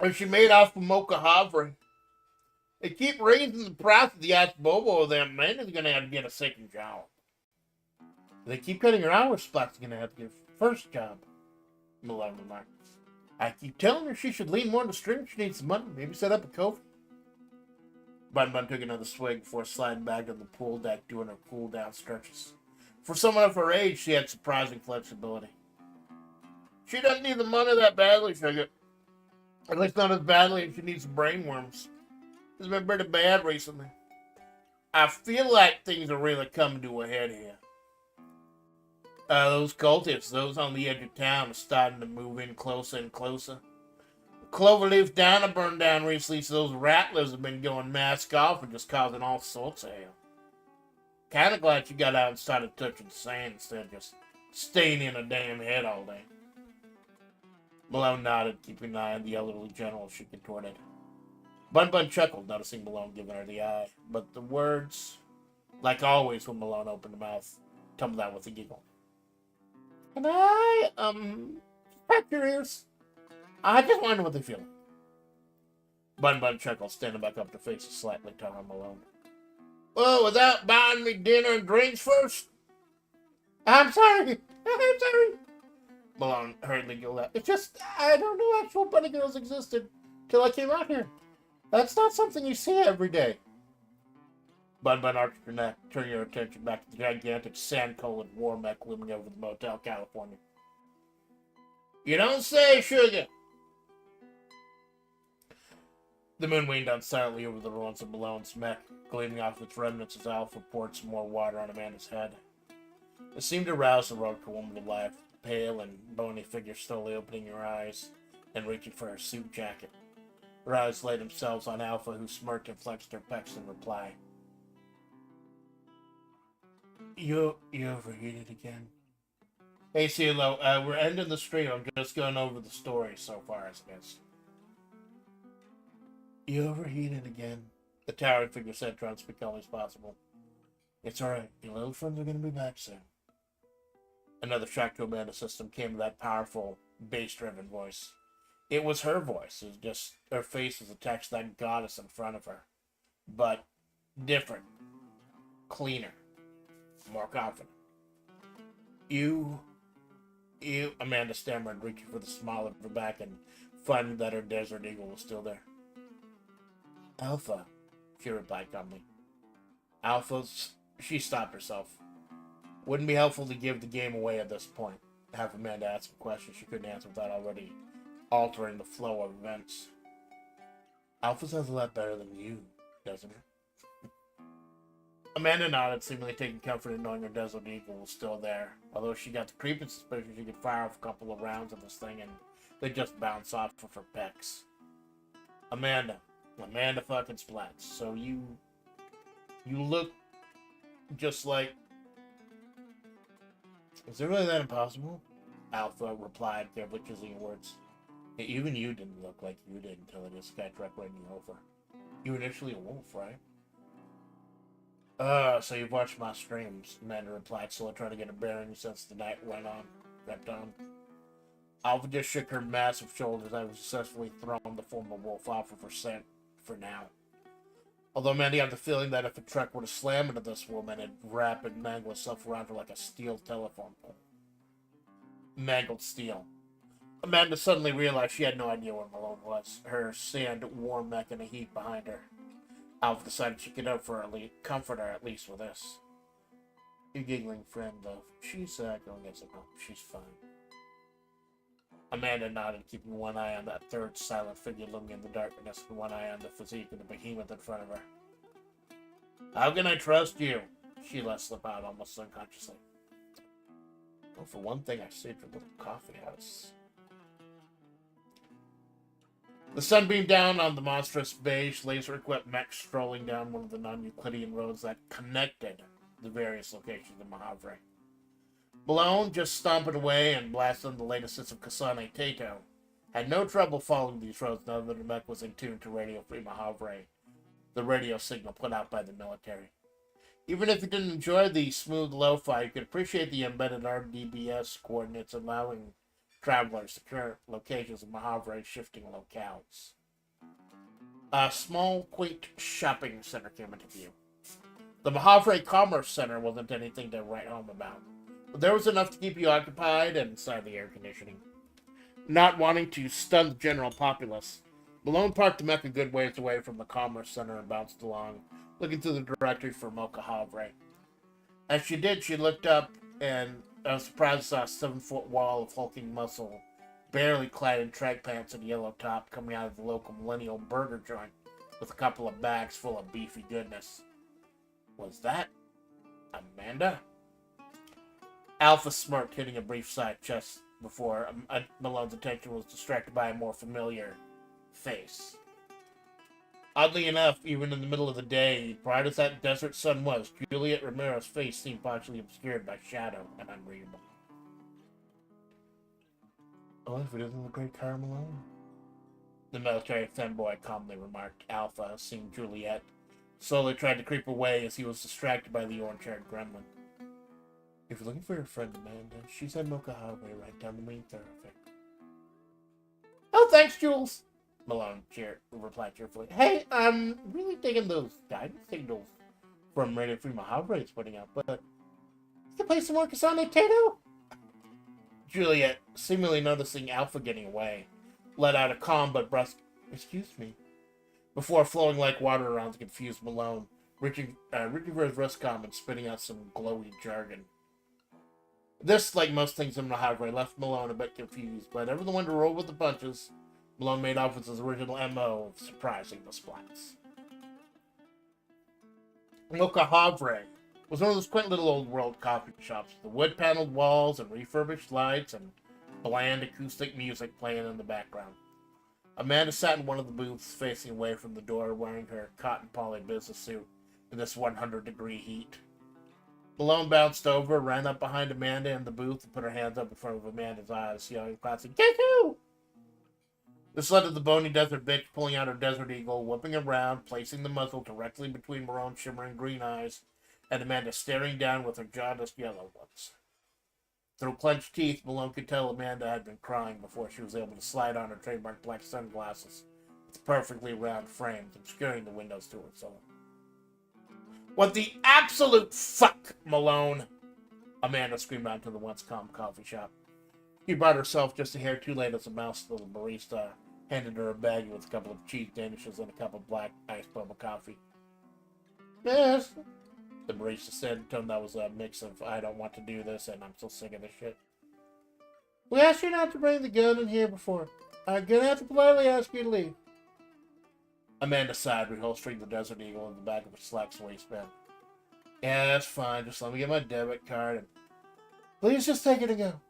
And she made off with Mocha Havre. They keep raising the price of the ice bobo there. Amanda's gonna have to get a second job. They keep cutting her hours. Splat's gonna have to get her first job. Malone remarked. I keep telling her she should lean more on the string. She needs some money. Maybe set up a coat. Bun Bun took another swig before sliding back to the pool deck, doing her cool down stretches. For someone of her age, she had surprising flexibility. She doesn't need the money that badly, sugar. At least not as badly as she needs some brainworms. It's been pretty bad recently. I feel like things are really coming to a head here. Those cultists, those on the edge of town, are starting to move in closer and closer. The Cloverleaf Diner burned down recently, so those rattlers have been going mask off and just causing all sorts of hell. Kinda glad you got out and started touching sand instead of just staying in a damn head all day. Malone nodded, keeping an eye on the elderly general as she contorted. Bun Bun chuckled, noticing Malone giving her the eye, but the words, like always when Malone opened the mouth, tumbled out with a giggle. Can I, pat your ears? I just wonder what they feel. Bun Bun chuckled, standing back up to face a slightly taller Malone. Well, without buying me dinner and drinks first? I'm sorry. Malone hurriedly giggled out. It's just, I don't know actual bunny girls existed till I came out here. That's not something you see every day. Bun Bun arched her neck, turning your attention back to the gigantic sand-colored war mech looming over the Motel California. You don't say, sugar. The moon waned down silently over the ruins of Malone's mech, gleaming off its remnants as Alpha poured some more water on Amanda's head. It seemed to rouse the heroic woman to life, the pale and bony figure slowly opening her eyes and reaching for her suit jacket. Her eyes laid themselves on Alpha, who smirked and flexed her pecs in reply. You overheated again. Hey, CeeLo, we're ending the stream. I'm just going over the story so far as it is. You overheated again. The towering figure said, trying to speak calmly as possible. It's alright. Your little friends are going to be back soon. Another shock to Amanda's system came to that powerful, bass-driven voice. It was her voice. It was just her face was attached to that goddess in front of her. But different, cleaner, more confident. You, Amanda stammered, reaching for the small of her back and finding that her desert eagle was still there. Alpha, she replied calmly. Alpha's. She stopped herself. Wouldn't be helpful to give the game away at this point. Have Amanda ask some questions she couldn't answer without already altering the flow of events. Alpha sounds a lot better than you, doesn't it? Amanda nodded, seemingly taking comfort in knowing her Desert Eagle was still there. Although she got the creeping suspicion she could fire off a couple of rounds of this thing and they'd just bounce off of her pecs. Amanda fucking Splatts. So you look just like... Is it really that impossible? Alpha replied, carefully choosing words. Even you didn't look like you did until this guy tried running you over. You were initially a wolf, right? So you've watched my streams, Amanda replied, slowly trying to get a bearing since the night went on. Alpha just shook her massive shoulders and successfully thrown the former wolf off of her scent for now. Although Amanda had the feeling that if a truck were to slam into this woman, it'd wrap and mangle itself around her like a steel telephone pole. Mangled steel. Amanda suddenly realized she had no idea where Malone was. Her sand warm mech in a heap behind her. Alpha decided she could comfort her at least with this. Your giggling friend, though. She's going to get some help. She's fine. Amanda nodded, keeping one eye on that third silent figure looming in the darkness and one eye on the physique of the behemoth in front of her. How can I trust you? She let slip out almost unconsciously. Well, for one thing, I stayed for a little coffee house. The sun beamed down on the monstrous beige laser-equipped mech strolling down one of the non-Euclidean roads that connected the various locations of Mahavre. Malone, just stomping away and blasting the latest hits of Kasane Tato, had no trouble following these roads now that the mech was in tune to Radio Free Mahavre, the radio signal put out by the military. Even if you didn't enjoy the smooth lo-fi, you could appreciate the embedded RDBS coordinates allowing travelers to current locations of Mahavre's shifting locales. A small, quaint shopping center came into view. The Mahavre Commerce Center wasn't anything to write home about, but there was enough to keep you occupied and inside the air conditioning. Not wanting to stun the general populace, Malone parked the mech a good ways away from the Commerce Center and bounced along, looking through the directory for Mocha Havre. As she did, she looked up and I was surprised saw a 7-foot wall of hulking muscle, barely clad in track pants and yellow top, coming out of the local millennial burger joint with a couple of bags full of beefy goodness. Was that Amanda? Alpha smirked, hitting a brief side chest before Malone's attention was distracted by a more familiar face. Oddly enough, even in the middle of the day, bright as that desert sun was, Juliet Romero's face seemed partially obscured by shadow and unreadable. Oh, if it isn't the great Cara Malone? The military femboy calmly remarked. Alpha, seeing Juliet, slowly tried to creep away as he was distracted by the orange-haired gremlin. If you're looking for your friend Amanda, she's at Mocha Highway right down the main thoroughfare. Oh, thanks, Jules! Malone replied cheerfully. Hey, I'm really digging those guidance signals from Radio Free Mahavre is putting out, but is the place some more Kasane Tato? Juliet, seemingly noticing Alpha getting away, let out a calm but brusque, excuse me, before flowing like water around the confused Malone, reaching for his wristcom and spitting out some glowy jargon. This, like most things in Mahavre, left Malone a bit confused, but ever the one to roll with the punches, Malone made off with his original MO of surprising the Splatts. Mocha Havre was one of those quaint little old world coffee shops with the wood-paneled walls and refurbished lights and bland acoustic music playing in the background. Amanda sat in one of the booths facing away from the door wearing her cotton poly business suit in this 100-degree heat. Malone bounced over, ran up behind Amanda in the booth and put her hands up in front of Amanda's eyes, yelling classic, "Guess who?" This led to the bony desert bitch pulling out her Desert Eagle, whipping around, placing the muzzle directly between Marone's shimmering green eyes, and Amanda staring down with her jaundiced yellow ones. Through clenched teeth, Malone could tell Amanda had been crying before she was able to slide on her trademark black sunglasses with perfectly round frames, obscuring the windows to her soul. What the absolute fuck, Malone? Amanda screamed out to the once calm coffee shop. She brought herself just a hair too late as a mouse to the barista handed her a bag with a couple of cheese danishes and a cup of black iced boba coffee. Yes, the barista said, in a tone that was a mix of I don't want to do this and I'm so sick of this shit. We asked you not to bring the gun in here before. I'm gonna have to politely ask you to leave. Amanda sighed, reholstering the Desert Eagle in the back of her slacks waistband. Yeah, that's fine. Just let me get my debit card and please just take it and go.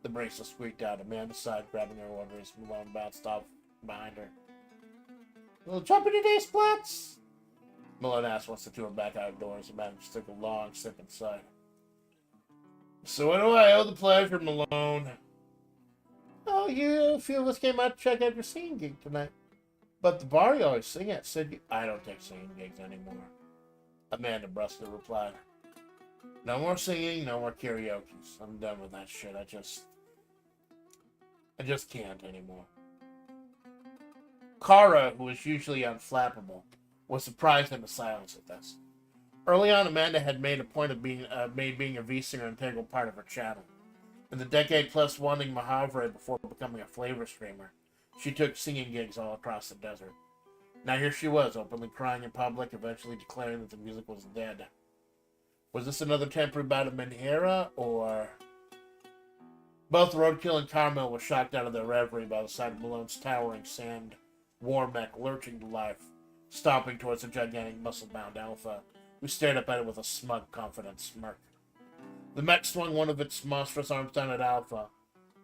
The barista squeaked out. Amanda sighed, grabbing her order as Malone bounced off behind her. Little jump today, Splatts? Malone asked once the two were back outdoors. Amanda just took a long sip inside. So what do I owe the pleasure, Malone? Oh, a few of us came out to check out your singing gig tonight. But the bar you always sing at said you... I don't take singing gigs anymore. Amanda brusquely replied. No more singing, no more karaoke. I'm done with that shit. I just can't anymore. Kara, who was usually unflappable, was surprised into silence at this. Early on, Amanda had made a point of being a V-singer an integral part of her channel. In the decade-plus wanting Mahavre before becoming a FlaVR streamer, she took singing gigs all across the desert. Now here she was, openly crying in public, eventually declaring that the music was dead. Was this another temporary bout of Menhera, or... Both Roadkill and Carmel were shocked out of their reverie by the sight of Malone's towering sand war mech lurching to life, stomping towards a gigantic muscle-bound alpha, who stared up at it with a smug, confident smirk. The mech swung one of its monstrous arms down at Alpha,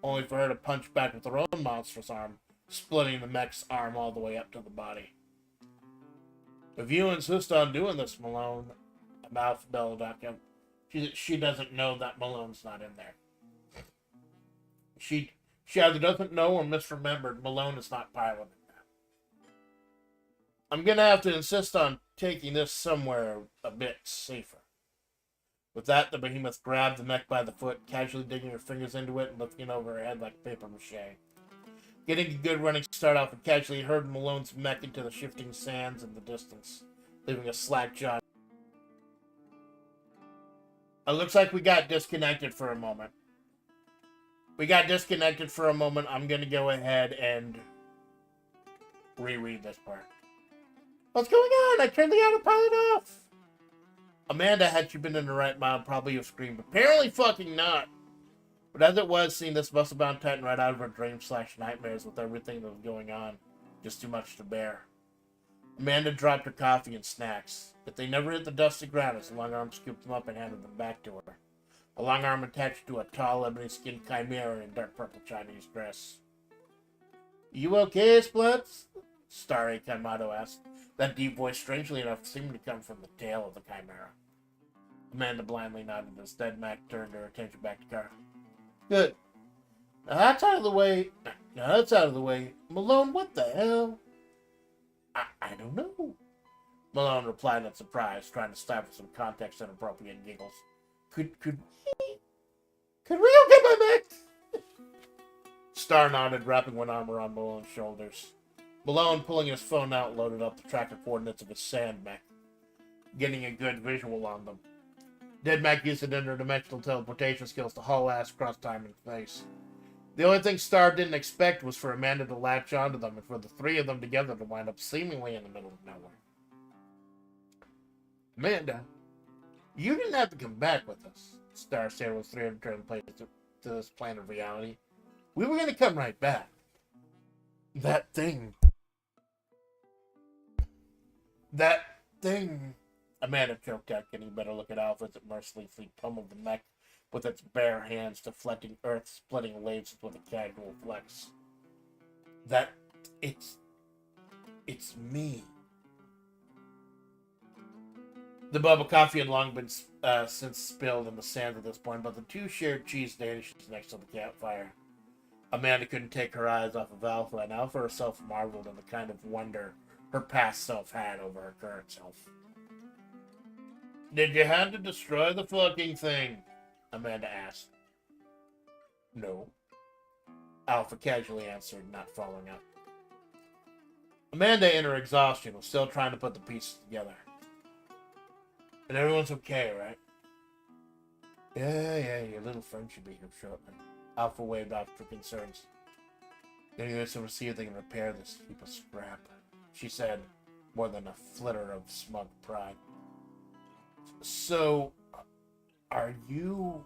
only for her to punch back with her own monstrous arm, splitting the mech's arm all the way up to the body. If you insist on doing this, Malone, Alpha bellowed at him. She doesn't know that Malone's not in there. She either doesn't know or misremembered Malone is not piloting that. I'm gonna have to insist on taking this somewhere a bit safer. With that, the behemoth grabbed the mech by the foot, casually digging her fingers into it and lifting it over her head like paper mache. Getting a good running start off, and casually herded Malone's mech into the shifting sands in the distance, leaving a slack jaw. It looks like we got disconnected for a moment. I'm going to go ahead and reread this part. What's going on? I turned the autopilot off. Amanda, had she been in the right mind, probably have screamed. Apparently fucking not. But as it was, seeing this muscle-bound titan right out of her dreams/nightmares with everything that was going on, just too much to bear. Amanda dropped her coffee and snacks. But they never hit the dusty ground as the long arm scooped them up and handed them back to her. A long arm attached to a tall, ebony-skinned chimera in dark purple Chinese dress. You okay, Splatts? Starry Kamado asked. That deep voice, strangely enough, seemed to come from the tail of the chimera. Amanda blindly nodded as Dead Mac turned her attention back to Kara. Good. Now that's out of the way. Malone, what the hell? I don't know. Malone replied in surprise, trying to stifle some context-inappropriate giggles. Could we go get my mech? Star nodded, wrapping one arm around Malone's shoulders. Malone, pulling his phone out, loaded up the tracker coordinates of his sand mech, getting a good visual on them. Dead Mac used his interdimensional teleportation skills to haul ass across time and space. The only thing Star didn't expect was for Amanda to latch onto them and for the three of them together to wind up seemingly in the middle of nowhere. Amanda, you didn't have to come back with us, Star said with 300 turn place to this plane of reality. We were going to come right back. That thing. Amanda choked out, getting a better look at Alpha as it mercilessly pummeled the mech with its bare hands, deflecting earth-splitting waves with a casual flex. It's me. The bubble coffee had long been since spilled in the sand at this point, but the two shared cheese danishes next to the campfire. Amanda couldn't take her eyes off of Alpha, and Alpha herself marveled in the kind of wonder her past self had over her current self. Did you have to destroy the fucking thing? Amanda asked. No. Alpha casually answered, not following up. Amanda, in her exhaustion, was still trying to put the pieces together. And everyone's okay, right? Yeah, your little friend should be here shortly. Alpha waved off her concerns. Then you to see if they can repair this heap of scrap, she said, more than a flitter of smug pride. So, are you...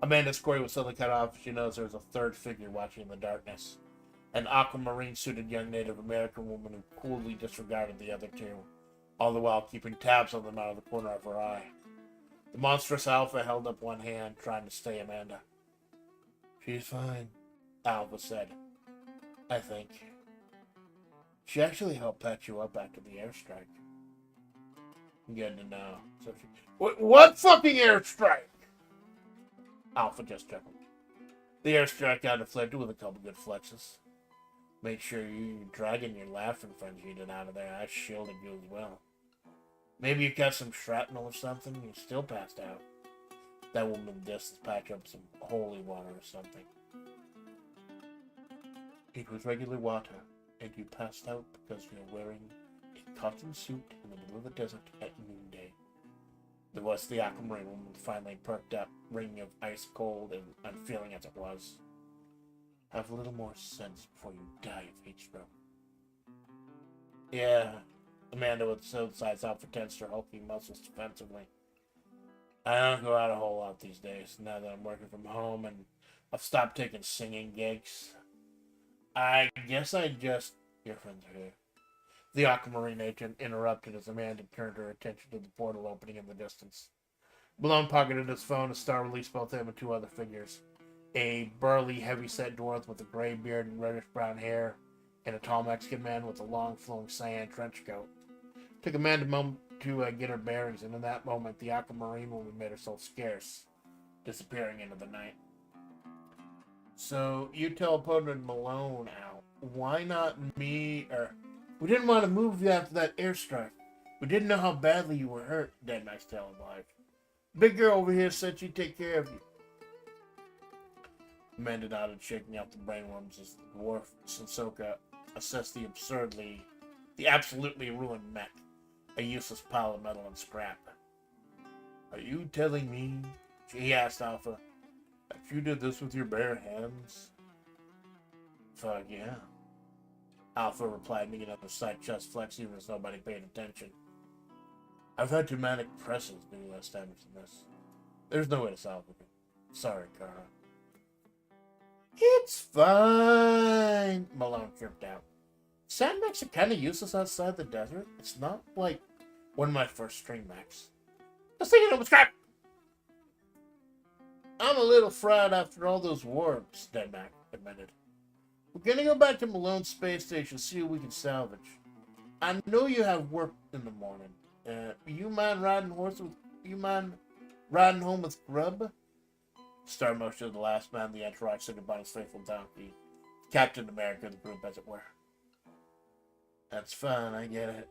Amanda's query was suddenly cut off. She noticed there was a third figure watching in the darkness. An aquamarine-suited young Native American woman who coolly disregarded the other two, all the while keeping tabs on them out of the corner of her eye. The monstrous Alpha held up one hand, trying to stay Amanda. She's fine, Alpha said. I think. She actually helped patch you up after the airstrike. Good to know. So what fucking airstrike? Alpha just chuckled. The airstrike got deflected with a couple good flexes. Make sure you're dragging your laughing friends you did out of there. I shielded you as well. Maybe you got some shrapnel or something. You still passed out. That woman in the distance patch up some holy water or something. It was regular water, and you passed out because you're wearing a cotton suit in the middle of the desert at noonday. The voice of the aquamarine woman finally perked up, ringing of ice cold and unfeeling as it was. Have a little more sense before you die of heat stroke. Yeah, Amanda with sides out for tensed her hulking muscles defensively. I don't go out a whole lot these days, now that I'm working from home and I've stopped taking singing gigs. I guess I just... Your friends are here. The aquamarine agent interrupted as Amanda turned her attention to the portal opening in the distance. Malone pocketed his phone as Star released both him and two other figures. A burly, heavy-set dwarf with a gray beard and reddish-brown hair, and a tall Mexican man with a long, flowing cyan trench coat. It took Amanda a moment to get her bearings, and in that moment, the aquamarine woman made herself scarce, disappearing into the night. So, you teleported Malone out. Why not me, We didn't want to move you after that airstrike. We didn't know how badly you were hurt, Denmax telling live. Big girl over here said she'd take care of you. Amanda nodded, shaking out the brainworms as the dwarf Sensoka assessed the absolutely ruined mech, a useless pile of metal and scrap. Are you telling me, he asked Alpha, that you did this with your bare hands? Fuck yeah. Alpha replied, making up a side chest flex even as nobody paid attention. I've had too manic presses do less damage than this. There's no way to salvage it. Sorry, Kara. It's fine, Malone chirped out. Sand mechs are kind of useless outside the desert. It's not like one of my first string mechs. Just thinking of scrap! I'm a little fried after all those warps, Denmac admitted. We're gonna go back to Malone's space station, see what we can salvage. I know you have work in the morning. You mind riding home with grub? Star motioned to the last man the entourage sitting upon his faithful donkey. Captain America of the group, as it were. That's fine, I get it.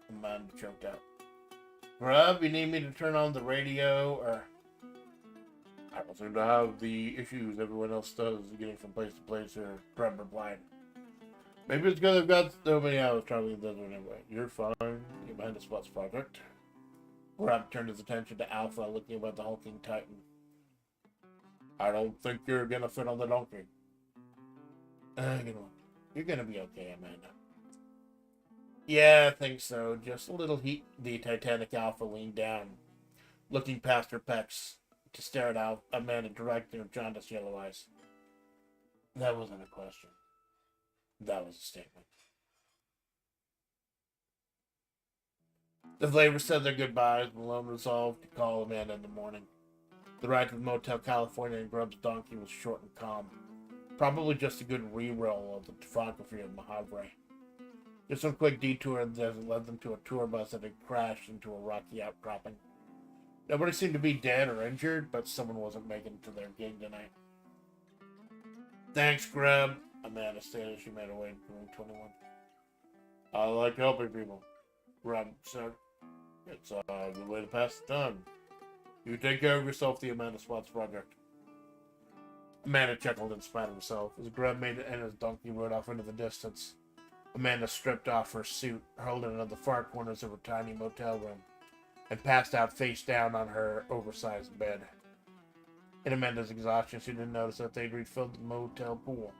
Amanda choked out. Grub, you need me to turn on the radio, or... I don't seem to have the issues everyone else does getting from place to place, or Grub replied. Maybe it's because I've got so many hours traveling the desert anyway. You're fine. You're Amanda Splatts project. Grub turned his attention to Alpha, looking about the hulking titan. I don't think you're gonna fit on the donkey. You're gonna be okay, Amanda. Yeah, I think so. Just a little heat. The Titanic Alpha leaned down, looking past her pecs to stare at Amanda directly with jaundiced yellow eyes. That wasn't a question. That was a statement. The flavors said their goodbyes. Malone resolved to call Amanda in the morning. The ride to the Motel California and Grub's donkey was short and calm. Probably just a good re-roll of the topography of Mahavre. Just one quick detour in the desert led them to a tour bus that had crashed into a rocky outcropping. Nobody seemed to be dead or injured, but someone wasn't making it to their gig tonight. Thanks, Grub, Amanda stated as she made her way to room 21. I like helping people, Grub said. It's a good way to pass the time. You take care of yourself, the Amanda Splatts project. Amanda chuckled in spite of himself as Grub made it and his donkey rode off into the distance. Amanda stripped off her suit, hurled it into the far corners of her tiny motel room, and passed out face down on her oversized bed. In Amanda's exhaustion, she didn't notice that they'd refilled the motel pool.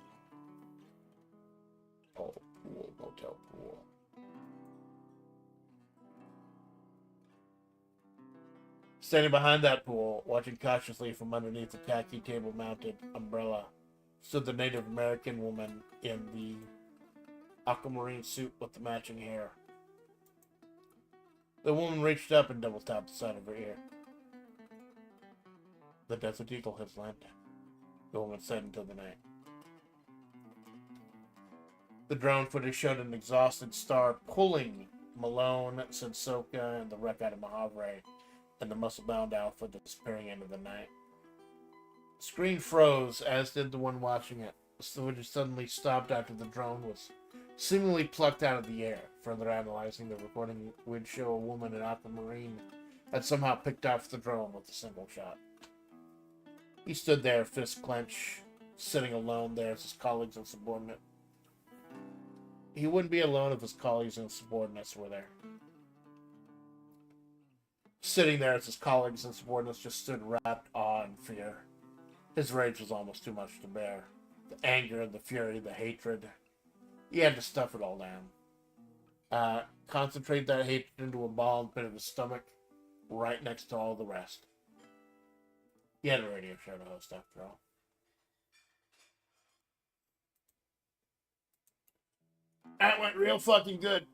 Oh, pool, motel pool. Standing behind that pool, watching cautiously from underneath the khaki table-mounted umbrella, stood the Native American woman in the aquamarine suit with the matching hair. The woman reached up and double-tapped the side of her ear. "The Desert Eagle has landed," the woman said into the night. The drone footage showed an exhausted Star pulling Malone, Sensoka, and the wreck out of Mahavre, and the muscle-bound Alpha disappearing into the night. The screen froze, as did the one watching it. The footage suddenly stopped after the drone was seemingly plucked out of the air. Further analyzing, the recording would show a woman in aquamarine had somehow picked off the drone with a single shot. He stood there, fist clenched, sitting alone there as his colleagues and subordinates. He wouldn't be alone if his colleagues and subordinates were there. Sitting there as his colleagues and subordinates just stood wrapped awe and fear. His rage was almost too much to bear. The anger, the fury, the hatred. He had to stuff it all down. Concentrate that hatred into a ball in the pit of his stomach, right next to all the rest. He had a radio show to host after all. That went real fucking good.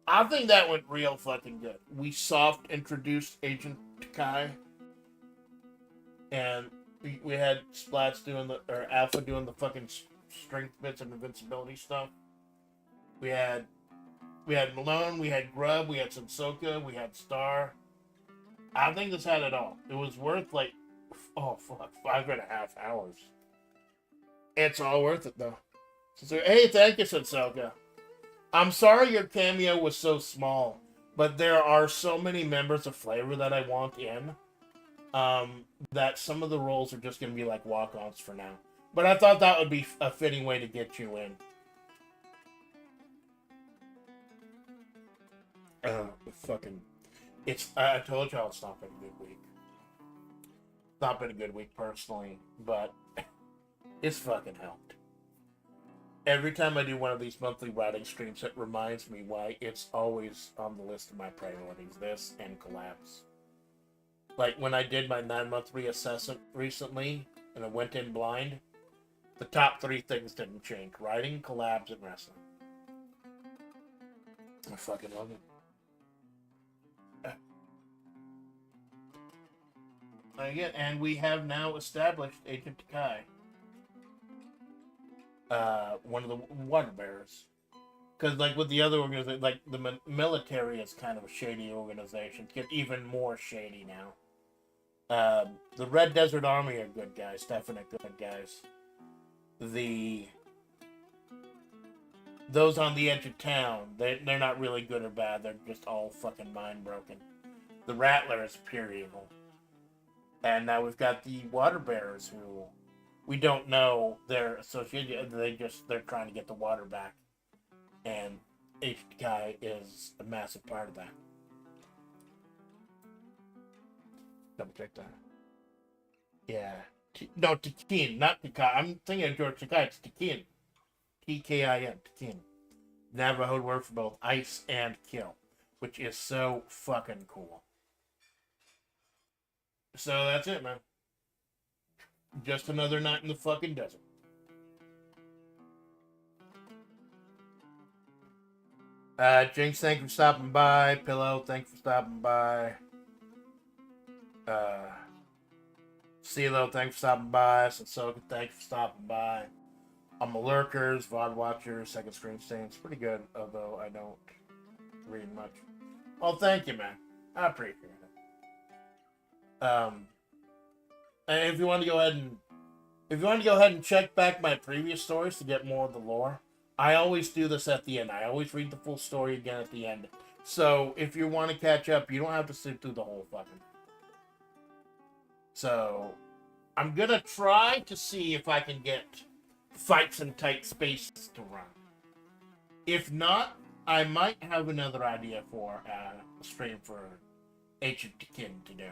I think that went real fucking good. We soft introduced Agent Takai. And we had Splatts doing or Alpha doing the fucking strength bits and invincibility stuff. We had Malone, we had Grub, we had Sensoka, we had Star. I think this had it all. It was worth 5.5 hours. It's all worth it though. So, hey, thank you, Sensoka. I'm sorry your cameo was so small, but there are so many members of FlaVR that I want in, that some of the roles are just going to be like walk-ons for now. But I thought that would be a fitting way to get you in. I told y'all it's not been a good week. It's not been a good week personally, but it's fucking helped. Every time I do one of these monthly writing streams, it reminds me why it's always on the list of my priorities. This and collabs. Like when I did my 9-month reassessment recently, and I went in blind, the top 3 things didn't change. Writing, collabs, and wrestling. I fucking love it. Again, and we have now established Agent Takai. One of the water bearers. Because, like, with the other organization, like, the military is kind of a shady organization. It gets even more shady now. The Red Desert Army are good guys. Definite good guys. Those on the edge of town, they're not really good or bad. They're just all fucking mind broken. The Rattler is pure evil. And now we've got the water bearers who we don't know their association. They're trying to get the water back. And HTK is a massive part of that. Double check that. Yeah. No, Takin, not Takai. I'm thinking of George Takai. It's Takin. Tkin. Takin. Navajo word for both ice and kill, which is so fucking cool. So that's it, man. Just another night in the fucking desert. Jinx, thank you for stopping by. Pillow, thank you for stopping by. CeeLo, thank you for stopping by. Sensoka, thank you for stopping by. I'm a lurkers, VOD watchers, second screen stains. Pretty good, although I don't read much. Oh, thank you, man. I appreciate it. And if you want to go ahead and check back my previous stories to get more of the lore, I always do this at the end. I always read the full story again at the end. So if you want to catch up, you don't have to sit through the whole fucking. So I'm gonna try to see if I can get fights in tight spaces to run. If not, I might have another idea for a stream for Ancient Kin to do.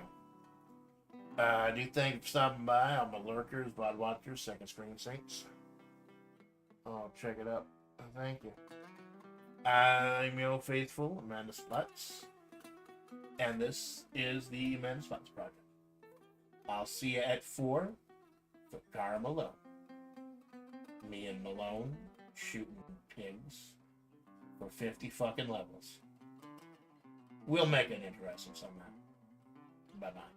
Do you think of stopping by on my lurkers, VOD watchers, second screen saints? Oh, check it out. Thank you. I'm your faithful Amanda Splatts, and this is the Amanda Splatts Project. I'll see you at 4 for Cara Malone. Me and Malone shooting pigs for 50 fucking levels. We'll make it interesting somehow. Bye-bye.